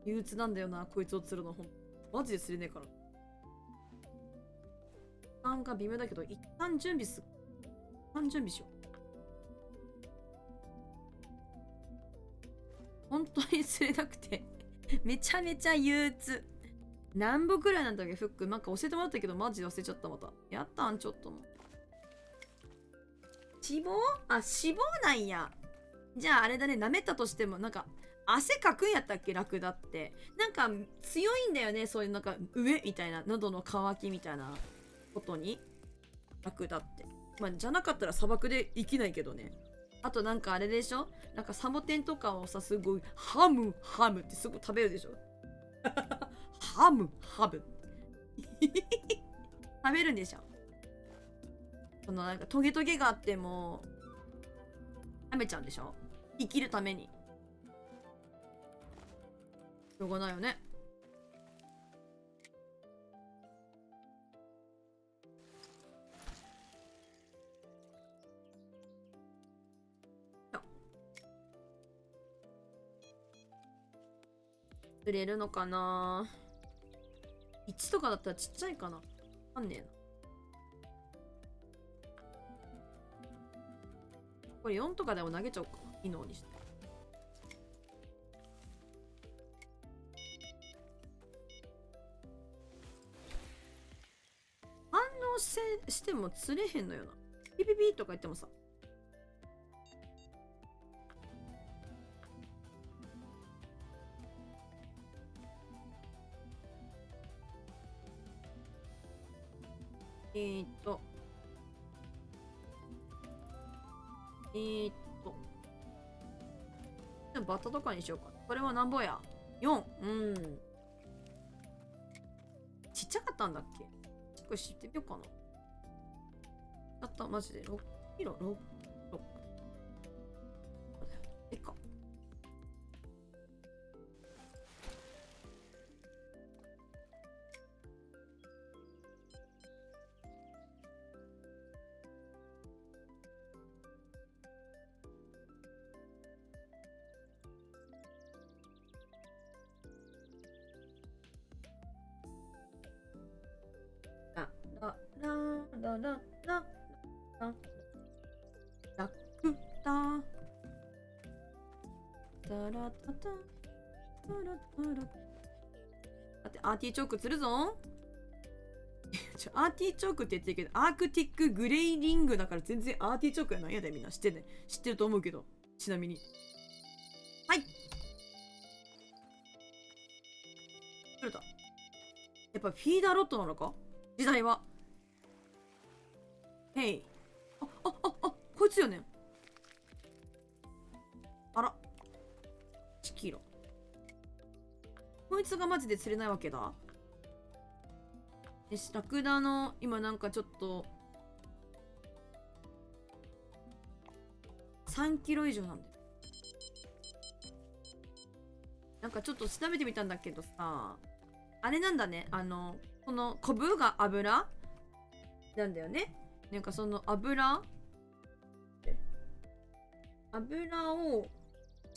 憂鬱なんだよな、こいつを釣るの。マジで釣れねえから。時間が微妙だけど、一旦準備しよう。本当に釣れなくてめちゃめちゃ憂鬱。何歩くらいなんだっけ、フック。なんか教えてもらったけど、マジで忘れちゃった、また。やったん、ちょっとの。脂肪？あ、脂肪なんや。じゃああれだね、舐めたとしても、なんか、汗かくんやったっけ、ラクダって。なんか、強いんだよね、そういうなんか、上みたいな、喉の渇きみたいなことに。ラクダって。まあ、じゃなかったら砂漠で生きないけどね。あとなんかあれでしょ、なんかサボテンとかをさ、すごい、ハムってすごい食べるでしょハム食べるんでしょ。このなんかトゲトゲがあっても食べちゃうんでしょ、生きるために。しょうがないよね。釣れるのかな。1とかだったらちっちゃいかな。わかんねえな。これ4とかでも投げちゃおうか。機能にして。反応しても釣れへんのよな。ピピピとか言ってもさ。でもバッタとかにしようか。これはなんぼや ?4。ちっちゃかっったんだっけ？これ知ってみようかな。だった、マジで。6キロ、6。えっか。ラクダタラタタタラタラ。だってアーティチョーク釣るぞ。アーティチョークって言ってるけど、アークティックグレイリングだから全然アーティチョークやないやで。みんな知ってるね。知ってると思うけど、ちなみに。はい、取れた。やっぱフィーダーロットなのか、時代は。へい。こいつよね。あら。1キロ。こいつがマジで釣れないわけだ。よし、ラクダの、今なんかちょっと、3キロ以上なんだよ。なんかちょっと調べてみたんだけどさ、あれなんだね。このコブが油なんだよね。なんかその油を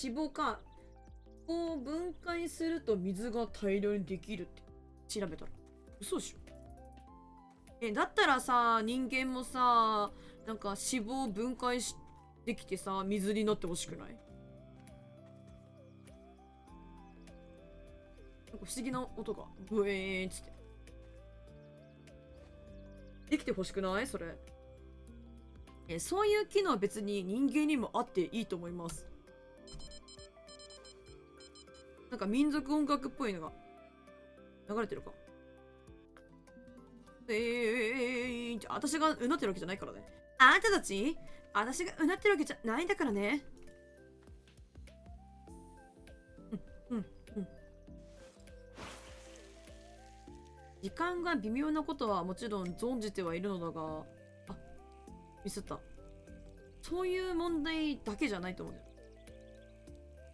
脂肪を分解すると水が大量にできるって調べたら嘘でしょ。だったらさ、人間もさ、なんか脂肪を分解できてさ、水になってほしくない？なんか不思議な音がブエーンつってできてほしくない？それ。そういう機能は別に人間にもあっていいと思います。なんか民族音楽っぽいのが流れてるか。私がうなってるわけじゃないからね。あなたたち、私がうなってるわけじゃないんだからね。時間が微妙なことはもちろん存じてはいるのだが、あ、ミスった。そういう問題だけじゃないと思うんだよ。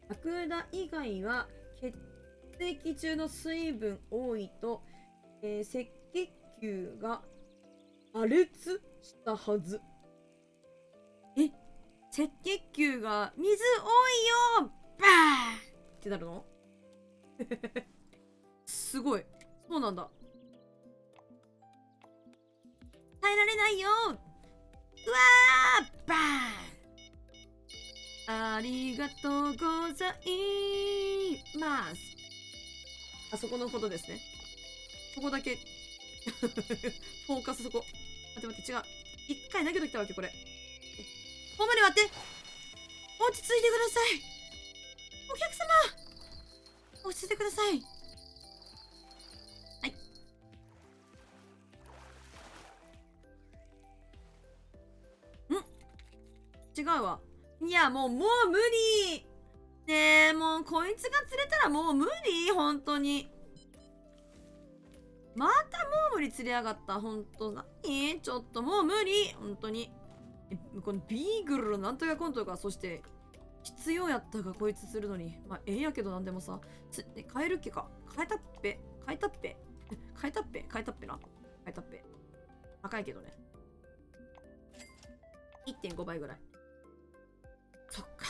ラクダ以外は血液中の水分多いと、赤血球が破裂したはず。赤血球が水多いよバーンってなるの？すごい。そうなんだ。耐えられないよ。うわーバーン。ありがとうございます。あそこのことですね。そこだけフォーカスそこ。待って違う。一回投げときたわけこれ。ほんまに待って。落ち着いてください。お客様。落ち着いてください。はい。違うわ。いや、もう無理。ねえ、もうこいつが釣れたらもう無理。本当に。またもう無理釣りやがった。本当何？ちょっともう無理。本当に。このビーグルのなんとかコントが、そして必要やったがこいつするのに。まあ、やけどなんでもさ。変えるっけか。変えたっぺな。変えたっぺ。高いけどね。1.5 倍ぐらい。そっか。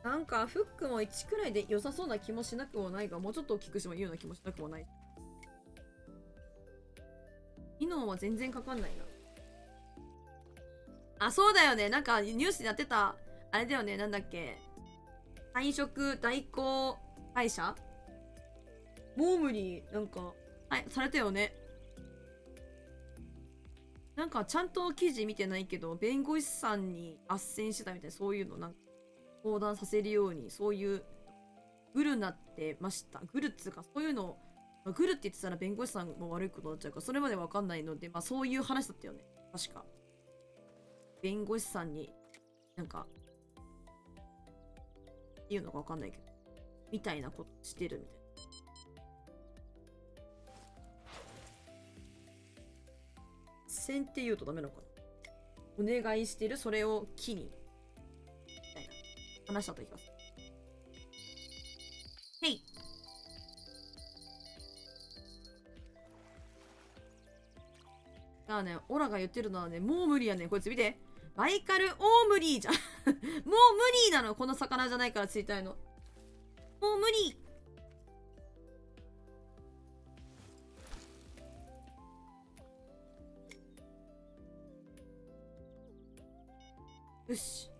なんかフックも1くらいで良さそうな気もしなくもないが、もうちょっと大きくしてもいいような気もしなくもない。機能は全然かかんないな。あ、そうだよね。なんかニュースになってた。あれだよね。なんだっけ。退職代行会社モームになんか、はい、されたよね。なんかちゃんと記事見てないけど、弁護士さんに斡旋してたみたいな、そういうのなんか相談させるように、そういうグルになってました。グルっつうか、そういうの、グルって言ってたら弁護士さんも悪いことになっちゃうから、それまでわかんないので、まあそういう話だったよね。確か。弁護士さんになんかていうのかわかんないけど、みたいなことしてるみたいな。先って言うとダメなのかな。お願いしてる、それを機にみたいな話だった気がする。へい。ね、オラが言ってるのはね、もう無理やねん。こいつ見て。バイカルオームリーじゃん。もう無理なの。この魚じゃないからついたいの。もう無理。よし。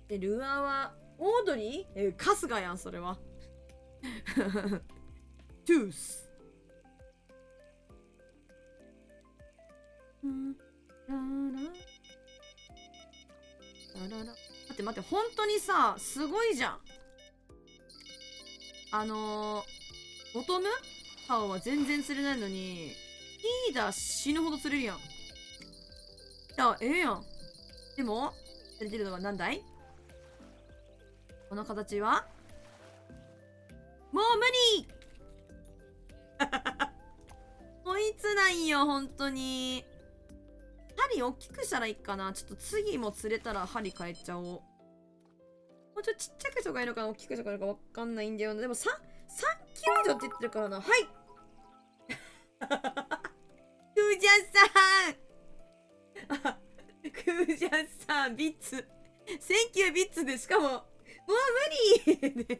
で、ルアーは、オードリー春日やん、それは。トゥース。待って待って、本当にさ、すごいじゃん。ボトムハオは全然釣れないのに、リーダー死ぬほど釣れるやん。いや、ええやん。でも、釣れてるのは何だい？この形はもう無理こいつなんよ、本当に。針大きくしたらいいかな。ちょっと次も釣れたら針変えちゃおう。もうちょっとちっちゃくしとかいいのかな、大きくしとかいいのかわかんないんだよな。でも3キロ以上って言ってるからな。はいクージャンさんクージャンさん、ビッツ。センキュービッツで、しかも、もう無理ク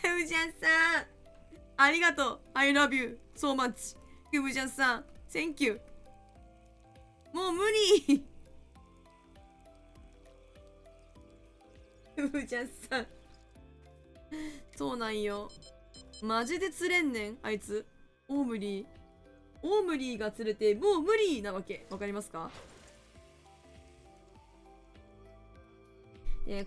ージャンさん、ありがとう。I love you so much. クージャンさん、Thank you. もう無理クージャンさん。そうなんよ。マジで釣れんねん、あいつ。オームリーが釣れて、もう無理なわけ。わかりますか？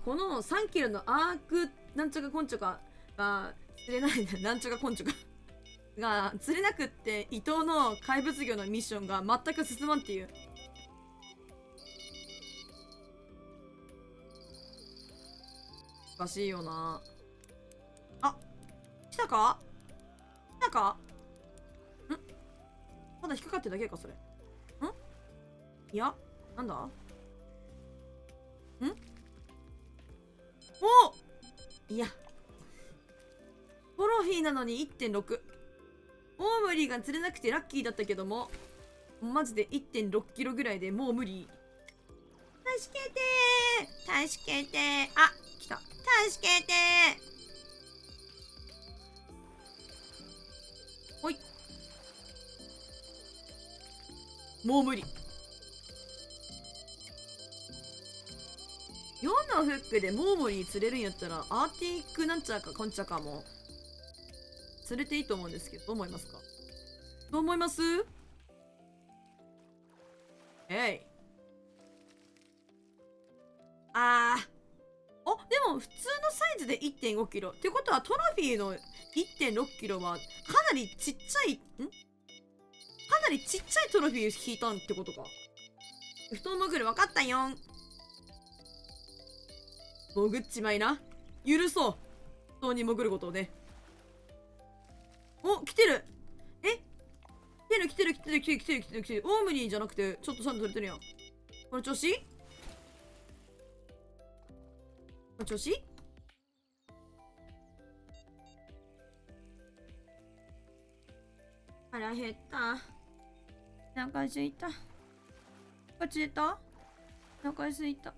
この3キロのアークなんちゃかこんちゃかが釣れないんだ。なんちゃかこんちゃかが釣れなくって、伊藤の怪物魚のミッションが全く進まんっていう。おかしいよな。あ、来たか？来たか？ん？ただ引っかかってるだけか、それ。ん？いや、なんだ？ん？お！いや。トロフィーなのに 1.6。オームリーが釣れなくてラッキーだったけども、マジで 1.6 キロぐらいでもう無理。助けてー！助けてー！あ、来た。助けてー！ほい。もう無理。4のフックでモーモリー釣れるんやったら、アーティックなんちゃかこんちゃかも釣れていいと思うんですけど、どう思いますか？どう思います？えい。あ、でも普通のサイズで 1.5 キロ。ってことはトロフィーの 1.6 キロはかなりちっちゃい、かなりちっちゃいトロフィー引いたんってことか。布団潜る、分かったよん。潜っちまいな。許そう。布団に潜ることをね。お、来てる。来てる。オームリーじゃなくて、ちょっとちゃんと取れてるやん。この調子？この調子？腹減った。お腹すいた。こっち出た？お腹すいた。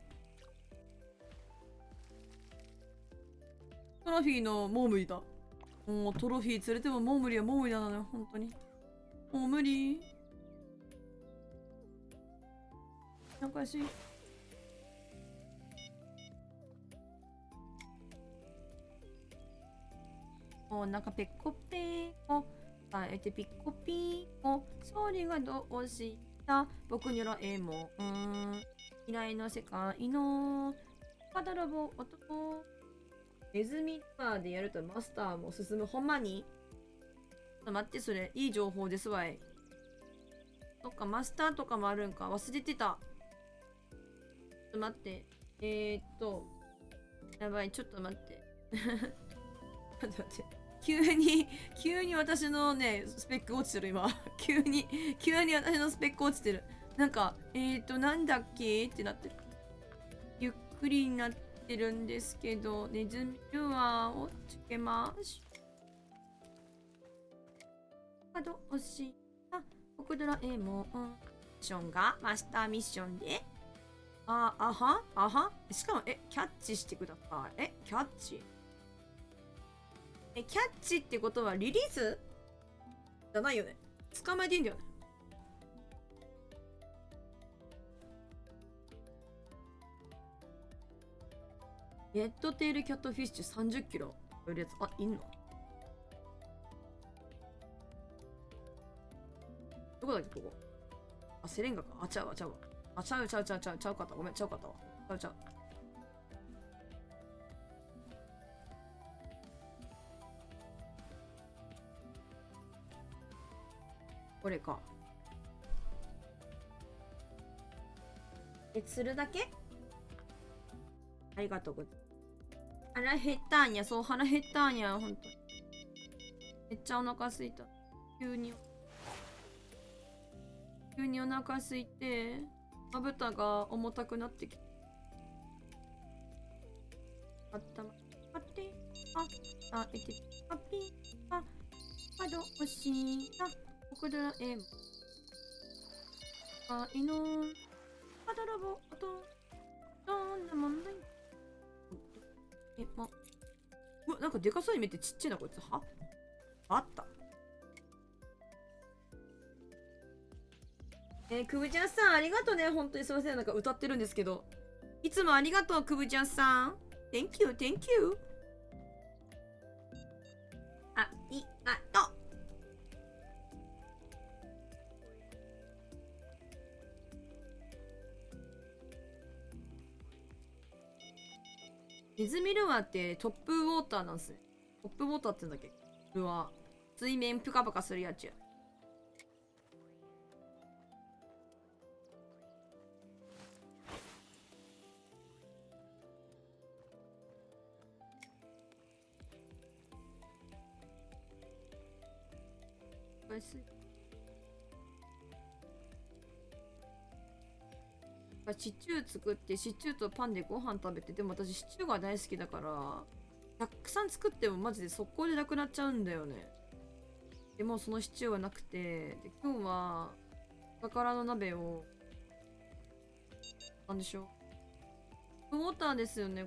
トロフィーのもう無理だ。もうトロフィー釣れてももう無理はもう無理だな、本当に。もう無理。なんかし。お腹ペコペコ。あえてピコピコ。勝利がどうした僕にらえも未来の世界のパドロボ男。ネズミパーでやるとマスターも進む。ほんまに？ちょっと待って、それいい情報ですわい。そっか、マスターとかもあるんか。忘れてた。ちょっと待って。やばい、ちょっと待って。ちょっと待って。急に私のね、スペック落ちてる、今。急に私のスペック落ちてる。なんか、なんだっけってなってる。ゆっくりになってるんですけど、ネズミルアーをつけます。あと、押し。コクドラミッションがマスターミッションで。あは。しかも、キャッチしてください。キャッチキャッチってことはリリースじゃないよね。捕まえていいんだよね。レッドテールキャットフィッシュ30キロ売るやつ。あ、いんの？どこだっけ、ここ。あ、セレンガか。あ、ちゃうわ。あ、ちゃうかった。ごめん、ちゃうかったわ。ちゃう。これか。釣るだけ？ありがとうございます。腹減ったんや。そう、腹減ったんや。ほんと。めっちゃお腹すいた。急にお腹すいて、まぶたが重たくなってきた。あったまってあえてパピパどうしたコクドラいのパドラボあとどんなもんない。うわ、なんかでかそうに見えてちっちゃいなこいつ。はあった。くぶちゃんさんありがとうね。本当にすいません、なんか歌ってるんですけど、いつもありがとうくぶちゃんさん。Thank you。 ありがとう。ネズミルアーってトップウォーターなんすね。トップウォーターって言うんだっけ。ルアー。水面プカプカするやつや。シチュー作ってシチューとパンでご飯食べて、でも私シチューが大好きだからたくさん作ってもマジで速攻でなくなっちゃうんだよね。でもそのシチューはなくて、で今日はお宝の鍋をなんでしょう、ウォーターですよね。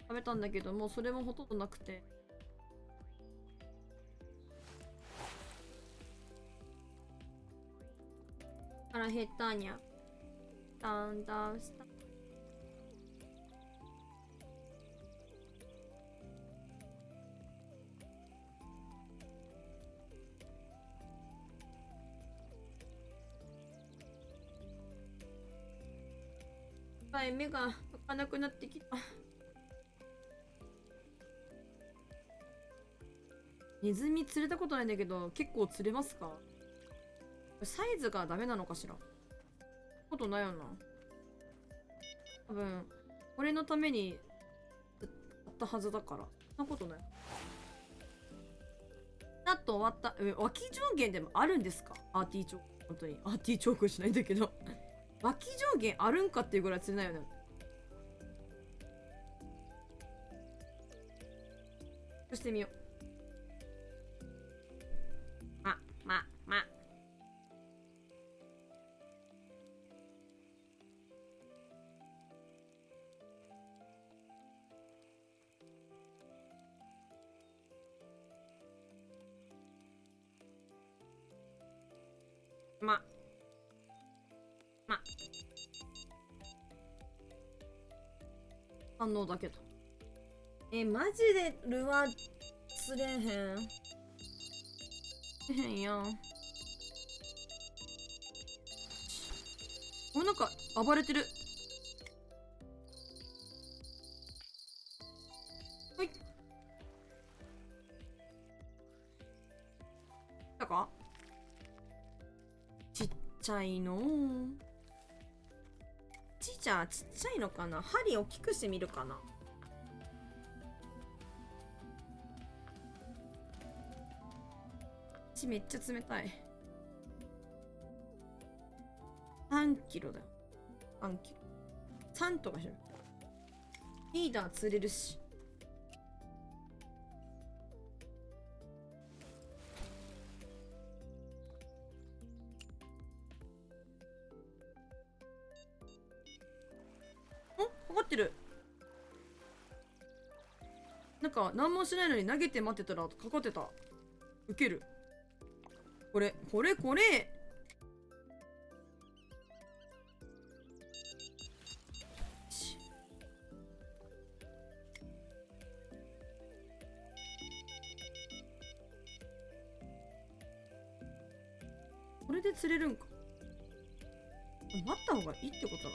食べたんだけどもうそれもほとんどなくて、腹減ったにゃ。ダンダンスタ。目が開かなくなってきた。ネズミ釣れたことないんだけど結構釣れますか？サイズがダメなのかしら。ことないよな。多分これのためにやったはずだから。そんなことない。だと終わった。脇上限でもあるんですか？アーティチョーク。本当にアーティチョークしないんだけど脇上限あるんかっていうぐらい釣れないよね。そしてみよう。反応だけど。マジでルアー釣れへん。釣れへんやん。なんか暴れてる。はい。来たか？ちゃいの。ちっちゃいのかな。針大きくしてみるかな。めっちゃ冷たい。3キロだよ。3キロ。3とかしろ。リーダー釣れるし。かかってる。なんか何もしないのに投げて待ってたらかかってた。ウケる。これこれこれで釣れるんか。待った方がいいってことだ。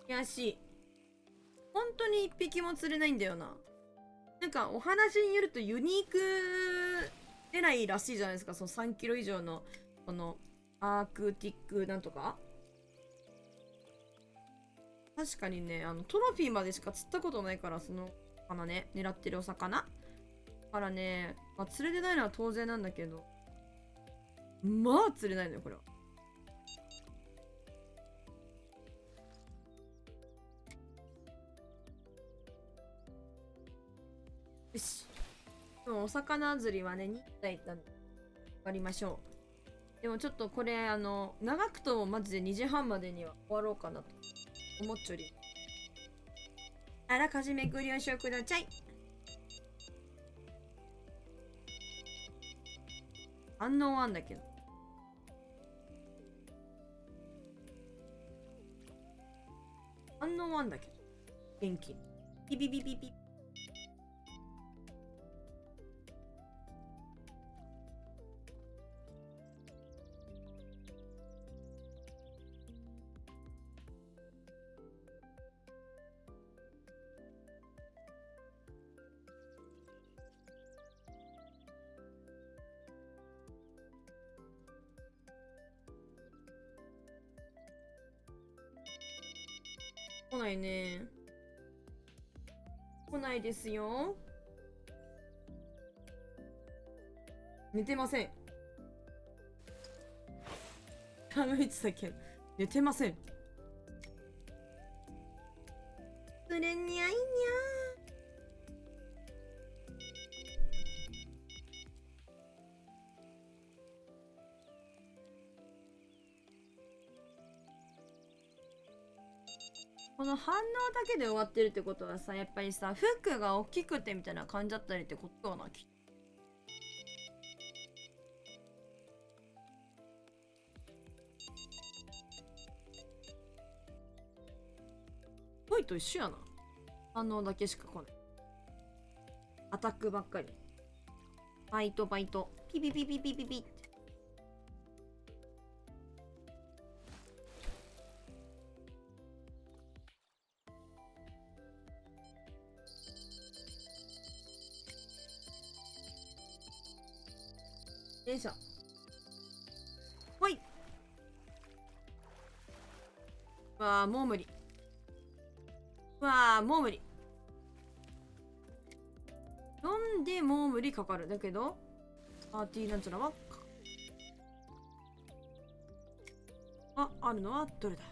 悔しい。本当に一匹も釣れないんだよな。なんかお話によるとユニーク狙いらしいじゃないですか。その3キロ以上のこのアークティックなんとか。確かにね、トロフィーまでしか釣ったことないから、その魚ね、狙ってるお魚からね、まあ、釣れてないのは当然なんだけど、まあ釣れないのよこれは。よし。でもお魚釣りはね、2体行ったんで、終わりましょう。でもちょっとこれ、長くともマジで2時半までには終わろうかなと思っちょり。あらかじめご了承ください。反応あんだけど。反応あんだけど。元気。ピピピピピ。来ないね。来ないですよ。寝てません。寒いだけ寝てません。それにゃいにゃこの反応だけで終わってるってことはさ、やっぱりさ、フックが大きくてみたいな感じだったりってことかな、きっと。トイと一緒やな。反応だけしか来ない。アタックばっかり。バイト。ピピピピピピピって。よいしょ。ほい。わあ、もう無理。わあ、もう無理。なんでもう無理かかる。だけど、パーティーなんちゃらはあるのはどれだ。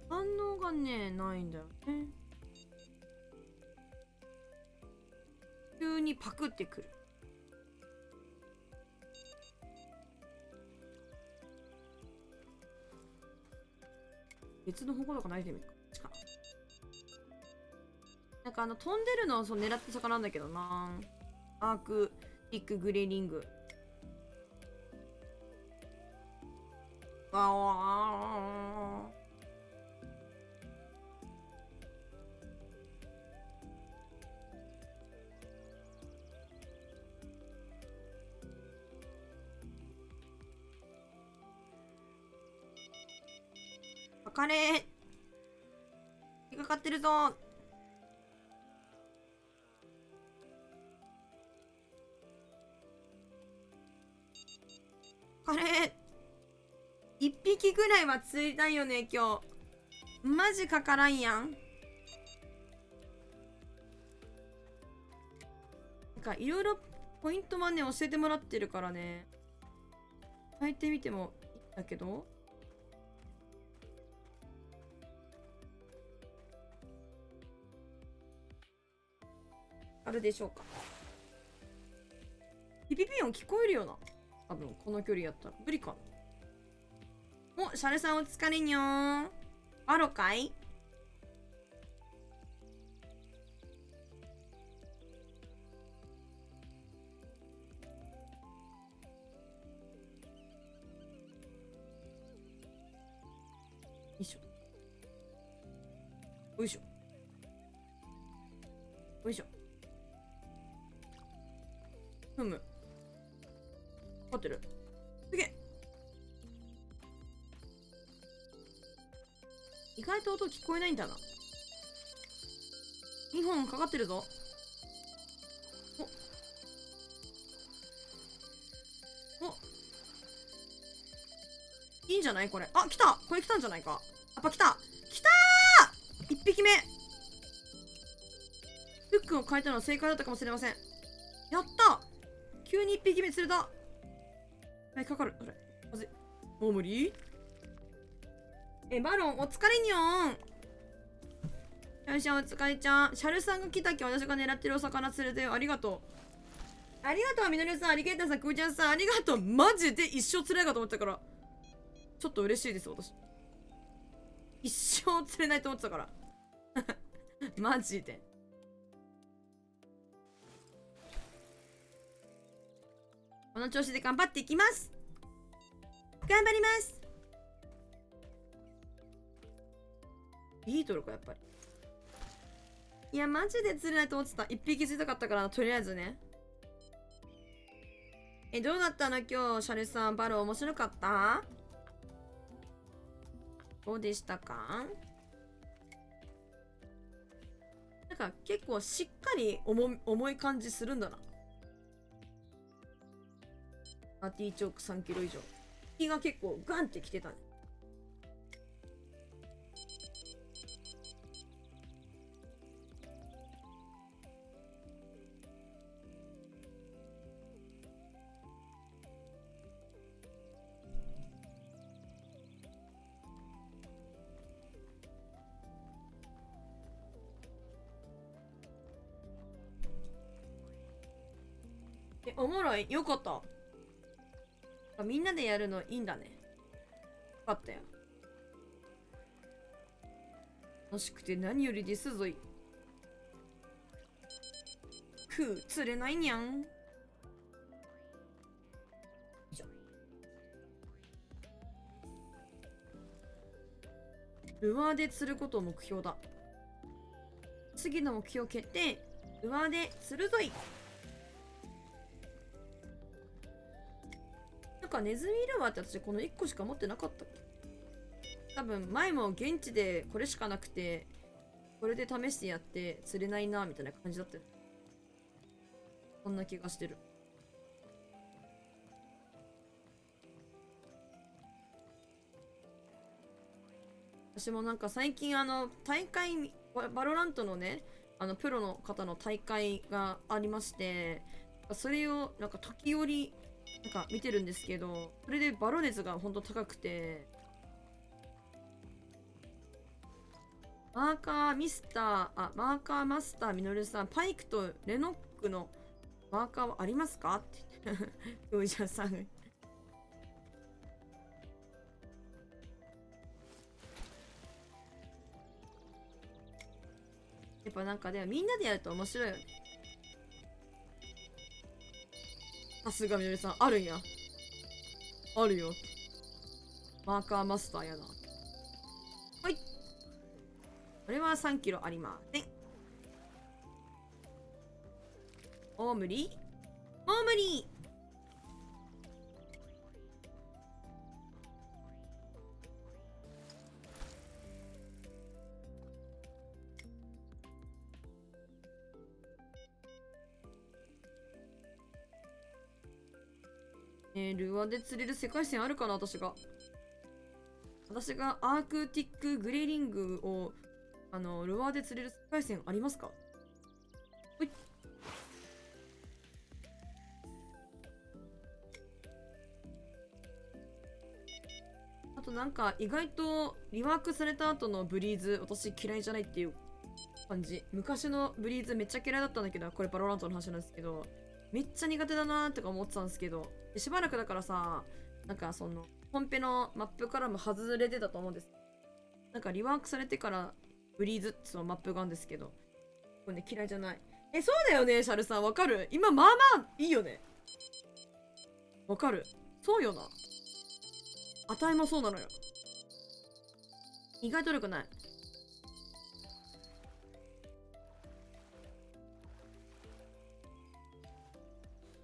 反応がね、ないんだよね。急にパクってくる。別の方向とかないでみるか。こっちか。なんか飛んでるのをそう狙って魚なんだけどな。アークティックグレーリング。ああ。カレー引っかかってるぞ。カレー1匹ぐらいは釣りたいよね今日。マジかからんやん。なんかいろいろポイントはね教えてもらってるからね炊いてみてもいいんだけど、あるでしょうか。ピピピ音聞こえるよな多分この距離やったら。無理かな。お、シャレさんお疲れにょー。バロかい。よいしょよいしょよいしょ。ふむ合ってる。すげえ。意外と音聞こえないんだな。2本かかってるぞ。おいいんじゃないこれ。あ、来た。これ来たんじゃないか。やっぱ来た。来たー !1 匹目。フックを変えたのは正解だったかもしれません。やった。急に1匹目釣れた。はい、かかる。あれまずい。もう無理。バロン、お疲れにょん。よいしょ、お疲れちゃん。シャルさんが来たっけ。私が狙ってるお魚釣れてよ。ありがとう。ありがとう、みのりさん。アリゲーターさん、くーちゃんさん。ありがとう。マジで一生釣れないかと思ってたから。ちょっと嬉しいです、私。一生釣れないと思ってたから。マジで。この調子で頑張っていきます。頑張ります。ビートルかやっぱり。いやマジで釣れないと思ってた。一匹釣りたかったからな、とりあえずね。どうだったの今日シャルさん。バロ面白かった？どうでしたか？なんか結構しっかり重い感じするんだな。アーティーチョーク3キロ以上。火が結構ガンってきてたね。おもろい。よかった。みんなでやるのいいんだね。よかったよ。楽しくて何よりですぞい。釣れないにゃん。ルアーで釣ることを目標だ。次の目標決定。ルアーで釣るぞい。なんかネズミルアーって私この1個しか持ってなかったっけ。多分前も現地でこれしかなくてこれで試してやって釣れないなみたいな感じだったよ。そんな気がしてる。私もなんか最近大会バロラントのねプロの方の大会がありまして、それをなんか時折なんか見てるんですけど、それでバロ熱がほんと高くて、マーカーマスターみのるさん、パイクとレノックのマーカーはありますかって言ってヨイジャーさんやっぱなんかでもみんなでやると面白いよね。さすがみのりさん、あるんや。あるよ。マーカーマスターやな。はい。これは3キロありません。もう無理？もう無理！ルアーで釣れる世界線あるかな、私がアークティックグレーリングをルアーで釣れる世界線ありますか？ほい。あとなんか意外とリワークされた後のブリーズ私嫌いじゃないっていう感じ。昔のブリーズめっちゃ嫌いだったんだけど、これバロラントの話なんですけど、めっちゃ苦手だなーとか思ってたんですけど、でしばらくだからさ、なんかその本編のマップからも外れてたと思うんです。なんかリワークされてからブリーズってそのマップがあるんですけど、これね嫌いじゃない。そうだよねシャルさん、わかる？今まあまあいいよね。わかる。そうよな。値もそうなのよ。意外と良くない。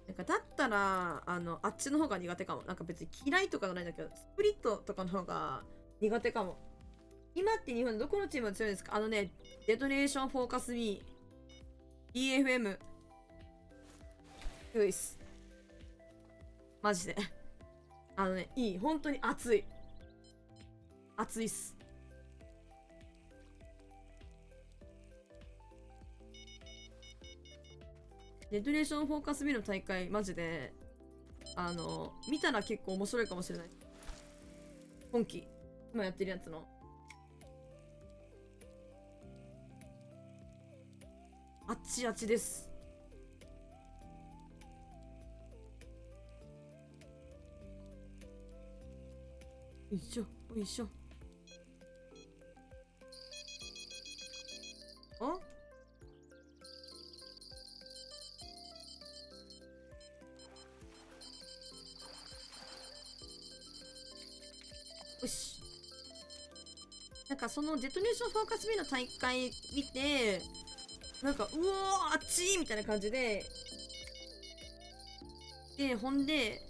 なんかだったらあっちの方が苦手かも。なんか別に嫌いとかじゃないんだけど、スプリットとかの方が苦手かも。今って日本でどこのチームが強いですか？デトネーションフォーカス B、DFM。強いっす。マジで。いい。本当に熱い。熱いっす。デトネーションフォーカス B の大会、マジで、見たら結構面白いかもしれない。今期、今やってるやつの。あっちあっちです。よいしょ、よいしょ。あ？よし。なんかそのデトネーションフォーカス B の大会見て、なんか、うおー、あっちーみたいな感じで、ほんで、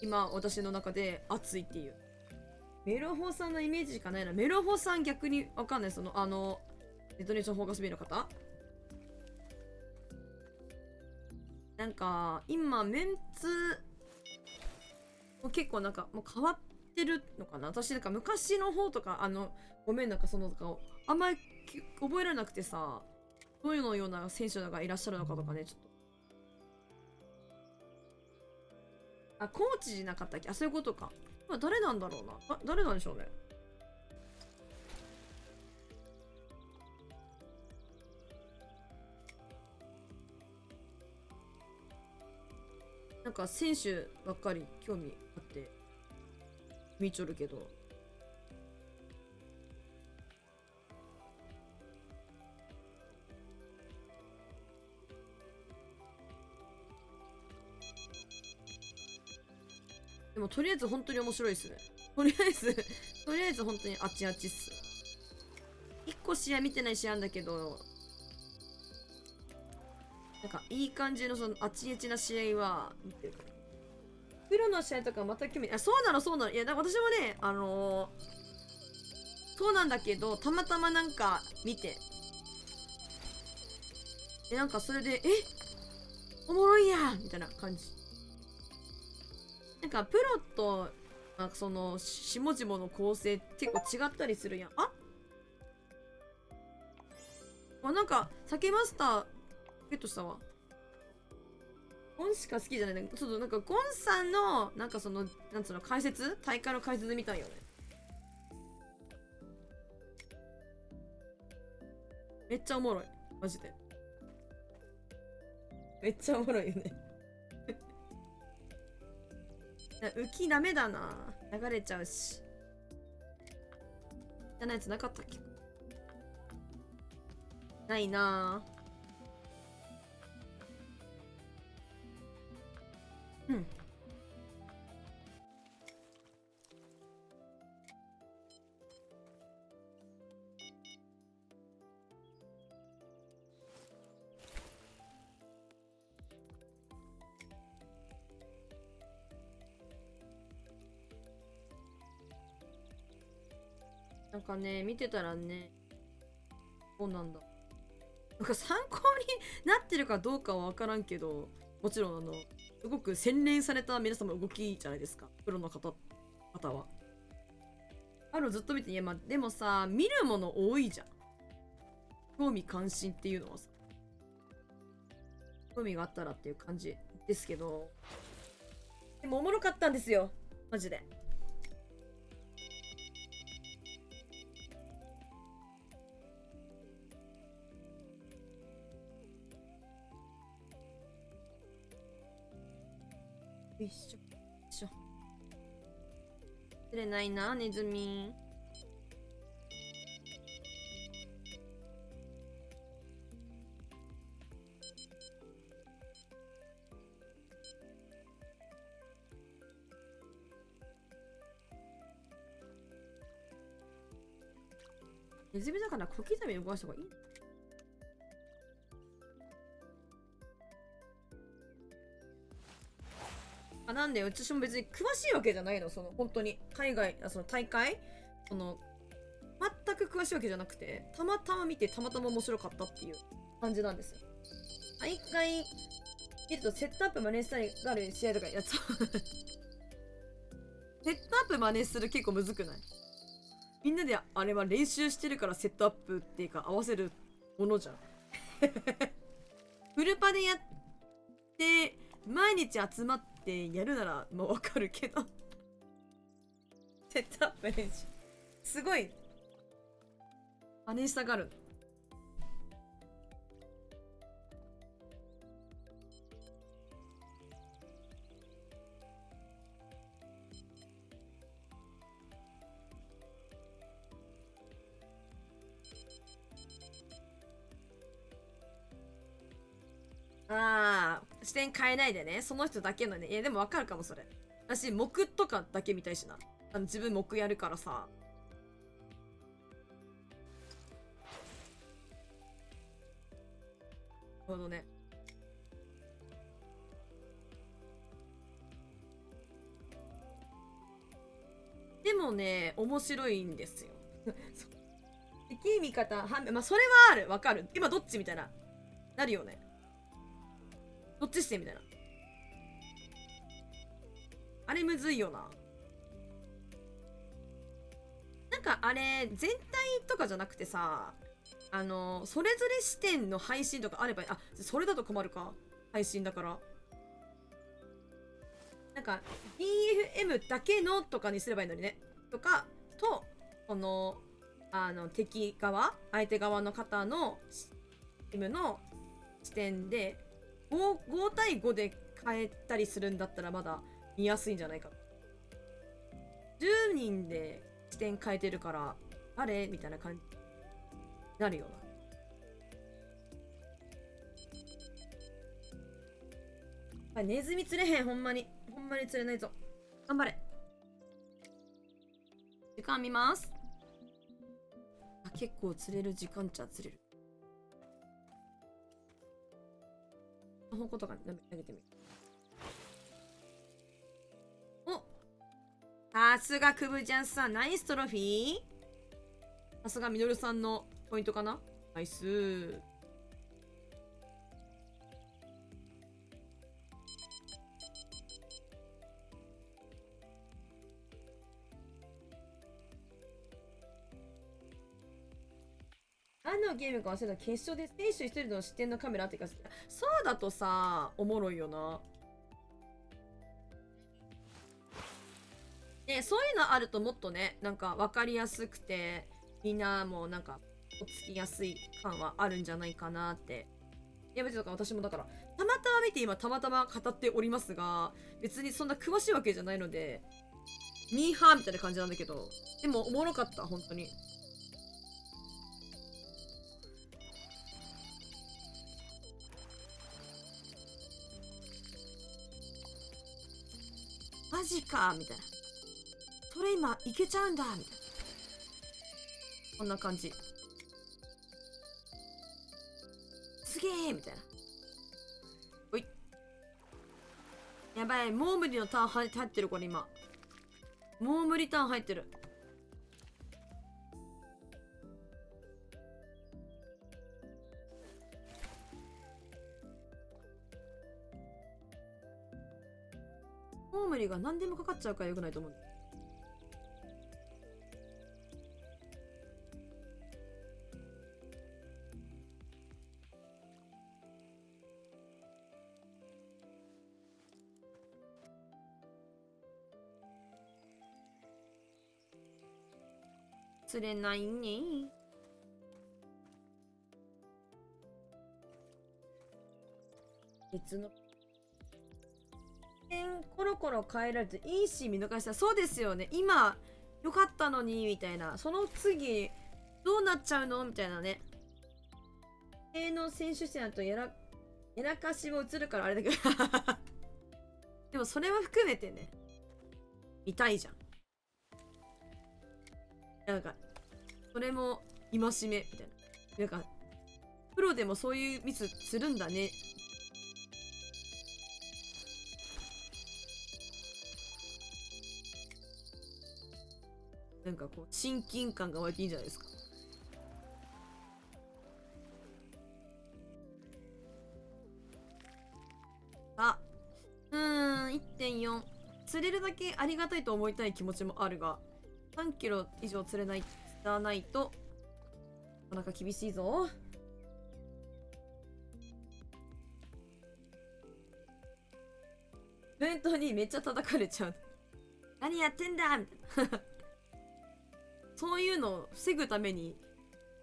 今、私の中で熱いっていう。メロホさんのイメージしかないな。メロホさん逆にわかんない。デトネーションフォーカス B の方なんか、今、メンツ、もう結構なんか、もう変わってるのかな。私なんか昔の方とか、ごめんなんかそのとか、あんまり覚えられなくてさ、どういうのような選手がいらっしゃるのかとかね、ちょっと。あ、コーチじゃなかったっけ？あ、そういうことか。誰なんだろうな。誰なんでしょうね。なんか選手ばっかり興味あって見ちょるけど。でもとりあえず本当に面白いっすね。とりあえず本当にあっちあっちっす。1個試合見てない試合なんだけど、なんかいい感じのそのあっちあっちな試合は見てる。プロの試合とかまた興味、そうなの。いや、だから私もね、そうなんだけど、たまたまなんか見て。なんかそれで、おもろいやんみたいな感じ。なんかプロとなんかその下々の構成結構違ったりするやん。なんか酒マスターゲットしたわ。ゴンしか好きじゃない。ちょっとなんかゴンさんのなんかそのなんつうの大会の解説みたいよね。めっちゃおもろいマジで。めっちゃおもろいよね。浮きダメだな。流れちゃうし。じゃないやつなかったっけ？ないなぁ。うん。なんかね、見てたらね、そうなんだ。なんか参考になってるかどうかは分からんけど、もちろんすごく洗練された皆様動きじゃないですか。プロの方は。ずっと見て、いや、まあ、でもさ、見るもの多いじゃん。興味関心っていうのはさ、興味があったらっていう感じですけど、でもおもろかったんですよ。マジで。よいしょ。よいしょ。釣れないな、ネズミ。ネズミだから小刻みに動かした方がいい。あ、なんで私も別に詳しいわけじゃないの。その本当に海外、その大会、その全く詳しいわけじゃなくて、たまたま見てたまたま面白かったっていう感じなんですよ。大会見るとセットアップ真似したりがある試合とかやつセットアップ真似する結構むずくない？みんなであれは練習してるからセットアップっていうか合わせるものじゃん。フルパでやって毎日集まってやるならまあわかるけどセットアップ練習すごい真似したがる。ああ、視点変えないでね。その人だけのね。いや、でもわかるかも、それ。私、木とかだけ見たいしな。自分木やるからさ。なるほどね。でもね、面白いんですよ。敵味方、まあ、それはある。わかる。今どっちみたいな。なるよね。どっちしてみたいな。あれむずいよな。なんかあれ、全体とかじゃなくてさ、それぞれ視点の配信とかあれば、あ、それだと困るか。配信だから。なんか、DFM だけのとかにすればいいのにね。とか、と、敵側、相手側の方の、チームの視点で、5対5で変えたりするんだったらまだ見やすいんじゃないか。10人で視点変えてるから、誰みたいな感じになるよな。ネズミ釣れへん、ほんまに。ほんまに釣れないぞ。頑張れ。時間見ます。あ、結構釣れる時間っちゃ釣れる。矛とか投げてみる。お、さすがくぶちゃんさん、ナイストロフィー。さすがみのるさんのポイントかな。ナイス。何のゲームか忘れた。決勝で選手一人の視点のカメラっていうか、そうだとさ、おもろいよな。ね、そういうのあるともっとね、なんか分かりやすくて、みんなもなんか、とっつきやすい感はあるんじゃないかなって。いや、別に私もだから、たまたま見て今たまたま語っておりますが、別にそんな詳しいわけじゃないので、ミーハーみたいな感じなんだけど、でもおもろかった、本当に。マジかみたいな。それ今いけちゃうんだみたいな。こんな感じ。すげえみたいな。おい。やばい。もう無理のターン入ってるこれ今。もう無理ターン入ってる。コウモリが何でもかかっちゃうからよくないと思う。釣れないね。別のコロコロ変えられていいし見逃した。そうですよね。今よかったのにみたいな。その次どうなっちゃうのみたいなね。の選手してなとやらかしも映るからあれだけどでもそれも含めてね、見たいじゃん。なんかそれも戒めみたいな。なんかプロでもそういうミスするんだね。なんかこう親近感が湧いていいんじゃないですか。あ、1.4 釣れるだけありがたいと思いたい気持ちもあるが、3キロ以上釣らないとなかなか厳しいぞ。本当にめっちゃ叩かれちゃう。何やってんだみたいなそういうのを防ぐために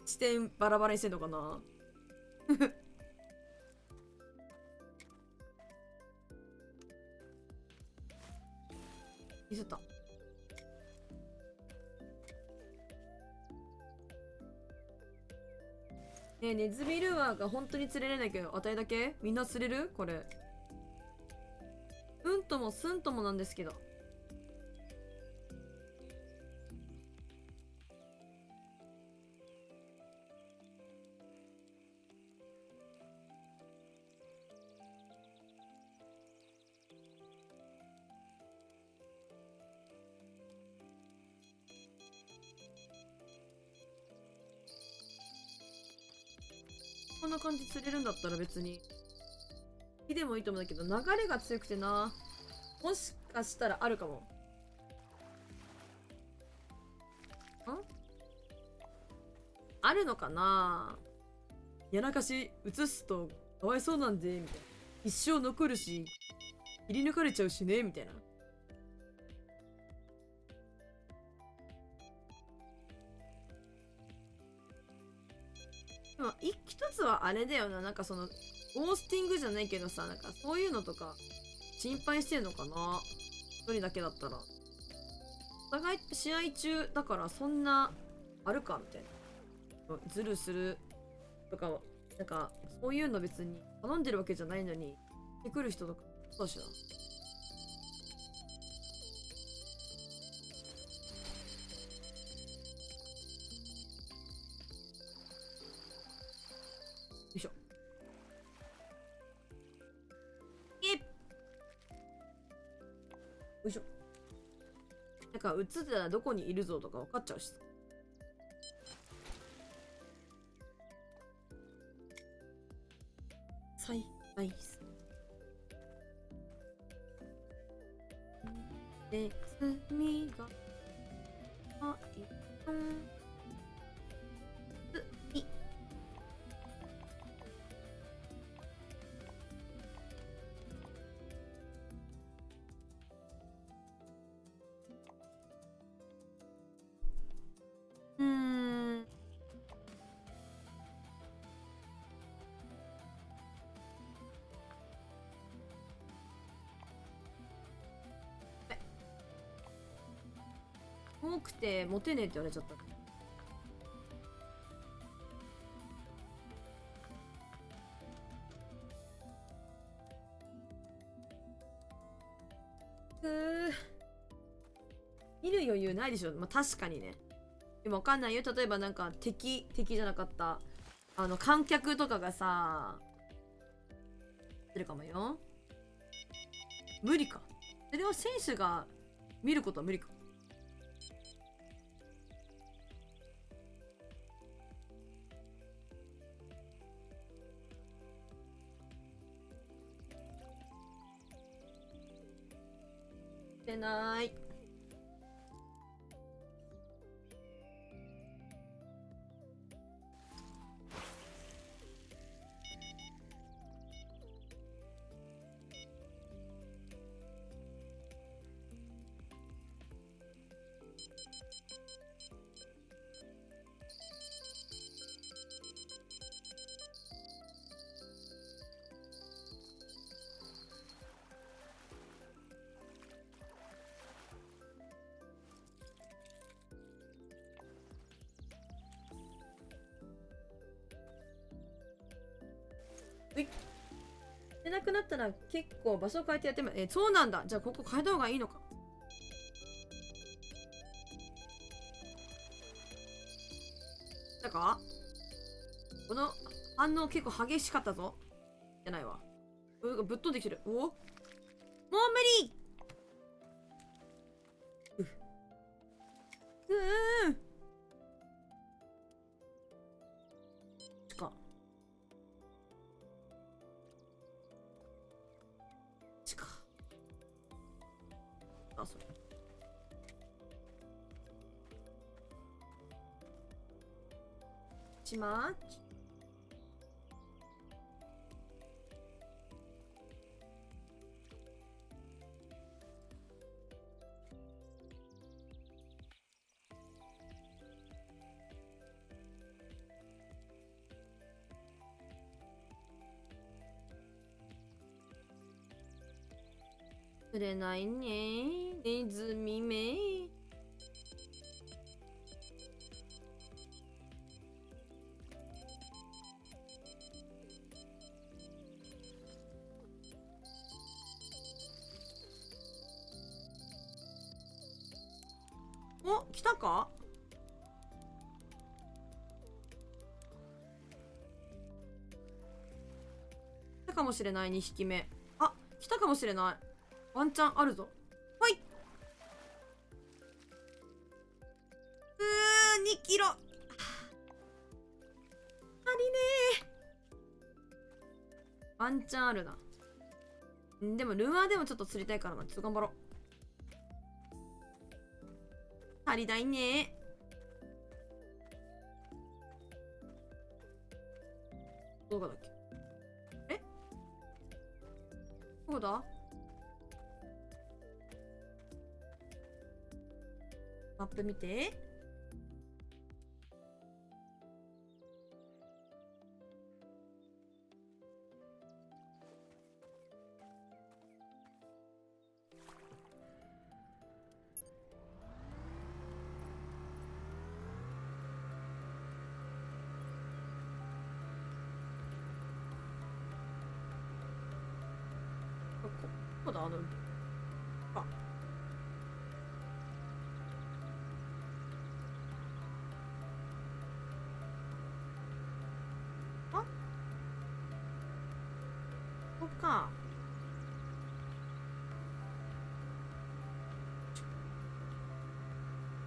視点バラバラにしてんのかなミスった。ねえ、ネズミルアーが本当に釣れれないけど、あたいだけみんな釣れるこれ。うんともすんともなんですけど。こんな感じ釣れるんだったら別に火でもいいと思うんだけど、流れが強くてな。もしかしたらあるかも。あるのかな。やらかし移すとかわいそうなんでみたいな。一生残るし切り抜かれちゃうしねみたいな。でも一つはあれだよな。なんかそのゴースティングじゃないけどさ、なんかそういうのとか心配してんのかな。一人だけだったら。お互い試合中だからそんなあるかみたいな。ズルするとか、なんかそういうの別に頼んでるわけじゃないのに来てくる人とかそうだしな。よいしょ。よいしょ。なんか映ってたらどこにいるぞとか分かっちゃうしさ。サイナイス。ネズミが多くてモテねえって言われちゃった。見る余裕ないでしょ。まあ確かにね。でもわかんないよ。例えばなんか敵じゃなかった。観客とかがさ、出るかもよ。無理か。それを選手が見ることは無理か。れない。でなくなったら結構場所変えてやってもそうなんだ。じゃあここ変えた方がいいのか。だかこの反応結構激しかったぞ。じゃないわ。ぶっ飛んできてる。お、もう無理。かあ、それしまーち。くれないね。ネズミめ。お、来たか？来たかもしれない、2匹目。あ、来たかもしれない。ワンチャンあるぞ。ほい。2キロ。ありねー。ワンチャンあるな。でもルアーでもちょっと釣りたいからな。ちょっと頑張ろう。足りないね。どこだっけ？どこだ？マップ見て。ここだ、あの。あ。ここか。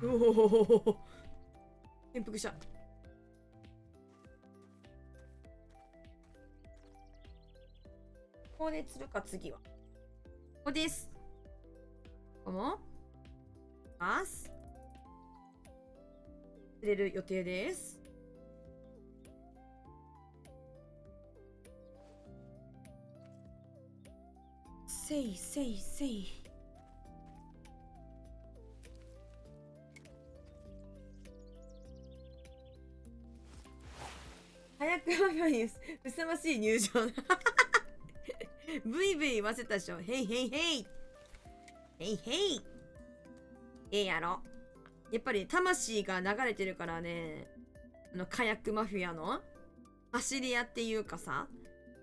おお。転覆した。ここで釣るか、次は。ここです。ここもます。釣れる予定です。せいせいせい。早くママにふさわしい入場。ブイブイ言わせたでしょ。ヘイヘイヘイ。ヘイヘイ。やろ。やっぱり魂が流れてるからね。カヤックマフィアの走り屋っていうかさ、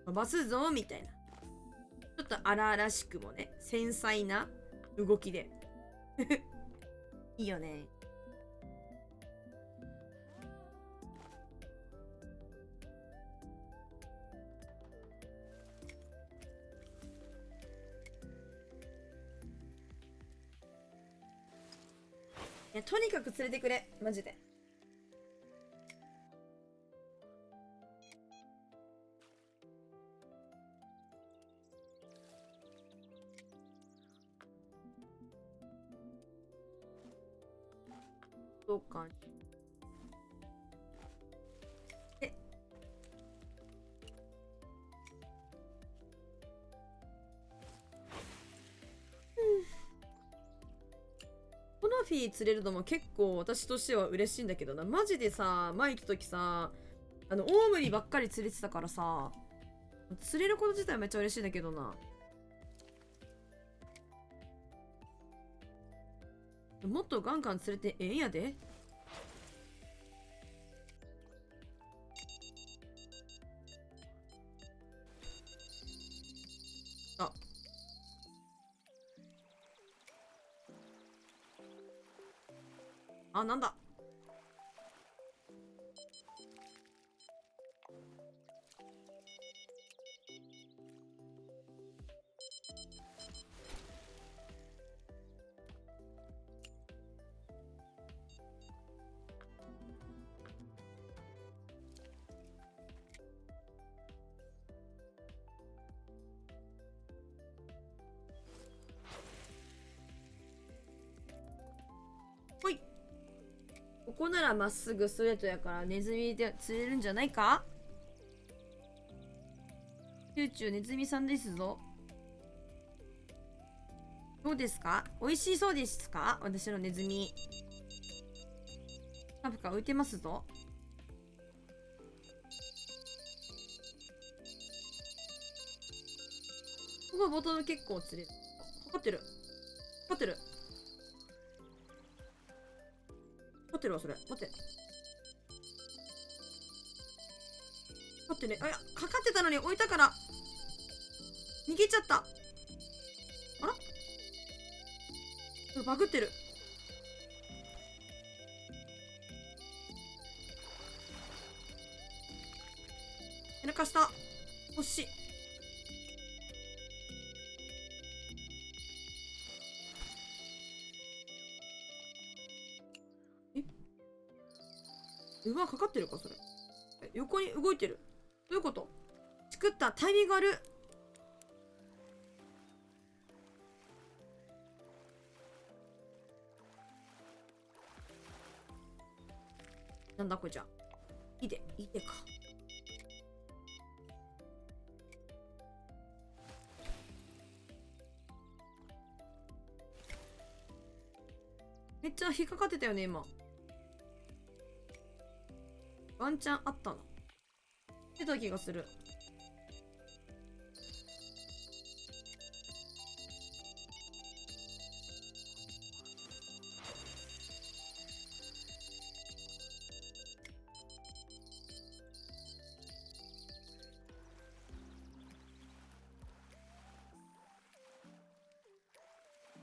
飛ばすぞみたいな。ちょっと荒々しくもね、繊細な動きで。いいよね。いや、とにかく連れてくれ、マジで。とかえトロフィー釣れるのも結構私としては嬉しいんだけどな。マジでさ、前行った時さ、大麦ばっかり釣れてたからさ、釣れること自体はめっちゃ嬉しいんだけどな。もっとガンガン釣れてええんやで。あ、なんだ。ほい。ここならまっすぐストレートやからネズミで釣れるんじゃないか。チューチューネズミさんですぞ。どうですか？美味しそうですか？私のネズミ。ぷかぷか浮いてますぞ。ここボトム結構釣れる。かかってる。かかってる。待ってるわ、それ。待って。待ってね。あ、いや、かかってたのに置いたから。逃げちゃった。あら？これバグってる。やらかした。欲しい。馬かかってるかそれ。横に動いてる。どういうこと？作ったタイミングある。なんだこれじゃ。いでか。めっちゃ引っかかってたよね今。ワンチャンあったな。出た気がする。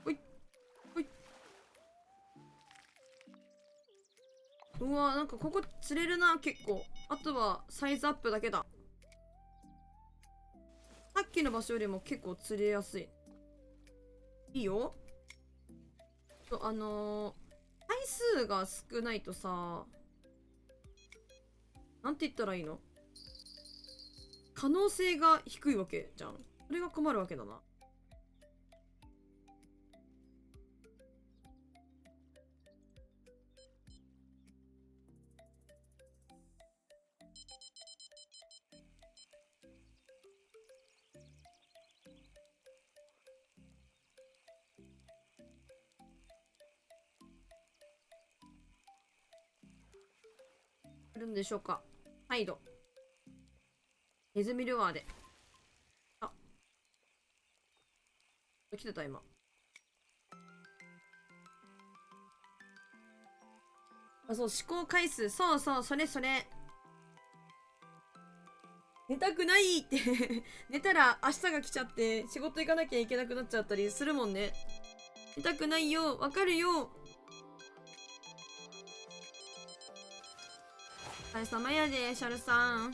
ほい。ほい。うわ、なんかここ釣れるな、結構。あとはサイズアップだけだ。さっきの場所よりも結構釣れやすい。いいよ。回数が少ないとさ、なんて言ったらいいの？可能性が低いわけじゃん。それが困るわけだな。あるんでしょうか。はいど。ネズミルアーで。あ。来てた今。あ、そう、試行回数。そうそう、それ。寝たくないって寝たら明日が来ちゃって仕事行かなきゃいけなくなっちゃったりするもんね。寝たくないよ。わかるよ。お疲れ様やで、シャルさん。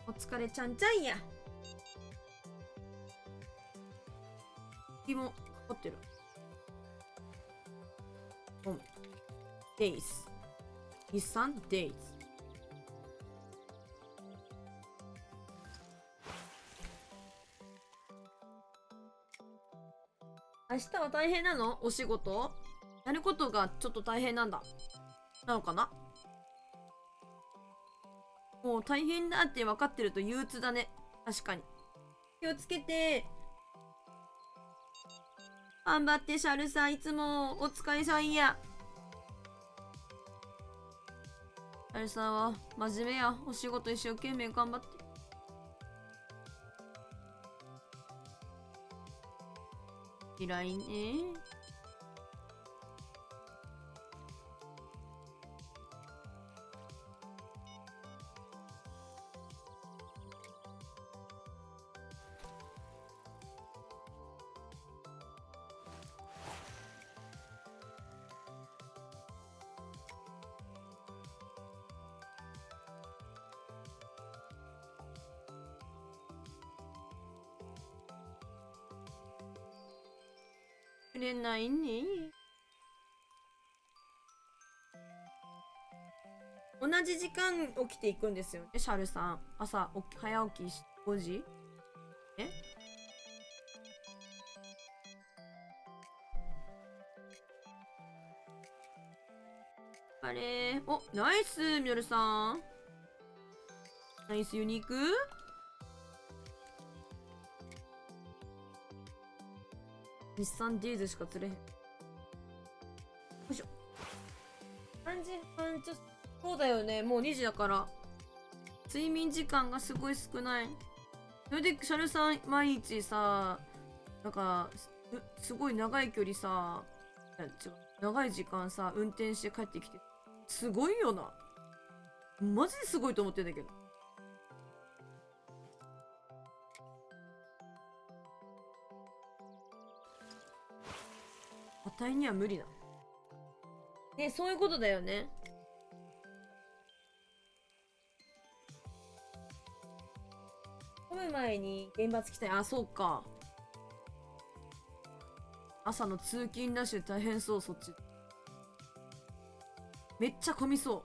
お疲れちゃんちゃんや。日もかかってる。デイズ。日産デイズ。明日は大変なの？お仕事？やることがちょっと大変なんだ。なのかな。もう大変だって分かってると憂鬱だね。確かに。気をつけて。頑張って、シャルさん。いつもお疲れさんや。シャルさんは真面目や。お仕事一生懸命頑張って。嫌いね。くれないね。同じ時間起きていくんですよね、シャルさん。朝早起きし5時。あれ、お、ナイス、ミノルさん。ナイスユニーク。日産ディーズしか釣れへん。よいしょ。3時半ちょっと、そうだよね。もう2時だから。睡眠時間がすごい少ない。それで、シャルさん、毎日さ、なんか、すごい長い距離さ、違う、長い時間さ、運転して帰ってきて。すごいよな。マジですごいと思ってんだけど。あたいには無理だ。ね、そういうことだよね。混む前に現場着きたい。あ、そうか。朝の通勤ラッシュ大変そう、そっち。めっちゃ混みそう。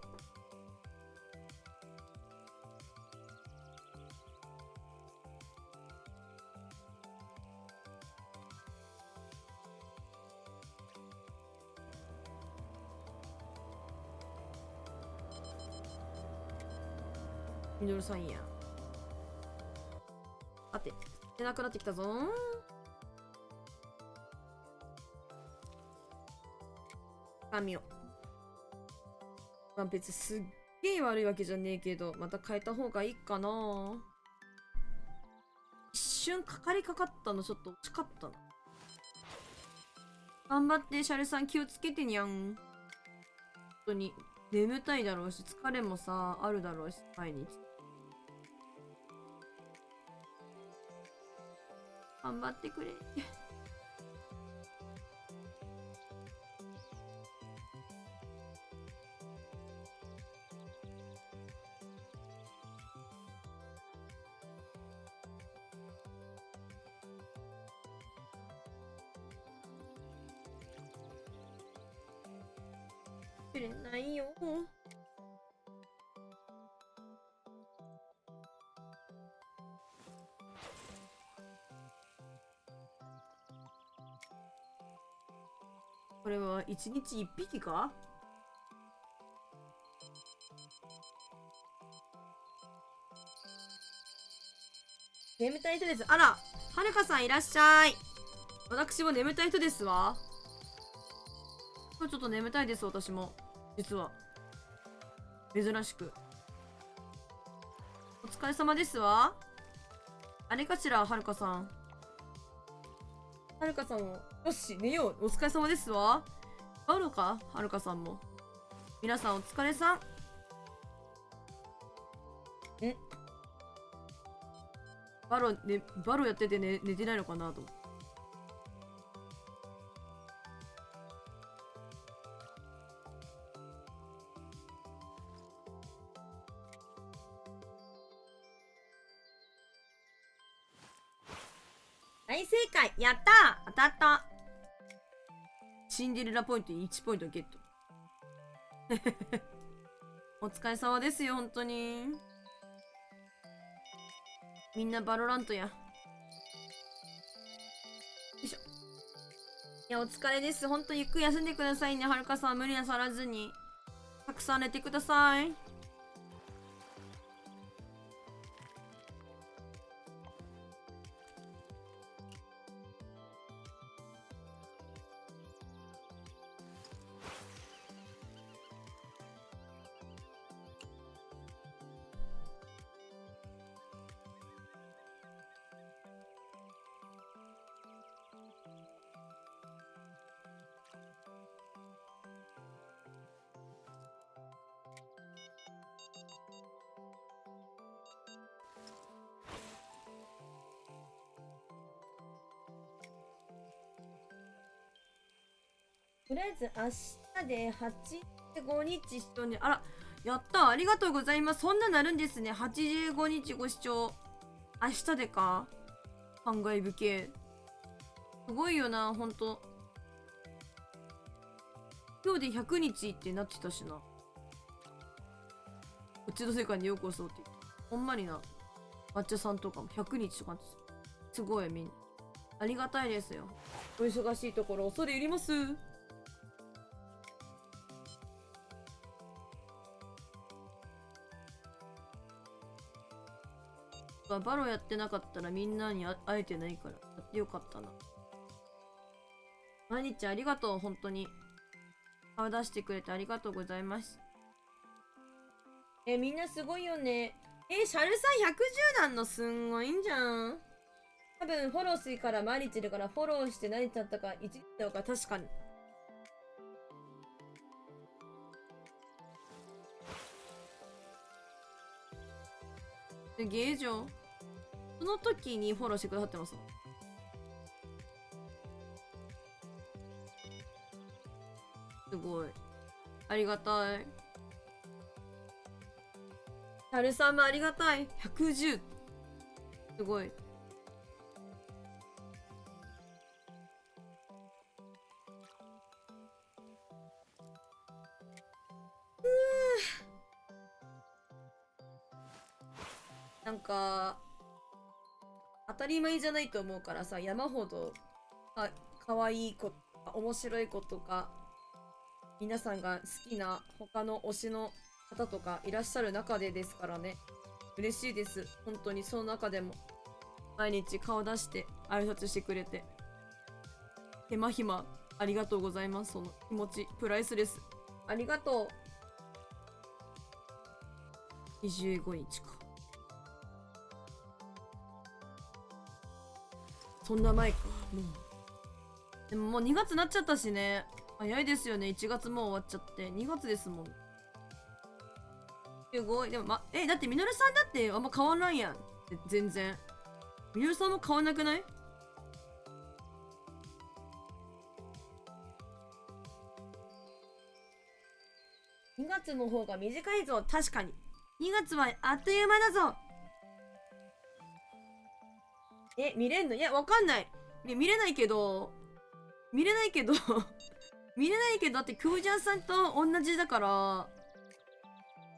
ミノルさんや。待って、出なくなってきたぞー。髪を。まあ別にすっげえ悪いわけじゃねえけど、また変えた方がいいかな。一瞬かかりかかったのちょっと惜しかったな。頑張って、シャルさん気をつけてにゃん。本当に眠たいだろうし、疲れもさ、あるだろうし、毎日。頑張ってくれ。くれないよ。これは一日一匹か？眠たい人です。あら、はるかさんいらっしゃい。私も眠たい人ですわ。今日ちょっと眠たいです、私も。実は。珍しく。お疲れ様ですわ。あれかしら、はるかさん。はるかさんも。よし、寝よう。お疲れ様ですわ。バロかはるかさんも。皆さんお疲れさん。バロ、ね、バロやってて、寝てないのかなと思って。大正解。やったー、当たった。シンデレラポイント1ポイントゲット。お疲れ様ですよ、本当に。みんなバロラントや。よいしょ。や、お疲れです。ほんとゆっくり休んでくださいね。はるかさん、無理なさらずに。たくさん寝てください。とりあえず明日で85日視聴ね。あら、やった、ありがとうございます。そんななるんですね。85日ご視聴。明日でか、感慨深い。すごいよな、ほんと。今日で100日ってなってたしな。こっちの世界にようこそって。ほんまにな。抹茶さんとかも100日とかすごいみんな。ありがたいですよ。お忙しいところ恐れ入ります。バロやってなかったらみんなに会えてないからやってよかったな。毎日ありがとう、本当に。顔出してくれてありがとうございます。みんなすごいよね。シャルさん110なんのすんごいんじゃん。多分フォローするから毎日いるからフォローして何ちゃったかいじってよか、確かに。ゲージョンその時にフォローしてくださってます。すごい。ありがたい。タルさんもありがたい。110。すごい。なんか当たり前じゃないと思うからさ、山ほどかわいい子とか面白い子とか皆さんが好きな他の推しの方とかいらっしゃる中でですからね、嬉しいです。本当にその中でも毎日顔出して挨拶してくれて手間暇ありがとうございます。その気持ちプライスレス。ありがとう。25日か。そんな前か。もうでももう2月になっちゃったしね。早いですよね。1月もう終わっちゃって2月ですもん。すごい。でもだってみのるさんだってあんま変わんないやん。全然みのるさんも変わんなくない？2月の方が短いぞ。確かに2月はあっという間だぞ。見れんの？いや、わかんない。見れないけど見れないけどだってクージャーさんと同じだから、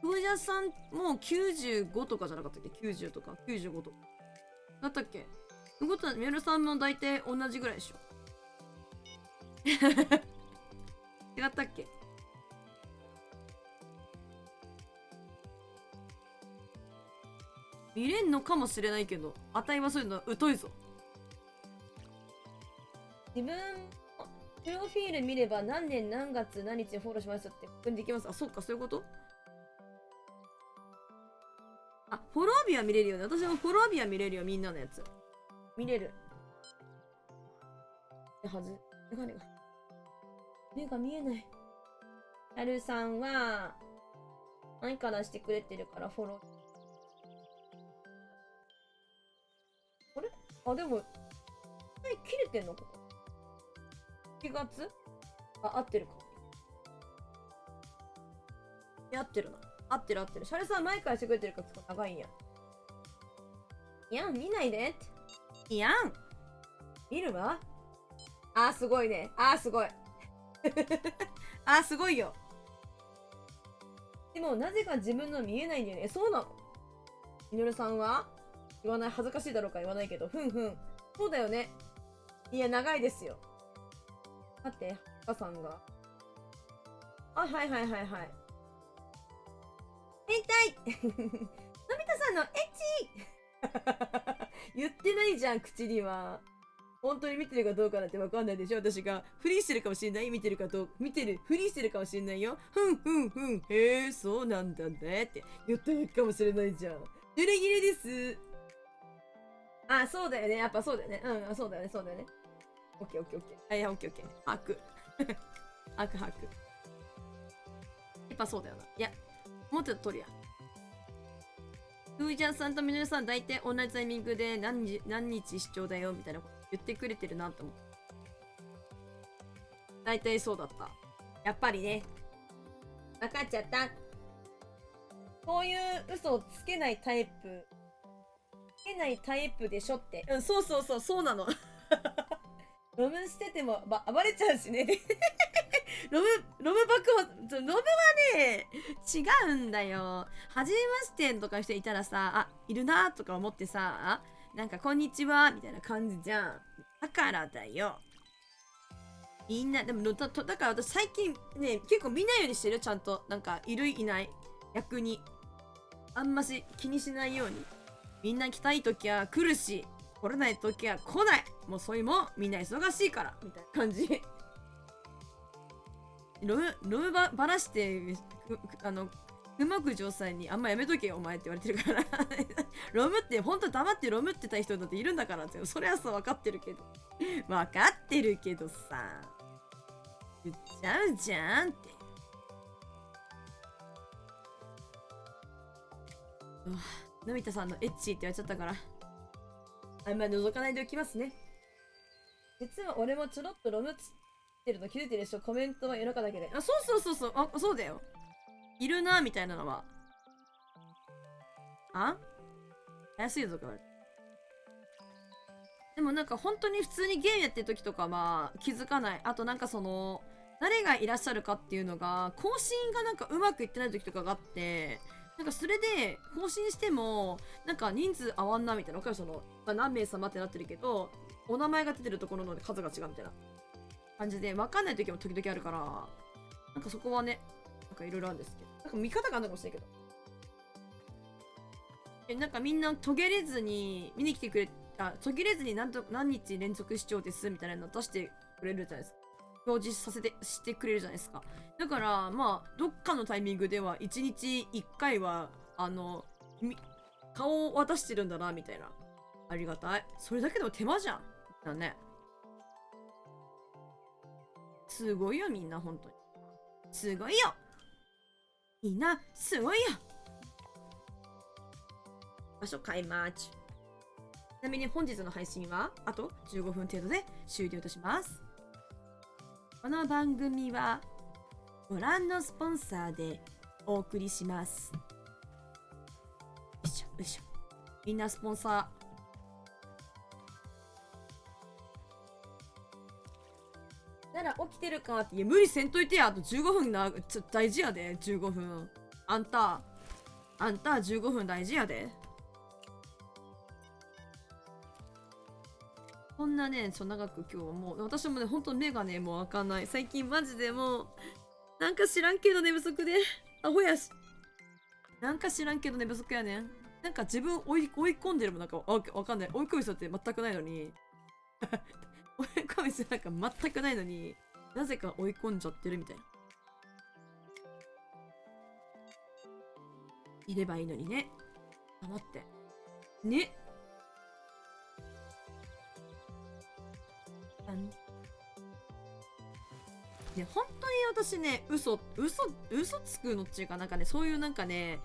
クージャーさんもう95とかじゃなかったっけ？ 90 とか95とかだったっけ？ということはメルさんも大体同じぐらいでしょ。違ったっけ？見れんのかもしれないけど、あたいはそういうの疎いぞ。自分プロフィール見れば何年何月何日フォローしましたって確認できます。あ、そっか、そういうこと？あ、フォロー日は見れるよね。私もフォロー日は見れるよ。みんなのやつ見れるはず。目が見えない。ハルさんは何からしてくれてるからフォロー。あれ？あ、でも切れてんの？ここ4月？合ってるか。合ってるな。合ってる。シャレさん前からしてくれてるから結構長いんや。いやん、見ないでって。いやん、見るわ。すごいね。すごい。すごいよ。でもなぜか自分の見えないんだよね。そうなの？みのるさんは言わない。恥ずかしいだろうから言わないけど。そうだよね。いや、長いですよ。待って、赤さんが。あ、はいはいはいはい。変態のび太さんのエッチ言ってないじゃん、口には。本当に見てるかどうかなんてわかんないでしょ。私がフリーしてるかもしれない。見てるかどう見てる、フリーしてるかもしれないよ。ふんふんふん。へえ、そうなんだねって言ってるかもしれないじゃん。濡れ切れです。あ、そうだよね。やっぱそうだよね。うん、そうだよね、そうだよね。オッケーオッケーオッケー。はい、オッケーオッケー。把握。把握把握。やっぱそうだよな。いや、もうちょっと取るや。ふーちゃんさんとみのりさん大体同じタイミングで何日視聴だよみたいなこと言ってくれてるなと思って。大体そうだった。やっぱりね。分かっちゃった。こういう嘘をつけないタイプ。つけないタイプでしょって。うん、そうそうそう、そうなの。ロムしてても、暴れちゃうしね。ロム爆破、ロムはね、違うんだよ。はじめましてとか人いたらさ、あ、いるなとか思ってさ、なんかこんにちはみたいな感じじゃん。だからだよ。みんな、でも、だから私最近ね、結構見ないようにしてる、ちゃんと。なんか、いるいない。逆に。あんまし気にしないように。みんな来たいときは来るし、来れないときは来ない。もうそれもみんな忙しいから。みたいな感じ。ロムばらして、熊九条さんにあんまやめとけよお前って言われてるから。ロムってほんと黙ってロムってた人だっているんだからって。それはさ分かってるけど。分かってるけどさ。言っちゃうじゃんって。のび太さんのエッチって言われちゃったから。あんま覗かないでおきますね。実は俺もちょろっとロムつってるの気づいてるでしょ。コメントは夜中だけで。あ、そう。あ、そうだよ。いるなみたいなのは。あ怪しいぞ、これ。でもなんか本当に普通にゲームやってる時とかは気づかない。あとなんかその、誰がいらっしゃるかっていうのが、更新がなんかうまくいってない時とかがあって、なんかそれで更新しても、なんか人数合わんなみたいな。わかるその、何名様ってなってるけど、お名前が出てるところの数が違うみたいな感じで、わかんない時も時々あるから、なんかそこはね、なんかいろいろあるんですけど。なんか見方があるのかもしれないけど。なんかみんな途切れずに見に来てくれた、途切れずに何日連続視聴ですみたいなの出してくれるじゃないですか。表示させてしてくれるじゃないですか。だからまあどっかのタイミングでは1日1回は顔を渡してるんだなみたいな。ありがたい。それだけでも手間じゃん。だね。すごいよみんな本当に。すごいよ。みんなすごいよ。場所変えます。ちなみに本日の配信はあと15分程度で終了いたします。この番組はご覧のスポンサーでお送りします。よいしょよいしょ。みんなスポンサーなら起きてるかって。いや無理せんといてや。あと15分な。大事やで。15分あんた15分大事やで。こんなね、長く今日はもう、私もね、ほんと目がね、もう開かない。最近マジでもう、なんか知らんけど寝不足で、アホやし。なんか知らんけど寝不足やねん。なんか自分追い込んでるもんなんかわかんない。追い込む人って全くないのに。追い込む人なんか全くないのに、なぜか追い込んじゃってるみたいな。いればいいのにね。黙って。ね。ね、本当に私ね、嘘つくのっていうかなんかね、そういうなんかね、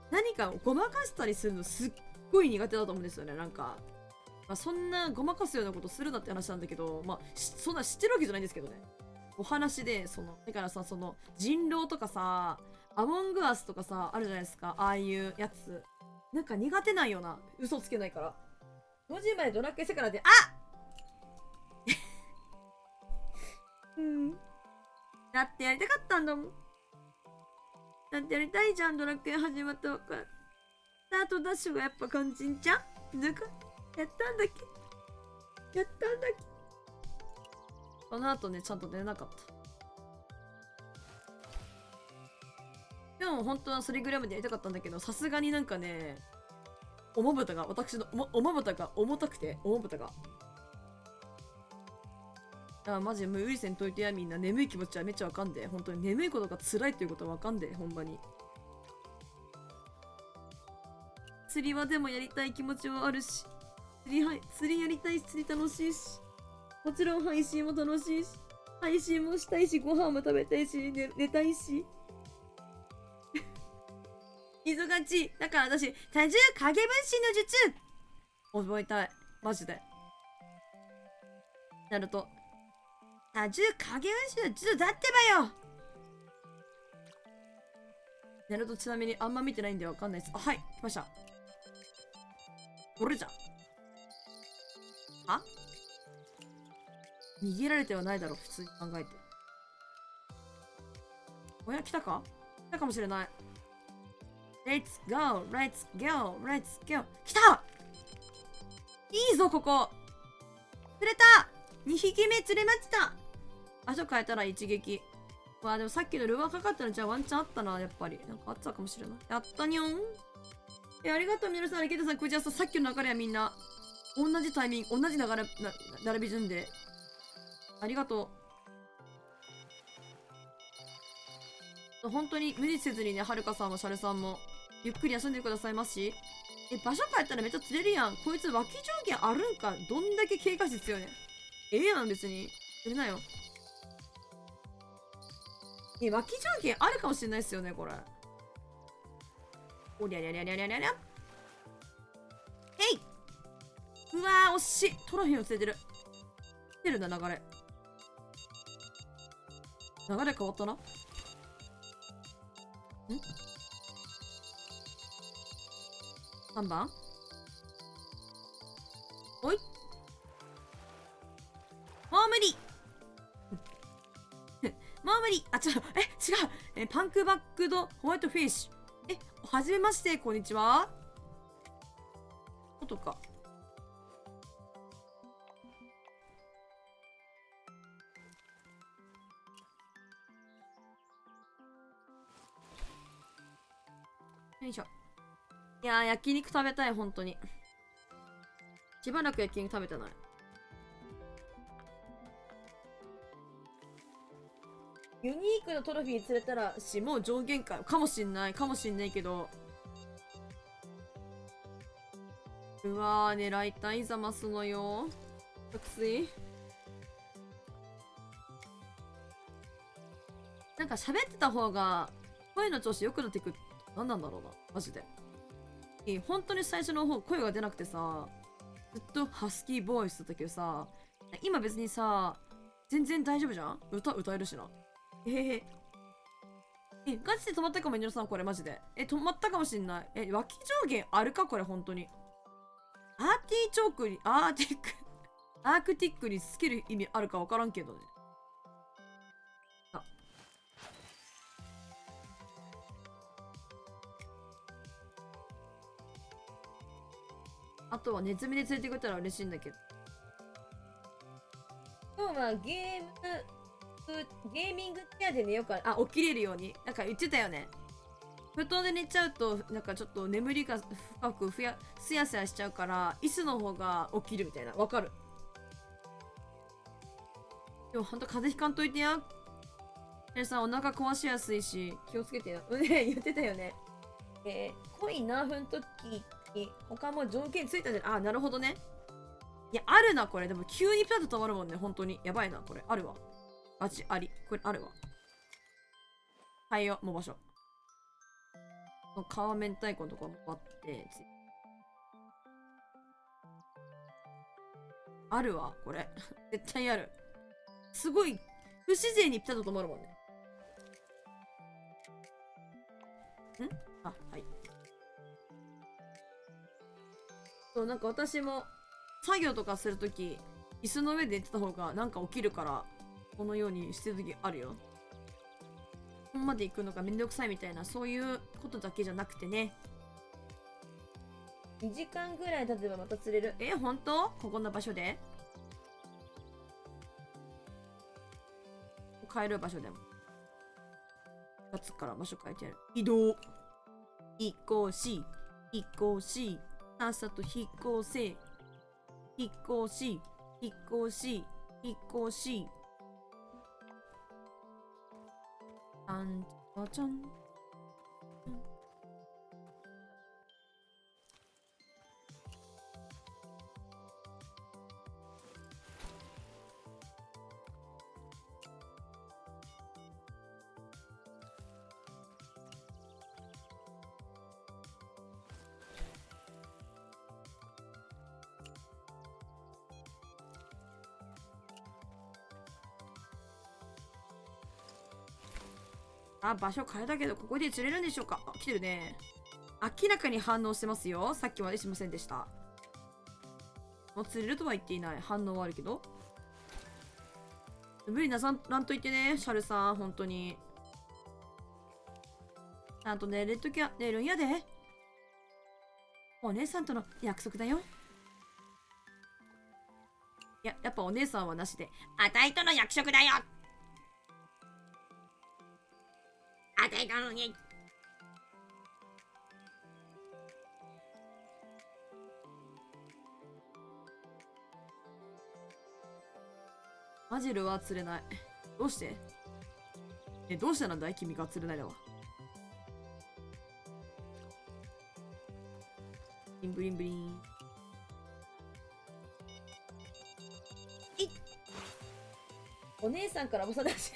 何かをごまかしたりするのすっごい苦手だと思うんですよね、なんか。まあ、そんなごまかすようなことするなって話なんだけど、まあ、そんな知ってるわけじゃないんですけどね。お話で、だからさ、人狼とかさ、アモングアスとかさ、あるじゃないですか、ああいうやつ。なんか苦手なんよな、嘘つけないから。5時までドラッグしてからで、あうん。だってやりたかったんだもん。だってやりたいじゃん、ドラクエ始まったばっかり。スタートダッシュがやっぱ肝心じゃん。なんか、やったんだっけ。その後ね、ちゃんと寝れなかった。今日も本当はそれぐらいまでやりたかったんだけど、さすがになんかね、私のおまぶたが重たくて、おまぶたが。マジ無理せんといてや、みんな。眠い気持ちはめっちゃわかんで。本当に眠いことが辛いということはわかんで、ほんまに。釣りはでもやりたい気持ちはあるし、釣りやりたいし、釣り楽しいし、もちろん配信も楽しいし、配信もしたいし、ご飯も食べたいし、寝たいし。忙しい。だから私、多重影分身の術覚えたい。マジで。なると。多重影分身の術だってばよ。なるとちなみにあんま見てないんでわかんないです。あ、はい、来ました。これじゃん。は逃げられてはないだろ、普通に考えて。おや、来たか？来たかもしれない。Let's go, let's go, let's go. 来た！いいぞ、ここ！釣れた！ 2 匹目釣れました！場所変えたら一撃。わあ、でもさっきのルアーかかったのじゃあワンチャンあったな、やっぱり。なんかあったかもしれない。やったにょん。ありがとう、皆さん。ケイタさん、クジャスさっきの流れはみんな、同じタイミング、同じ流れ、並び順で。ありがとう。本当に無理せずにね、はるかさんもシャルさんも、ゆっくり休んでくださいますし。場所変えたらめっちゃ釣れるやん。こいつ脇上限あるんか。どんだけ警戒必要ね。やん、別に。釣れなよ。脇上限あるかもしれないっすよね、これ。おりゃりゃりゃりゃりゃりゃりゃ。えいうわー、惜しい。トロフィーを釣れてる。来てるな、流れ。流れ変わったな。3番おいもう無理もう無理。あ、違う。パンクバックドホワイトフィッシュ。はじめまして、こんにちは。ことか。よいしょ。いやー、焼肉食べたい、本当に。しばらく焼肉食べてない。ユニークなトロフィー釣れたらもう上限かもしんないけど。うわー、狙いたいざますのよ。たくすい。なんか喋ってた方が声の調子良くなっていく。何なんだろうな、マジで。本当に最初の方声が出なくてさ、ずっとハスキーボイスだったけどさ、今別にさ、全然大丈夫じゃん。歌えるしな。ガチで止まったかも、エニョロさん、これマジで。止まったかもしんない。脇上限あるか、これ、本当に。アークティックにつける意味あるか分からんけどね。あとはネズミで連れてくれたら嬉しいんだけど。今日はゲーミングチェアで寝ようか。起きれるように。なんか言ってたよね。布団で寝ちゃうと、なんかちょっと眠りが深くすやすやしちゃうから、椅子の方が起きるみたいな。わかる。でもほんと風邪ひかんといてや。皆さんお腹壊しやすいし、気をつけてや。言ってたよね。コイン何分とき他も条件ついたじゃん。あ、なるほどね。いや、あるな、これ。でも急にピタッと止まるもんね、本当に。やばいな、これ。あるわ。マジあり。これあるわ。はいよ、もう場所。皮明太子のとこ割って、あるわ、これ。絶対ある。すごい、不自然にピタッと止まるもんね。あ、はい。そう、なんか私も作業とかするとき、椅子の上で寝てた方がなんか起きるから、このようにしてるときあるよ。ここまで行くのがめんどくさいみたいな、そういうことだけじゃなくてね。2時間ぐらい経てばまた釣れる。ほんと？ここの場所で変える場所でも。2つから場所変えてやる。移動。引っ越し。引っ越し。さっさと引っ越せ。引っ越し。引っ越し。引っ越し。あんちゃちゃん。あ、場所変えたけど、ここで釣れるんでしょうか。あ、来てるね。明らかに反応してますよ。さっきまでしませんでした。もう釣れるとは言っていない。反応はあるけど。無理なさらんと言ってね、シャルさん。本当に。ちゃんと寝れるときは寝るんやで。お姉さんとの約束だよ。いや、やっぱお姉さんはなしで。あたいとの約束だよ。あたいなのに。マジルは釣れない。どうして？どうしてなんだい君が釣れないのは。ブリンブリンブリン。お姉さんからおばさんだし。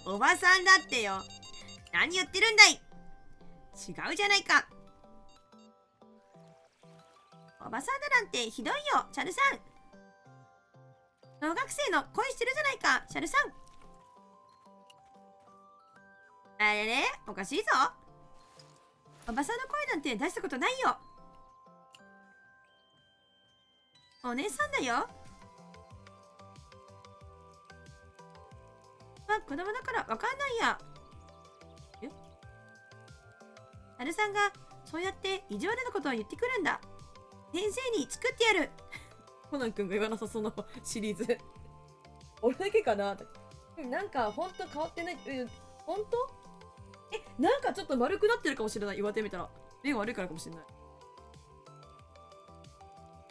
おばさんだってよ。何言ってるんだい。違うじゃないか。おばさんだなんてひどいよ、シャルさん。小学生の恋してるじゃないか、シャルさん。あれれ、おかしいぞ。おばさんの声なんて出したことないよ。お姉さんだよ。まあ、子供だからわかんないや。え？シャルさんがそうやって異常なことを言ってくるんだ。先生に作ってやる。コナン君が言わなさそうなシリーズ。俺だけかな。なんかほんと変わってない。ほんと？なんかちょっと丸くなってるかもしれない。言われてみたら。目が悪いからかもしれない。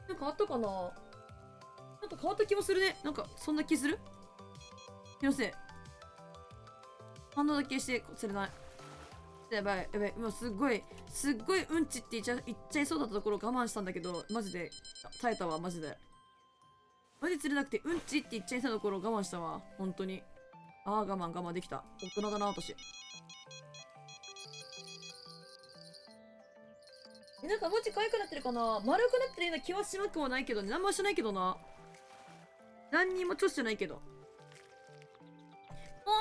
変わったかな。なんか変わった気もするね。なんかそんな気する？気のせい。反応だけして釣れない。やばいやばい。今すっごいうんちって言っちゃいそうだったところを我慢したんだけど、マジで耐えたわ。マジで釣れなくてうんちって言っちゃいそうなところを我慢したわ。本当に。ああ、我慢できた。大人だな私。なんか文字可愛くなってるかな。丸くなってるような気はしなくもないけどね。何もしてないけどな。何にもちょっしてないけど。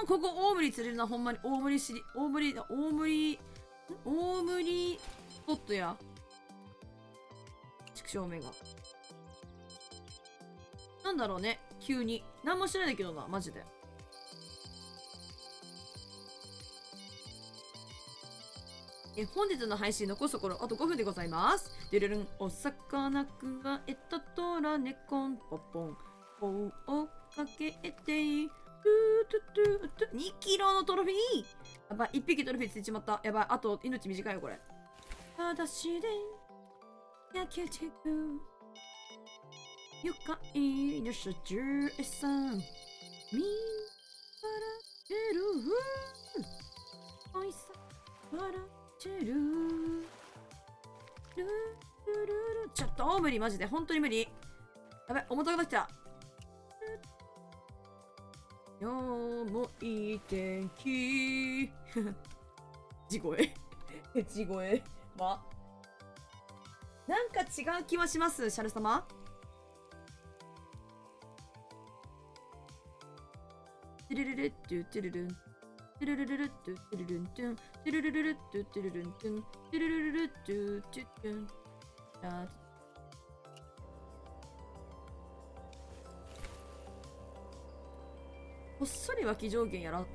ここ大森釣れるな。ほんまに大森スポットや。畜生目が。なんだろうね。急に。何もしてないんだけどな。マジで。本日の配信残すところあと5分でございます。でるるん、お魚くわえたとらねこんぽぽん。追っかけて、2キロのトロフィー。やばい、1匹トロフィーついちまった。やばい、あと命短いよこれ。裸足で焼けてく愉快な車中さん。みんな笑ってる。おいさ笑ってる。ちょっと無理。マジで本当に無理。やばい、重たくなってきた。今日もいい天気。地声地声はなんか違う気はします、シャル様。トゥルルルットゥトゥルルントゥルルルルットゥトゥルルントゥントゥルルルルットゥトゥルルントゥントゥルルルルットゥトゥトゥン。こっそり脇上限や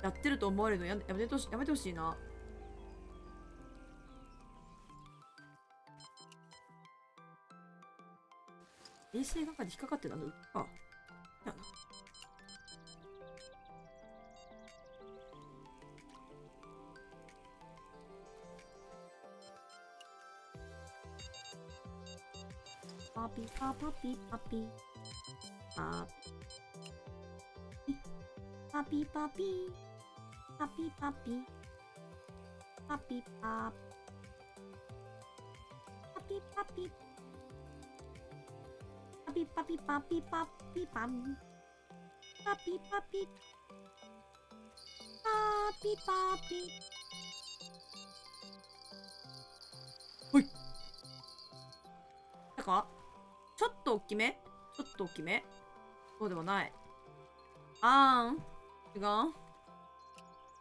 ってると思われるのやめてほしいな。衛生係引っかかってたのか。やな。パピパパピパピパパピパピパピパピパピパパピパピパピパピパピパピパンパピパピパピパピほい。なんかちょっと大きめ、ちょっと大きめ、そうではない。あーん、違う。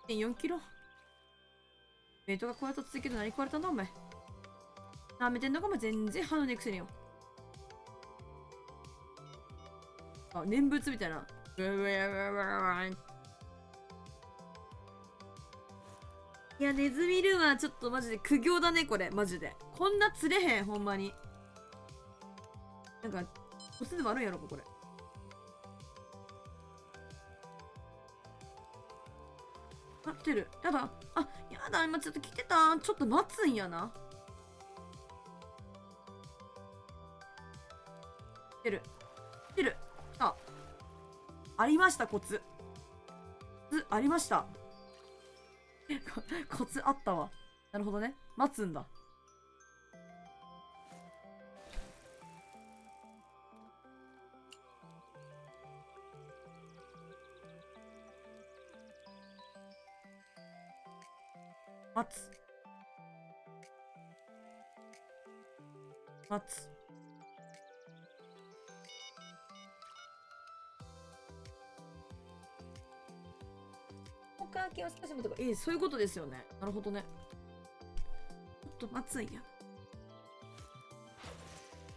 1.4 キロ。ベイトがこうやって続けて何食われたんだお前。舐めてんのかも全然歯のねくせによ。あ、念仏みたいな。いや、ネズミルーはちょっとマジで苦行だね、これ。マジで。こんな釣れへん、ほんまに。なんか、コツでもあるんやろか、これ。あ、来てる。やだ。あ、やだ、今ちょっと来てた。ちょっと待つんやな。来てる。来てる。あ、ありました、コツ。コツ、ありました。コツあったわ。なるほどね。待つんだ。待つ。待つ。関係を少しもとか、そういうことですよね。なるほどね。ちょっと待つんや。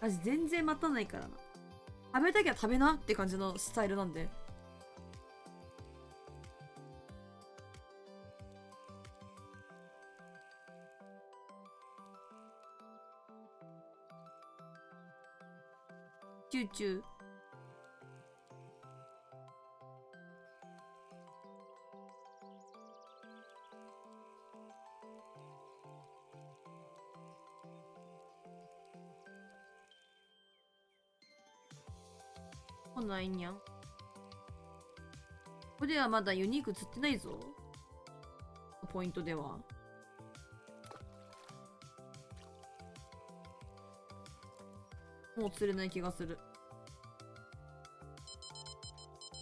私全然待たないからな。食べたきゃ食べなって感じのスタイルなんで。チューチュー。来ないにゃん。ここではまだユニーク釣ってないぞ。ポイントでは。もう釣れない気がする。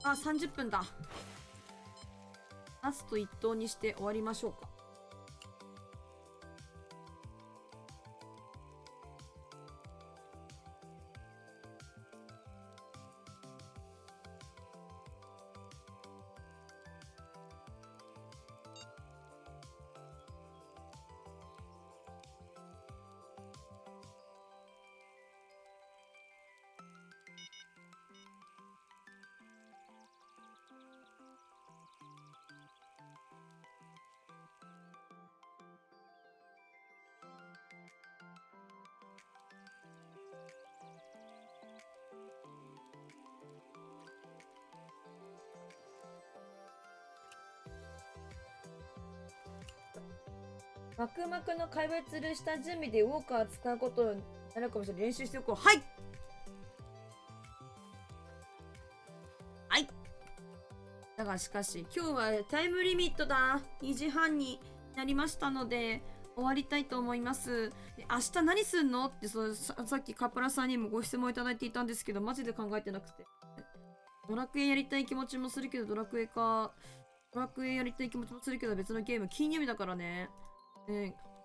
あ、30分だ。ラスト1投にして終わりましょうか。マクマクの怪物釣る下準備でウォーカー使うことになるかもしれない。練習しておこう。はい。はい。だがしかし今日はタイムリミットだ。2時半になりましたので終わりたいと思います。で、明日何すんのってさっきカプラさんにもご質問いただいていたんですけど、マジで考えてなくて。ドラクエやりたい気持ちもするけど、ドラクエやりたい気持ちもするけど、別のゲーム金曜日だからね。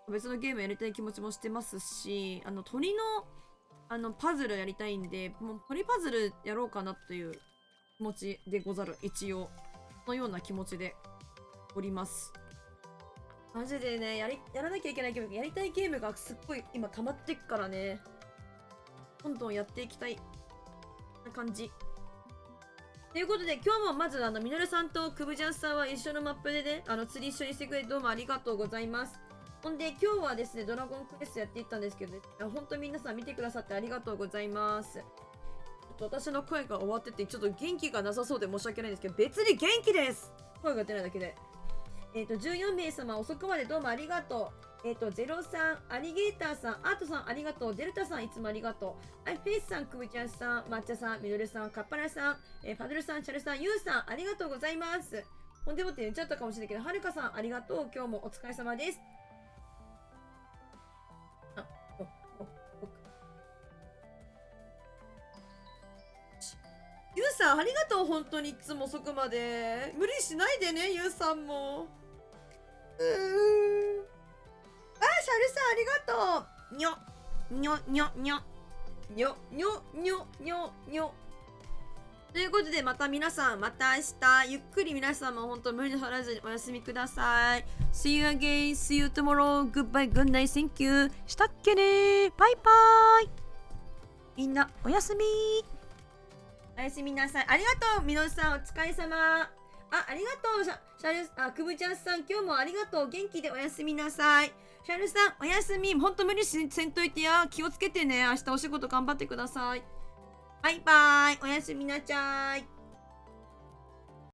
別のゲームやりたい気持ちもしてますし、鳥のパズルやりたいんで、もう鳥パズルやろうかなという気持ちでござる。一応のような気持ちでおります。マジでね、やらなきゃいけないゲーム、やりたいゲームがすっごい今溜まってっからね、どんどんやっていきたいな感じということで、今日もまずミノルさんとクブジャンさんは一緒のマップでね、釣り一緒にしてくれてどうもありがとうございます。ほんで今日はですね、ドラゴンクエストやっていったんですけど、ね、本当に皆さん見てくださってありがとうございます。ちょっと私の声が終わってて、ちょっと元気がなさそうで申し訳ないんですけど、別に元気です。声が出ないだけで。14名様遅くまでどうもありがと03、アリゲーターさん、アートさんありがとう、デルタさんいつもありがとう、はい、フェイスさん、クブちゃんさん、抹茶さん、ミドルさん、カッパラさん、パドルさん、チャルさん、ユウさん、ありがとうございます。ほんでもって言っちゃったかもしれないけど、はるかさん、ありがとう。今日もお疲れ様です。ユウさん、ありがとう。本当にいつも遅くまで。無理しないでね、ユウさんも。シャルさんありがとう。にょにょにょにょにょにょにょにょにょ。ということで、また皆さん、また明日、ゆっくり皆さんも本当無理ならずにお休みください。See you again, see you tomorrow, goodbye, good night, thank you. したっけねバイバイ。みんな、おやすみ。おやすみなさい。ありがとう、みのさん、お疲れ様。ありがとう、シャル、くぶちゃんさん、今日もありがとう。元気でおやすみなさい。シャルさん、おやすみ。ほんと無理せんといてや。気をつけてね。明日お仕事頑張ってください。バイバイ。おやすみなちゃい。